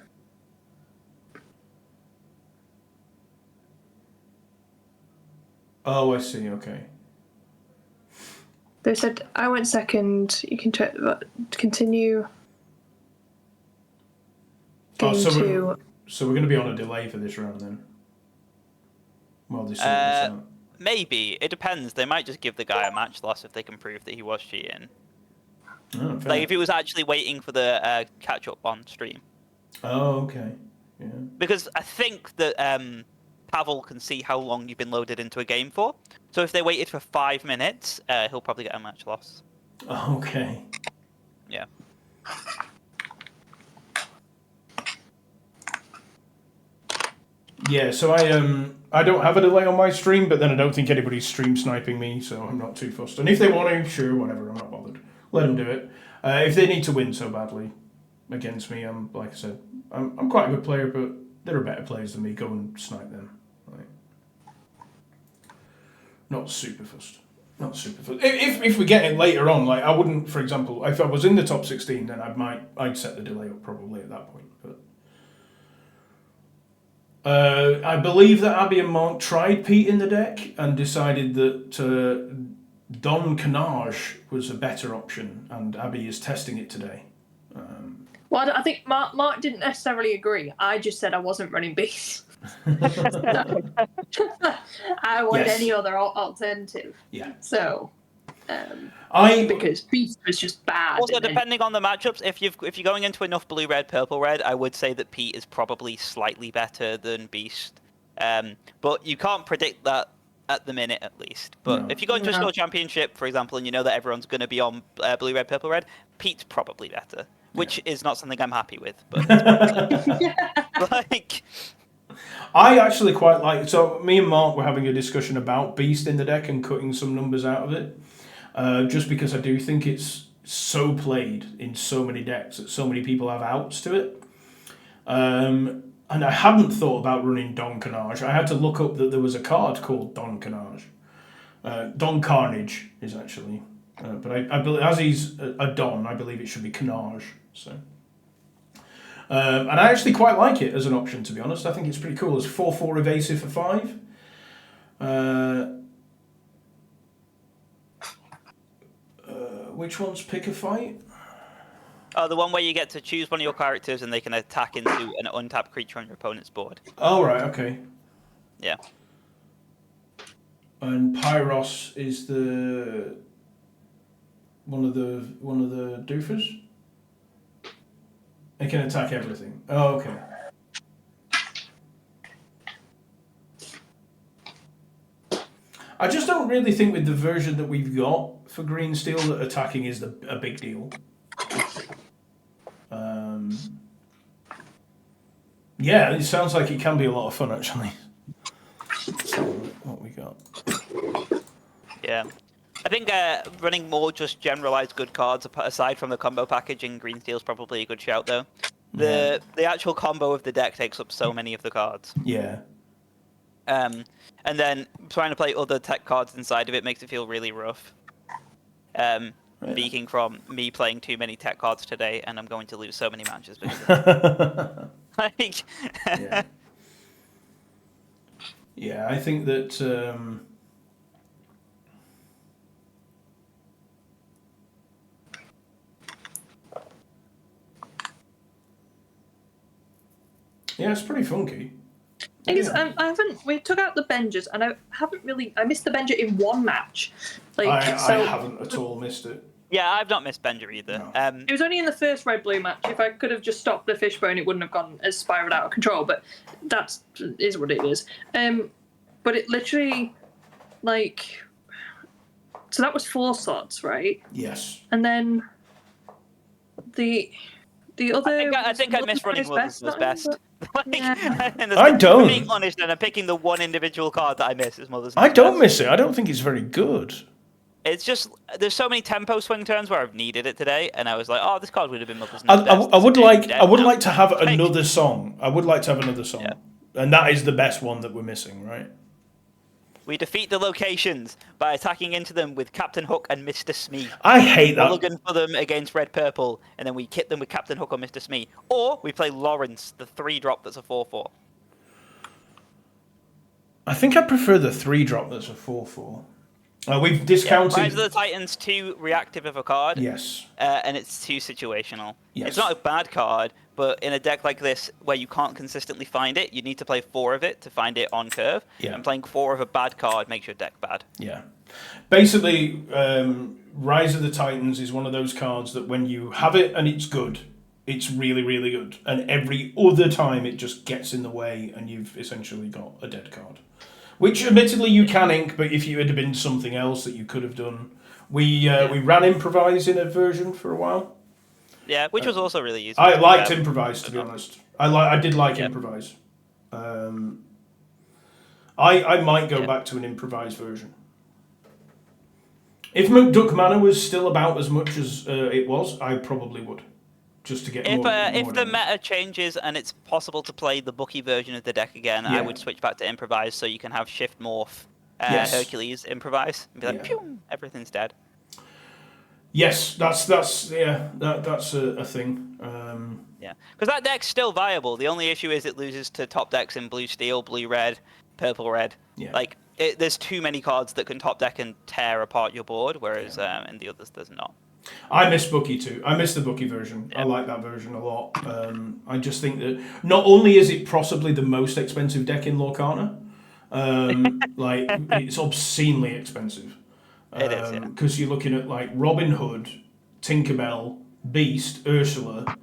Oh, I see, okay. They said I went second. You can check. Continue. Oh, Game so 2. So we're going to be on a delay for this round then? Well, this out. Maybe it depends. They might just give the guy a match loss if they can prove that he was cheating. Oh, fair. Like if he was actually waiting for the catch up on stream. Oh, okay. Yeah. Because I think that Pavel can see how long you've been loaded into a game for. So if they waited for 5 minutes, he'll probably get a match loss. Okay. Yeah. Yeah, so I don't have a delay on my stream, but then I don't think anybody's stream sniping me, so I'm not too fussed. And if they want to, sure, whatever, I'm not bothered. Let them do it. If they need to win so badly against me, like I said, I'm quite a good player, but there are better players than me. Go and snipe them. Like, not super fussed. Not super fussed. If we get it later on, like I wouldn't, for example, if I was in the top 16, then I'd set the delay up probably at that point. But I believe that Abby and Mark tried Pete in the deck and decided that Don Canage was a better option, and Abby is testing it today. Well, I think Mark didn't necessarily agree. I just said I wasn't running bees. I want Yes. any other alternative. Yeah. So, I because Beast was just bad. Also, and then- depending on the matchups, if you're going into enough blue, red, purple, red, I would say that Pete is probably slightly better than Beast. But you can't predict that at the minute, at least. But No. if you go into a No. store championship, for example, and you know that everyone's going to be on blue, red, purple, red, Pete's probably better, which is not something I'm happy with. But it's probably, like, I actually quite like. So me and Mark were having a discussion about Beast in the deck and cutting some numbers out of it, just because I do think it's so played in so many decks that so many people have outs to it. And I hadn't thought about running Don Carnage. I had to look up that there was a card called Don Carnage. Don Carnage is actually, but I believe as he's a Don, I believe it should be Carnage. So. And I actually quite like it as an option, to be honest. I think it's pretty cool. It's 4/4 evasive for 5. Which one's pick a fight? oh, the one where you get to choose one of your characters and they can attack into an untapped creature on your opponent's board. Oh right, okay. Yeah. And Pyros is the one of the doofers. It can attack everything. Oh, okay. I just don't really think with the version that we've got for Green Steel that attacking is a big deal. Yeah, it sounds like it can be a lot of fun actually. So, what we got? Yeah. I think running more just generalized good cards aside from the combo package in Green Steel is probably a good shout though. The actual combo of the deck takes up so many of the cards. Yeah. And then trying to play other tech cards inside of it makes it feel really rough. Speaking from me playing too many tech cards today, and I'm going to lose so many matches because of it. Like, Yeah. Yeah, I think that yeah, it's pretty funky. Thing is, Yeah. I haven't. We took out the Bengers, and I haven't really. I missed the Benger in one match. Like I so, haven't at all missed it. yeah, I've not missed Benger either. No. it was only in the first red blue match. If I could have just stopped the fishbone, it wouldn't have gone as spiraled out of control. But that is what it is. But it literally, like, so that was 4 slots, right? Yes. And then the other. I think I missed running Wilder's was best. Like, Yeah. and I if don't. I'm being honest, and I'm picking the one individual card that I miss is Mother's. I Milk don't Best. miss it. I don't think it's very good. It's just there's so many tempo swing turns where I've needed it today, and I was like, oh, this card would have been Mother's. I Milk Best. would It's like dead I would now. like to have Like, another song. I would like to have another song. Yeah. And that is the best one that we're missing, right? We defeat the locations by attacking into them with Captain Hook and Mr. Smee. I hate that. Mulligan for them against Red Purple, and then we kit them with Captain Hook or Mr. Smee. Or we play Lawrence, the 3-drop that's a 4/4. I think I prefer the 3-drop that's a 4/4. We've discounted. Rise of the Titans, too reactive of a card. Yes. And it's too situational. Yes. It's not a bad card, but in a deck like this where you can't consistently find it, you need to play 4 of it to find it on curve. Yeah. And playing 4 of a bad card makes your deck bad. Yeah. Basically, Rise of the Titans is one of those cards that when you have it and it's good, it's really, really good. And every other time it just gets in the way and you've essentially got a dead card. Which, admittedly, you can ink, but if you had been something else that you could have done. We ran Improvise in a version for a while. Yeah, which was also really useful. I liked Improvise, to be honest. I did like Improvise. I might go back to an Improvise version. If McDuck Manor was still about as much as it was, I probably would. Just to get If more the damage. meta changes and it's possible to play the bookie version of the deck again, I Yeah. would switch back to Improvise so you can have Shift Morph, Yes. Hercules, Improvise, and be like, Yeah. phew, everything's dead. Yes, that's a thing. Yeah, because that deck's still viable. The only issue is it loses to top decks in blue steel, blue red, purple red. Yeah. Like there's too many cards that can top deck and tear apart your board, whereas in the others there's not. I miss Bookie too. I miss the Bookie version. I like that version a lot. I just think that not only is it possibly the most expensive deck in Lorcana, like it's obscenely expensive. It is, yeah. Because you're looking at like Robin Hood, Tinkerbell, Beast, Ursula.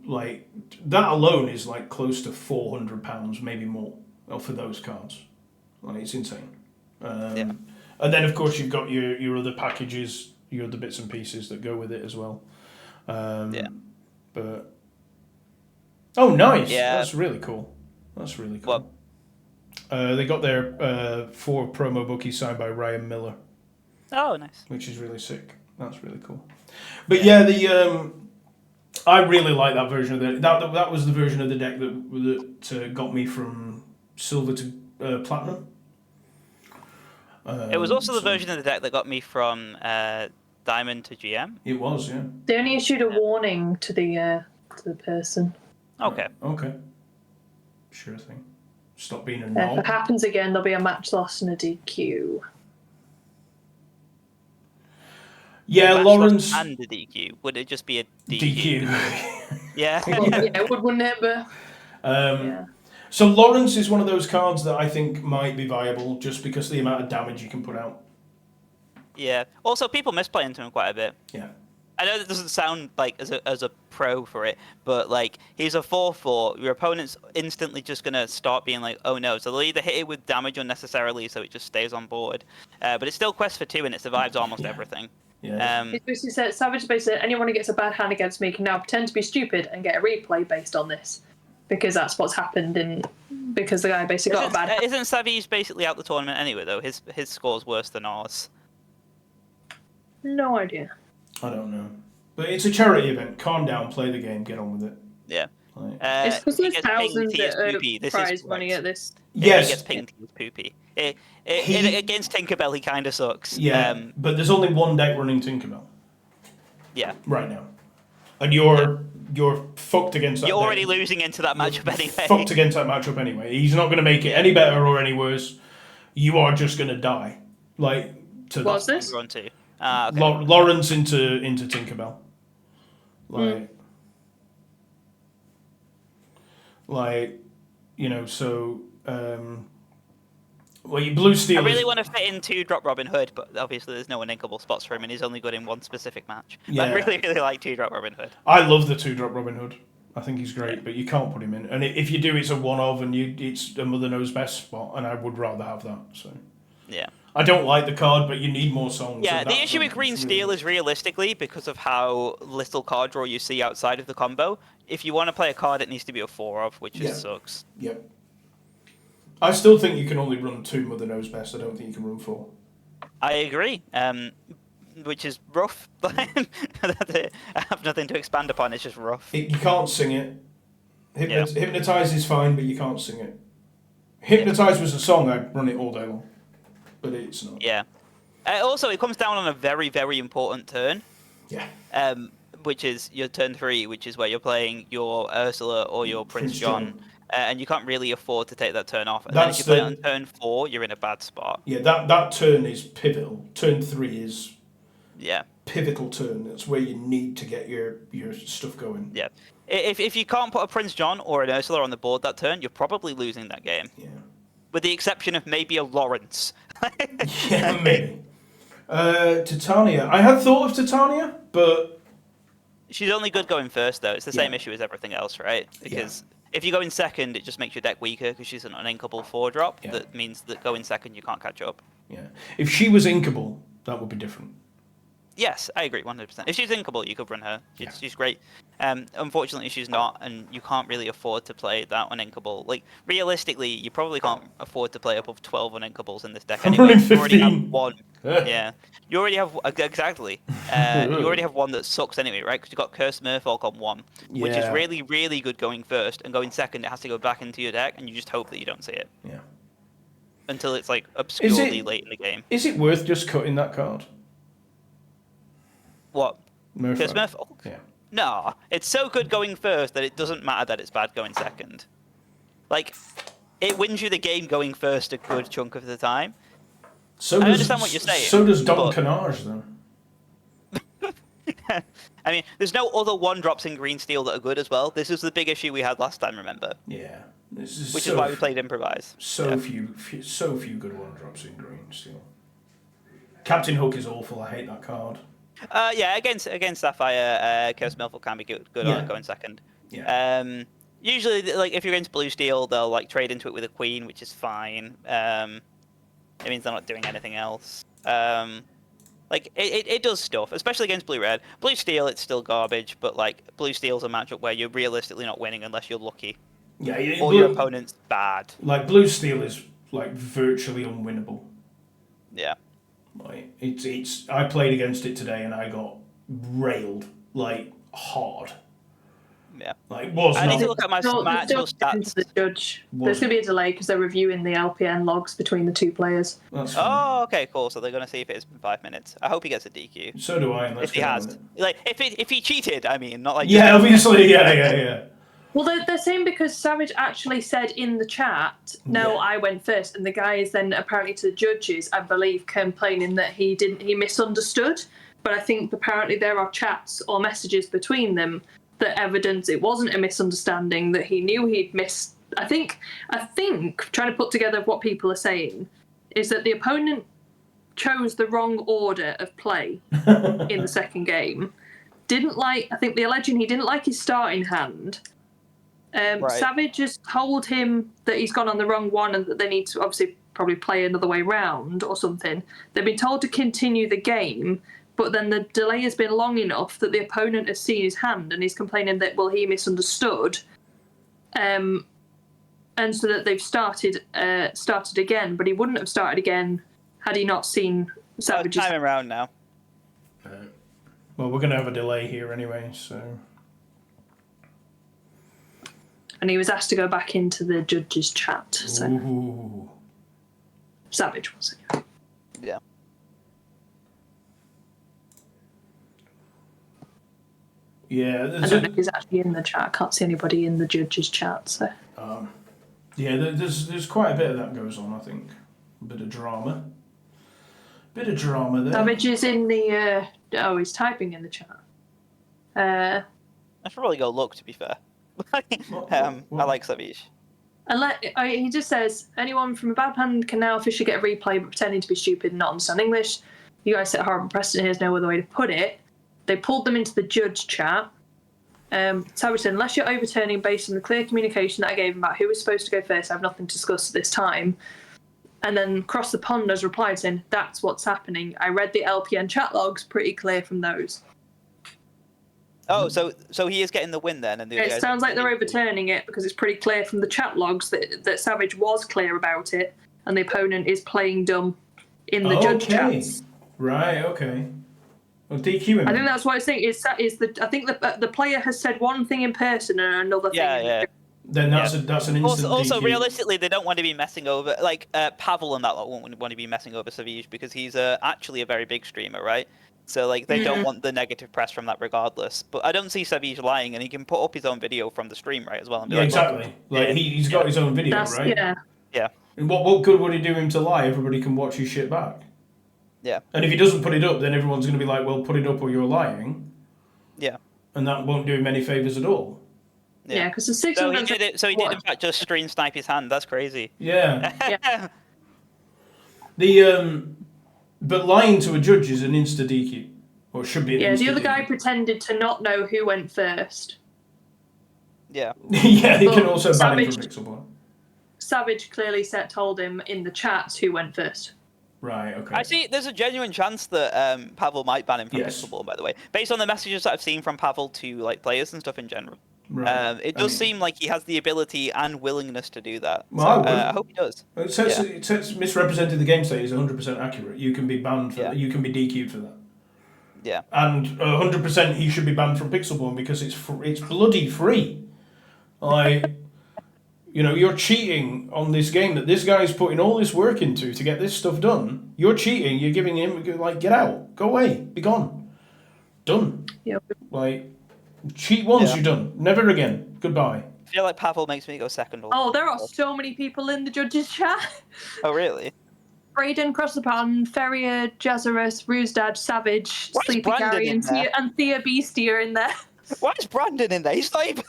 Like that alone is like close to £400, maybe more, for those cards. Like it's insane. And then of course you've got your other packages, your other bits and pieces that go with it as well. But oh, nice! Yeah. That's really cool. That's really cool. They got their 4 promo bookies signed by Ryan Miller. Oh, nice. Which is really sick. That's really cool. But yeah, the I really like that version of the that was the version of the deck that got me from silver to platinum. It was also the version of the deck that got me from Diamond to GM. It was, yeah. They only issued a warning to the person. Okay. Okay. Sure thing. Stop being a If knob. it happens again, there'll be a match loss and a DQ. Yeah, Match Lawrence. loss and a DQ. Would it just be a DQ? DQ. Yeah. Well, yeah, wouldn't it? But yeah. So Lawrence is one of those cards that I think might be viable just because of the amount of damage you can put out. Yeah. Also, people misplay into him quite a bit. Yeah. I know that doesn't sound like as a pro for it, but like he's a 4/4. Your opponent's instantly just gonna start being like, oh no. So they'll either hit it with damage unnecessarily, so it just stays on board. But it's still quest for 2 and it survives almost everything. Yeah. It's basically said, Savage basically said, anyone who gets a bad hand against me can now pretend to be stupid and get a replay based on this. Because that's what's happened because the guy basically got a bad hand. Isn't Savage basically out the tournament anyway though? His score's worse than ours. No idea. I don't know. But it's a charity event. Calm down, play the game, get on with it. Yeah. Like, It's because he there's gets pinged, thousands he is of poopy. This prize is money correct. at this. yes. He gets pinged, he is poopy. He- Against Tinkerbell, he kind of sucks. Yeah. But there's only one deck running Tinkerbell Yeah. right now. And you're fucked against that You're deck. already losing into that matchup anyway. Fucked against that matchup anyway. He's not going to make it any better or any worse. You are just going to die. Like, to What's that. this? We're on to. Okay. Lawrence into Tinkerbell. Like, you know, so, well, you Blue Steel. I really want to fit in 2-drop Robin Hood, but obviously there's no uninkable spots for him, and he's only good in one specific match. But Yeah. I really, really like 2-drop Robin Hood. I love the 2-drop Robin Hood. I think he's great, but you can't put him in. And if you do, it's a one of, and it's a Mother Knows Best spot, and I would rather have that. So Yeah. I don't like the card, but you need more songs. Yeah, and the that's issue with it's Green really Steel good. is realistically because of how little card draw you see outside of the combo. If you want to play a card, it needs to be a 4 of, which Yeah. just sucks. Yep. I still think you can only run 2 Mother Knows Best. I don't think you can run 4. I agree. Which is rough. I have nothing to expand upon. It's just rough. You can't sing it. Yeah. Hypnotize is fine, but you can't sing it. Hypnotize was a song, I'd run it all day long. But it's not. Yeah. Also, it comes down on a very, very important turn. Yeah. Which is your turn 3, which is where you're playing your Ursula or your Prince John. And you can't really afford to take that turn off. And then if you play it on turn 4, you're in a bad spot. Yeah, that turn is pivotal. Turn 3 is Yeah. pivotal turn. That's where you need to get your stuff going. Yeah. If you can't put a Prince John or an Ursula on the board that turn, you're probably losing that game. Yeah. With the exception of maybe a Lawrence. Yeah, maybe. Titania. I had thought of Titania, but She's only good going first, though. It's the same issue as everything else, right? Because if you go in second, it just makes your deck weaker because she's an uninkable 4-drop. Yeah. That means that going second, you can't catch up. yeah, if she was inkable, that would be different. Yes, I agree, 100%. If she's inkable, you could run her. She's great. Unfortunately, she's not, and you can't really afford to play that uninkable. Like, realistically, you probably can't afford to play above 12 uninkables in this deck I'm anyway. running You already have 15. one. Yeah. You already have... Exactly. You already have one that sucks anyway, right? Because you've got Cursed Merfolk on 1, which is Yeah. really, really good going first, and going second, it has to go back into your deck, and you just hope that you don't see it. Yeah. Until it's, like, obscurely late in the game. Is it worth just cutting that card? What? Merfolk. Cursed Merfolk? Yeah. No, it's so good going first that it doesn't matter that it's bad going second. Like, it wins you the game going first a good chunk of the time. So I does, understand what you're saying, So does Don but- Canage, though. I mean, there's no other one drops in green steel that are good as well. This is the big issue we had last time. Remember? Yeah. This is Which so is why we played improvise. So Yeah. few good one drops in green steel. Captain Hook is awful. I hate that card. Yeah, against Sapphire, Curse Millful can be good Yeah. on going second. Yeah. Usually, like if you're against blue steel, they'll like trade into it with a queen, which is fine. It means they're not doing anything else. Like it does stuff, especially against blue red. Blue steel, it's still garbage, but like blue steel's a matchup where you're realistically not winning unless you're lucky. Yeah. Or your opponent's bad. Like blue steel is like virtually unwinnable. Yeah. Like it's. I played against it today and I got railed like hard. Yeah. Like was I not. need to look at my actual stats. The judge. What? There's going to be a delay because they're reviewing the LPN logs between the two players. That's fine. Oh, okay, cool. So they're gonna see if it's been 5 minutes. I hope he gets a DQ. So do I. And let's If he get on has, with it. like, if he cheated, I mean, not like. Yeah, obviously. Yeah. Well, they're saying because Savage actually said in the chat, no, Yeah. I went first, and the guy is then apparently to the judges, I believe, complaining that he misunderstood. But I think apparently there are chats or messages between them that evidence it wasn't a misunderstanding, that he knew he'd missed. I think trying to put together what people are saying is that the opponent chose the wrong order of play in the second game. I think they're alleging he didn't like his starting hand. Right. Savage has told him that he's gone on the wrong one and that they need to obviously probably play another way round or something. They've been told to continue the game, but then the delay has been long enough that the opponent has seen his hand and he's complaining that, well, he misunderstood. And so that they've started again, but he wouldn't have started again had he not seen Savage's. Time around now. Well, we're gonna have a delay here anyway, so. And he was asked to go back into the judges' chat. So Ooh. Savage was it? Yeah. Yeah. I don't know if he's actually in the chat. I can't see anybody in the judges' chat. So Yeah, there's quite a bit of that goes on. I think a bit of drama. Bit of drama there. Savage is in the. He's typing in the chat. I should probably go look. To be fair, I like Savage. He just says, anyone from a bad hand can now officially get a replay, but pretending to be stupid and not understand English. You guys set a horrible precedent. Here's no other way to put it. They pulled them into the judge chat. Savage said, unless you're overturning based on the clear communication that I gave him about who was supposed to go first, I have nothing to discuss at this time. And then Cross the Pond has replied saying, that's what's happening. I read the LPN chat logs, pretty clear from those. Oh, so he is getting the win then, and the other It guys- sounds like they're overturning it because it's pretty clear from the chat logs that Savage was clear about it, and the opponent is playing dumb in the judge chats. Right. Okay. Well, DQ him. I think that's what I think. I think the player has said one thing in person and another thing. Yeah. Then that's an instant Also, DQ. realistically, they don't want to be messing over Pavel and that lot won't want to be messing over Savage because he's actually a very big streamer, right? So like they don't want the negative press from that regardless. But I don't see Savage lying, and he can put up his own video from the stream, right, as well. And be Yeah, like, exactly. Like he's got his own video, That's, right? Yeah. And what good would it do him to lie? Everybody can watch his shit back. Yeah. And if he doesn't put it up, then everyone's going to be like, well, put it up or you're lying. Yeah. And that won't do him any favours at all. Yeah, because the So 600. he did it. So he did in fact just stream snipe his hand. That's crazy. Yeah. But lying to a judge is an insta DQ. Or it should be an Yeah, the insta other DQ. guy pretended to not know who went first. Yeah. Yeah, he can But also ban him Savage- from Pixelborn. Savage clearly told him in the chats who went first. Right, okay. I see. There's a genuine chance that Pavel might ban him from Yes. Pixelborn, by the way, based on the messages that I've seen from Pavel to like players and stuff in general. Right. It does seem like he has the ability and willingness to do that. Well, I So, would. I hope he does. It says misrepresented the game state is 100% accurate. You can be banned for that. You can be DQ'd for that. Yeah. And 100% he should be banned from Pixelborn because it's bloody free. Like, you're cheating on this game that this guy's putting all this work into to get this stuff done. You're cheating. You're giving him, like, get out. Go away. Be gone. Done. Yeah. Like, cheat once, Yeah. you're done. Never again. Goodbye. I feel like Pavel makes me go second. Oh, there are so many people in the judges' chat. Oh, really? Brayden, Cross the Pond, Ferrier, Jazarus, Ruzdad, Savage, Why is Sleepy Brandon Gary, in and there? Thea Beastie are in there. Why is Brandon in there? He's not even.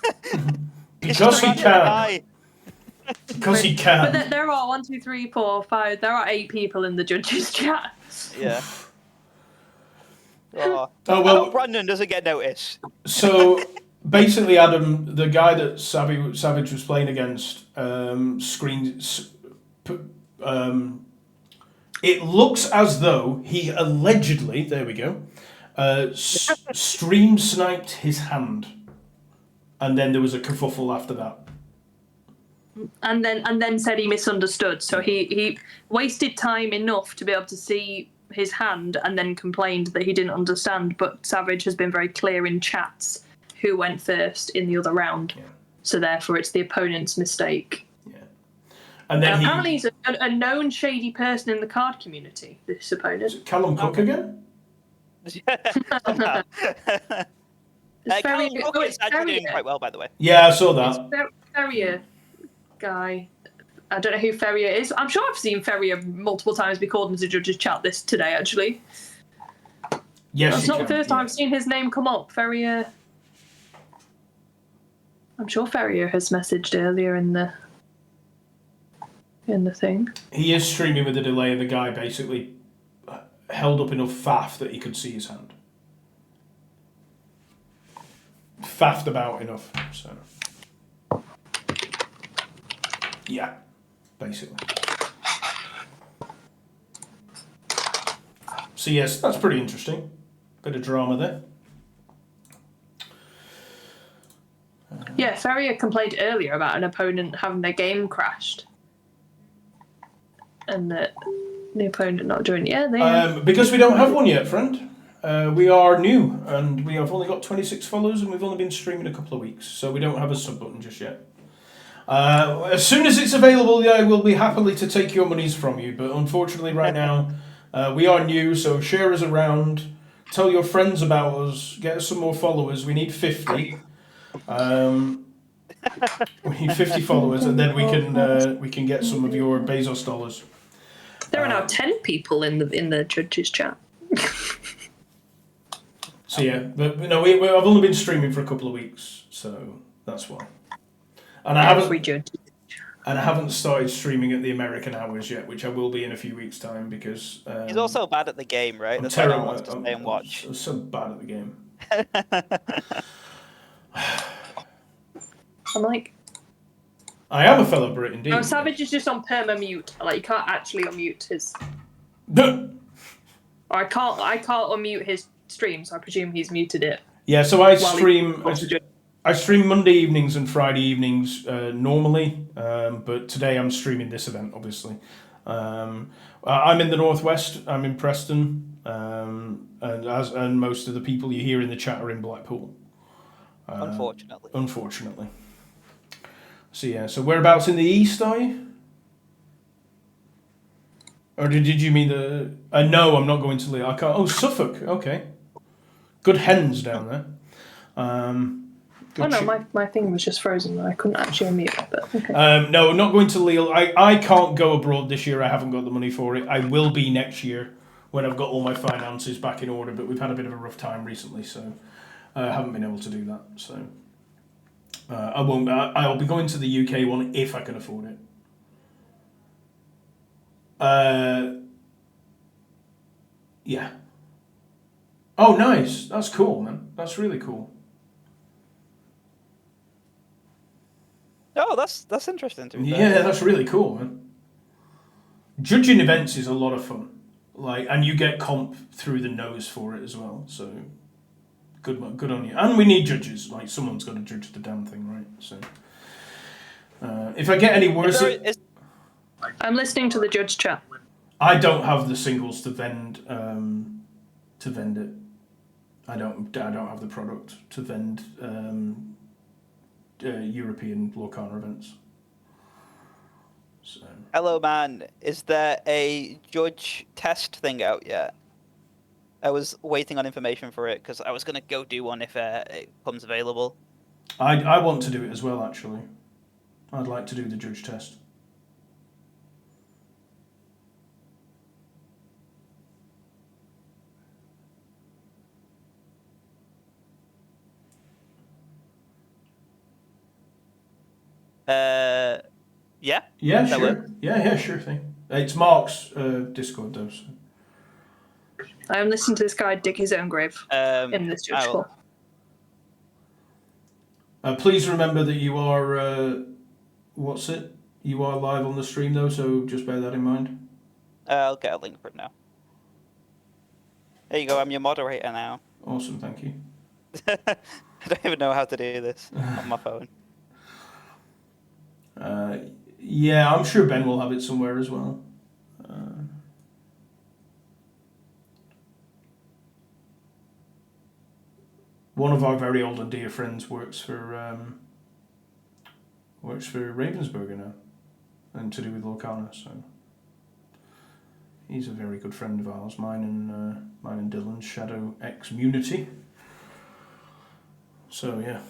He's Because just he a random can. guy. Because he But can. there are 1, 2, 3, 4, 5. There are 8 people in the judges' chat. Yeah. Oh. Oh, I well, hope Brandon doesn't get noticed. so basically, Adam, the guy that Savage was playing against, it looks as though he allegedly, there we go, stream sniped his hand, and then there was a kerfuffle after that. And then said he misunderstood. So he wasted time enough to be able to see his hand and then complained that he didn't understand. But Savage has been very clear in chats who went first in the other round. Yeah. So therefore it's the opponent's mistake. Yeah. And then Apparently he's a known shady person in the card community, this opponent. Callum Cook again? Callum Cook is it's actually doing Ferrier. quite well, by the way. Yeah, I saw that. Ferrier guy. I don't know who Ferrier is. I'm sure I've seen Ferrier multiple times be called into judges' chat this today, actually. Yes, It's you not the can, first time I've seen his name come up. Ferrier. I'm sure Ferrier has messaged earlier in the thing. He is streaming with a delay, and the guy basically held up enough faff that he could see his hand. Faffed about enough, so. Yeah, basically. So yes, that's pretty interesting. Bit of drama there. Yeah, Ferrier complained earlier about an opponent having their game crashed. And that the opponent not doing it. Yeah, they Because we don't have one yet, friend. We are new, and we have only got 26 followers, and we've only been streaming a couple of weeks, so we don't have a sub button just yet. As soon as it's available, I will be happily to take your monies from you, but unfortunately right now, we are new, so share us around, tell your friends about us, get us some more followers. We need 50. We need 50 followers, and then we can get some of your Bezos dollars. there are now 10 people in the judges' chat. So yeah, but you know, I've only been streaming for a couple of weeks, so that's why. And I haven't started streaming at the American hours yet, which I will be in a few weeks' time because He's also bad at the game, right? I'm That's why no terrible. one wants to stay and watch. I'm so bad at the game. I'm like, I am a fellow Brit indeed. no, Savage is just on perma mute. Like, you can't actually unmute his. Duh. Or I can't unmute his stream, so I presume he's muted it. Yeah, so I While he- stream. I stream Monday evenings and Friday evenings normally, but today I'm streaming this event, obviously. I'm in the Northwest. I'm in Preston, and most of the people you hear in the chat are in Blackpool. Unfortunately. Unfortunately. So yeah, so whereabouts in the east are you? Or did you mean the... no, I'm not going to Leeds. I can't... Oh, Suffolk. Okay. Good hens down there. Oh no, my thing was just frozen. I couldn't actually unmute it, but okay. No, not going to Lille. I can't go abroad this year. I haven't got the money for it. I will be next year when I've got all my finances back in order, but we've had a bit of a rough time recently, so I haven't been able to do that. So I won't. I'll be going to the UK one if I can afford it. Yeah. Oh, nice. That's cool, man. That's really cool. Oh, that's interesting to me. Yeah, that's really cool, man. Judging events is a lot of fun, and you get comp through the nose for it as well. So, good on you. And we need judges. Like, someone's got to judge the damn thing, right? So, if I get any worse, I'm listening to the judge chat. I don't have the singles to vend. To vend it, I don't have the product to vend. European Lorcana events. So. Hello, man. Is there a judge test thing out yet? I was waiting on information for it because I was going to go do one if it comes available. I want to do it as well, actually. I'd like to do the judge test. Yeah. Yeah, That sure. works. Yeah, sure thing. It's Mark's Discord though. So. I am listening to this guy dig his own grave in this church hall. Please remember that you are, what's it? You are live on the stream though, so just bear that in mind. I'll get a link for it now. There you go, I'm your moderator now. Awesome, thank you. I don't even know how to do this on my phone. Yeah, I'm sure Ben will have it somewhere as well. One of our very old and dear friends works for Ravensburger now, and to do with Lorcana, so he's a very good friend of ours. Mine and Dylan's Shadow X Munity. So yeah.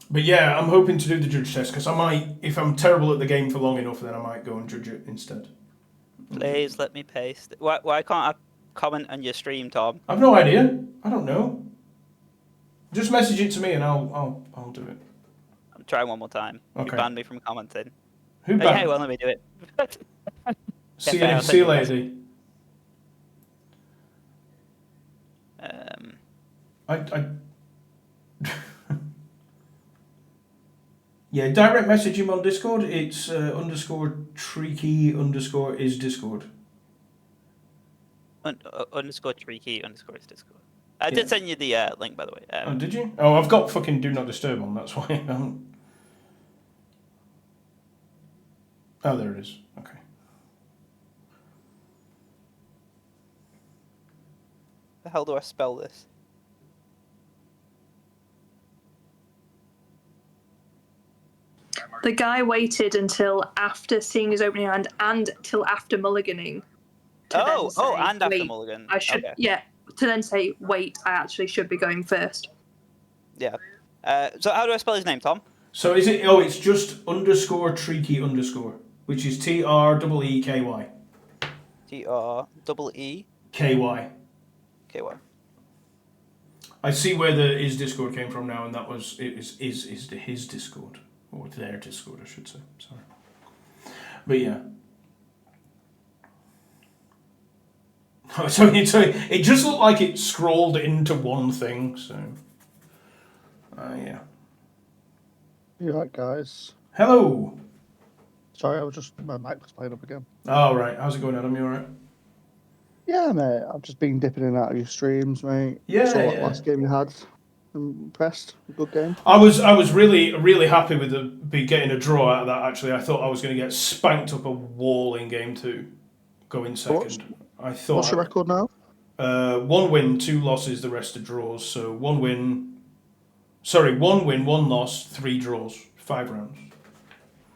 But yeah, I'm hoping to do the judge test because I might, if I'm terrible at the game for long enough, then I might go and judge it instead. Please let me paste. Why can't I comment on your stream, Tom? I've no idea. I don't know. Just message it to me and I'll do it. I'm trying one more time. Okay. You banned me from commenting. Who Okay, banned? well, let me do it. See I'll you send you a later. I yeah, direct message him on Discord. It's _tricky_is Discord. Underscore tricky underscore is Discord. I Yeah. did send you the link, by the way. Oh, did you? Oh, I've got fucking Do Not Disturb on, that's why I haven't. Oh, there it is. Okay. The hell do I spell this? The guy waited until after seeing his opening hand and till after mulliganing. to then Oh, say, and after "Wait, mulligan. I should, Okay. yeah, to then say, wait, I actually should be going first. Yeah. So how do I spell his name, Tom? So is it? Oh, it's just _tricky_, which is TREEKY. TREE KY. KY. I see where the is Discord came from now, and that was is his Discord, or their Discord, I should say. Sorry, but yeah. So it just looked like it scrolled into one thing. So, yeah. You right, guys? Hello. Sorry, I was just my mic was playing up again. Oh right, how's it going, Adam? You alright? Yeah, mate. I've just been dipping in and out of your streams, mate. Yeah, Saw that yeah. last game you had. I'm impressed. Good game. I was really happy with getting a draw out of that. Actually, I thought I was going to get spanked up a wall in game 2, going second. I thought. What's your record now? 1 win, 2 losses, the rest are draws. So 1 win, 1 loss, 3 draws, 5 rounds.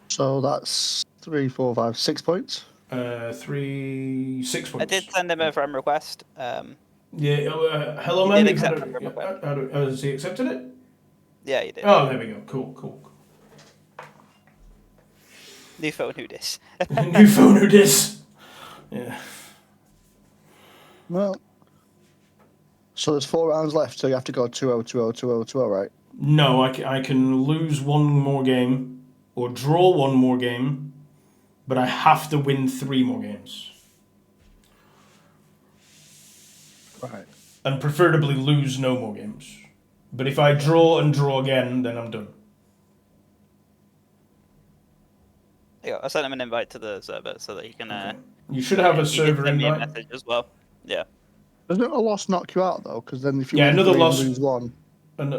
So that's 3, 4, 5, 6 points. 6 points. I did send him a friend request. Yeah. Hello, He man. did you've had accept a- the request. has he accepted it? Yeah, he did. Oh, there we go. Cool. New phone, who dis? New phone, who dis? Yeah. Well, so there's 4 rounds left, so you have to go 2-0, 2-0, 2-0, 2-0, right? No, I can lose 1 more game or draw 1 more game, but I have to win 3 more games. Right. And preferably lose no more games. But if I draw and draw again, then I'm done. Yeah, I sent him an invite to the server so that he can. Okay. You should have a he did server send me a invite. message as well. Yeah. Doesn't a loss knock you out, though? Because then if you Yeah, win another 3 and loss. lose 1... And,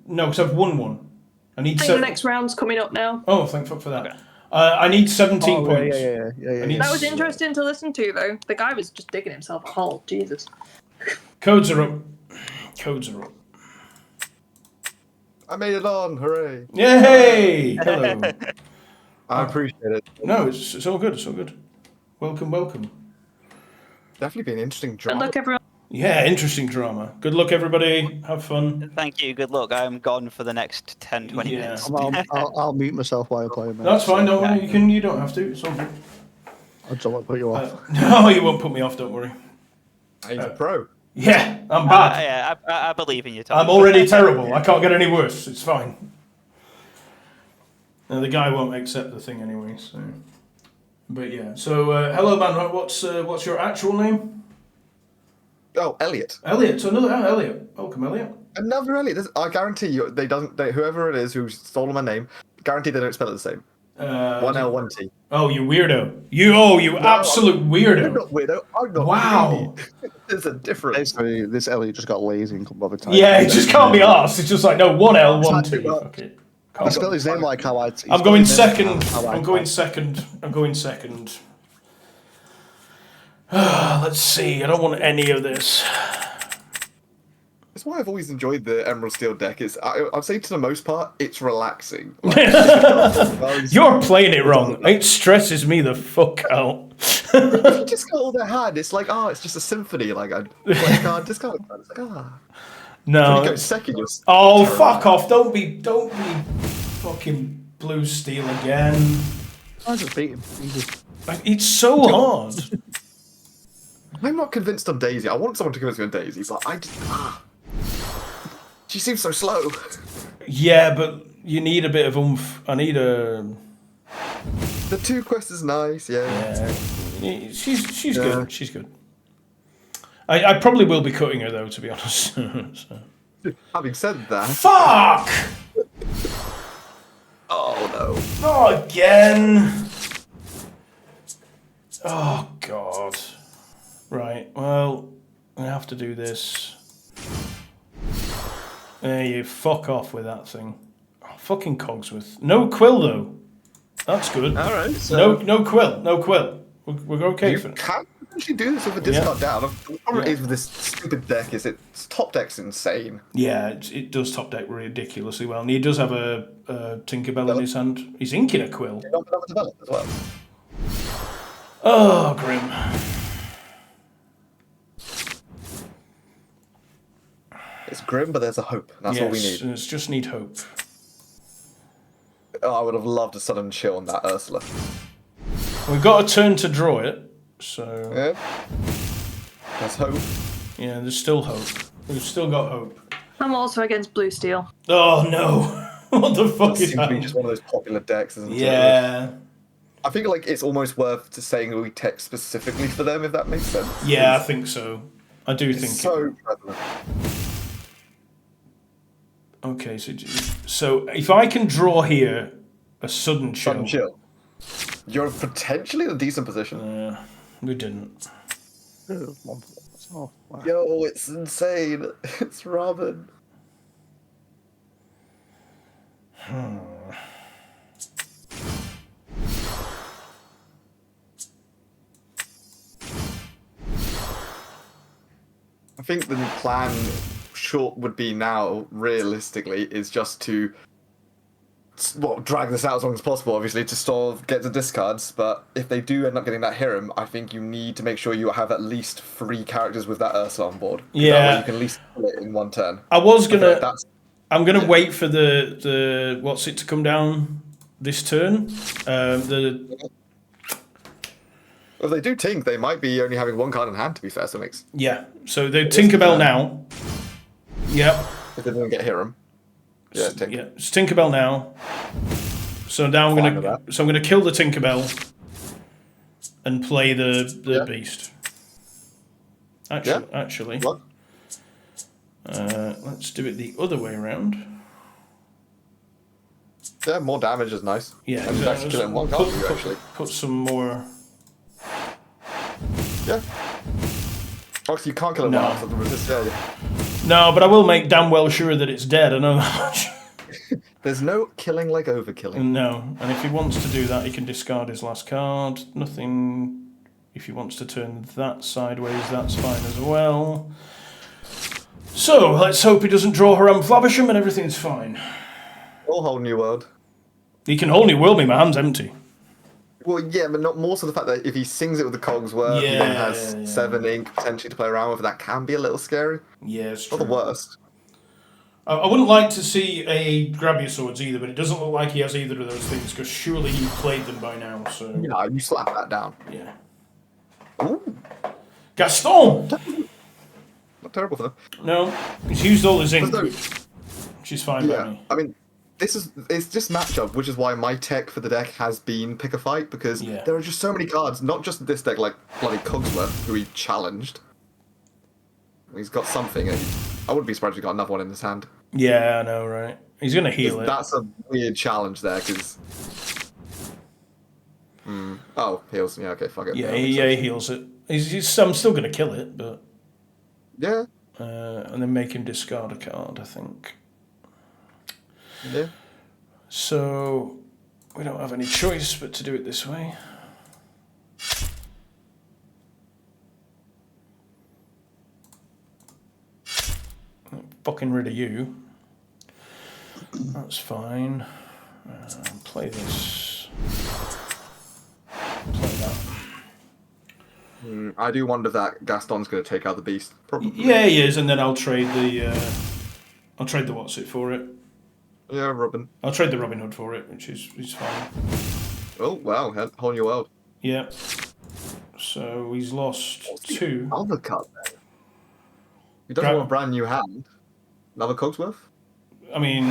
no, because I've won 1. I need I think the 7. next round's coming up now. Oh, thank fuck for that. Okay. I need 17 Oh, points. yeah. I need That was s- interesting to listen to, though. The guy was just digging himself a hole. Jesus. Codes are up. Codes are up. I made it on! Hooray! Yay! Hello. I appreciate it. No, it's all good. It's all good. Welcome. Definitely been an interesting Good drama. luck, everyone. Yeah, interesting drama. Good luck, everybody. Have fun. Thank you. Good luck. I'm gone for the next 10, 20 Yeah. minutes. I'll mute myself while you're playing, mate. That's fine. Don't worry. You don't have to. It's all good. I don't want to put you off. No, you won't put me off. Don't worry. He's a pro. Yeah, I'm bad. Yeah, I believe in you, Tom. I'm already terrible. I can't get any worse. It's fine. No, the guy won't accept the thing anyway. So, but yeah. So hello, man. What's your actual name? Oh, Elliot. Elliot. So another Elliot. Welcome, Elliot. Another Elliot. I guarantee you, whoever it is who stole my name, guarantee they don't spell it the same. One L, one T. Oh, you weirdo! You absolute weirdo! I'm not weirdo. I'm not. Wow. There's a difference. Basically, this Elliot just got lazy and couldn't bother typing. Yeah, it just can't be asked. It's just like no 1L, 1T. Fuck it. I spelled his name like how I. I'm going second. I'm going second. I'm going second. Let's see. I don't want any of this. That's why I've always enjoyed the Emerald Steel deck. I'd say to the most part, it's relaxing. You're playing it wrong. It stresses me the fuck out. You just got all their hand. It's like, it's just a symphony. Like, I play a card, discard a card. It's like, No. When you go second, you're Oh, fuck off. Don't be fucking blue steel again. I just beat him. It's so hard. I'm not convinced on Daisy. I want someone to convince me on Daisy, but I just... She seems so slow. Yeah, but you need a bit of oomph. I need a... The 2 quest is nice, yeah. She's good. She's good. I probably will be cutting her, though, to be honest. So. Having said that... Fuck! Oh, no. Not again! Oh, God. Right, well, I have to do this. There you fuck off with that thing. Oh, fucking Cogsworth. No quill, though. That's good. Alright, so... No quill. No quill. We're okay You for it. can actually do this with a discard down. The problem is with this stupid deck is its top deck's insane. Yeah, it does top deck ridiculously well. And he does have a Tinkerbell in his hand. He's inking a quill. You don't have a develop as well. Oh, grim. It's grim, but there's a hope. That's all we need. It's just need hope. Oh, I would have loved a sudden chill on that Ursula. We've got a turn to draw it, so... Yeah. There's hope. Yeah, there's still hope. We've still got hope. I'm also against blue steel. Oh, no. What the fuck That is seems to be happening? just one of those popular decks, isn't it? Yeah. I think like it's almost worth to saying we text specifically for them, if that makes sense. Yeah, I think so. I do It's think so prevalent. Okay, so if I can draw here a sudden chill. Sudden chill. You're potentially in a decent position. We didn't. Oh, wow. Yo, it's insane. It's Robin. I think the plan would be now, realistically, is just to drag this out as long as possible, obviously, to sort of get the discards. But if they do end up getting that Hiram, I think you need to make sure you have at least 3 characters with that Ursula on board. Yeah. That way you can at least kill it in one turn. I'm gonna wait for the what's it to come down this turn. If they do Tink, they might be only having 1 card in hand, to be fair, so it makes... Yeah, so the Tinkerbell now. Yep. If they don't get Hiram. Yeah, Tink. Yeah, it's Tinkerbell now. So now I'm gonna kill the Tinkerbell and play the beast. Actually. What? Let's do it the other way around. Yeah, more damage is nice. Yeah, and actually kill it in 1 card, actually. Put some more. Yeah. Obviously, you can't kill it No. once, so the resist, yeah. No, but I will make damn well sure that it's dead. I know that much. There's no killing like overkilling. No, and if he wants to do that, he can discard his last card. Nothing. If he wants to turn that sideways, that's fine as well. So let's hope he doesn't draw Haram Flavisham and everything's fine. Or whole new world. He can whole new world me. My hand's empty. Well, yeah, but not more so the fact that if he sings it with the Cogsworth, he then has 7 ink potentially to play around with. That can be a little scary. Yeah, it's true. Not the worst. I wouldn't like to see a grab your swords either, but it doesn't look like he has either of those things because surely he played them by now. So yeah, you slap that down. Yeah. Ooh. Gaston. Not terrible though. No, he's used all his ink, which is fine by Yeah, me. I mean, it's just matchup, which is why my tech for the deck has been pick a fight, because there are just so many cards, not just this deck, like bloody Cogsworth, who he challenged. He's got something. I wouldn't be surprised if he got another one in his hand. Yeah, I know, right? He's gonna heal it. That's a weird challenge there, because. Oh, heals. Yeah, okay, fuck it. Yeah, he heals it. I'm still gonna kill it, but. Yeah. And then make him discard a card, I think. Yeah. So we don't have any choice but to do it this way. Fucking rid of you. That's fine. Play this. Play that. I do wonder if that Gaston's going to take out the beast. Probably. Yeah, he is, and then I'll trade the. I'll trade the what's it for it. Yeah, Robin. I'll trade the Robin Hood for it, which is fine. Oh wow, whole new world. Yeah. So he's lost 2. Other card there. You don't want a brand new hand. Another Cogsworth? I mean,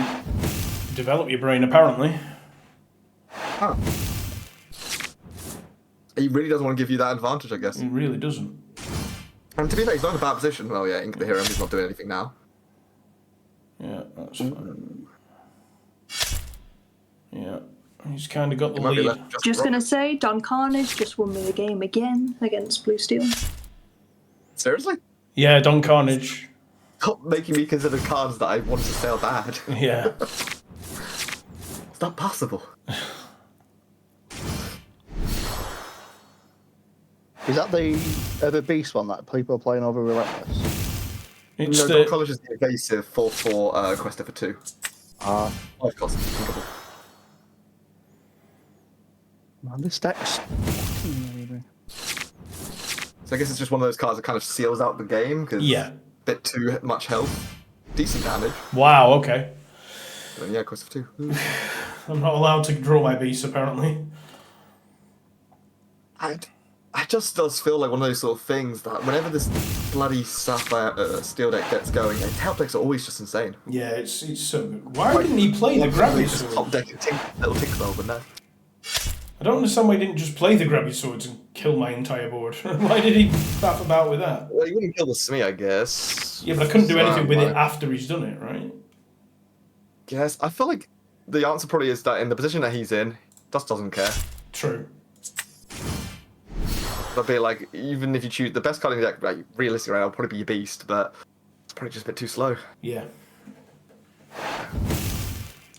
develop your brain apparently. Huh. He really doesn't want to give you that advantage, I guess. He really doesn't. And to be fair, he's not in a bad position. Well, yeah, Ink the Hero, he's not doing anything now. Yeah, that's fine. Yeah, he's kind of got the lead. Just gonna say, Don Carnage just won me the game again against Blue Steel. Seriously? Yeah, Don Carnage. Stop making me consider cards that I want to sell bad. Yeah. It's not possible. Is that the beast one that people are playing over Relentless? No, Don College is the evasive 4/4 Quester for 2. Ah. 5 cost. Man, this deck's So I guess it's just one of those cards that kind of seals out the game, because yeah, bit too much health, decent damage. Wow, okay. And yeah, Quester for 2. I'm not allowed to draw my beast apparently. It just does feel like one of those sort of things that whenever this bloody Sapphire Steel deck gets going, help decks are always just insane. Yeah, it's so good. Why didn't he play the Grabby Sword? Top deck little Tinkerbell, but no. I don't understand why he didn't just play the Grabby Swords and kill my entire board. Why did he faff about with that? Well, he wouldn't kill the Smee, I guess. Yeah, but I couldn't do anything with it after he's done it, right? Yes, I feel like the answer probably is that in the position that he's in, just doesn't care. True. But be like, even if you choose the best card in the deck, like, realistically, right, it'll probably be your Beast, but it's probably just a bit too slow. Yeah. I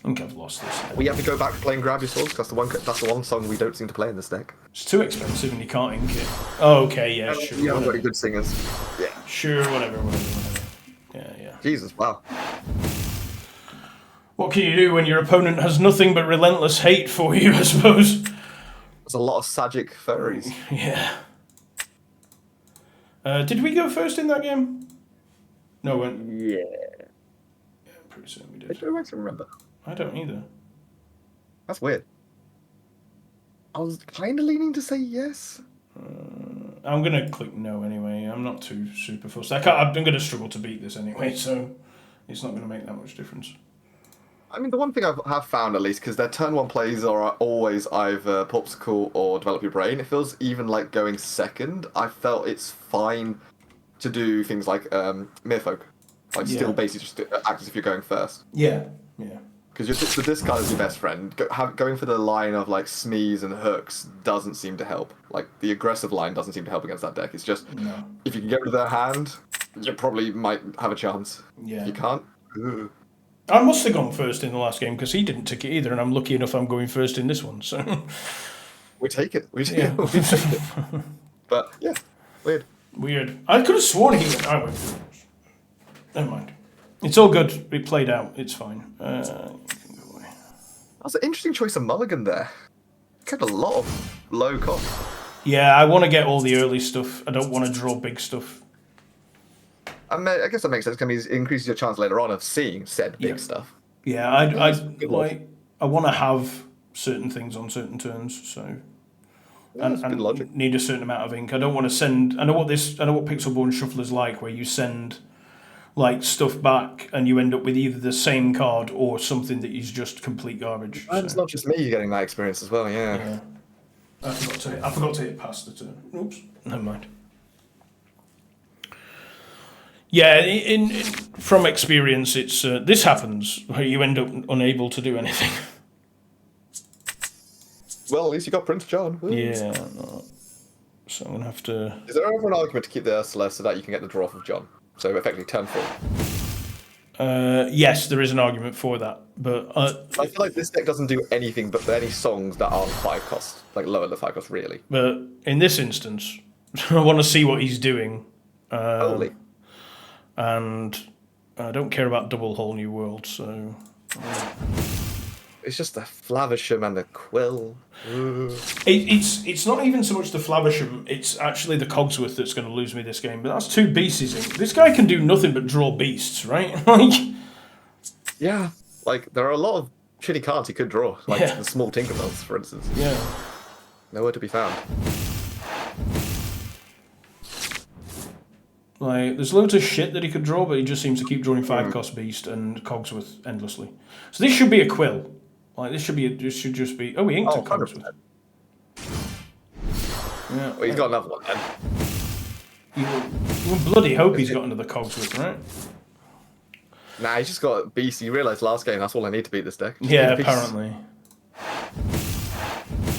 think I've lost this. We have to go back to playing Grab Your Swords, because that's the one song we don't seem to play in this deck. It's too expensive and you can't ink it. Oh, okay, yeah, sure. You haven't got any good singers. Yeah. Sure, whatever. Yeah. Jesus, wow. What can you do when your opponent has nothing but relentless hate for you, I suppose? There's a lot of Sagic furries. Yeah. Did we go first in that game? No, we went. Yeah. Yeah, pretty certain we did. I don't actually remember. I don't either. That's weird. I was kind of leaning to say yes. I'm going to click no anyway. I'm not too super fussed. I'm going to struggle to beat this anyway, so it's not going to make that much difference. I mean, the one thing I have found, at least, because their turn 1 plays are always either Popsicle or Develop Your Brain, it feels even like going second. I felt it's fine to do things like Merfolk. Like, still basically just act as if you're going first. Yeah. Because the discard is your best friend. Going for the line of, like, Smees and Hooks doesn't seem to help. Like, the aggressive line doesn't seem to help against that deck. It's just, if you can get rid of their hand, you probably might have a chance. Yeah. If you can't, ugh. I must have gone first in the last game because he didn't tick it either, and I'm lucky enough I'm going first in this one. So we take it. We take it. But yeah, weird. I could have sworn he went. I went first. Never mind. It's all good. It played out. It's fine. You can go away. That's an interesting choice of mulligan there. Kept a lot of low cost. Yeah, I want to get all the early stuff. I don't want to draw big stuff. I guess that makes sense. Because it increases your chance later on of seeing said big stuff. Yeah, I want to have certain things on certain turns, so and need a certain amount of ink. I don't want to send. I know what Pixelborn Shuffler's like, where you send like stuff back, and you end up with either the same card or something that is just complete garbage. And it's not just me getting that experience as well. Yeah. Yeah. I forgot to hit past the turn. Oops, never mind. Yeah, from experience, it's this happens where you end up unable to do anything. Well, at least you got Prince John. Woo. Yeah. No. So I'm gonna have to. Is there ever an argument to keep the Ursula so that you can get the draw off of John? So effectively turn 4. Yes, there is an argument for that, but I feel like this deck doesn't do anything but any songs that aren't 5 cost, like lower than 5 cost, really. But in this instance, I want to see what he's doing. Holy. And I don't care about double whole new world, so. It's just the Flavisham and the Quill. It's not even so much the Flavisham, it's actually the Cogsworth that's going to lose me this game. But that's 2 beasts. This guy can do nothing but draw beasts, right? Yeah, like there are a lot of shitty cards he could draw, like the small Tinkerbells, for instance. Yeah. Nowhere to be found. Like, there's loads of shit that he could draw, but he just seems to keep drawing 5 cost beast and Cogsworth endlessly. So this should be a Quill. Like, this should just be. Oh, he inked a Cogsworth. Yeah. Well, he's got another one then. You bloody hope he's got another Cogsworth, right? Nah, he's just got beast. You realised last game that's all I need to beat this deck. Yeah, apparently.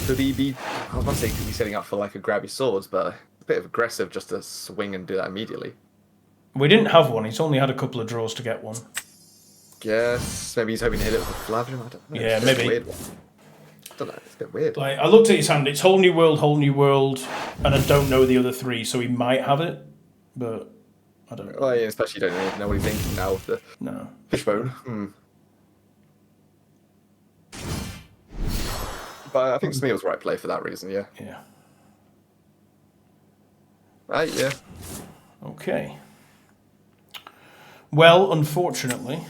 Could he be? I was about to say could be setting up for like a grabby swords, but a bit of aggressive just to swing and do that immediately. We didn't have one. He's only had a couple of draws to get one. Guess maybe he's hoping to hit it with a Flavisham. I don't know. Yeah, it's maybe. Weird one. I don't know. It's a bit weird. Like, I looked at his hand. It's whole new world, and I don't know the other 3, so he might have it, but I don't know. Well, yeah, especially you don't even know what he's thinking now with the Fishbone. But I think to me it was the right play for that reason. Yeah. Yeah. Right. Yeah. Okay. Well, unfortunately.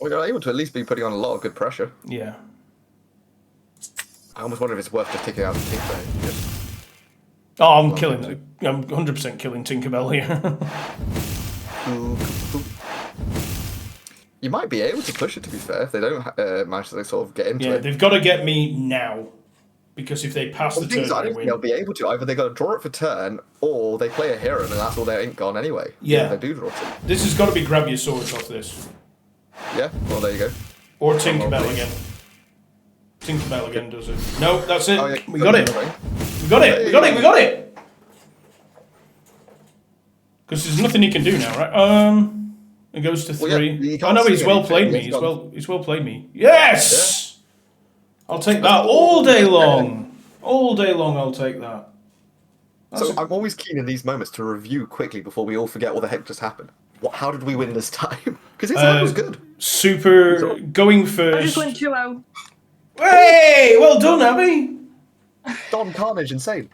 We got able to at least be putting on a lot of good pressure. Yeah. I almost wonder if it's worth just taking out the Tinkerbell. Oh, I'm 100% killing Tinkerbell here. You might be able to push it, to be fair, if they don't manage to sort of get into Yeah, it. they've got to get me now. Because if they pass the turn, I don't they think win. they'll be able to. Either they got to draw it for turn, or they play a hero, and that's all their ink gone anyway. Yeah. If they do draw it. This has got to be grab your swords off this. Yeah, well, there you go. Or Tinkerbell again. Tinkerbell again does it. No, that's it. Oh, yeah. We got it. We got it. We got it. We got it. Because there's nothing he can do now, right? It goes to 3. Yeah, Oh no, he's well played me. He's well played me. Yes. Yeah. I'll take that all day long. All day long, I'll take that. So I'm always keen in these moments to review quickly before we all forget what the heck just happened. How did we win this time? Because his hand was good. Super going first. I just went 2-0. Hey, well done, Abby. Don Carnage, insane.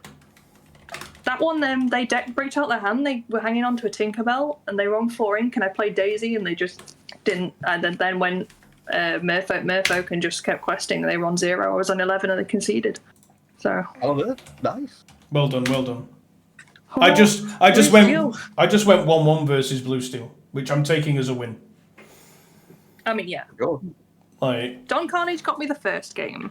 That one, they deck breached out their hand. They were hanging on to a Tinkerbell, and they were on 4 ink, and I played Daisy, and they just didn't. And then when Merfolk and just kept questing, they were on 0. I was on 11, and they conceded. So. Oh, nice. Well done, well done. I just went 1-1 versus Blue Steel, which I'm taking as a win. I mean, yeah. Like Don Carnage got me the first game,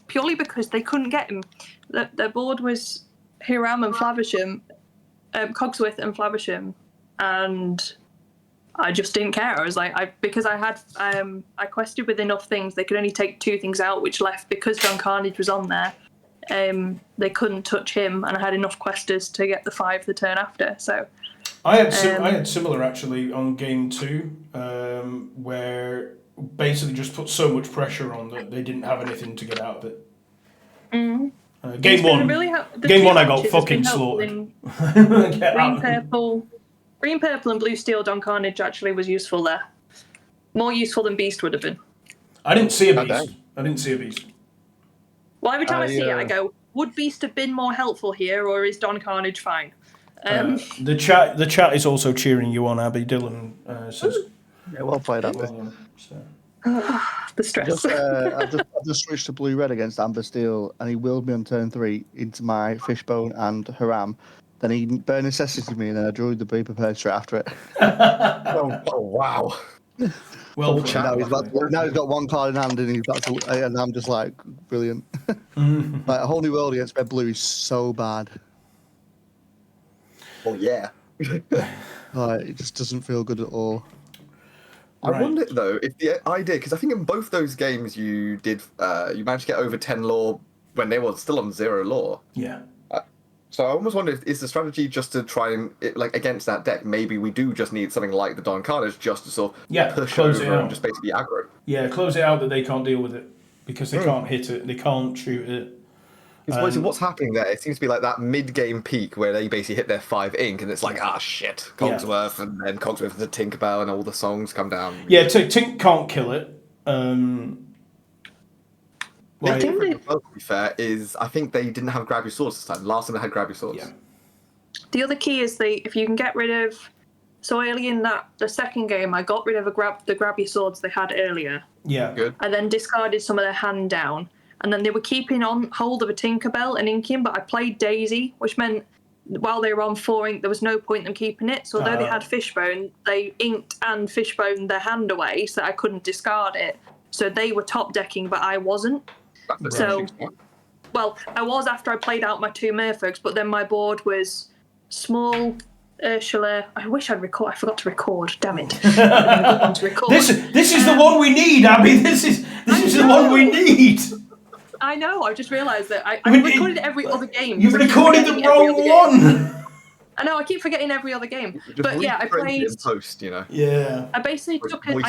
purely because they couldn't get him. Their board was Hiram and Flavisham, Cogsworth and Flavisham, and I just didn't care. I was like, because I had I quested with enough things, they could only take 2 things out, which left because Don Carnage was on there. They couldn't touch him, and I had enough questers to get the 5 the turn after. So I had similar actually on game 2, where basically just put so much pressure on that they didn't have anything to get out of it. Game 1, I got fucking slaughtered. Green, purple, and blue steel. Don Carnage actually was useful there. More useful than Beast would have been. I didn't see a beast. Well, every time I see it, I go, would Beast have been more helpful here, or is Don Carnage fine? The chat is also cheering you on, Abby. Dylan says, "Yeah, well played, Abby." The stress. I just switched to blue red against Amber Steel, and he willed me on turn 3 into my Fishbone and Haram. Then he bare necessitated me, and then I drew the be prepared straight after it. Oh wow. Well, Full chat. Now he's got one card in hand, and he's about to, and I'm just like, brilliant. Like a whole new world against red blue is so bad. Well, yeah. Like it just doesn't feel good at all. I wonder though if the idea, because I think in both those games you did, you managed to get over 10 law when they were still on 0 law. Yeah. So I almost wonder if is the strategy just to try and like against that deck, maybe we do just need something like the Don Carnage just to sort of push close it over out. and just basically aggro. Yeah, close it out that they can't deal with it because they can't hit it, they can't shoot it. Because what's happening there? It seems to be like that mid-game peak where they basically hit their 5 ink, and it's like, shit, Cogsworth, and then Cogsworth and Tinkerbell, and all the songs come down. Yeah, Tink can't kill it. The difference, to be fair, is I think they didn't have Grab Your Swords this time. Last time they had Grab Your Swords. Yeah. The other key is if you can get rid of. So early in the second game, I got rid of the grab your swords they had earlier. Yeah. Good. I then discarded some of their hand down, and then they were keeping on hold of a Tinkerbell and inking, but I played Daisy, which meant while they were on 4 ink, there was no point in them keeping it. So although they had Fishbone, they inked and Fishboned their hand away, so I couldn't discard it. So they were top decking, but I wasn't. So, well, I was after I played out my 2 merfolks, but then my board was small Ursula. I wish I'd record. I forgot to record. Damn it! To record. This is the one we need, Abby. This is the one we need. I know. I just realised that I recorded every other game. You've recorded the wrong one. I know. I keep forgetting every other game. Just But yeah, I rephrase it played. in post, you know. Yeah. I basically took it.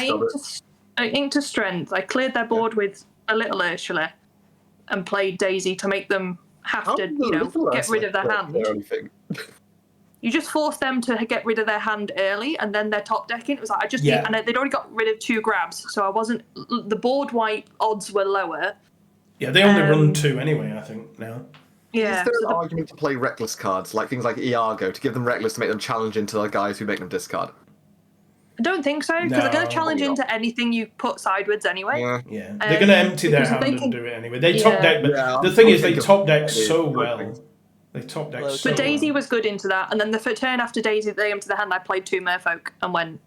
I inked to strength. I cleared their board with a little Ursula, and played Daisy to make them have to, get rid of their hand. You just force them to get rid of their hand early, and then they're top decking. It was like I just and they'd already got rid of 2 grabs, so I wasn't. The board wipe odds were lower. Yeah, they only run 2 anyway. I think now. Yeah. Is there an argument to play reckless cards, like things like Iago, to give them reckless to make them challenge into the guys who make them discard? I don't think so, because they're going to challenge into anything you put sideways anyway. Yeah. They're going to empty their hand and do it anyway. They top deck, but the thing is, they top deck so well. They top deck so But Daisy was good into that, and then the turn after Daisy, they emptied the hand. I played 2 merfolk and went,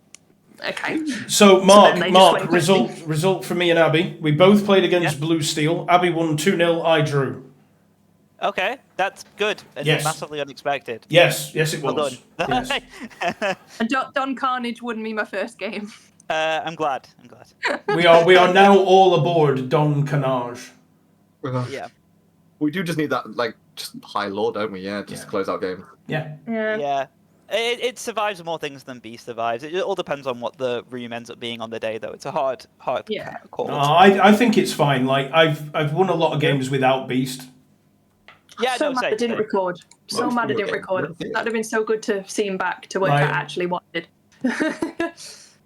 okay. So Mark, result for me and Abby. We both played against Blue Steel. Abby won 2-0. I drew. Okay, that's good. And massively unexpected. Yes, it was. Well done. Yes. And Don Carnage wouldn't be my first game. I'm glad. We are now all aboard Don Carnage. Yeah. We do just need that, like, just high law, don't we? Yeah, just to close out game. Yeah. Yeah. It survives more things than Beast survives. It all depends on what the room ends up being on the day, though. It's a hard call. I think it's fine. Like I've won a lot of games without Beast. Yeah, so mad I didn't record. So mad I didn't record. That'd have been so good to see him back to work out actually what I did.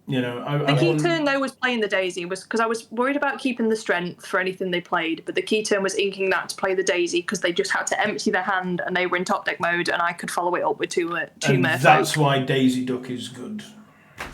The key turn though was playing the Daisy, was because I was worried about keeping the strength for anything they played, but the key turn was inking that to play the Daisy because they just had to empty their hand and they were in top deck mode and I could follow it up with two merfolk. That's why Daisy Duck is good.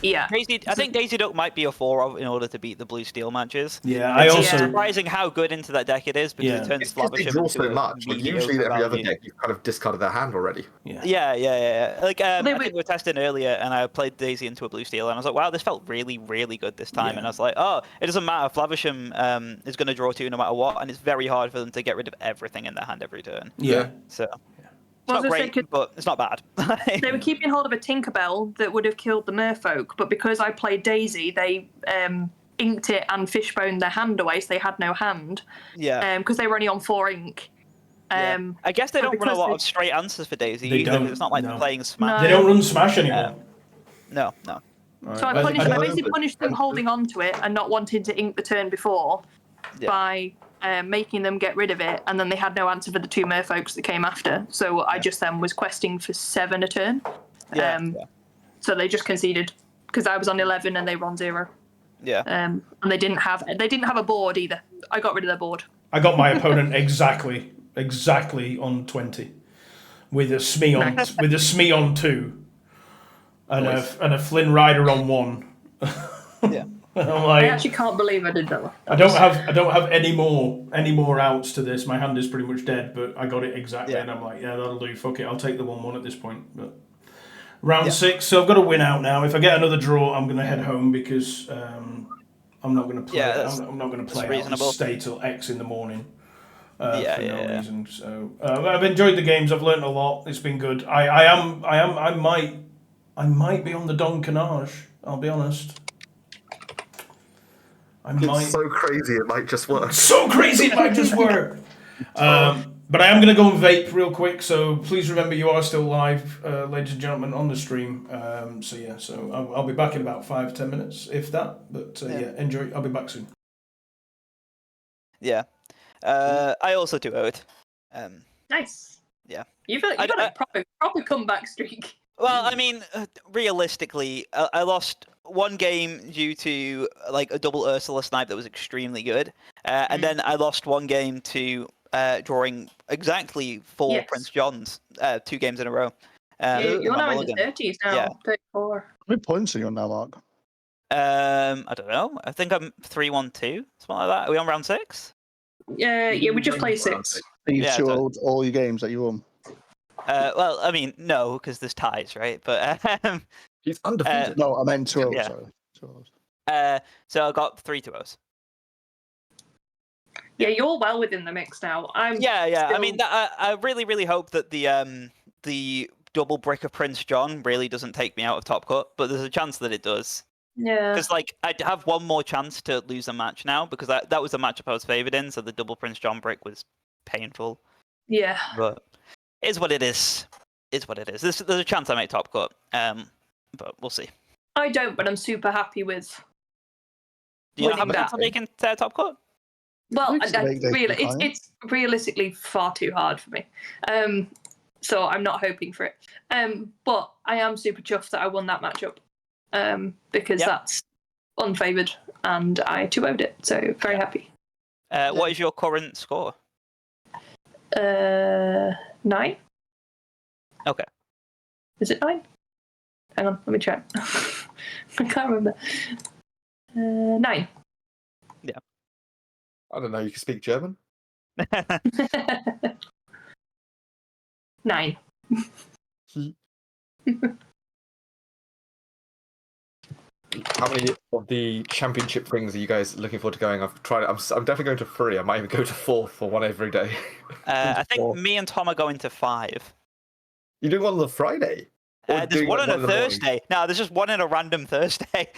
Yeah. I think Daisy Duck might be a 4 in order to beat the Blue Steel matches. Yeah, It's surprising how good into that deck it is because it turns It's because they Slavisham draw into so much. Like, usually every other deck you've kind of discarded their hand already. Yeah. Like I think we were testing earlier, and I played Daisy into a Blue Steel, and I was like, wow, this felt really, really good this time. And I was like, oh, it doesn't matter. Flavisham is going to draw 2 no matter what, and it's very hard for them to get rid of everything in their hand every turn. Yeah. So. It's not great, but it's not bad. They were keeping hold of a Tinkerbell that would have killed the merfolk, but because I played Daisy, they inked it and fishboned their hand away, so they had no hand. Yeah. Because they were only on 4 ink. I guess they don't run a lot of straight answers for Daisy either. Don't, it's not like they're playing Smash. They don't run Smash anymore. No. So I basically punished them holding on to it and not wanting to ink the turn before by making them get rid of it, and then they had no answer for the 2 merfolks that came after. So I just then was questing for 7 a turn. So they just conceded because I was on 11 and they were on 0. Yeah. And they didn't have a board either. I got rid of their board. I got my opponent exactly on 20, with a Smee on 2, and a Flynn Rider on 1. Yeah. I'm I like, actually can't believe I did that. I don't have any more outs to this. My hand is pretty much dead, but I got it exactly, Yeah. and I'm like, yeah, that'll do. Fuck it, I'll take the 1-1 at this point. But round 6, so I've got to win out now. If I get another draw, I'm going to head home because I'm not going to play. Yeah, I'm not going to play out and reasonable. stay till X in the morning. For Yeah. no reason. So I've enjoyed the games. I've learned a lot. It's been good. I might be on the Don Canage. I'll be honest. It's so crazy it might just work. So crazy it might just work. But I am going to go and vape real quick. So please remember you are still live, ladies and gentlemen, on the stream. So I'll be back in about 5-10 minutes, if that. But enjoy. I'll be back soon. Yeah. I also do it. Nice. Yeah. You've got a proper comeback streak. Well, I mean, realistically, I lost one game due to like a double Ursula snipe that was extremely good, and then I lost one game to drawing exactly 4 Prince Johns 2 games in a row. You're now in the 30s now. Yeah. 34. How many points are you on now, Mark? I don't know. I think I'm 3-1-2, something like that. Are we on round 6? Yeah, we just played 6. You've Yeah, showed all your games that you won. Well, I mean, no, because there's ties, right? But He's undefeated. No, I meant 2-0, yeah. sorry. 2-0. so I got 3 2-0s. Yeah, you're well within the mix now. Yeah. I mean, I really hope that the double brick of Prince John really doesn't take me out of Top Cut, but there's a chance that it does. Yeah. Because like I'd have one more chance to lose a match now because that was the matchup I was favoured in, so the double Prince John brick was painful. Yeah. But it is what it is. It's what it is. There's a chance I make Top Cut, but we'll see. I don't, but I'm super happy with. Do you not have a winning chance of making Top Cut? Well, Make it's realistically far too hard for me. So I'm not hoping for it. But I am super chuffed that I won that matchup. Because that's unfavoured and I 2-0'd it. So very happy. What is your current score? 9. Okay. Is it 9? Hang on, let me check. I can't remember. 9. Yeah. I don't know. You can speak German. 9. How many of the championship things are you guys looking forward to going? I've tried. I'm definitely going to 3. I might even go to 4 for one every day. I think me and Tom are going to 5. You doing one on the Friday? Or There's doing one like on in a the morning? Thursday. No, there's just one on a random Thursday.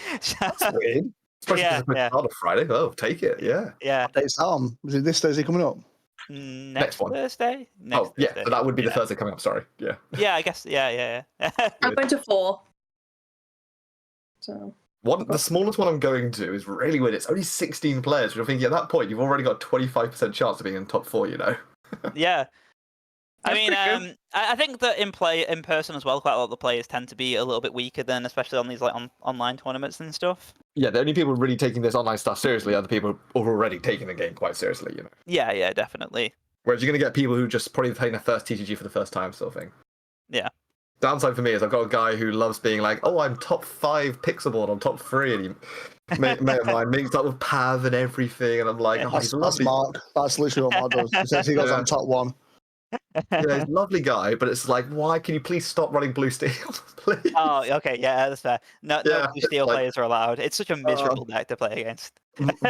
That's weird. Especially Yeah, because it's on a Friday. Oh, take it. Yeah. Yeah. It's Sam. Is it this Thursday coming up? Next one. Thursday? Oh, yeah. Thursday. But that would be the Yeah. Thursday coming up. Sorry. Yeah. Yeah, I guess. Yeah. I'm going to 4. So. The smallest one I'm going to is really weird. It's only 16 players, which I'm thinking at that point you've already got a 25% chance of being in top 4. You know. Yeah. I That's mean, pretty good. I think that in person as well, quite a lot of the players tend to be a little bit weaker than, especially on these like online tournaments and stuff. Yeah, the only people really taking this online stuff seriously are the people who are already taking the game quite seriously. You know. Yeah, definitely. Whereas you're going to get people who just probably playing their first TCG for the first time, sort of thing. Yeah. Downside for me is I've got a guy who loves being like, oh, I'm top 5 Pixelboard, I'm top 3, and he mate of mine mixed up with Pav and everything, and I'm like, oh, he's That's lovely. Mark. That's literally what Mark does. He says he goes on top 1. Yeah, he's a lovely guy, but it's like, why can you please stop running Blue Steel, please? Oh, okay, yeah, that's fair. No Yeah, Blue Steel like- players are allowed. It's such a miserable deck to play against.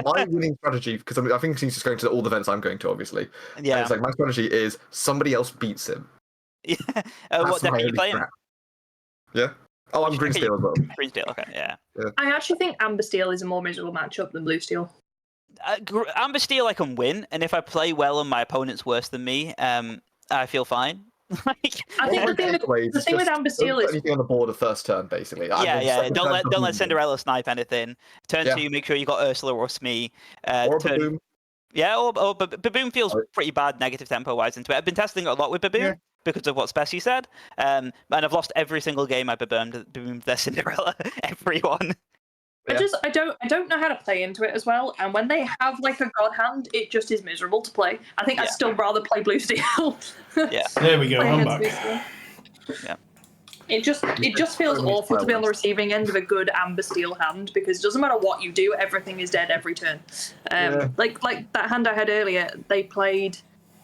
My winning strategy, because I think he's just going to all the events I'm going to, obviously. And Yeah. it's like my strategy is somebody else beats him. Yeah. That's What deck my are you only playing? crap. Yeah. Oh, I'm Green Steel as well. Green Steel, okay, yeah. I actually think Amber Steel is a more miserable matchup than Blue Steel. Amber Steel I can win, and if I play well and my opponent's worse than me, I feel fine. Like, I think the thing with Amber Steel don't put is anything on the board the first turn, basically. yeah. Don't let Cinderella snipe anything. Turn Yeah. 2, make sure you got Ursula or Smee. Or a turn, Baboon. Yeah, or Baboon feels pretty bad negative tempo wise into it. I've been testing it a lot with Baboon because of what Spessy said, and I've lost every single game I Baboomed their Cinderella. Everyone. I don't know how to play into it as well, and when they have like a god hand, it just is miserable to play. I think I'd still rather play Blue Steel. Yeah. There we go. Play I'm against back. Blue Steel. Yeah. It just feels so many awful to be on the spoilers. receiving end of a good Amber Steel hand because it doesn't matter what you do, everything is dead every turn. Like that hand I had earlier, they played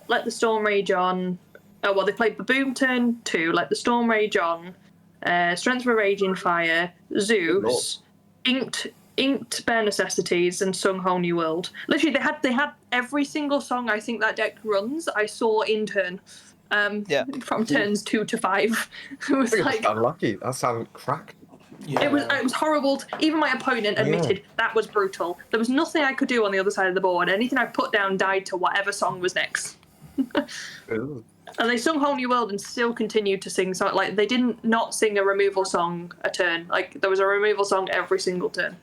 Let the Storm Rage On. Oh well, they played Baboom turn 2, Let the Storm Rage On, Strength of a Raging Fire, Zeus, Inked Bare Necessities, and sung Whole New World. Literally, they had every single song I think that deck runs. I saw in turn. From turns 2 to 5. It was like unlucky. That sounded cracked. Yeah. it was horrible. Even my opponent admitted that was brutal. There was nothing I could do on the other side of the board. Anything I put down died to whatever song was next. Ooh. And they sung Whole New World and still continued to sing. So like they didn't not sing a removal song a turn. Like there was a removal song every single turn.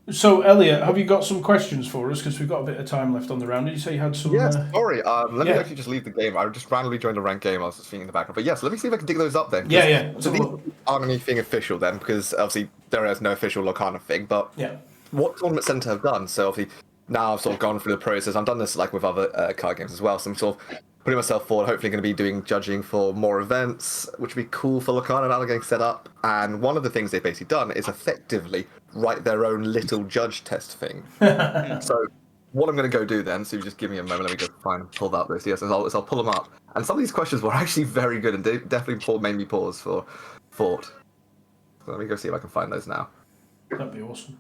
So, Elliot, have you got some questions for us? Because we've got a bit of time left on the round. Did you say you had some? Yes, sorry. Let me yeah. actually just leave the game. I just randomly joined a ranked game. I was just thinking in the background. But yes, let me see if I can dig those up then. 'cause- Yeah. So these aren't anything official then, because obviously there is no official Lorcana thing. But Yeah. what Tournament Center have done? So obviously now I've sort of gone through the process. I've done this like with other card games as well. So I'm sort of putting myself forward. Hopefully, going to be doing judging for more events, which would be cool for Lorcana now they're getting set up. And one of the things they've basically done is effectively write their own little judge test thing. So what I'm going to go do then, so you just give me a moment, let me go find and pull that list. Yes, I'll pull them up. And some of these questions were actually very good and definitely made me pause for thought. So let me go see if I can find those now. That'd be awesome.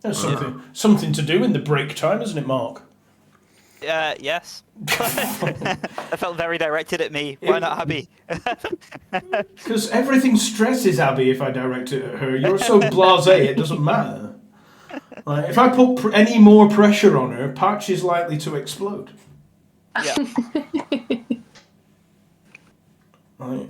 There's something to do in the break time, isn't it, Mark? Yes. I felt very directed at me. Why not Abby? Because everything stresses Abby if I direct it at her. You're so blasé, it doesn't matter. Like, if I put any more pressure on her, Patch is likely to explode. Yeah. Like,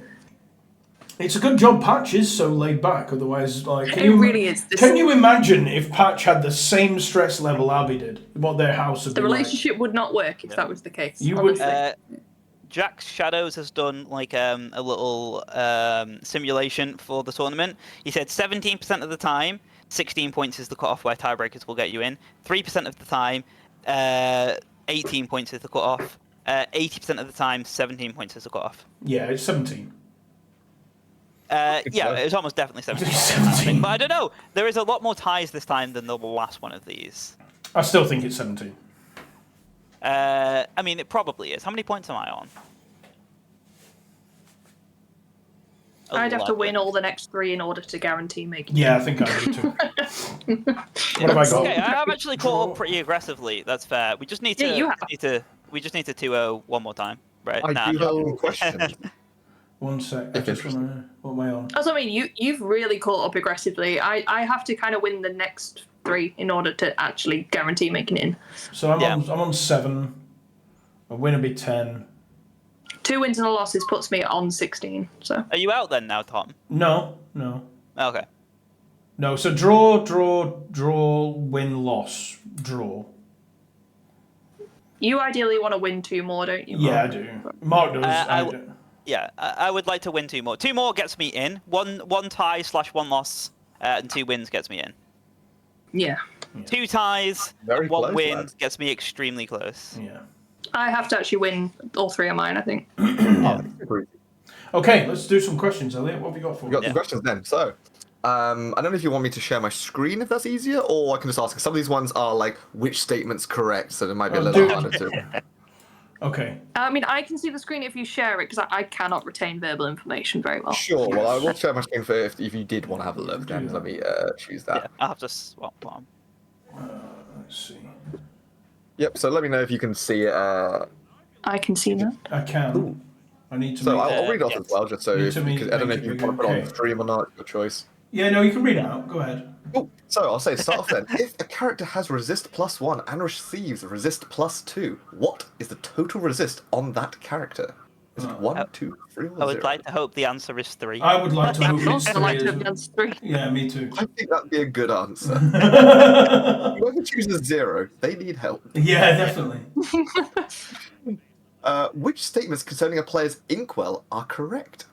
it's a good job Patch is so laid back. Otherwise, like, It really is. Can you imagine if Patch had the same stress level Abby did? What their house would The be like? relationship would not work if that was the case. You would- honestly. Jack Shadows has done like a little simulation for the tournament. He said 17% of the time, 16 points is the cutoff where tiebreakers will get you in. 3% of the time, 18 points is the cutoff. 80% of the time, 17 points is the cutoff. Yeah, it's 17. Yeah, it was almost definitely 17. But I don't know. There is a lot more ties this time than the last one of these. I still think it's 17. I mean, it probably is. How many points am I on? I'd have to 11. win all the next 3 in order to guarantee making. Yeah, I think I do too. What have I got? Okay, I've actually caught up pretty aggressively. That's fair. We just need to. Yeah, you have. We just need to 2-0 one more time, right? I do have a question. 1 sec. I just wanna. What am I on? That's what I mean. You've really caught up aggressively. I have to kind of win the next 3 in order to actually guarantee making it in. So I'm on 7. A win would be 10. 2 wins and a losses puts me on 16. So Are you out then now, Tom? No. Okay. No, so draw, win, loss, draw. you ideally want to win 2 more, don't you? Yeah, I Mark? do. Mark does. I do. Yeah, I would like to win 2 more. 2 more gets me in. One tie / 1 loss, and 2 wins gets me in. Yeah. 2 ties, Very 1 close, win lad. gets me extremely close. Yeah. I have to actually win all 3 of mine, I think. Okay, let's do some questions, Elliot. What have you got for We've got me? some questions then. So, I don't know if you want me to share my screen if that's easier, or I can just ask. Some of these ones are like which statement's correct, so it might be a little harder to. Okay. I mean, I can see the screen if you share it, because I cannot retain verbal information very well. Sure. Well, I will share my screen for if you did want to have a look. Then let me choose that. Yeah, I'll have to swap one. Let's see. Yep. So let me know if you can see it. I can see that. I can. I need to. So make, I'll read off as well, just so Need if to you make- could, I don't know make if you it want to put it on bigger. the stream or not. Your choice. Yeah, no, you can read it out. Go ahead. Cool. So I'll say start off then. If a character has resist +1 and receives resist +2, what is the total resist on that character? Is it 1, 2, 3, or 0? I would like to hope the answer is 3. I would like to hope I'd it's also like 3 to as have well. answered 3. Yeah, me too. I think that'd be a good answer. Whoever chooses 0, they need help. Yeah, definitely. Which statements concerning a player's inkwell are correct?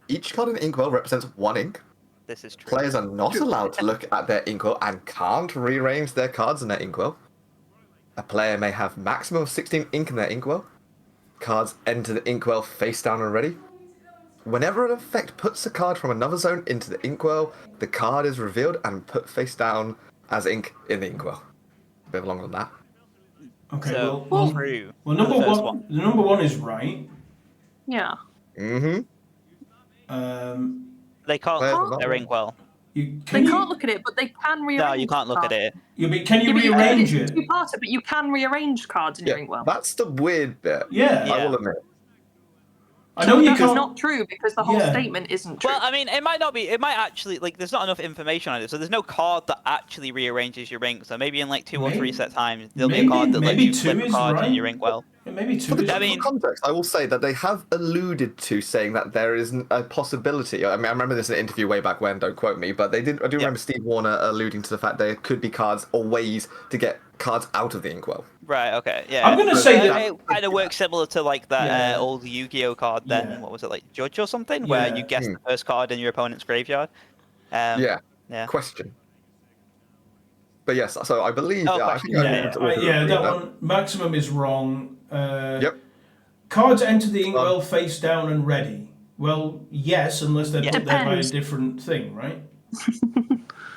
Each card in the inkwell represents 1 ink. This is true. Players are not allowed to look at their inkwell and can't rearrange their cards in their inkwell. A player may have maximum of 16 ink in their inkwell. Cards enter the inkwell face down and ready. whenever an effect puts a card from another zone into the inkwell, the card is revealed and put face down as ink in the inkwell. A bit longer than that. Okay, So, well, true. number The first one, the number one is right. Yeah. Mm-hmm. They can't Where's look the at their button? inkwell. They can't look at it, but they can rearrange. No, you can't look at it. Can you rearrange it's it? two-parter, but you can rearrange cards in your inkwell. That's the weird bit. Yeah. I will admit. I know you That's can't. not true because the whole Yeah. statement isn't true. Well, I mean, it might not be. It might actually like. There's not enough information on it, so there's no card that actually rearranges your ink. So maybe in like 2 or 3 set times, there'll be a card that lets maybe you two flip a is card right. in your inkwell. Yeah, maybe two. For Is the I mean- context, I will say that they have alluded to saying that there is a possibility. I mean, I remember this in an interview way back when. Don't quote me, but they did. I do remember Steve Warner alluding to the fact there could be cards or ways to get cards out of the inkwell. Right. Okay. Yeah. I'm gonna say it, that- it kind of works similar to like that Yeah. old Yu-Gi-Oh card. Then Yeah. what was it like, Judge or something, where Yeah. you guess the first card in your opponent's graveyard. Yeah. Question. But yes, so I believe. Oh, I think I Yeah, need to also yeah, read that one. Maximum is wrong. Yep. Cards enter the inkwell face down and ready. Well, yes, unless they're put there by a Depends. different thing, right?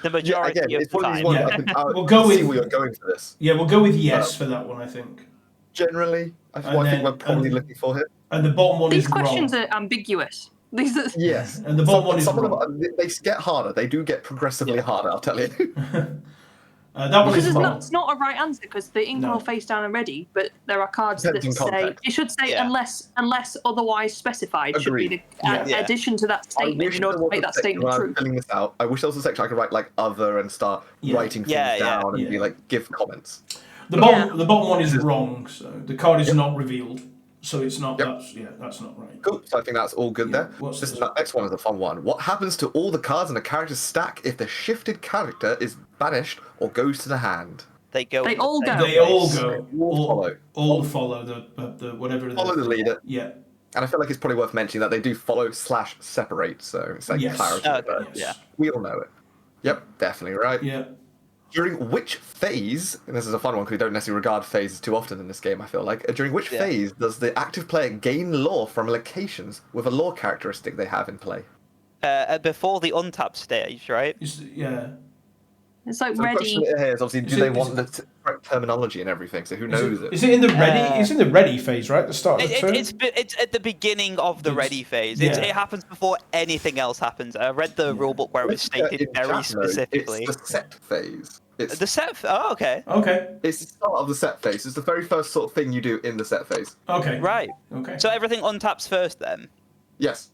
The majority Again, of it's the one of these time. ones Yeah. I can We'll go see with- where you're going for this. Yeah, we'll go with yes for that one, I think. Generally, And what I think then- we're probably and- looking for here. And the bottom one These is questions wrong. are ambiguous. These are... Yes. And the bottom one is Some of wrong. them, they get harder. They do get progressively harder, I'll tell you. That one Because is wrong. it's not a right answer because the inkwell No. face down and ready, but there are cards Depends that on say context. it should say Yeah. unless otherwise specified should be Agreed. the Yeah. addition to that statement in order to make that statement when true. I'm filling this out, I wish there was a section I could write like other and start Yeah. writing things Yeah, yeah, down and yeah. be like give comments. The bottom one is wrong. So the card is not revealed. So it's not. Yep. That's not right. Cool. So I think that's all good Yeah. there. What's This this next one is a fun one. What happens to all the cards in a character's stack if the shifted character is banished or goes to the hand? They go. They in the all same go. They all place. go. All follow. All follow the whatever. Follow the leader. Yeah. And I feel like it's probably worth mentioning that they do follow / separate, so it's like Yes. clarity. Okay, but yeah. we all know it. Yep, definitely right. Yeah. During which phase, and this is a fun one because we don't necessarily regard phases too often in this game, I feel like, during which Yeah. phase does the active player gain lore from locations with a lore characteristic they have in play? Before the untapped stage, right? Yeah. It's like So the ready. question here is obviously, Is do they it- want the correct terminology and everything? So who knows it? Is it in the ready? It's in the ready phase, right? The start of the turn. It's at the beginning of the It's- ready phase. yeah. It happens before anything else happens. I read the rule book where it was stated In very chat mode, specifically. It's the set phase. It's The set. Oh, okay. Okay. it's the start of the set phase. It's the very first sort of thing you do in the set phase. Okay. Right. Okay. So everything untaps first, then. Yes.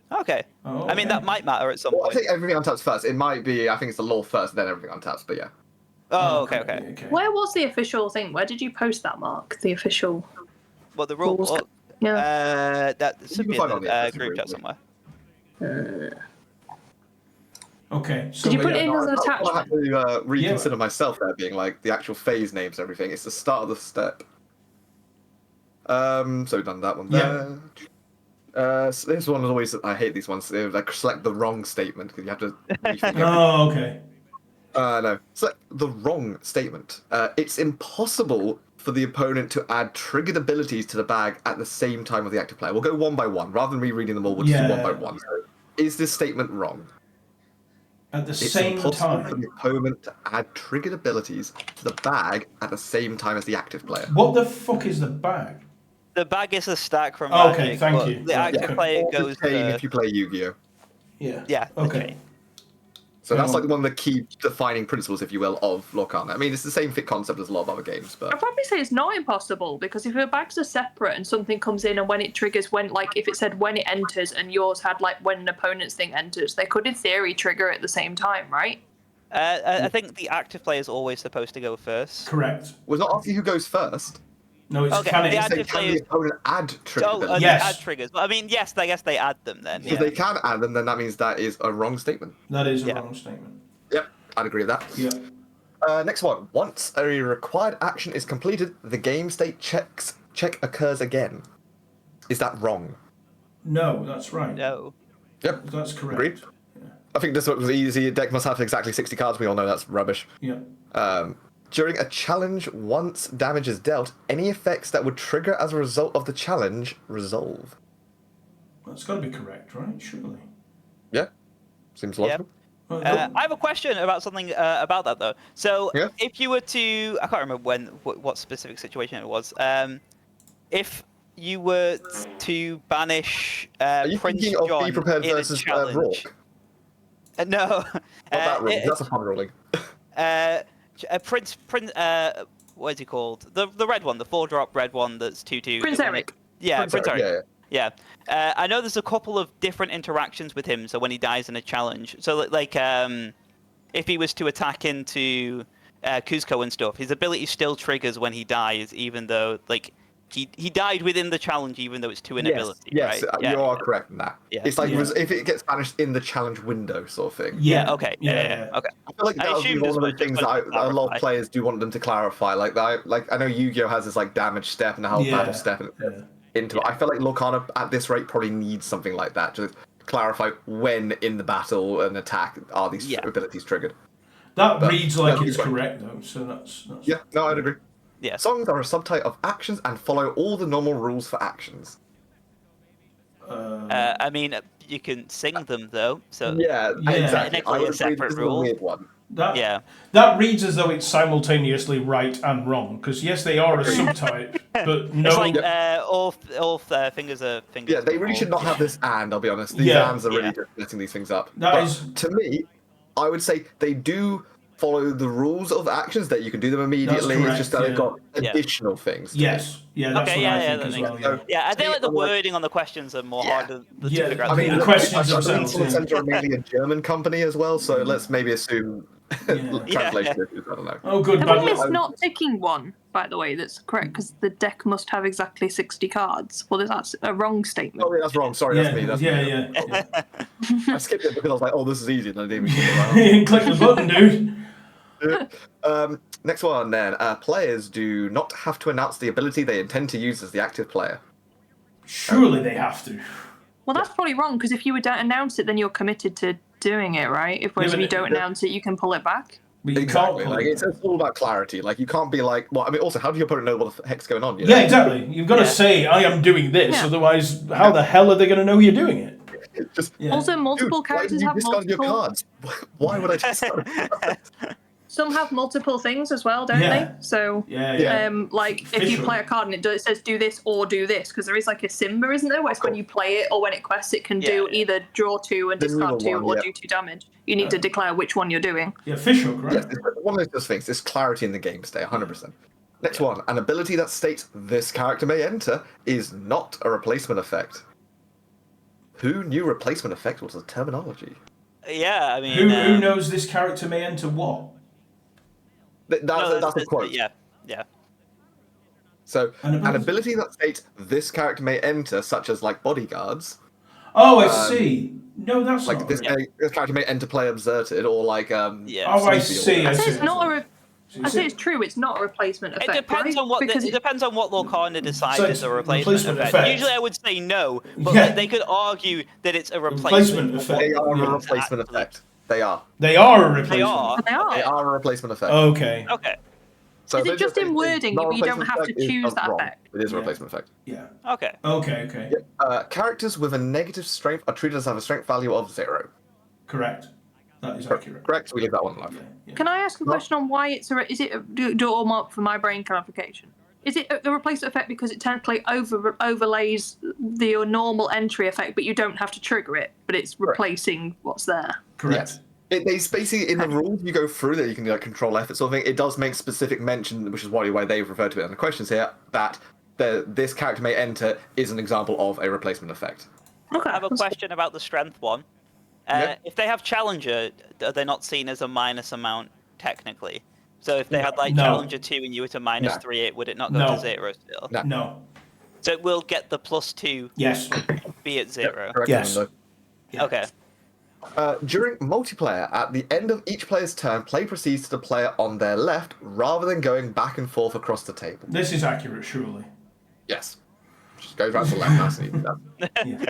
Okay. Oh, I mean, okay. that might matter at some Well, I point. think everything untaps first. It might be. I think it's the lore first, then everything untaps. But yeah. Oh, okay. Where was the official thing? Where did you post that, Mark? The official. Well, the rule. Rules. Well, Yeah. that You should can be find in it on the the official group rule chat book. somewhere. Okay. So Did you put yeah. it in as an I had attachment? to reconsider myself there, being like the actual phase names and everything. It's the start of the step. So we've done that one there. So this one is always, I hate these ones. They like select the wrong statement because you have to. rethink Oh, okay. No, select the wrong statement. It's impossible for the opponent to add triggered abilities to the bag at the same time of the active player. We'll go one by one. Rather than rereading them all, we'll just do one by one. So, is this statement wrong? At the It's same impossible for time. the opponent to add triggered abilities to the bag at the same time as the active player. What the fuck is the bag? The bag is a stack from Oh, okay, Magic, thank but you. The Yeah. active player goes Chain to. if you play Yu-Gi-Oh. Yeah. Yeah. the Okay. chain. So that's like one of the key defining principles, if you will, of Lorcana. I mean, it's the same concept as a lot of other games, I'd but probably say it's not impossible because if your bags are separate and something comes in and when it triggers, when like if it said when it enters and yours had like when an opponent's thing enters, they could in theory trigger at the same time, right? I think the active player is always supposed to go first. Correct. was not asking who goes first. No, it's Okay, can the it? active Can player. the opponent add triggered Oh, abilities? Yes. add triggers. But I mean, yes, I guess they add them then. If Yeah. they can add them, then that means that is a wrong statement. That is a Yeah. wrong statement. Yep, I'd agree with that. Yeah. Next one. Once a required action is completed, the game state check occurs again. Is that wrong? No, that's right. No. Yep. That's correct. Agreed. I think this one was easy. A deck must have exactly 60 cards. We all know that's rubbish. Yeah. During a challenge, once damage is dealt, any effects that would trigger as a result of the challenge resolve. That's got to be correct, right? Surely. Yeah, seems logical. I have a question about something about that though. So Yeah. if you were to, I can't remember what specific situation it was. If you were to banish Are you Prince thinking of John Be Prepared in a versus challenge, Rourke? no, Not that ruling. That's a fun ruling. Prince, what is he called? The red one, the 4-drop red one that's 2/2. Prince Eric. Yeah, Prince Eric. Yeah. Yeah. I know there's a couple of different interactions with him. So when he dies in a challenge, so like if he was to attack into Kuzco and stuff, his ability still triggers when he dies, even though like he died within the challenge, even though it's to an ability. Yes, right? you are correct in that. Yeah. It's like Yeah. if it gets banished in the challenge window, sort of thing. Yeah. Okay. Yeah. Okay. I feel like I that would be assumed one as of well, the just things wanted that to a lot clarify. of players do want them to clarify. Like I know Yu-Gi-Oh has this like damage step and a whole Yeah. battle step into it. I feel like Lorcana at this rate probably needs something like that to clarify when in the battle and attack are these abilities triggered. That But- reads like yeah, it's right. correct though, so that's Yeah, no, I'd agree. Yeah. Songs are a subtype of actions and follow all the normal rules for actions. I mean, you can sing them though, so Yeah, exactly. technically I a would agree separate this is a rule. weird one. Yeah. That reads as though it's simultaneously right and wrong, because yes, they are a subtype, but no. It's like all fingers are fingers. Yeah, they really should not have this and, I'll be honest. These Yeah. ands are really just messing these things up. That But is- to me, I would say they do follow the rules of actions, that you can do them immediately. correct, It's just that they've got Yeah. additional things. to Yes, yeah, that's Okay, what yeah, I yeah, think that as makes well. sense. Yeah. Yeah, I think like the I'm like- wording on the questions are more harder to Yeah, figure out. I mean, the I questions believe themselves, Solid yeah. Center are mainly a German company as well, so let's maybe assume translation Yeah. issues, I don't know. Oh, good. The Bad problem is luck. not ticking one, by the way, that's correct, because the deck must have exactly 60 cards. Well, that's a wrong statement. Oh, yeah, that's wrong. Sorry, Yeah, that's me. That's yeah, me. yeah. I skipped it because I was like, oh, this is easy, and I didn't even think about Click the button, dude. it. Next one, then. Players do not have to announce the ability they intend to use as the active player. Surely they have to. Well, that's probably wrong, because if you don't announce it, then you're committed to doing it, right? Whereas but if you don't announce it, you can pull it back. But you Exactly. can't. Like, it's all about clarity. Like, you can't be like, well, I mean, also, how do your opponent know what the heck's going on? You know? Yeah, exactly. You've got to say, I am doing this, Yeah. otherwise, how the hell are they going to know you're doing it? Just, Yeah. Also, multiple dude, why did characters you have discard your multiple. cards? Why would I discard Some have multiple things as well, don't Yeah. they? So, Yeah. like if you Official. play a card and it says do this or do this, because there is like a Simba, isn't there? Where it's when you play it or when it quests, it can do either draw 2 and The discard newer 2 one, or yeah. do 2 damage. You need to declare which one you're doing. Yeah, official, right? Yes, it's one of those things. It's clarity in the game stay, 100%. Next one. An ability that states this character may enter is not a replacement effect. Who knew replacement effect was a terminology? Yeah, I mean, Who knows this character may enter what? That's a quote. Yeah, yeah. So, An an ability- ability that states this character may enter, such as like bodyguards, Oh, I see. No, that's like not this, right. this character may enter play obserted, or like Yeah. Oh, I Sleepy or see. whatever. I say see. it's not a. So I say it's true. It's not a replacement It effect. depends right? on what because it depends on what Lorcana decides So is it's a replacement effect. effect. Usually, I would say no, but Yeah. like, they could argue that it's a replacement replacement. of effect. what They are the a rules replacement actually- effect. They are. They are a replacement. They are. They are. They are a replacement effect. Okay. Okay. So Is it if just in wording, not a you don't replacement have to effect, is choose that wrong. effect? It is a Yeah. replacement effect. Yeah. Okay. Okay. Characters with a negative strength are treated as have a strength value of 0. Correct. That is accurate. Correct. We leave that one alive. Yeah. Can I ask a question on why it's a? Is it do all more for my brain clarification? Is it a replacement effect because it technically overlays the normal entry effect, but you don't have to trigger it, but it's replacing what's there? Correct. They basically in the rules you go through that you can do like control F sort of thing. It does make specific mention, which is why they've referred to it in the questions here, that this character may enter is an example of a replacement effect. Okay. I have a question about the strength one. Yeah. If they have Challenger, are they not seen as a minus amount technically? So if they had like No. Challenger 2 and you were to minus No. 3, would it not go No. to 0 still? No. No. So it will get the +2, Yes. be it 0. Correct. Yes. Though. Yeah. Okay. During multiplayer, at the end of each player's turn, play proceeds to the player on their left rather than going back and forth across the table. This is accurate, surely. Yes. Just goes round to the left, nice and easy.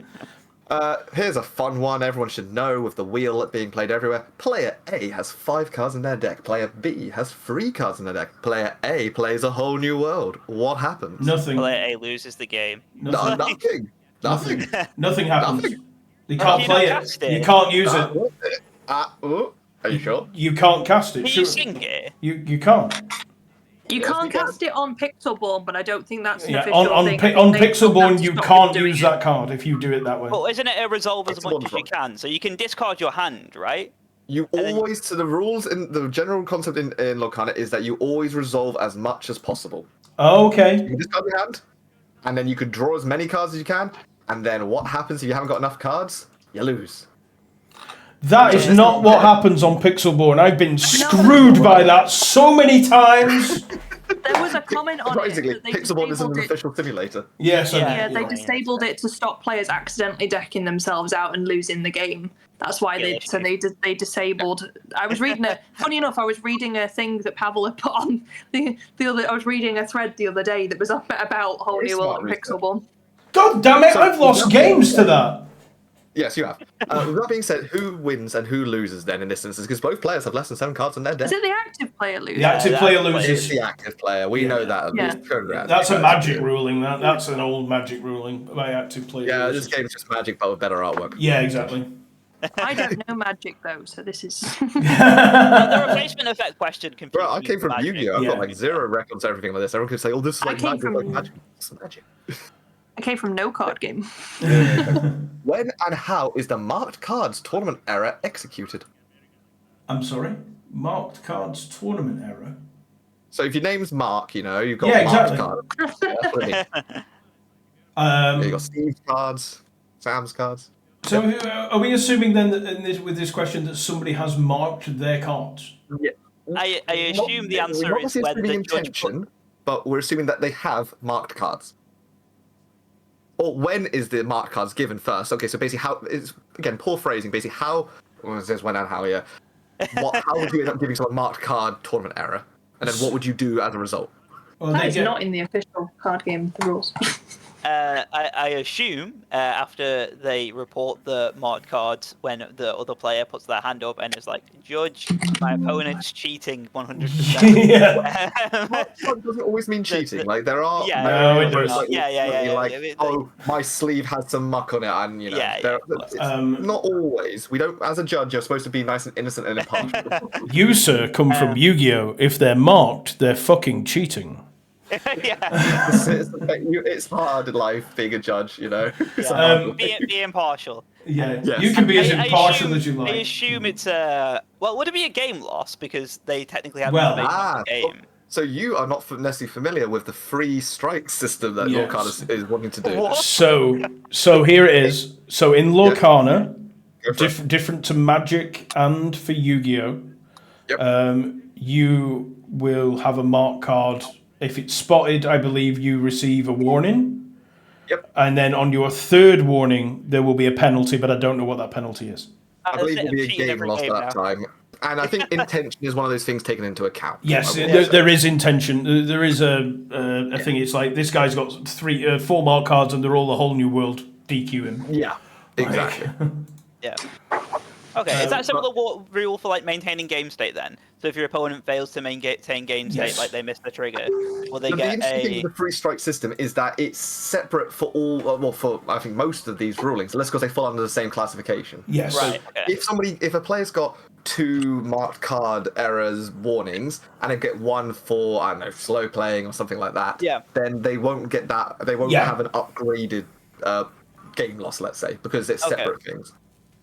Yeah. Here's a fun one everyone should know with the wheel being played everywhere. Player A has 5 cards in their deck. Player B has 3 cards in their deck. Player A plays a whole new world. What happens? Nothing. Player A loses the game. Nothing. Nothing. Nothing. Nothing happens. Nothing. You can't you play don't it. cast it? You can't use it. Are you sure? You can't cast it. Can Sure. you sing it? You can't. You Yes, can't you can. cast it on Pixelborn, but I don't think that's an Yeah, official on thing. I think on they told them Pixelborn to you stop can't doing use it. that card if you do it that way. Well, isn't it a resolve as It's much as you wonderful. can? So you can discard your hand, right? You then- always, so the rules in the general concept in Lorcana is that you always resolve as much as possible. Okay. You discard your hand, and then you can draw as many cards as you can, and then what happens if you haven't got enough cards? You lose. That is not what happens on Pixelborn. I've been screwed by that so many times. There was a comment on it Surprisingly, that they Pixelborn isn't disabled an it. official simulator. Yes, I Yeah, know. they disabled it to stop players accidentally decking themselves out and losing the game. That's why they disabled. I was reading a funny enough. I was reading a thing that Pavel had put on the other. I was reading a thread the other day that was up about Whole Very New World smart and Pixelborn. God damn it! So- I've lost games to that. Yes, you have. With that being said, who wins and who loses then in this instance? Because both players have less than 7 cards in their deck. Is it the active player losing? The active player It's loses. the active player. We know that. Yeah. That's a magic ruling. That's an old magic ruling by active player. Yeah, loses. this game's just magic, but with better artwork. Yeah, exactly. I don't know Magic though, so this is. The replacement effect question confused Bro, I me came with from Magic. Yu-Gi-Oh! I've Yeah. got like 0 records, everything like this. Everyone could say, "Oh, this is I like came magic." from- Like magic. It's magic. I came from no card game. When and how is the marked cards tournament error executed? I'm sorry. Marked cards tournament error. So if your name's Mark, you know you've got Yeah, marked exactly. cards. Yeah, that's what I mean. You got Steve's cards, Sam's cards. So are we assuming then that with this question that somebody has marked their cards? Yeah. I assume the We're answer not is necessarily when the assuming judge put, intention, but we're assuming that they have marked cards. Or when is the marked cards given first? Okay, so basically, how it's again poor phrasing. Basically, how well, it says when and how, yeah. How would you end up giving someone a marked card tournament error, and then what would you do as a result? Well, That is not in the official card game rules. I assume after they report the marked cards, when the other player puts their hand up and is like, "Judge, my opponent's cheating 100%." Yeah. That doesn't always mean cheating. Like there are Yeah, No, it where it's does. like, Yeah, where you're like, yeah. oh, my sleeve has some muck on it, and you know, Yeah, there- yeah. it's not Um, always. We don't, as a judge, you're supposed to be nice and innocent and impartial. You, sir, come from Yu-Gi-Oh! If they're marked, they're fucking cheating. Yeah. It's hard in life being a judge, you know. It's hard. Be impartial. Yeah. Yes. You can be as I impartial assume- as you I like. assume it's well, would it be a game loss because they technically have Well, not made the game? So you are not necessarily familiar with the free strike system that Yes. Lorcana is wanting to do. What? So here it is. So in Lorcana, Go for it. different to Magic and for Yu-Gi-Oh, Yep. you will have a mark card. If it's spotted, I believe you receive a warning. Yep. And then on your third warning, there will be a penalty, but I don't know what that penalty is. I believe it'll be a Cheating game every lost game at that now. time. And I think intention is one of those things taken into account. Yes, I will there, say. there is intention. There is a thing. It's like this guy's got 4 mark cards, and they're all the whole new world. DQ him. Yeah, exactly. Yeah. Okay, is that similar rule for like maintaining game state then? So if your opponent fails to maintain game state, Yes. like they miss the trigger, will they The get interesting thing a? with the free strike system is that it's separate for all, well, for I think most of these rulings, unless because they fall under the same classification. Yes. Right. Okay. If a player's got 2 marked card errors warnings and they get 1 for, I don't know, slow playing or something like that, Yeah. then they won't get that. They won't Yeah. have an upgraded game loss, let's say, because it's Okay. separate things.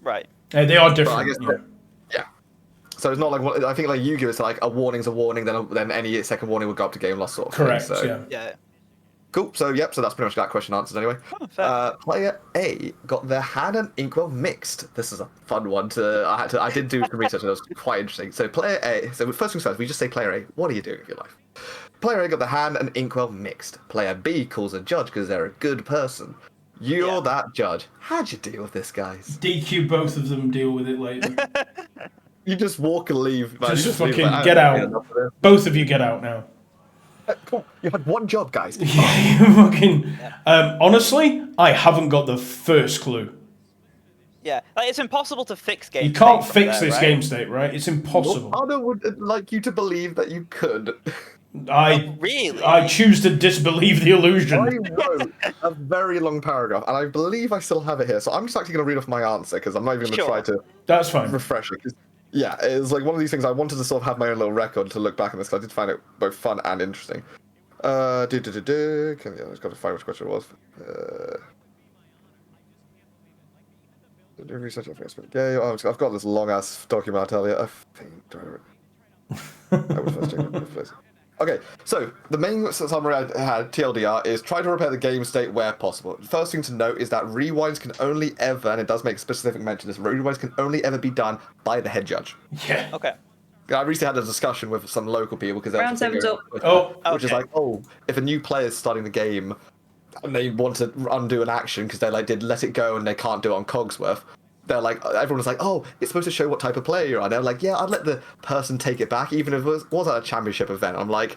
Right. They are But I different. guess, yeah. yeah. So it's not like I think like Yu-Gi-Oh! It's like a warning's a warning, then any second warning will go up to game loss sort of Correct. thing. So. Yeah. Yeah. Cool. So yep. So that's pretty much that question answered anyway. Oh, fair. Player A got their hand and inkwell mixed. This is a fun one I did do some research and it was quite interesting. So player A. So first things first, we just say player A. What are you doing with your life? Player A got the hand and inkwell mixed. Player B calls a judge because they're a good person. You're Yeah. that judge. How'd you deal with this, guys? DQ both of them. Deal with it later. You just walk and leave. Man. Just You leave, fucking like, get I don't out. know, enough of this. Both of you get out now. Come on, you had one job, guys. Yeah, you fucking. Honestly, I haven't got the first clue. Yeah. Like it's impossible to fix game. You can't state from fix there, this right? game state, right? It's impossible. Lorcana would like you to believe that you could. Really? I choose to disbelieve the illusion. I wrote a very long paragraph, and I believe I still have it here. So I'm just actually going to read off my answer because I'm not even going to try to. That's fine. Refresh it. 'Cause, yeah, it was like one of these things I wanted to sort of have my own little record to look back on this because I did find it both fun and interesting. I just got to find which question it was. Research on Facebook. Yeah, I've got this long ass document. I'll tell you. I think. I was first checking the place. Okay, so the main summary I had, TLDR, is try to repair the game state where possible. The first thing to note is that rewinds can only ever, and it does make specific mention of this, rewinds can only ever be done by the head judge. Yeah. Okay. I recently had a discussion with some local people because Round seven's up. Which is like, if a new player's starting the game and they want to undo an action because they like did let it go and they can't do it on Cogsworth, they're like, everyone's like, oh, it's supposed to show what type of player you're on. They're like, yeah, I'd let the person take it back, even if it was at a championship event. I'm like,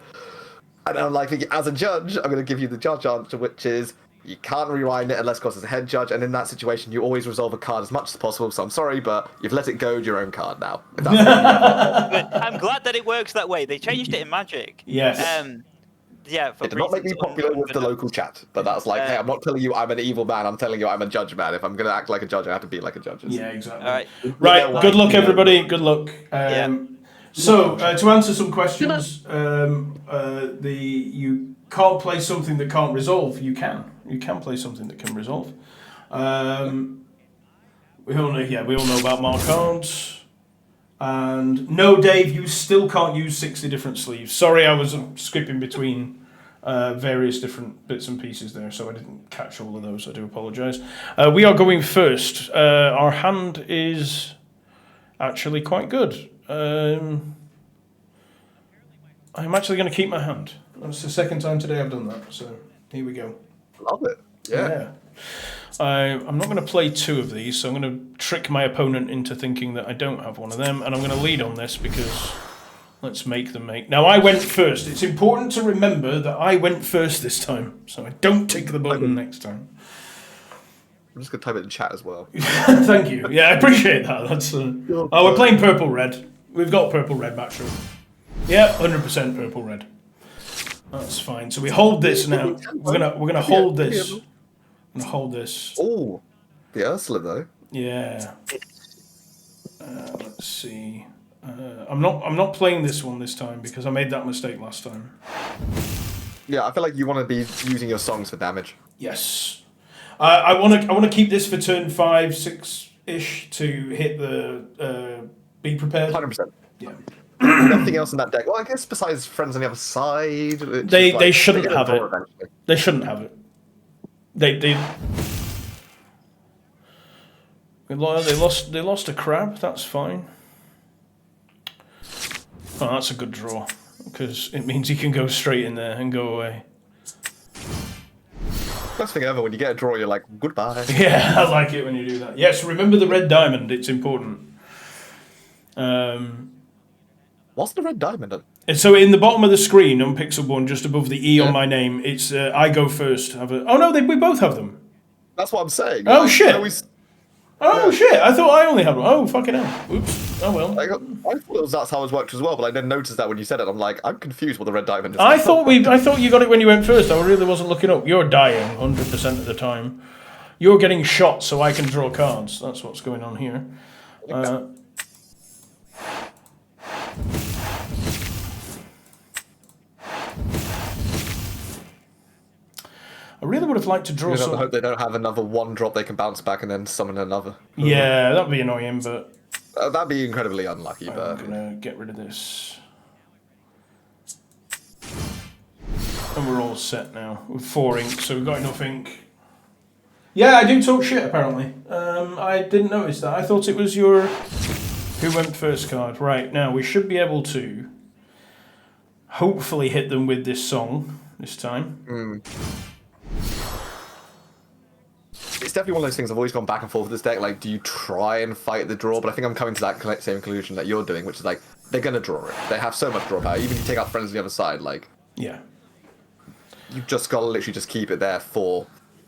as a judge, I'm going to give you the judge answer, which is you can't rewind it unless it's a head judge. And in that situation, you always resolve a card as much as possible. So I'm sorry, but you've let it go your own card now. But I'm glad that it works that way. They changed it in Magic. Yes. Yeah, it did not make me popular with the local chat, but that's like, hey, I'm not telling you I'm an evil man. I'm telling you I'm a judge man. If I'm gonna act like a judge, I have to be like a judge. Yeah, exactly. All right. Right. Good luck, everybody. Good luck. So to answer some questions, you can't play something that can't resolve. You can play something that can resolve. We all know about Marcards. And no, Dave, you still can't use 60 different sleeves. Sorry, I was skipping between various different bits and pieces there, so I didn't catch all of those. I do apologise. We are going first. Our hand is actually quite good. I'm actually going to keep my hand. That's the second time today I've done that, so here we go. Love it. Yeah. I'm not going to play two of these, so I'm going to trick my opponent into thinking that I don't have one of them, and I'm going to lead on this because let's make them make. Now, I went first. It's important to remember that I went first this time, so I don't tick the button next time. I'm just going to type it in chat as well. Thank you. Yeah, I appreciate that. That's we're playing purple-red. We've got purple-red matchup. Yeah, 100% purple-red. That's fine. So we hold this now. We're gonna hold this. I'm gonna hold this. Oh, the Ursula though. Yeah. Let's see. I'm not playing this one this time because I made that mistake last time. Yeah, I feel like you want to be using your songs for damage. Yes. I want to keep this for turn 5, 6-ish to hit the be prepared. 100%. Yeah. Nothing else in that deck. Well, I guess besides Friends on the Other Side. They shouldn't have it. Eventually. They shouldn't have it. They lost a crab. That's fine. Oh, that's a good draw because it means he can go straight in there and go away. Best thing ever when you get a draw, you're like goodbye. Yeah, I like it when you do that. Yes, remember the red diamond. It's important. What's the red diamond? So in the bottom of the screen on Pixelborn, just above the E on my name, it's I go first. Oh no, we both have them. That's what I'm saying. Oh shit! Shit! I thought I only had one. Oh fucking hell! Oops. Oh well. I thought that's how it worked as well, but I didn't notice that when you said it. I'm like, I'm confused what the red diamond is. I thought you got it when you went first. I really wasn't looking up. You're dying 100% of the time. You're getting shot so I can draw cards. That's what's going on here. I really would have liked to draw some. I hope they don't have another one drop they can bounce back and then summon another. Yeah, that'd be annoying, but that'd be incredibly unlucky. I'm gonna get rid of this, and we're all set now with 4 ink, so we've got enough ink. Yeah, I do talk shit apparently. I didn't notice that. I thought it was your who went first card. Right now, we should be able to hopefully hit them with this song this time. It's definitely one of those things I've always gone back and forth with this deck. Like, do you try and fight the draw? But I think I'm coming to that same conclusion that you're doing, which is like, they're going to draw it. They have so much draw power. Even if you take out Friends on the Other Side, like... Yeah. You've just got to literally just keep it there for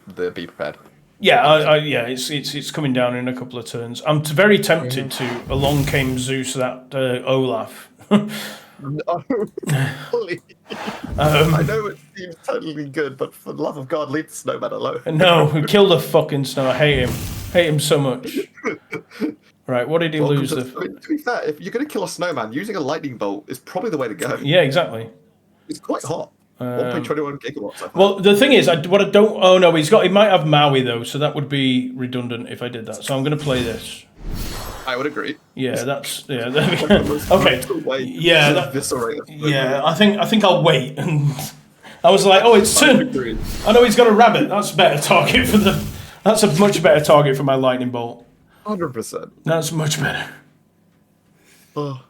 the Be Prepared. Yeah, yeah, it's coming down in a couple of turns. I'm very tempted to... Along came Zeus, that Olaf. No, please. I know it seems totally good, but for the love of God, leave the snowman alone. No, kill the fucking snow. I hate him. Hate him so much. Right, what did he lose? I mean, to be fair, if you're going to kill a snowman, using a lightning bolt is probably the way to go. Yeah, exactly. It's quite hot. 1.21 gigawatts. Well, the thing is, what I don't. Oh no, he might have Maui though, so that would be redundant if I did that. So I'm going to play this. I would agree. Yeah, that's okay. Yeah, yeah. I think I'll wait. And I was like, oh, it's turn. I know he's got a rabbit. That's a better target for the. That's a much better target for my lightning bolt. 100%. That's much better. Oh.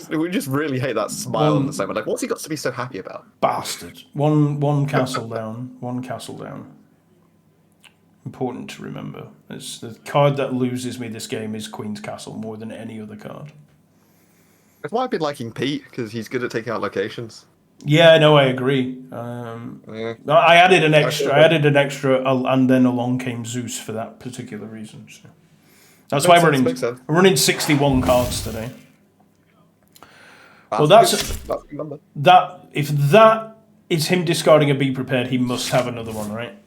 We just really hate that smile on the side. Like, what's he got to be so happy about? Bastard. One castle down. One castle down. Important to remember. It's the card that loses me this game is Queen's Castle more than any other card. That's why I've been liking Pete, because he's good at taking out locations. Yeah, no, I agree. I added an extra, and then along came Zeus for that particular reason. So. That's why I'm running 61 cards today. Well, if that is him discarding a Be Prepared, he must have another one, right?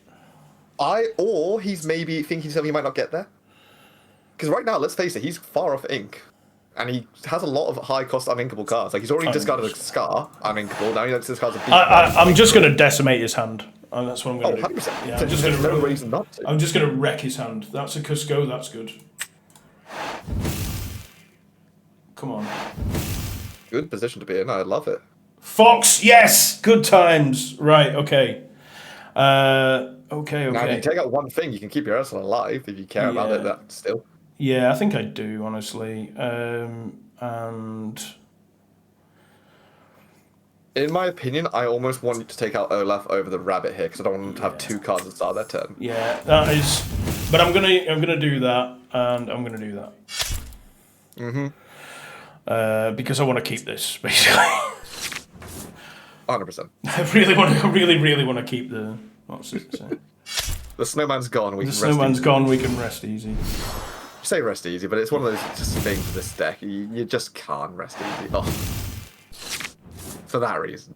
Or he's maybe thinking something he might not get there. Because right now, let's face it, he's far off ink. And he has a lot of high-cost uninkable cards. Like, he's already discarded a Scar, uninkable. Now he discards a Be Prepared. I'm just going to decimate his hand. And that's what I'm going to do. 100%. Yeah, There's no reason not to. I'm just going to wreck his hand. That's a Cusco, that's good. Come on. Good position to be in. I love it. Fox, yes! Good times. Right, okay. Okay. Now, if you take out one thing, you can keep your Ursula alive if you care about it. That still. Yeah, I think I do, honestly. And in my opinion, I almost want to take out Olaf over the rabbit here because I don't want them to have two cards at the start of their turn. Yeah, that is. But I'm gonna do that, and I'm gonna do that. Because I want to keep this basically. 100%. I really want to keep the. What's it say? The snowman's gone. The snowman's gone. We can rest easy. I say rest easy, but it's one of those just things with this deck. You just can't rest easy. Oh. For that reason.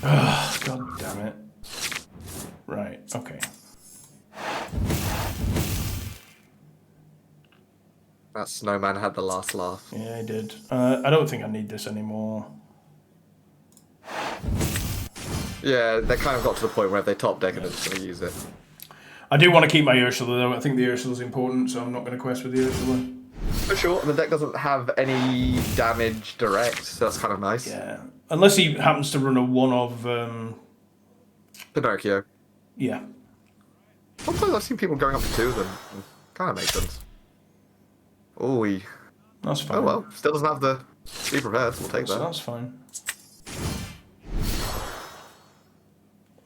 Oh, God damn it. Right. Okay. That snowman had the last laugh. Yeah, I did. I don't think I need this anymore. Yeah, they kind of got to the point where if they top deck and they're just going to use it. I do want to keep my Ursula though. I think the Ursula's important, so I'm not going to quest with the Ursula. For sure, and the deck doesn't have any damage direct, so that's kind of nice. Yeah, unless he happens to run a one of Pinocchio. Yeah. Sometimes I've seen people going up to two of them. Kind of makes sense. Oh, that's fine. Oh well, still doesn't have the Be Prepared, so we'll take that. That's fine.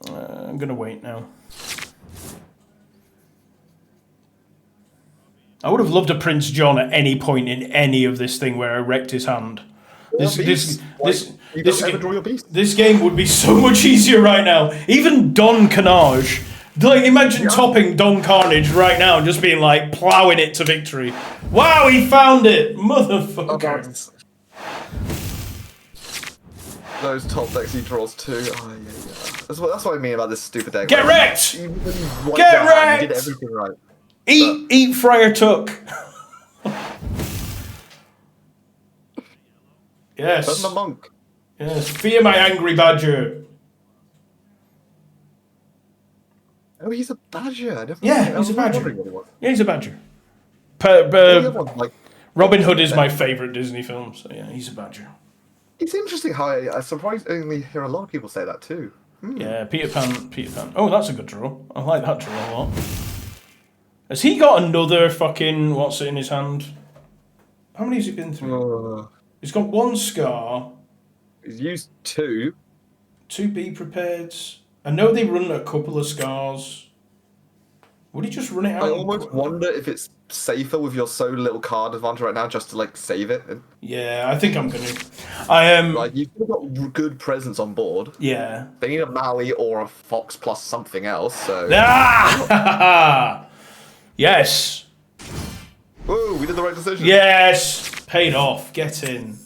I'm gonna wait now. I would have loved a Prince John at any point in any of this thing where I wrecked his hand. This game would be so much easier right now. Even Don Carnage. Like, imagine topping Don Carnage right now and just being like, ploughing it to victory. Wow, he found it! Motherfucker. Those top decks he draws too. Oh, yeah. That's what I mean about this stupid deck. Get wrecked! Get wrecked! You did everything right. Eat Friar Tuck. Yes. That's the monk. Yes. Fear my angry badger. Oh, he's a badger. He's a badger. Yeah, he's a badger. Robin Hood is my favourite Disney film, so yeah, he's a badger. It's interesting how I surprisingly hear a lot of people say that too. Yeah, Peter Pan. Oh, that's a good draw. I like that draw a lot. Has he got another fucking what's it in his hand? How many has he been through? He's got one Scar. He's used two. Two Be Prepareds. I know they run a couple of Scars. Would he just run it out? I almost wonder if it's safer with your so little card advantage right now just to like save it. Yeah, I think I'm gonna. I am. Like you've got good presence on board. Yeah. They need a Maui or a Fox plus something else. So. Ah! Yes. Whoa, we did the right decision. Yes! Paid off. Get in.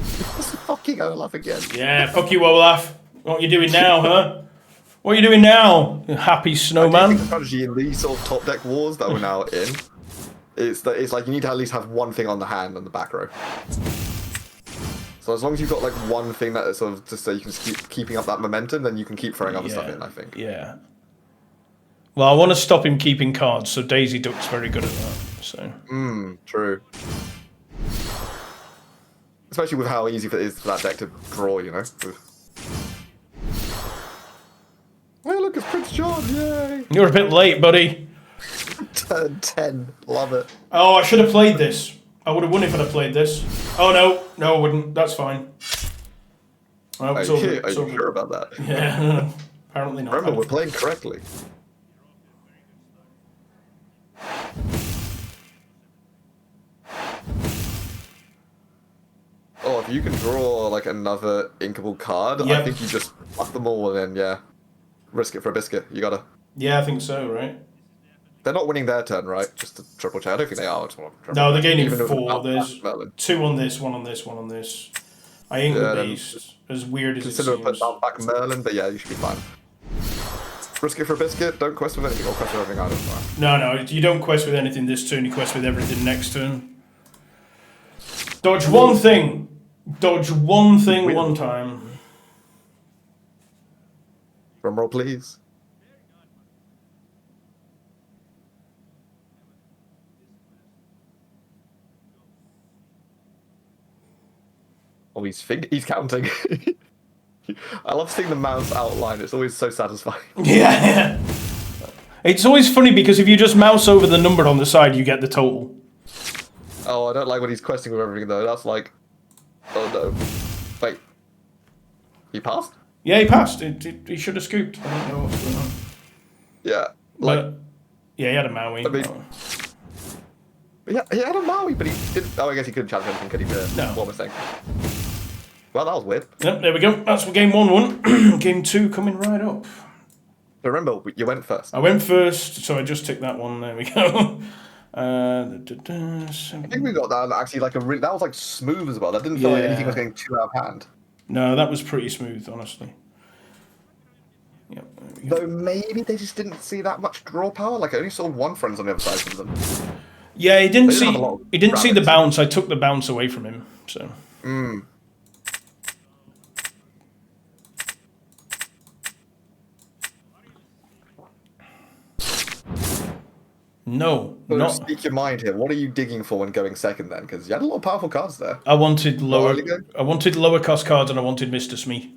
It's fucking Olaf again. Yeah, fuck you, Olaf. What are you doing now, huh? What are you doing now, you happy I snowman? think the strategy in these sort of top deck wars that we're now in, it's like you need to at least have one thing on the hand on the back row. So as long as you've got like one thing that is sort of just so you can keep keeping up that momentum, then you can keep throwing other stuff in, I think. Yeah. Well, I want to stop him keeping cards, so Daisy Duck's very good at that. So. True. Especially with how easy it is for that deck to draw, you know. Hey, look, it's Prince John! Yay! You're a bit late, buddy. Turn 10, love it. Oh, I should have played this. I would have won if I'd have played this. Oh no, I wouldn't. That's fine. Oh, Are you sure about that? Yeah, apparently not. Remember, we're playing correctly. Oh, if you can draw like another inkable card, I think you just fuck them all and then risk it for a biscuit. You gotta. Yeah, I think so, right? They're not winning their turn, right? Just to triple check. I don't think they are. No, they're gaining Even 4. There's Merlin. 2 on this, 1 on this, 1 on this. I ain't the beast. As weird as it Consider seems. put down back Merlin, but yeah, you should be fine. Risk it for a biscuit. Don't quest with anything. Or quest with everything. I don't know. No, you don't quest with anything this turn. You quest with everything next turn. Dodge one thing. Dodge one thing one time. Drum roll, please. Oh, he's counting. I love seeing the mouse outline. It's always so satisfying. Yeah. It's always funny because if you just mouse over the number on the side, you get the total. Oh, I don't like when he's questing with everything though. That's like, oh no. Wait. He passed? Yeah, he passed. He should have scooped. I don't know what's going on. Yeah. Like. Yeah, he had a Maui. I mean, yeah, he had a Maui, but he didn't. Oh, I guess he couldn't challenge anything, could he? No. What was I saying? Well, that was weird. Yep, there we go. That's what game 1 won. Game 2 coming right up. Remember, you went first. I went first, so I just ticked that one. There we go. I think we got that actually like that was like smooth as well. That didn't feel like anything was getting too out of hand. No, that was pretty smooth, honestly. Yep. Though maybe they just didn't see that much draw power. Like I only saw one friends on the other side from them. Yeah, he didn't see. have a lot of He didn't see the rabbits. bounce. I took the bounce away from him. So. No, So not. speak your mind here. What are you digging for when going second then? Because you had a lot of powerful cards there. I wanted lower. early game? I wanted lower cost cards, and I wanted Mr. Smee.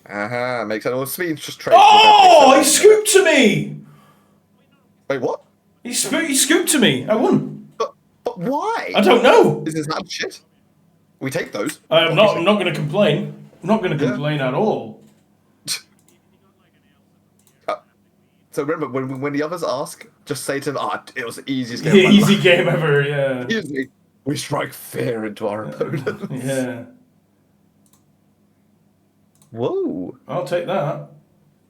Makes sense. Well, Smith's just trade. Oh, he scooped to me. Wait, what? He scooped to me. I won. But why? I don't know. Is this that shit? We take those. I'm not going to complain. I'm not going to complain at all. So remember, when the others ask, just say to them, it was the easiest game of my Easy life." game ever. Yeah. Usually, we strike fear into our opponents. Yeah. Whoa. I'll take that.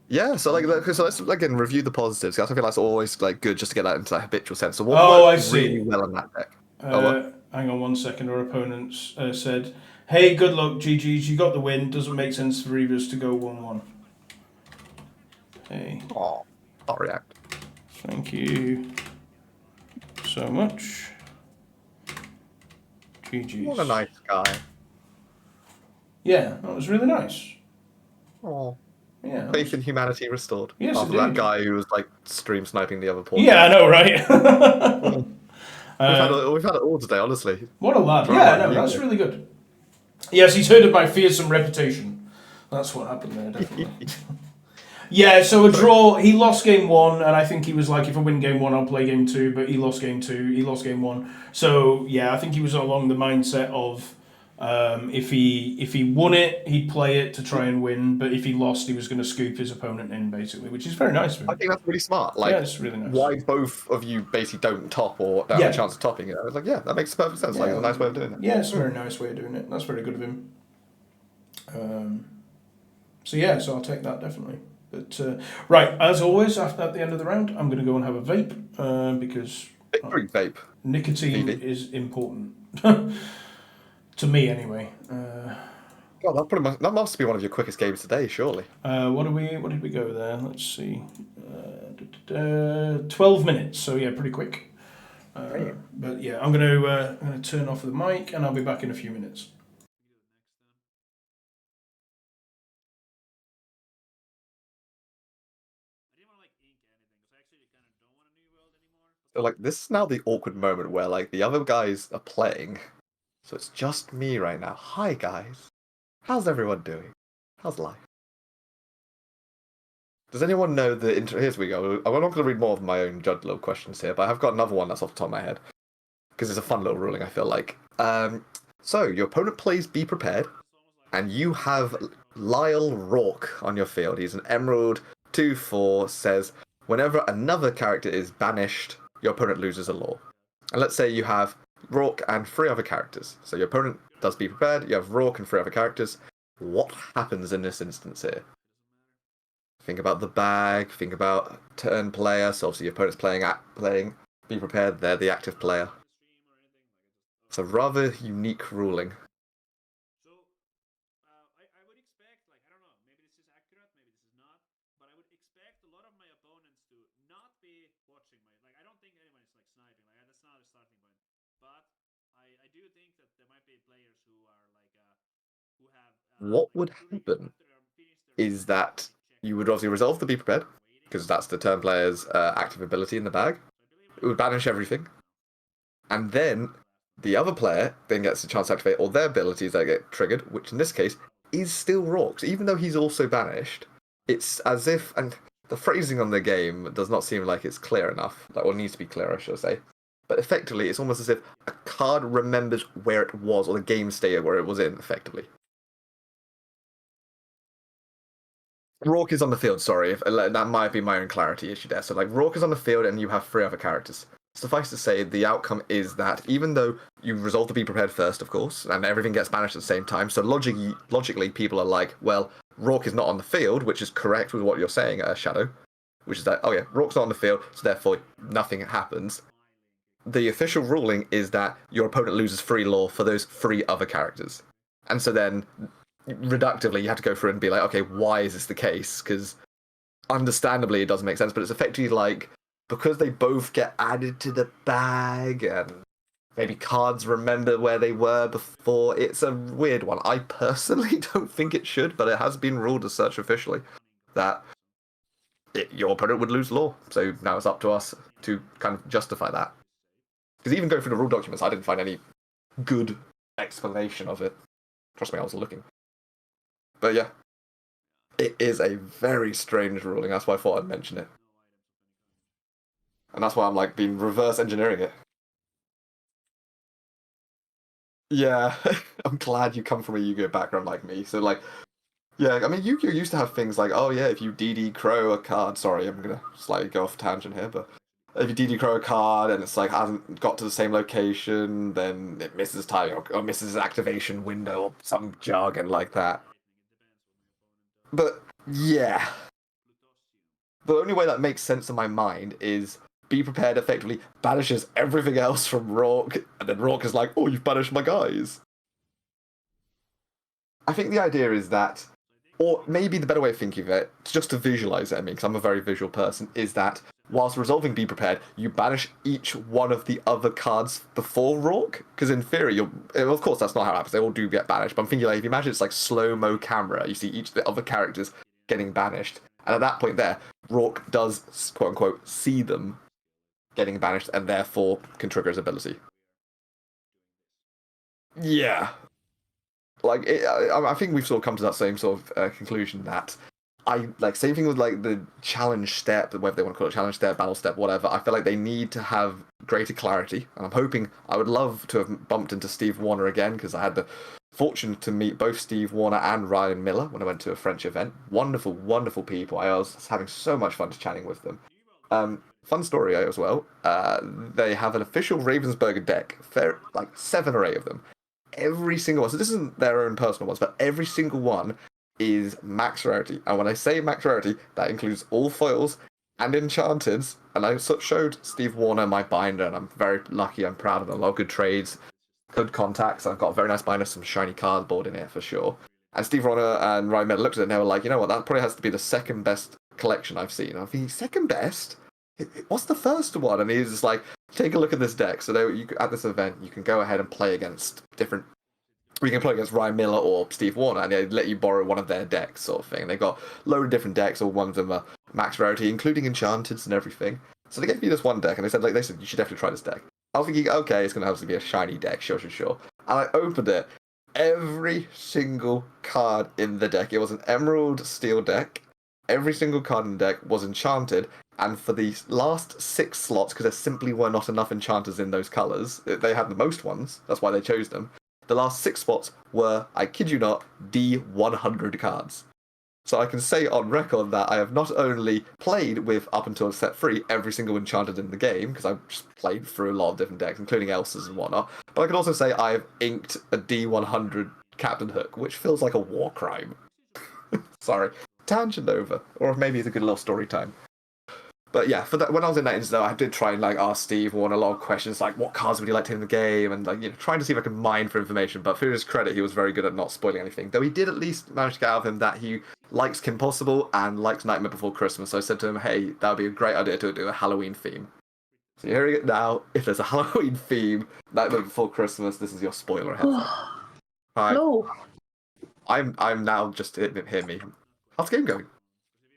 Yeah, so so let's again review the positives. I feel like that's always like good just to get that into that habitual sense. So what I worked see. really well on that deck? Hang on 1 second. Our opponents said, "Hey, good luck, GGs. You got the win. Doesn't make sense for either us to go 1-1." Hey. Oh, I'll react. Thank you so much. GGs. What a nice guy. Yeah, that was really nice. Oh. Yeah. Faith in humanity restored. Yes, After that indeed. guy who was like stream sniping the other port. Yeah, I know, right? We've had it all today, honestly. What a lad. Yeah, no, that's really good. Yes, he's heard of my fearsome reputation. That's what happened there, definitely. Yeah, so a draw. He lost game 1, and I think he was like, if I win game 1, I'll play game 2. But he lost game 2. He lost game 1. So yeah, I think he was along the mindset of if he won it, he'd play it to try and win. But if he lost, he was going to scoop his opponent in, basically, which is very nice of him. I think that's really smart. Like, Yeah, it's really nice. why both of you basically don't top or don't Yeah. have a chance of topping it. I was like, yeah, that makes perfect sense. Like, it's a nice way of doing it. Yeah, it's a very nice way of doing it. That's very good of him. So yeah, so I'll take that definitely. But right, as always, at the end of the round, I'm going to go and have a vape because Victory vape. Nicotine Phoebe. is important. To me, anyway. God, that must be one of your quickest games today, surely. What did we go there? Let's see. 12 minutes, so yeah, pretty quick. But yeah, I'm gonna turn off the mic and I'll be back in a few minutes. So, like, this is now the awkward moment where, like, the other guys are playing, so it's just me right now. Hi, guys. How's everyone doing? How's life? Does anyone know the intro? Here we go. I'm not going to read more of my own judge little questions here, but I have got another one that's off the top of my head. Because it's a fun little ruling, I feel like. So, your opponent plays Be Prepared, and you have Lyle Rourke on your field. He's an Emerald 2/4, says, whenever another character is banished, your opponent loses a law. And let's say you have Rourke and 3 other characters. So your opponent does Be Prepared, you have Rourke and 3 other characters. What happens in this instance here? Think about the bag, think about turn player. So obviously your opponent's playing Be Prepared, they're the active player. It's a rather unique ruling. What would happen is that you would obviously resolve the Be Prepared, because that's the turn player's active ability in the bag. It would banish everything. And then the other player then gets a chance to activate all their abilities that get triggered, which in this case is still Rourke's. Even though he's also banished, it's as if, and the phrasing on the game does not seem like it's clear enough, or needs to be clearer, should I say. But effectively, it's almost as if a card remembers where it was, or the game state where it was in, effectively. Rourke is on the field, sorry. That might be my own clarity issue there. So, like, Rourke is on the field and you have 3 other characters. Suffice to say, the outcome is that even though you resolve to Be Prepared first, of course, and everything gets banished at the same time, so logically people are like, well, Rourke is not on the field, which is correct with what you're saying, Shadow. Which is that, oh yeah, Rourke's not on the field, so therefore nothing happens. The official ruling is that your opponent loses 3 law for those 3 other characters. And so then reductively you have to go through and be like, okay, why is this the case? Because understandably it doesn't make sense, but it's effectively like, because they both get added to the bag and maybe cards remember where they were before, it's a weird one. I personally don't think it should, but it has been ruled as such officially that your opponent would lose law. So now it's up to us to kind of justify that. Because even going through the rule documents, I didn't find any good explanation of it. Trust me, I was looking. But yeah, it is a very strange ruling. That's why I thought I'd mention it. And that's why I'm like being reverse engineering it. Yeah, I'm glad you come from a Yu-Gi-Oh background like me. So like, yeah, I mean Yu-Gi-Oh used to have things like, oh yeah, if you DD Crow a card, sorry, I'm gonna slightly go off tangent here, but if you DD Crow a card and it's like hasn't got to the same location, then it misses time or misses activation window or some jargon like that. But yeah, the only way that makes sense in my mind is Be Prepared effectively banishes everything else from Rourke, and then Rourke is like, oh, you've banished my guys. I think the idea is that, or maybe the better way of thinking of it, just to visualize it, I mean, because I'm a very visual person, is that whilst resolving Be Prepared, you banish each one of the other cards before Rourke, because in theory, of course that's not how it happens, they all do get banished, but I'm thinking like, if you imagine it's like slow-mo camera, you see each of the other characters getting banished, and at that point there, Rourke does, quote-unquote, see them getting banished, and therefore can trigger his ability. Yeah. Like, I think we've sort of come to that same sort of conclusion that same thing with like the challenge step, whether they want to call it challenge step, battle step, whatever. I feel like they need to have greater clarity, and I'm hoping, I would love to have bumped into Steve Warner again, because I had the fortune to meet both Steve Warner and Ryan Miller when I went to a French event. Wonderful, wonderful people. I was having so much fun chatting with them. Fun story as well. They have an official Ravensburger deck, like 7 or 8 of them. Every single one, so this isn't their own personal ones, but every single one is max rarity. And when I say max rarity, that includes all foils and Enchanted, and I showed Steve Warner my binder, and I'm very lucky. I'm proud of it. A lot of good trades, good contacts. I've got a very nice binder, some shiny cardboard in it for sure. And Steve Warner and Ryan Miller looked at it and they were like, you know what, that probably has to be the second best collection I've seen. I'm thinking, second best? What's the first one? And he's just like, take a look at this deck. So at this event, you can go ahead and play against different... You can play against Ryan Miller or Steve Warner, and they let you borrow one of their decks, sort of thing. They've got a load of different decks, all one of them are max rarity, including Enchanteds and everything. So they gave me this one deck, and they said, you should definitely try this deck. I was thinking, okay, it's going to have to be a shiny deck, sure. And I opened it. Every single card in the deck, it was an Emerald Steel deck. Every single card in the deck was enchanted, and for the last 6 slots, because there simply were not enough enchanters in those colours, they had the most ones, that's why they chose them. The last 6 spots were, I kid you not, D100 cards. So I can say on record that I have not only played with, up until set 3, every single enchanted in the game, because I've just played through a lot of different decks, including Elsa's and whatnot, but I can also say I've inked a D100 Captain Hook, which feels like a war crime. Sorry. Tangent over. Or maybe it's a good little story time. But yeah, for that, when I was in that instance, I did try and ask Steve Warner a lot of questions, like what cards would you like to hit in the game, and trying to see if I could mine for information. But for his credit, he was very good at not spoiling anything. Though he did at least manage to get out of him that he likes Kim Possible and likes Nightmare Before Christmas. So I said to him, hey, that would be a great idea to do a Halloween theme. So you're hearing it now. If there's a Halloween theme, Nightmare Before Christmas, this is your spoiler ahead. Hi. Hello. I'm now just hear me. How's the game going?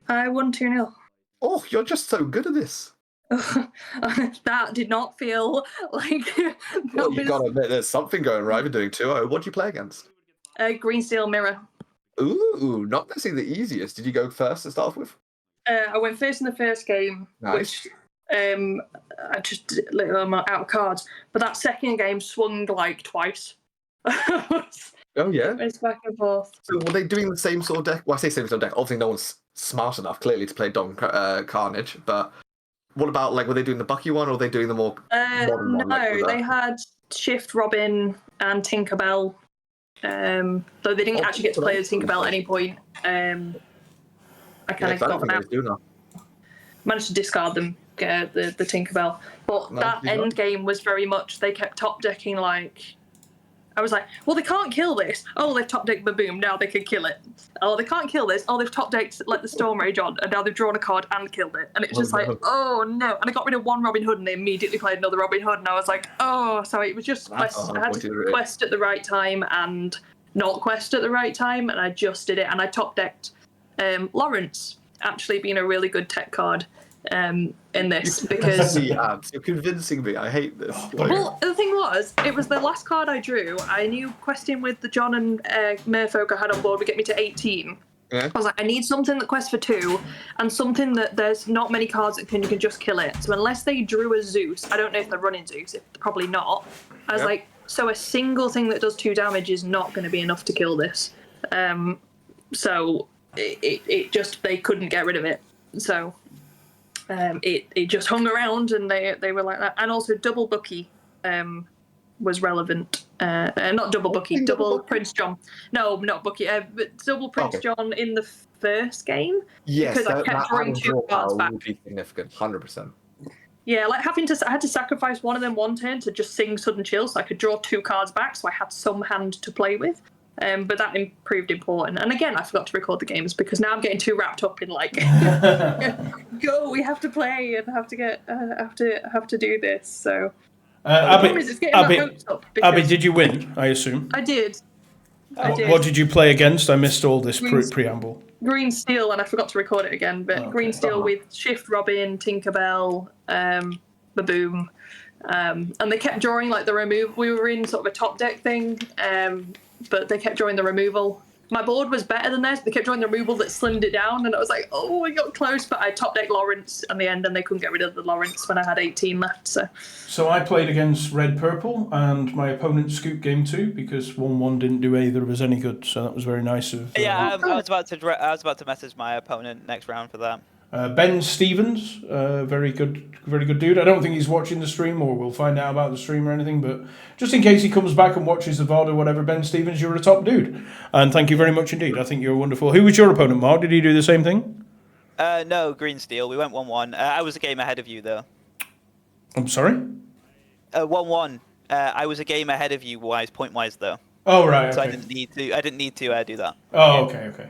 I won 2-0. Oh, you're just so good at this. That did not feel like... Well, you gotta admit, there's something going right. You're doing 2-0. What did you play against? Green Steel Mirror. Ooh, not necessarily the easiest. Did you go first to start off with? I went first in the first game, Nice. which I just did a little amount out of cards. But that second game swung twice. Oh, yeah? It's back and forth. So were they doing the same sort of deck? Well, I say same sort of deck. Obviously, no one's smart enough, clearly, to play Don Carnage. But what about, were they doing the Bucky one, or were they doing the more modern one? No, they had Shift Robin and Tinkerbell. Though they didn't actually get to play as Tinkerbell at any point. I kind of got them out. Managed to discard them, the Tinkerbell. But that end game was very much, they kept top decking I was like, well, they can't kill this. Oh, they've top decked Baboom, now they can kill it. Oh, they can't kill this. Oh, they've top decked Let the Storm Rage on, and now they've drawn a card and killed it. And it's just oh no. And I got rid of one Robin Hood, and they immediately played another Robin Hood, and I was like, oh, so it was just quest. I had to quest at the right time and not quest at the right time, and I just did it. And I top decked Lawrence, actually being a really good tech card. In this because you're convincing me. I hate this. Well, the thing was, it was the last card I drew. I knew questing with the John and Merfolk I had on board would get me to 18. Yeah. I was like, I need something that quests for 2, and something that there's not many cards that you can just kill it. So unless they drew a Zeus, I don't know if they're running Zeus. Probably not. I was like, so a single thing that does 2 damage is not going to be enough to kill this. So it just they couldn't get rid of it. So. It just hung around, and they were like that. And also Double Bucky was relevant. Not Double Bucky, Double Prince John. No, not Bucky, but Double Prince John in the first game. Yes, because I kept drawing 2 cards back. Would be significant, 100%. Yeah, I had to sacrifice one of them one turn to just sing Sudden Chill, so I could draw 2 cards back, so I had some hand to play with. But that proved important. And again, I forgot to record the games because now I'm getting too wrapped up in go, we have to play and have to do this. So Abby, did you win? I assume. I did. What did you play against? I missed all this preamble. Green Steel, and I forgot to record it again. But Green Steel with Shift Robin, Tinkerbell, Baboom. And they kept drawing the remove. We were in sort of a top deck thing. But they kept drawing the removal. My board was better than theirs. They kept drawing the removal that slimmed it down, and I was like, oh, I got close, but I top decked Lawrence in the end, and they couldn't get rid of the Lawrence when I had 18 left. So I played against Red Purple, and my opponent scooped game 2 because 1-1 didn't do either of us any good. So that was very nice of. I was about to message my opponent next round for that. Ben Stevens, very good dude. I don't think he's watching the stream, or we'll find out about the stream or anything, but just in case he comes back and watches the VOD or whatever, Ben Stevens, you're a top dude. And thank you very much indeed. I think you're wonderful. Who was your opponent, Mark? Did he do the same thing? No, green steel. We went 1-1. I was a game ahead of you though. I'm sorry. 1-1. I was a game ahead of you, point wise though. Oh right. So Okay. I didn't need to. I didn't need to do that. Oh okay. Okay.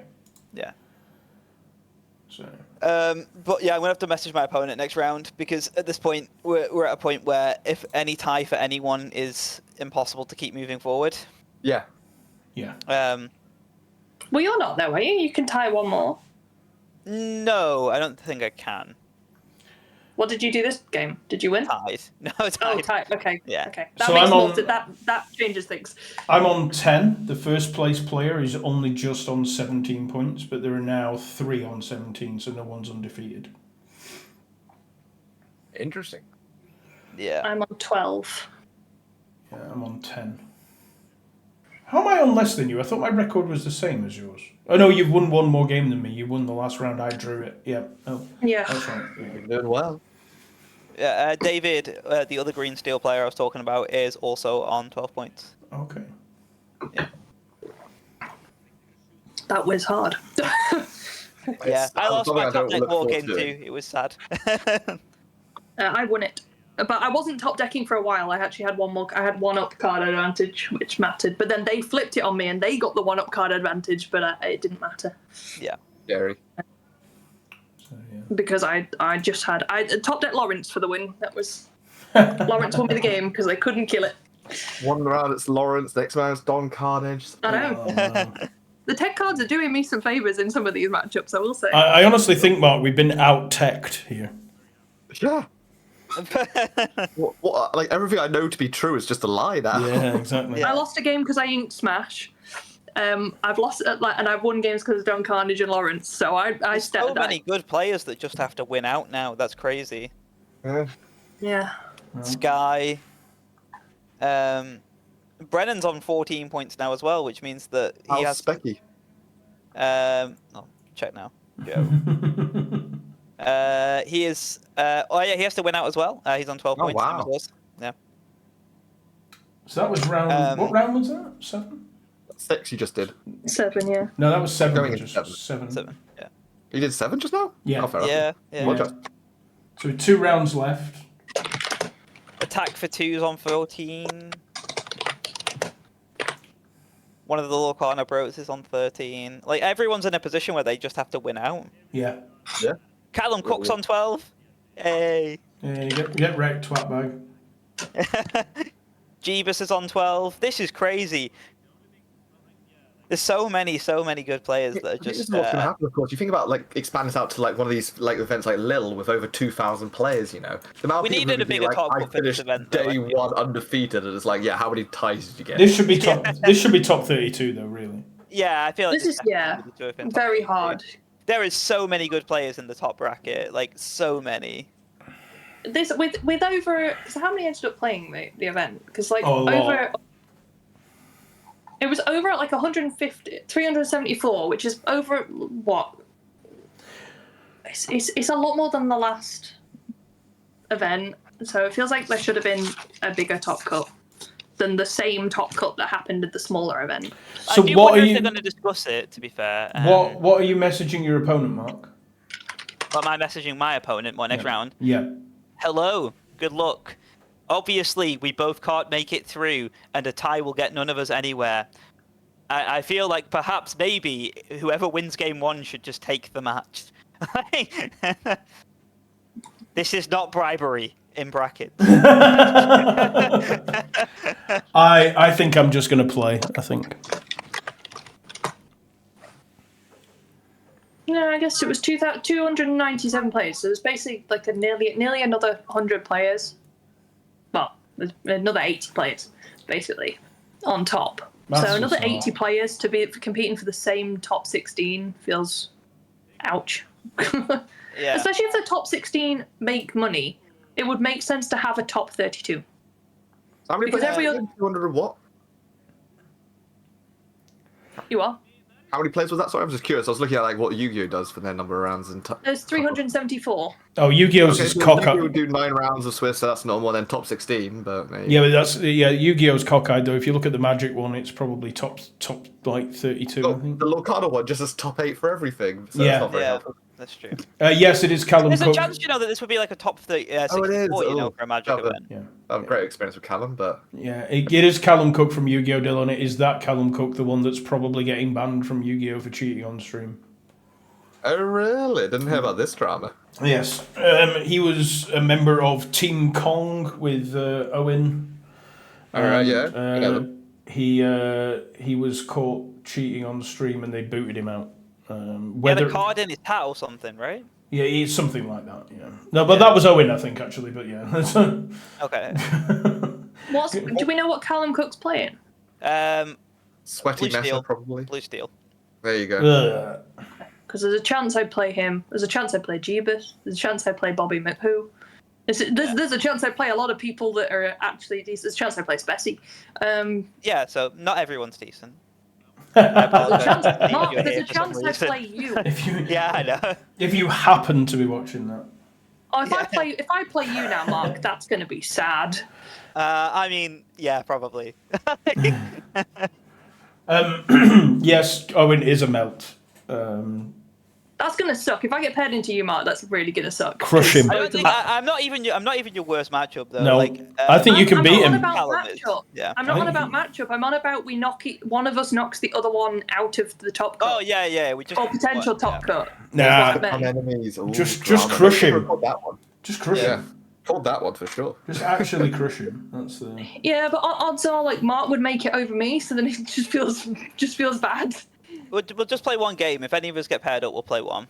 Yeah. So. But yeah, I'm gonna have to message my opponent next round because at this point we're at a point where if any tie for anyone is impossible to keep moving forward. Yeah. Yeah. Well, you're not though, are you? You can tie one more. No, I don't think I can. What did you do this game? Did you win? Tied. No, Oh, tied. tied. Okay. Yeah. Okay. That So makes I'm more on- that changes things. I'm on 10. The first place player is only just on 17 points, but there are now 3 on 17, so no one's undefeated. Interesting. Yeah. I'm on 12. Yeah, I'm on 10. How am I on less than you? I thought my record was the same as yours. Oh no, you've won one more game than me. You won the last round. I drew it. Yeah. Oh, Yeah. that's right. You're doing well. Yeah. David, the other green steel player I was talking about, is also on 12 points. Okay. That was hard. Yeah. I lost my top deck war forward game to too. it. It was sad. I won it. But I wasn't top decking for a while. I actually had one more. I had one up card advantage, which mattered. But then they flipped it on me, and they got the one up card advantage, but it didn't matter Yeah. Scary. So, yeah. because I just had top deck Lawrence for the win. That was Lawrence won me the game because I couldn't kill it. One round it's Lawrence, next round it's Don Carnage. I know. Oh, no. The tech cards are doing me some favors in some of these matchups. I will say. I honestly think, Mark, we've been out-teched here. Yeah. What, like everything I know to be true is just a lie now. Yeah, exactly. I lost a game because I inked Smash. I've lost and I've won games because of Don Carnage and Lawrence. So I There's so stepped many good players that just have to win out now. That's crazy. Yeah. Sky. Brennan's on 14 points now as well, which means that he How's has. Specky? Check now. Joe. He is. Oh yeah, he has to win out as well. He's on 12 Oh, points. same wow. as us. Yeah. So that was round. What round was that? 7? 6 you just did. 7, yeah. No, that was 7. Going into just 7. 7. Yeah. You did 7 just now? Yeah. Oh, fair enough. Yeah. Yeah. Well done. So 2 rounds left. Attack for 2's on 14. One of the Lorcana Bros is on 13. Like everyone's in a position where they just have to win out. Yeah. Yeah. Callum Cook's on 12. Hey. Yeah, you get wrecked, twat bag. Jeebus is on 12. This is crazy. There's so many good players that are I think this just. is what's going to happen, of course. You think about like expand this out to like one of these like events like Lille with over 2,000 players. You know, the amount of We people needed who a would be bigger like, top I cut for this finished event, though, I day feel. 1 undefeated, and it's like, yeah, how many ties did you get? This should be top. This should be top 32 though, really. Yeah, I feel like This is definitely needed to have been top very 32. hard. There is so many good players in the top bracket, like so many. This with over. So how many ended up playing the event? Because like Oh, a lot. over. It was over at like 150, 374, which is over what? It's a lot more than the last event. So it feels like there should have been a bigger top cut than the same top cut that happened at the smaller event. So I do what wonder are if you? they're going to discuss it. To be fair, What are you messaging your opponent, Mark? But am I messaging my opponent my next round? Yeah. Hello, good luck. Obviously, we both can't make it through, and a tie will get none of us anywhere. I feel like perhaps maybe whoever wins game 1 should just take the match. This is not bribery, in brackets. I think I'm just going to play. I think. No, I guess it was 297 players. So it was basically like nearly another 100 players. Well, there's another 80 players, basically, on top. That's so another just a 80 lot. players to be competing for the same top 16 feels, ouch. Yeah. Especially if the top 16 make money, it would make sense to have a top 32. How many Because players? every other- 200 and what? You are? How many players was that? Sorry, I'm just curious. I was looking at like what Yu-Gi-Oh does for their number of rounds and. There's 374. Oh, Yu-Gi-Oh's Okay, is so cock Yu-Gi-Oh would do 9 rounds of Swiss, so that's normal. And then top 16, but maybe. Yeah, but that's Yu-Gi-Oh's cockeyed though. If you look at the Magic one, it's probably top like 32. I Oh, think. the Lorcana one just has top 8 for everything. So Yeah. that's not very Yeah. helpful. That's true. Yes, it is Callum There's a Cook. chance, you know, that this would be like a top 30, Oh, it 64, is. you know, Oh, for a Magic yeah, but- event. Yeah. I have a great experience with Callum, but Yeah, it is Callum Cook from Yu-Gi-Oh! Dylan. It is that Callum Cook, the one that's probably getting banned from Yu-Gi-Oh! For cheating on stream. oh really? Didn't hear about this drama. Yes, he was a member of Team Kong with Owen. All right, yeah. I know them. He was caught cheating on stream and they booted him out. He had Whether a card in his hat or something, right? yeah, it's something like that. Yeah, no, but that was Owen, I think, actually. But yeah, Okay. Do we know what Callum Cook's playing? Sweaty Blue Mesa, Steel. probably. Blue Steel. There you go. Because there's a chance I play him. There's a chance I play Jeebus. There's a chance I play Bobby McWho. There's a chance I play a lot of people that are actually decent. There's a chance I play Spessy. Yeah, so not everyone's decent. There's a chance I play you. Yeah, I know. If you happen to be watching that. Oh, if I play you now, Mark, that's going to be sad. I mean, yeah, probably. Yes, Owen is a melt. That's going to suck. If I get paired into you, Mark, that's really going to suck. Crush him. I'm not even your worst matchup though. No, like, I think you can beat him. I'm not on about matchup. Yeah. I'm not on about matchup. I'm on about one of us knocks the other one out of the top cut. Oh yeah. We just or potential top cut. Nah, enemies. Ooh, just drama. crush him. Record that one. Just crush Yeah. him. Called that one for sure. Just actually crush him. That's the. Yeah, but odds are like Mark would make it over me, so then it just feels bad. We'll just play one game. If any of us get paired up, we'll play one.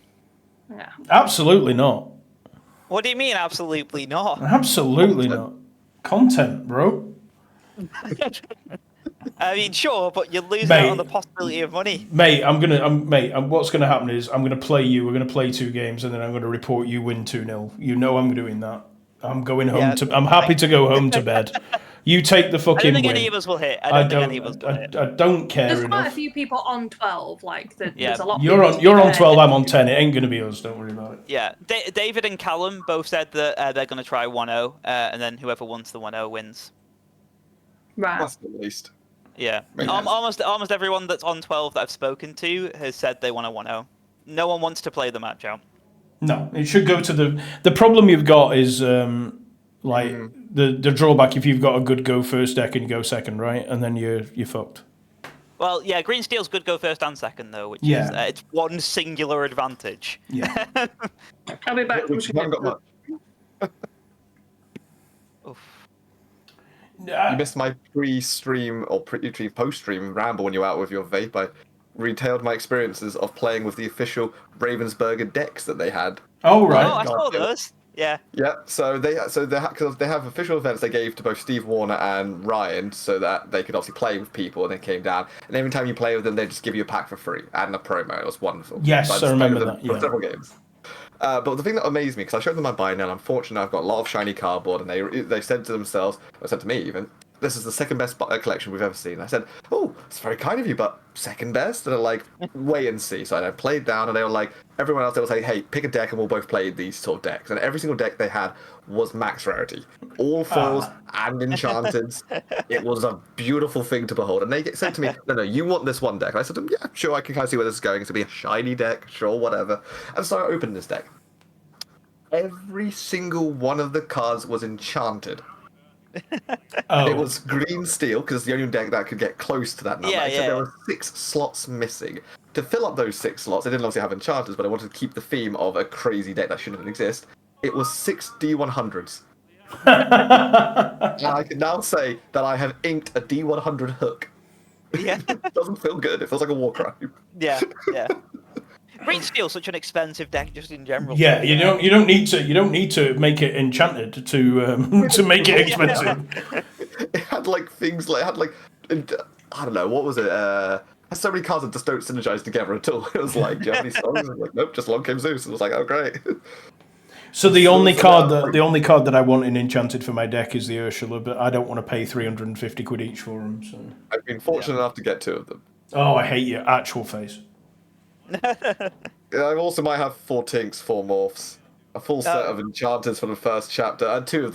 Yeah. Absolutely not. What do you mean, absolutely not? Absolutely not. Content, bro. I mean, sure, but you lose Mate. out on the possibility of money. Mate, what's gonna happen is I'm gonna play you. We're gonna play 2 games, and then I'm gonna report you win 2-0. You know I'm doing that. I'm going home I'm happy to go home to bed. You take the I fucking don't think win. any of us will hit. I don't think any of us will hit. I don't care There's quite a enough. few people on 12. Like there's a lot. of You're people on. You're on ahead. 12. I'm on 10. It ain't gonna be us. Don't worry about it. Yeah, David and Callum both said that they're going to try 1-0, and then whoever wants the 1-0 wins. Right. That's the least. Yeah, Makes almost everyone that's on 12 that I've spoken to has said they want a 1-0. No one wants to play the match out. No, it should go to the problem you've got is the drawback if you've got a good go first deck and you go second, right, and then you're fucked. Well, yeah, Green Steel's good go first and second though, which is Yeah. it's one singular advantage. Yeah. I'll be back. Which you haven't got much. You missed my pre-stream or post-stream ramble when you were out with your vape. I retailed my experiences of playing with the official Ravensburger decks that they had. Oh right. Oh, I saw those. Yeah. Yeah, because they have official events they gave to both Steve Warner and Ryan so that they could obviously play with people, and they came down. And every time you play with them, they just give you a pack for free and a promo. It was wonderful. Yes, So I just played remember with them that, for yeah. several games. But the thing that amazed me, because I showed them my buy now, and unfortunately I've got a lot of shiny cardboard, and they said to themselves, or said to me even, this is the second best collection we've ever seen. I said, oh, it's very kind of you, but second best? And they're like, wait and see. So I played down, and they were like, everyone else, they would say, hey, pick a deck, and we'll both play these sort of decks. And every single deck they had was max rarity. All foils and enchanteds. It was a beautiful thing to behold. And they said to me, no, you want this one deck. And I said to them, yeah, sure, I can kind of see where this is going. It's going to be a shiny deck, sure, whatever. And so I opened this deck. Every single one of the cards was enchanted. Oh. It was green steel because it's the only deck that could get close to that number. Yeah, So yeah. there were 6 slots missing. To fill up those 6 slots, I didn't obviously have enchanters, but I wanted to keep the theme of a crazy deck that shouldn't exist. It was 6 D100s. And I can now say that I have inked a D100 hook. Yeah. It doesn't feel good. It feels like a war crime. Yeah. Green Steel's such an expensive deck just in general. Yeah, you don't need to make it enchanted to make it expensive. It had like things like I don't know, what was it? Has so many cards that just don't synergize together at all. It was like, do you have any songs? I was like, nope, just along came Zeus. It was like, oh great. So the only card that I want in enchanted for my deck is the Ursula, but I don't want to pay 350 quid each for them. So. I've been fortunate enough to get 2 of them. Oh, I hate your actual face. I also might have 4 Tinks, 4 Morphs, a full set of enchanters for the first chapter, and 2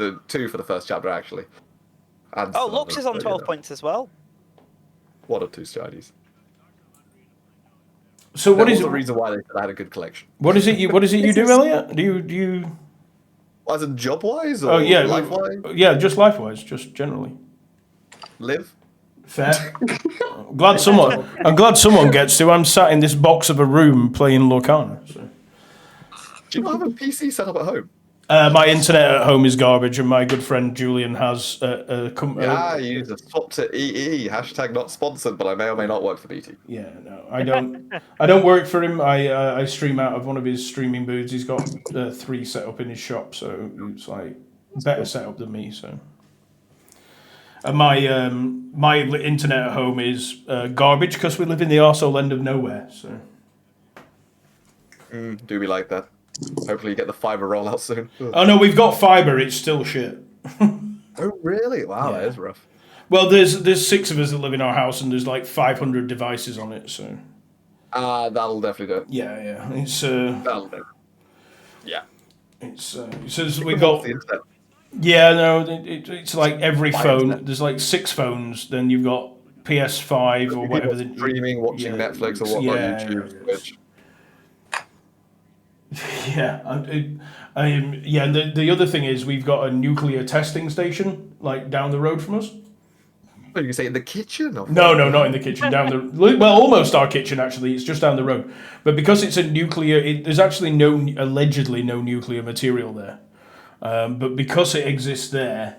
for the first chapter actually. And Oh, some Lux is others, on but, 12 points as well. One or 2 shinies. So what There is was it? a reason why they could have had a good collection. What is it you do, Elliot? Do you? As in job wise or Oh yeah, life wise? yeah, just life wise, just generally. Live. Fair. I'm glad someone gets to. I'm sat in this box of a room playing Lorcana. So. Do you not have a PC set up at home? My internet at home is garbage, and my good friend Julian has Yeah, you just swapped to EE. Hashtag not sponsored, but I may or may not work for BT. Yeah, no, I don't. I don't work for him. I stream out of one of his streaming booths. He's got 3 set up in his shop, so it's like better setup than me. So, and my internet at home is garbage because we live in the arsehole end of nowhere. So, Do we like that? Hopefully, you get the fiber rollout soon. oh no, we've got fiber. It's still shit. Oh really? Wow, that is rough. Well, there's 6 of us that live in our house, and there's like 500 devices on it. So. That'll definitely do it. Yeah. It's That'll do. Yeah. It's so we got. The internet. Yeah, no, it's like every Fine, phone. isn't it? There's like 6 phones. Then you've got PS5 or whatever. Streaming, watching Netflix or whatnot, YouTube, Twitch. Yeah, the other thing is we've got a nuclear testing station like down the road from us. What, you say in the kitchen? Or No, not in the kitchen. Down the well, almost our kitchen actually. It's just down the road. But because it's a nuclear, there's actually allegedly no nuclear material there. But because it exists there,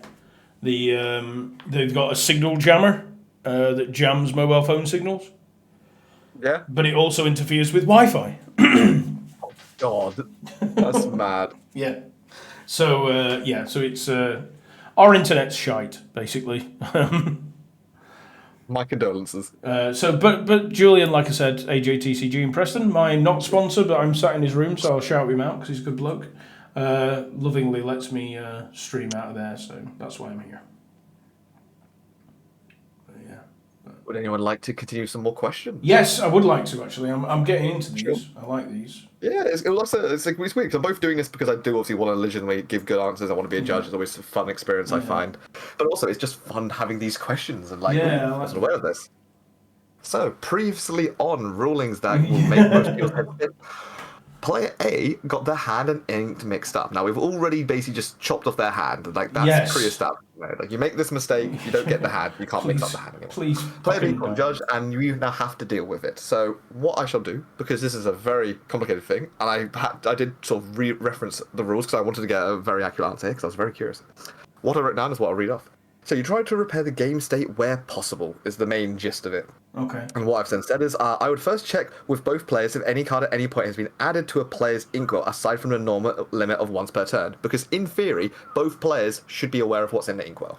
they've got a signal jammer that jams mobile phone signals. Yeah. But it also interferes with Wi-Fi. God, that's mad. Yeah. So so it's our internet's shite basically. My condolences. But Julian, like I said, AJTCG in Preston, my not sponsor, but I'm sat in his room, so I'll shout him out because he's a good bloke. Lovingly lets me stream out of there, so that's why I'm here. But yeah. Would anyone like to continue some more questions? Yes, I would like to actually. I'm getting into these. I like these. Yeah, it's like it's weird. 'Cause I'm both doing this because I do obviously want to legitimately give good answers. I want to be a judge. It's always a fun experience, I find. But also, it's just fun having these questions and like, I wasn't aware of this. So, previously on rulings that will make most people's heads spin, player A got their hand and ink mixed up. Now, we've already basically just chopped off their hand. Like, that's pre-established. Right? Like, you make this mistake, you don't get the hand, you can't mix up the hand again. Please. Player B got judged, and you now have to deal with it. So, what I shall do, because this is a very complicated thing, and I did sort of reference the rules because I wanted to get a very accurate answer here because I was very curious. What I wrote down is what I'll read off. So you try to repair the game state where possible, is the main gist of it. Okay. And what I've then said is, I would first check with both players if any card at any point has been added to a player's inkwell aside from the normal limit of once per turn. Because in theory, both players should be aware of what's in the inkwell.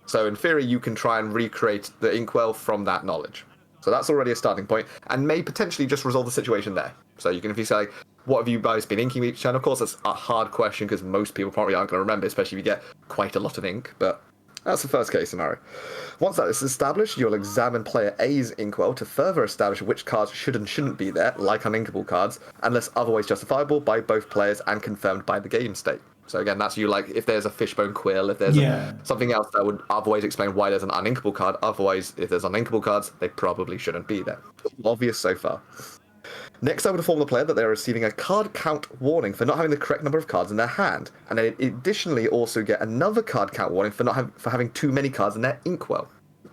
So in theory, you can try and recreate the inkwell from that knowledge. So that's already a starting point, and may potentially just resolve the situation there. So you can, if you say, what have you guys been inking each turn? Of course, that's a hard question because most people probably aren't going to remember, especially if you get quite a lot of ink, but that's the first case scenario. Once that is established, you'll examine player A's inkwell to further establish which cards should and shouldn't be there, like uninkable cards, unless otherwise justifiable by both players and confirmed by the game state. So again, that's you like if there's a fishbone quill, if there's something else that would otherwise explain why there's an uninkable card. Otherwise, if there's uninkable cards, they probably shouldn't be there. Obvious so far. Next, I would inform the player that they are receiving a card count warning for not having the correct number of cards in their hand, and they additionally also get another card count warning for having too many cards in their inkwell.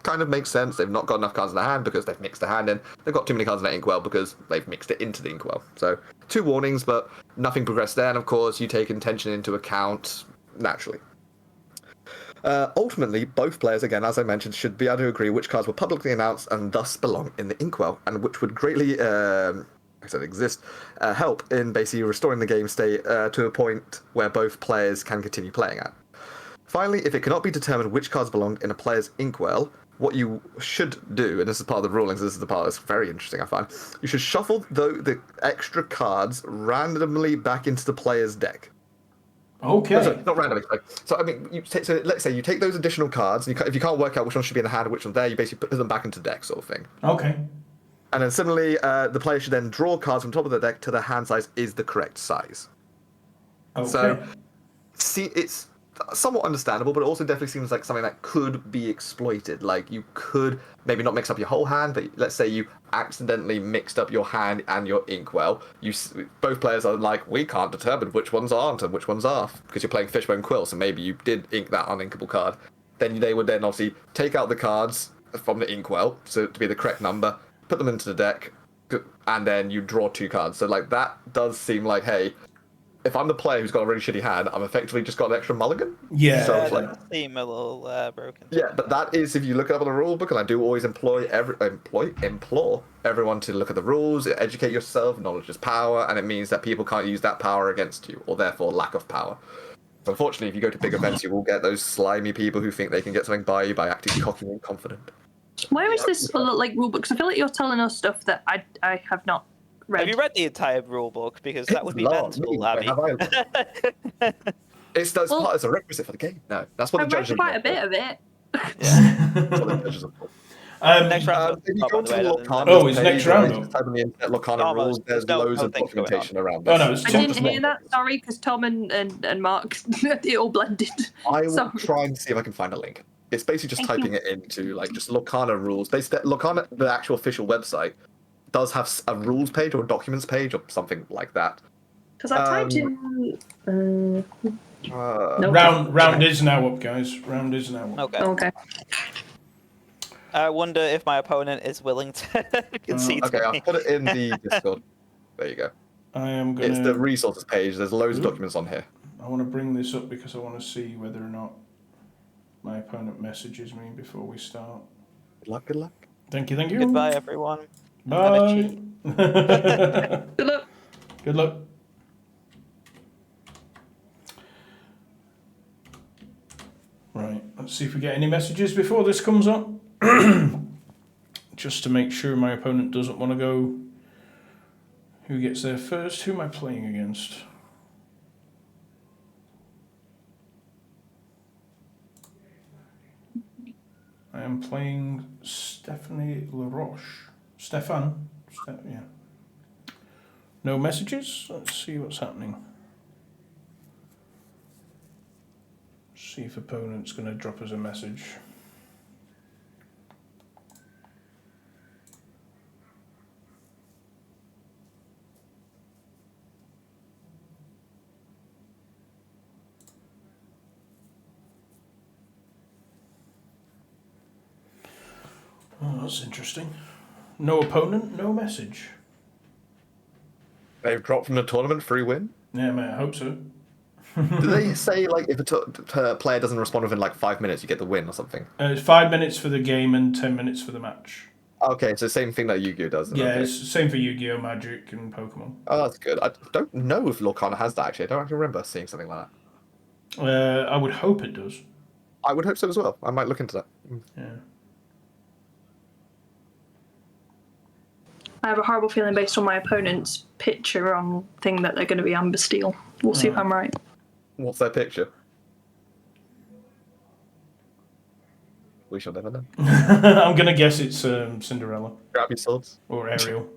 Kind of makes sense. They've not got enough cards in their hand because they've mixed their hand in. They've got too many cards in their inkwell because they've mixed it into the inkwell. So 2 warnings, but nothing progressed there. And of course, you take intention into account naturally. Ultimately, both players, again, as I mentioned, should be able to agree which cards were publicly announced and thus belong in the inkwell, and which would greatly help in basically restoring the game state to a point where both players can continue playing at. Finally, if it cannot be determined which cards belong in a player's inkwell, what you should do, and this is part of the rulings, this is the part that's very interesting, I find, you should shuffle the extra cards randomly back into the player's deck. Okay. No, sorry, not randomly. So I mean, so let's say you take those additional cards, and if you can't work out which one should be in the hand and which one's there, you basically put them back into the deck, sort of thing. Okay. And then similarly, the player should then draw cards from top of the deck till their hand size is the correct size. Okay. So, see, it's somewhat understandable, but it also definitely seems like something that could be exploited. Like, you could maybe not mix up your whole hand, but let's say you accidentally mixed up your hand and your inkwell. Both players are like, we can't determine which ones aren't and which ones are, because you're playing Fishbone Quill, so maybe you did ink that uninkable card. Then they would then obviously take out the cards from the inkwell, so to be the correct number, put them into the deck, and then you draw 2 cards. So like that does seem like, hey, if I'm the player who's got a really shitty hand, I'm effectively just got an extra mulligan. Yeah. So Yeah, it's like, that does seem a little broken. yeah, but that is if you look up on the rule book, and I do always implore everyone to look at the rules, educate yourself. Knowledge is power, and it means that people can't use that power against you, or therefore lack of power. So unfortunately, if you go to big events, you will get those slimy people who think they can get something by you by acting cocky and confident. Where is this like rule book? 'Cause I feel like you're telling us stuff that I have not read. Have you read the entire rule book? Because that would be Lord, mental, me, Abby. have I? It's Well, it's a requisite for the game. No, that's what I've the read judges. quite a bit of it. That's what the judges are for. Next round. If you go to Lorcana's Oh, it's page, next round, just type on the internet Lorcana Almost. rules. There's There's no loads of things going documentation on. around Oh, this. no, it's I Tom didn't just hear that. Sorry, because Tom and Mark it all blended. I will Sorry. try and see if I can find a link. It's basically just Thank typing it into like just Lorcana rules. Basically, Lorcana, the actual official website, does have a rules page or a documents page or something like that. Because I typed in. Nope. Round is now up, guys. Round is now up. Okay. Okay. I wonder if my opponent is willing to concede Okay, to I'll me. put it in the Discord. There you go. I am gonna. It's the resources page. There's loads of documents on here. I want to bring this up because I want to see whether or not my opponent messages me before we start. Good luck. Good luck. Thank you. Thank you. Goodbye, everyone. Bye. Good luck. Good luck. Right, let's see if we get any messages before this comes up. Just to make sure my opponent doesn't want to go. Who gets there first? Who am I playing against? I am playing Stephanie LaRoche. Stefan? Yeah. No messages? Let's see what's happening. See if opponent's going to drop us a message. Oh, that's interesting. No opponent, no message. They've dropped from the tournament, free win. Yeah, mate, I hope so. Do they say like if a player doesn't respond within like 5 minutes, you get the win or something? It's 5 minutes for the game and 10 minutes for the match. Okay, it's the same thing that Yu-Gi-Oh does. Then, Yeah, okay. it's the same for Yu-Gi-Oh, Magic, and Pokemon. Oh, that's good. I don't know if Lorcana has that actually. I don't actually remember seeing something like that. I would hope it does. I would hope so as well. I might look into that. Yeah. I have a horrible feeling based on my opponent's picture on thing that they're going to be Amber Steel. We'll see if I'm right. What's their picture? We shall never know. I'm gonna guess it's Cinderella Grab your swords. or Ariel.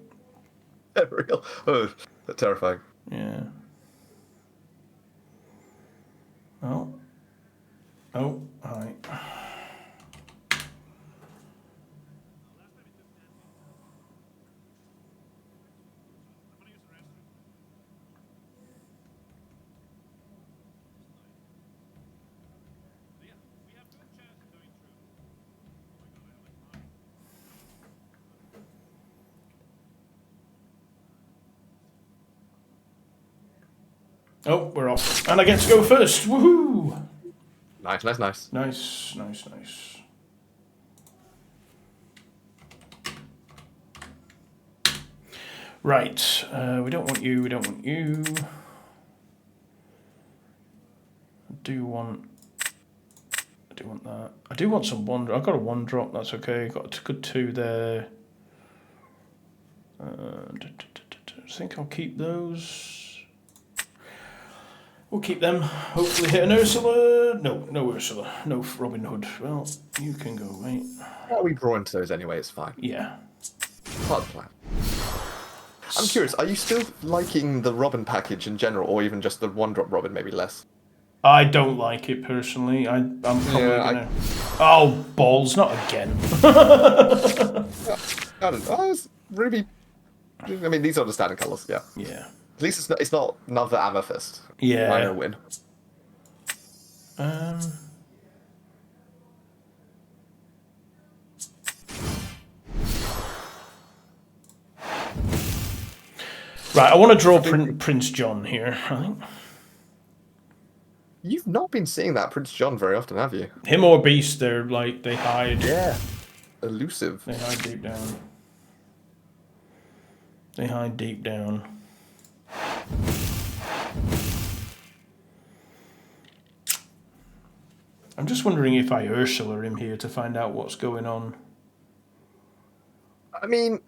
Ariel. Oh, that's terrifying. Yeah. Oh. Oh, hi. Oh, we're off. And I get to go first. Woohoo! Nice, nice, nice. Nice, nice, nice. Right. We don't want you. We don't want you. I do want that. I do want some one drop. I've got a one drop. That's okay. Got a good 2 there. I think I'll keep those. We'll keep them. Hopefully hit an Ursula. No, no Ursula. No Robin Hood. Well, you can go, mate. Well, we draw into those anyway, it's fine. Yeah. Part of the plan. I'm curious, are you still liking the Robin package in general, or even just the one-drop Robin, maybe less? I don't like it personally. I'm probably Yeah, gonna. Oh, balls! Not again. I don't know. It's ruby. I mean, these are the standard colours. Yeah. Yeah. At least it's not another amethyst. Yeah. Minor win. Right, I want to draw Prince John here, I think. You've not been seeing that Prince John very often, have you? Him or Beast, they're like, they hide. Yeah. Elusive. They hide deep down. They hide deep down. I'm just wondering if I Ursula him here to find out what's going on. I mean,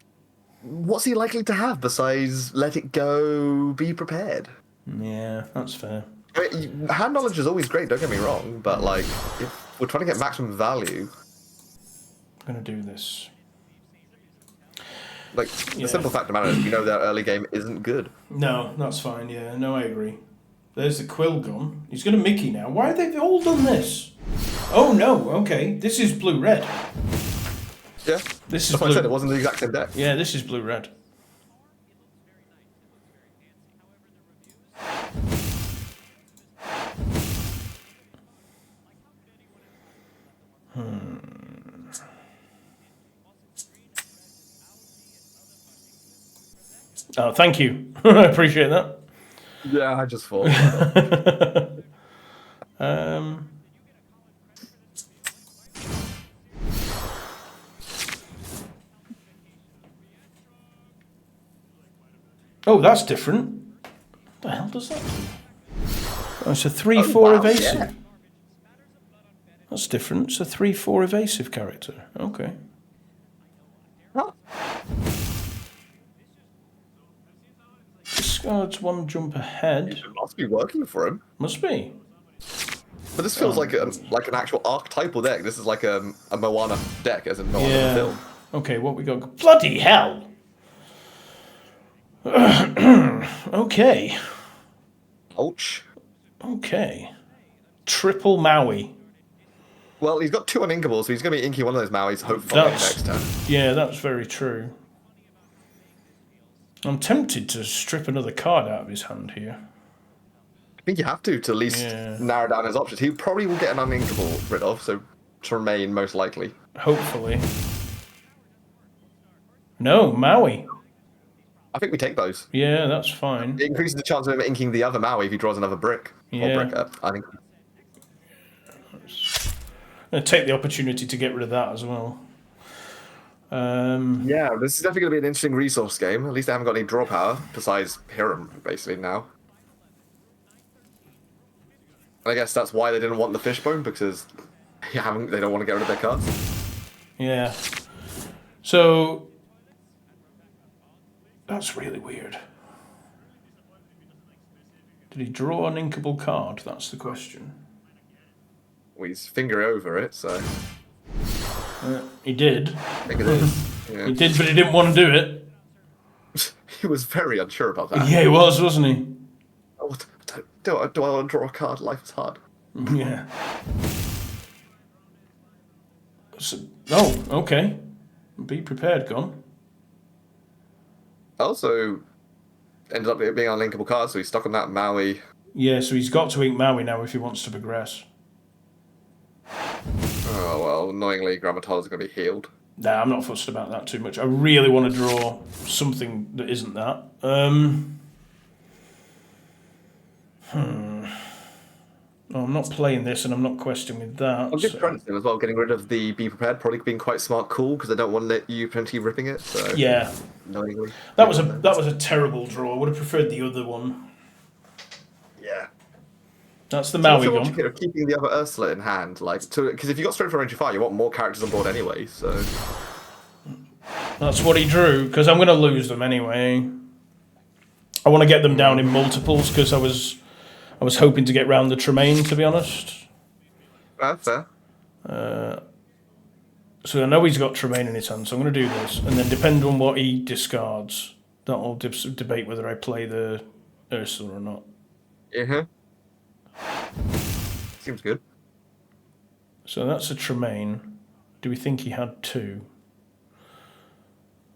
what's he likely to have besides let it go, be prepared? Yeah, that's fair. I mean, hand knowledge is always great, don't get me wrong, but like, if we're trying to get maximum value... I'm going to do this. Like, the simple fact of the matter is, we know that early game isn't good. No, that's fine, yeah. No, I agree. There's the Quill gone. He's going to Mickey now. Why have they all done this? Oh, no, okay. This is blue-red. Yeah. This is That's why I said it wasn't the exact same deck. Yeah, this is blue-red. Oh, thank you. I appreciate that. Yeah, I just thought. Oh, that's different. What the hell does that do? Oh, it's a 3/4 wow, evasive. yeah. That's different. It's a 3/4 evasive character. Okay. Discards one jump ahead. It must be working for him. Must be. But this feels like an actual archetypal deck. This is like a Moana deck, as in Moana Yeah. film. Okay, what we got? Bloody hell! Okay. Ouch. Okay. Triple Maui. Well, he's got 2 uninkables, so he's going to be inking one of those Mauis, hopefully, next turn. Yeah, that's very true. I'm tempted to strip another card out of his hand here. I think you have to at least narrow down his options. He probably will get an uninkable rid of, so Tremaine most likely. Hopefully. No, Maui. I think we take those. Yeah, that's fine. It increases the chance of him inking the other Maui if he draws another brick. Yeah. Or brick up, I think. I'm going to take the opportunity to get rid of that as well. Yeah, this is definitely going to be an interesting resource game. At least I haven't got any draw power, besides Hiram, basically, now. I guess that's why they didn't want the Fishbone, because they don't want to get rid of their cards. Yeah. So, that's really weird. Did he draw an inkable card? That's the question. Well, he's finger over it, so... He did. I think it is. Yeah. He did, but he didn't want to do it. He was very unsure about that. Yeah, he was, wasn't he? Oh, do I want to draw a card? Life is hard. Yeah. So, oh, okay. Be prepared, gone. Also, ended up being an unlinkable card, so he's stuck on that Maui. Yeah, so he's got to ink Maui now if he wants to progress. Oh, well, annoyingly, Grammatola's going to be healed. Nah, I'm not fussed about that too much. I really want to draw something that isn't that. No, I'm not playing this, and I'm not questioning that. I'll give credit to him as well. Getting rid of the Be Prepared probably being quite smart call, because I don't want to let you plenty ripping it. So yeah, knowingly. That was a terrible draw. I would have preferred the other one. Yeah. That's the Maui so gun. Keeping the other Ursula in hand, like, because if you got straight for range of fire, you want more characters on board anyway. So that's what he drew, because I'm going to lose them anyway. I want to get them down in multiples, because I was hoping to get round the Tremaine, to be honest. That's fair. So I know he's got Tremaine in his hand, so I'm going to do this, and then depend on what he discards, that'll debate whether I play the Ursula or not. Uh-huh. Seems good. So that's a Tremaine. Do we think he had 2?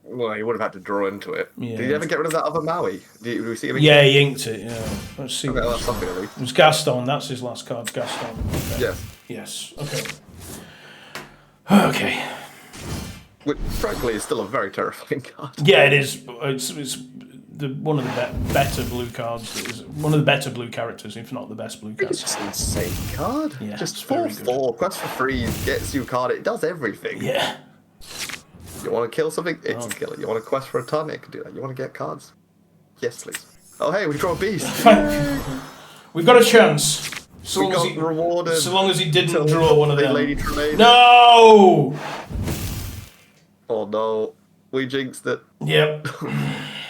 Well, he would have had to draw into it. Yeah. Did he ever get rid of that other Maui? Did we see him? Yeah, he inked it. Yeah. Let's see. Okay, what that's something at least. it was Gaston. That's his last card. Gaston. Okay. Yes. Yes. Okay. Okay. Which, frankly, is still a very terrifying card. Yeah, it is. It's one of the better blue cards. It is one of the better blue characters, if not the best blue card. It's just an insane card. Yeah, just it's very 4/4. Quest for free gets you a card. It does everything. Yeah. You want to kill something? It can kill it. You want to quest for a ton? It can do that. You want to get cards? Yes, please. Oh, hey, we draw a beast. We've got a chance. So we long, as got he, rewarded. so long as he didn't draw one of them. Lady Tremaine. No! Oh no, we jinxed it. Yep.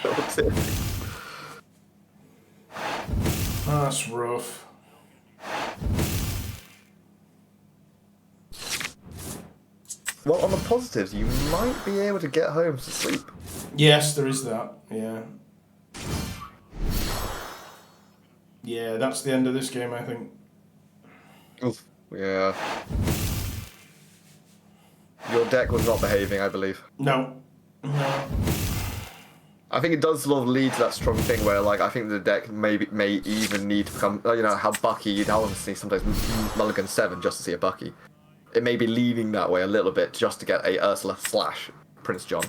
That's it. That's rough. Well, on the positives, you might be able to get home to sleep. Yes, there is that. Yeah. Yeah, that's the end of this game, I think. Oof. Yeah. Your deck was not behaving, I believe. No. No. I think it does sort of lead to that strong thing where, like, I think the deck may even need to become, you know, how Bucky, you'd obviously sometimes mulligan 7 just to see a Bucky. It may be leaning that way a little bit just to get a Ursula / Prince John.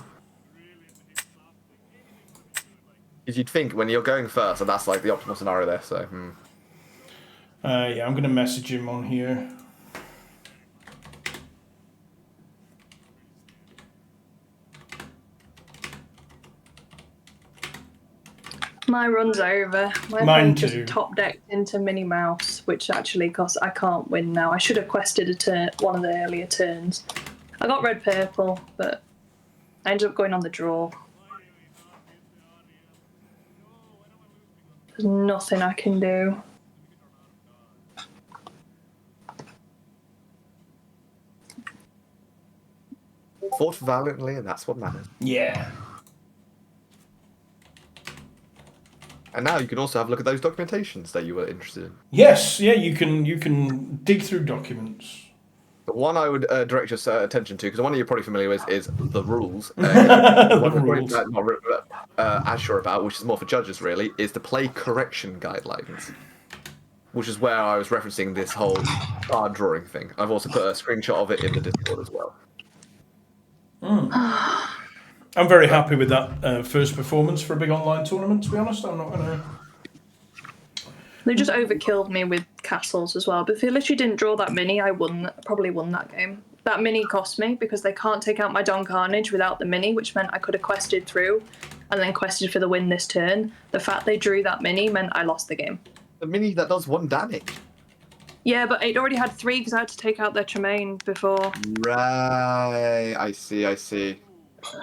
Because you'd think when you're going first, and that's like the optimal scenario there, so. Yeah, I'm going to message him on here. My run's over. My Mine opponent just too. top decked into Minnie Mouse, which actually costs. I can't win now. I should have quested a turn, one of the earlier turns. I got red purple, but I ended up going on the draw. There's nothing I can do. Fought valiantly, and that's what matters. Yeah. And now you can also have a look at those documentations that you were interested in. Yes, yeah, you can dig through documents. The one I would direct your attention to, because the one that you're probably familiar with is the rules. The one rules. I'm not as sure about, which is more for judges really, is the play correction guidelines. Which is where I was referencing this whole card drawing thing. I've also put a screenshot of it in the Discord as well. I'm very happy with that first performance for a big online tournament, to be honest. I'm not going to... They just overkilled me with castles as well. But if they literally didn't draw that mini, I probably won that game. That mini cost me because they can't take out my Don Carnage without the mini, which meant I could have quested through and then quested for the win this turn. The fact they drew that mini meant I lost the game. The mini that does 1 damage. Yeah, but it already had 3 because I had to take out their Tremaine before. Right, I see.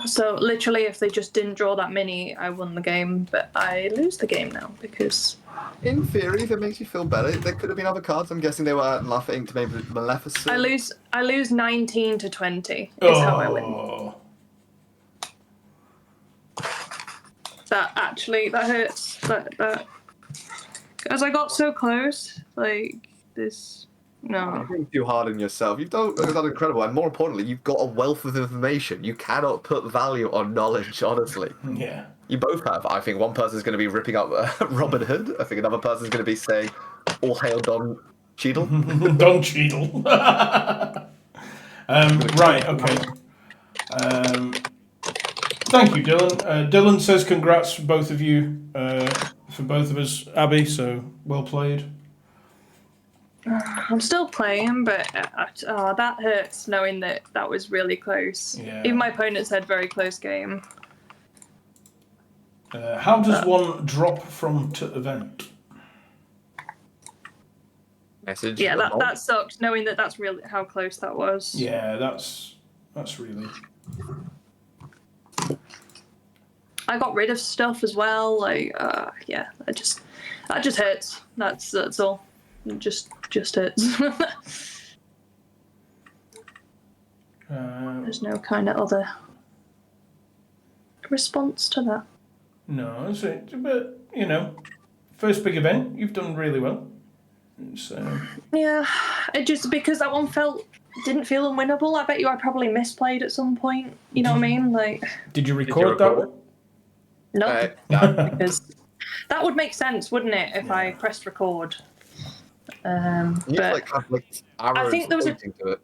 So literally, if they just didn't draw that mini, I won the game. But I lose the game now because... In theory, if it makes you feel better, there could have been other cards. I'm guessing they were laughing to maybe Maleficent. I lose 19 to 20 is how I win. That hurts. That as I got so close, like this. No. You're too hard on yourself. You've done incredible, and more importantly, you've got a wealth of information. You cannot put value on knowledge, honestly. Yeah. You both have. I think one person's going to be ripping up Robin Hood. I think another person's going to be saying, "All hail Don Cheadle." Don Cheadle. Right. Okay. Thank you, Dylan. Dylan says congrats for both of you, for both of us, Abby. So well played. I'm still playing, but that hurts knowing that was really close. Yeah. Even my opponent said very close game. How does one drop from to event? Message. Yeah, that sucked knowing that that's really how close that was. Yeah, that's really. I got rid of stuff as well. Like, yeah, that just hurts. That's all. It just hurts. There's no kind of other response to that. No, but you know, first big event, you've done really well. It's, Yeah, it just because that one didn't feel unwinnable. I bet you I probably misplayed at some point. You know what I mean? Like, did you record that one? no, No. because that would make sense, wouldn't it, if I pressed record? You But like have like arrows think there was pointing to it.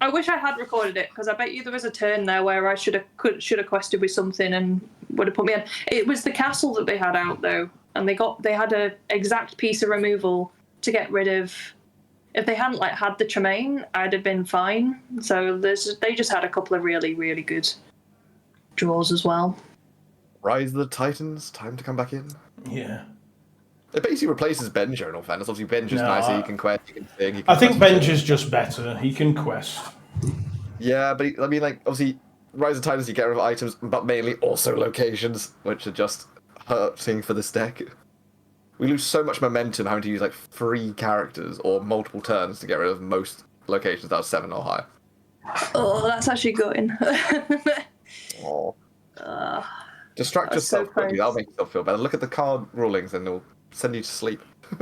I wish I had recorded it because I bet you there was a turn there where I should have quested with something and would have put me in. It was the castle that they had out though, and they had a exact piece of removal to get rid of. If they hadn't like had the Tremaine, I'd have been fine. So they just had a couple of really, really good draws as well. Rise of the Titans, time to come back in. Yeah. It basically replaces Benja in all fairness. Obviously, Benja's nicer, you can quest, you can sing. You can I think quest Benja's just better. He can quest. Yeah, but I mean, like, obviously, Rise of the Titans, you get rid of items, but mainly also locations, which are just hurting for this deck. We lose so much momentum having to use, like, 3 characters or multiple turns to get rid of most locations that are 7 or higher. Oh, that's actually good. Oh. Distract That's so yourself quickly, close. that'll make yourself feel better. Look at the card rulings and it'll send you to sleep. It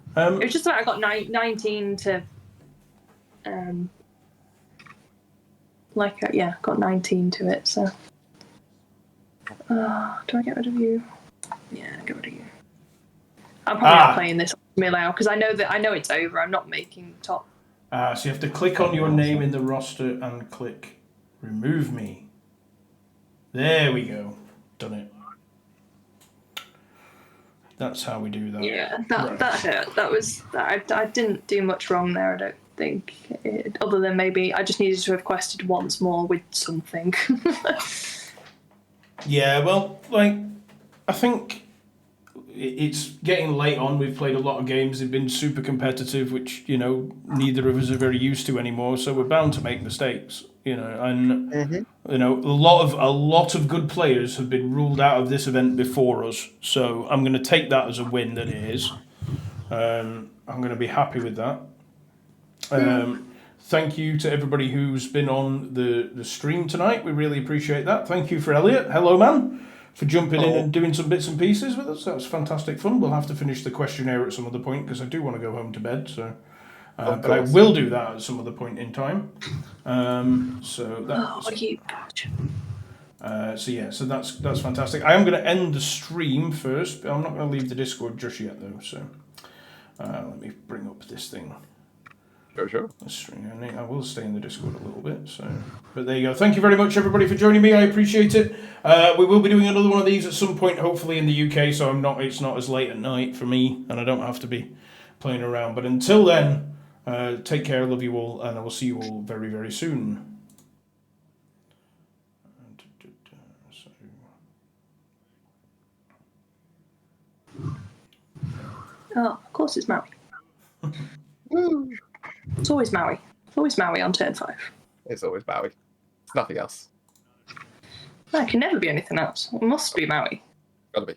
was just that I got 19 to, got 19 to it. So, do I get rid of you? Yeah, get rid of you. I'm probably not playing this Milau because I know it's over. I'm not making top. So you have to click on your name in the roster and click remove me. There we go. Done it. That's how we do that. Yeah, that hurt. I didn't do much wrong there. I don't think, other than maybe I just needed to have quested once more with something. Yeah, well, like, I think it's getting late on. We've played a lot of games. They've been super competitive, which, you know, neither of us are very used to anymore. So we're bound to make mistakes, you know. And you know, a lot of good players have been ruled out of this event before us. So I'm going to take that as a win that it is. I'm going to be happy with that. Thank you to everybody who's been on the stream tonight. We really appreciate that. Thank you for Elliot. Hello, man. For jumping in and doing some bits and pieces with us. That was fantastic fun. We'll have to finish the questionnaire at some other point because I do want to go home to bed. So, but I will do that at some other point in time. So that's fantastic. I am going to end the stream first, but I'm not going to leave the Discord just yet though. So let me bring up this thing. Sure. I will stay in the Discord a little bit. So, but there you go. Thank you very much, everybody, for joining me. I appreciate it. We will be doing another one of these at some point, hopefully in the UK. So it's not as late at night for me, and I don't have to be playing around. But until then, take care. Love you all, and I will see you all very, very soon. Oh, of course it's Maui. It's always Maui. It's always Maui on turn 5. It's always Maui. It's nothing else. No, it can never be anything else. It must be Maui. Gotta be.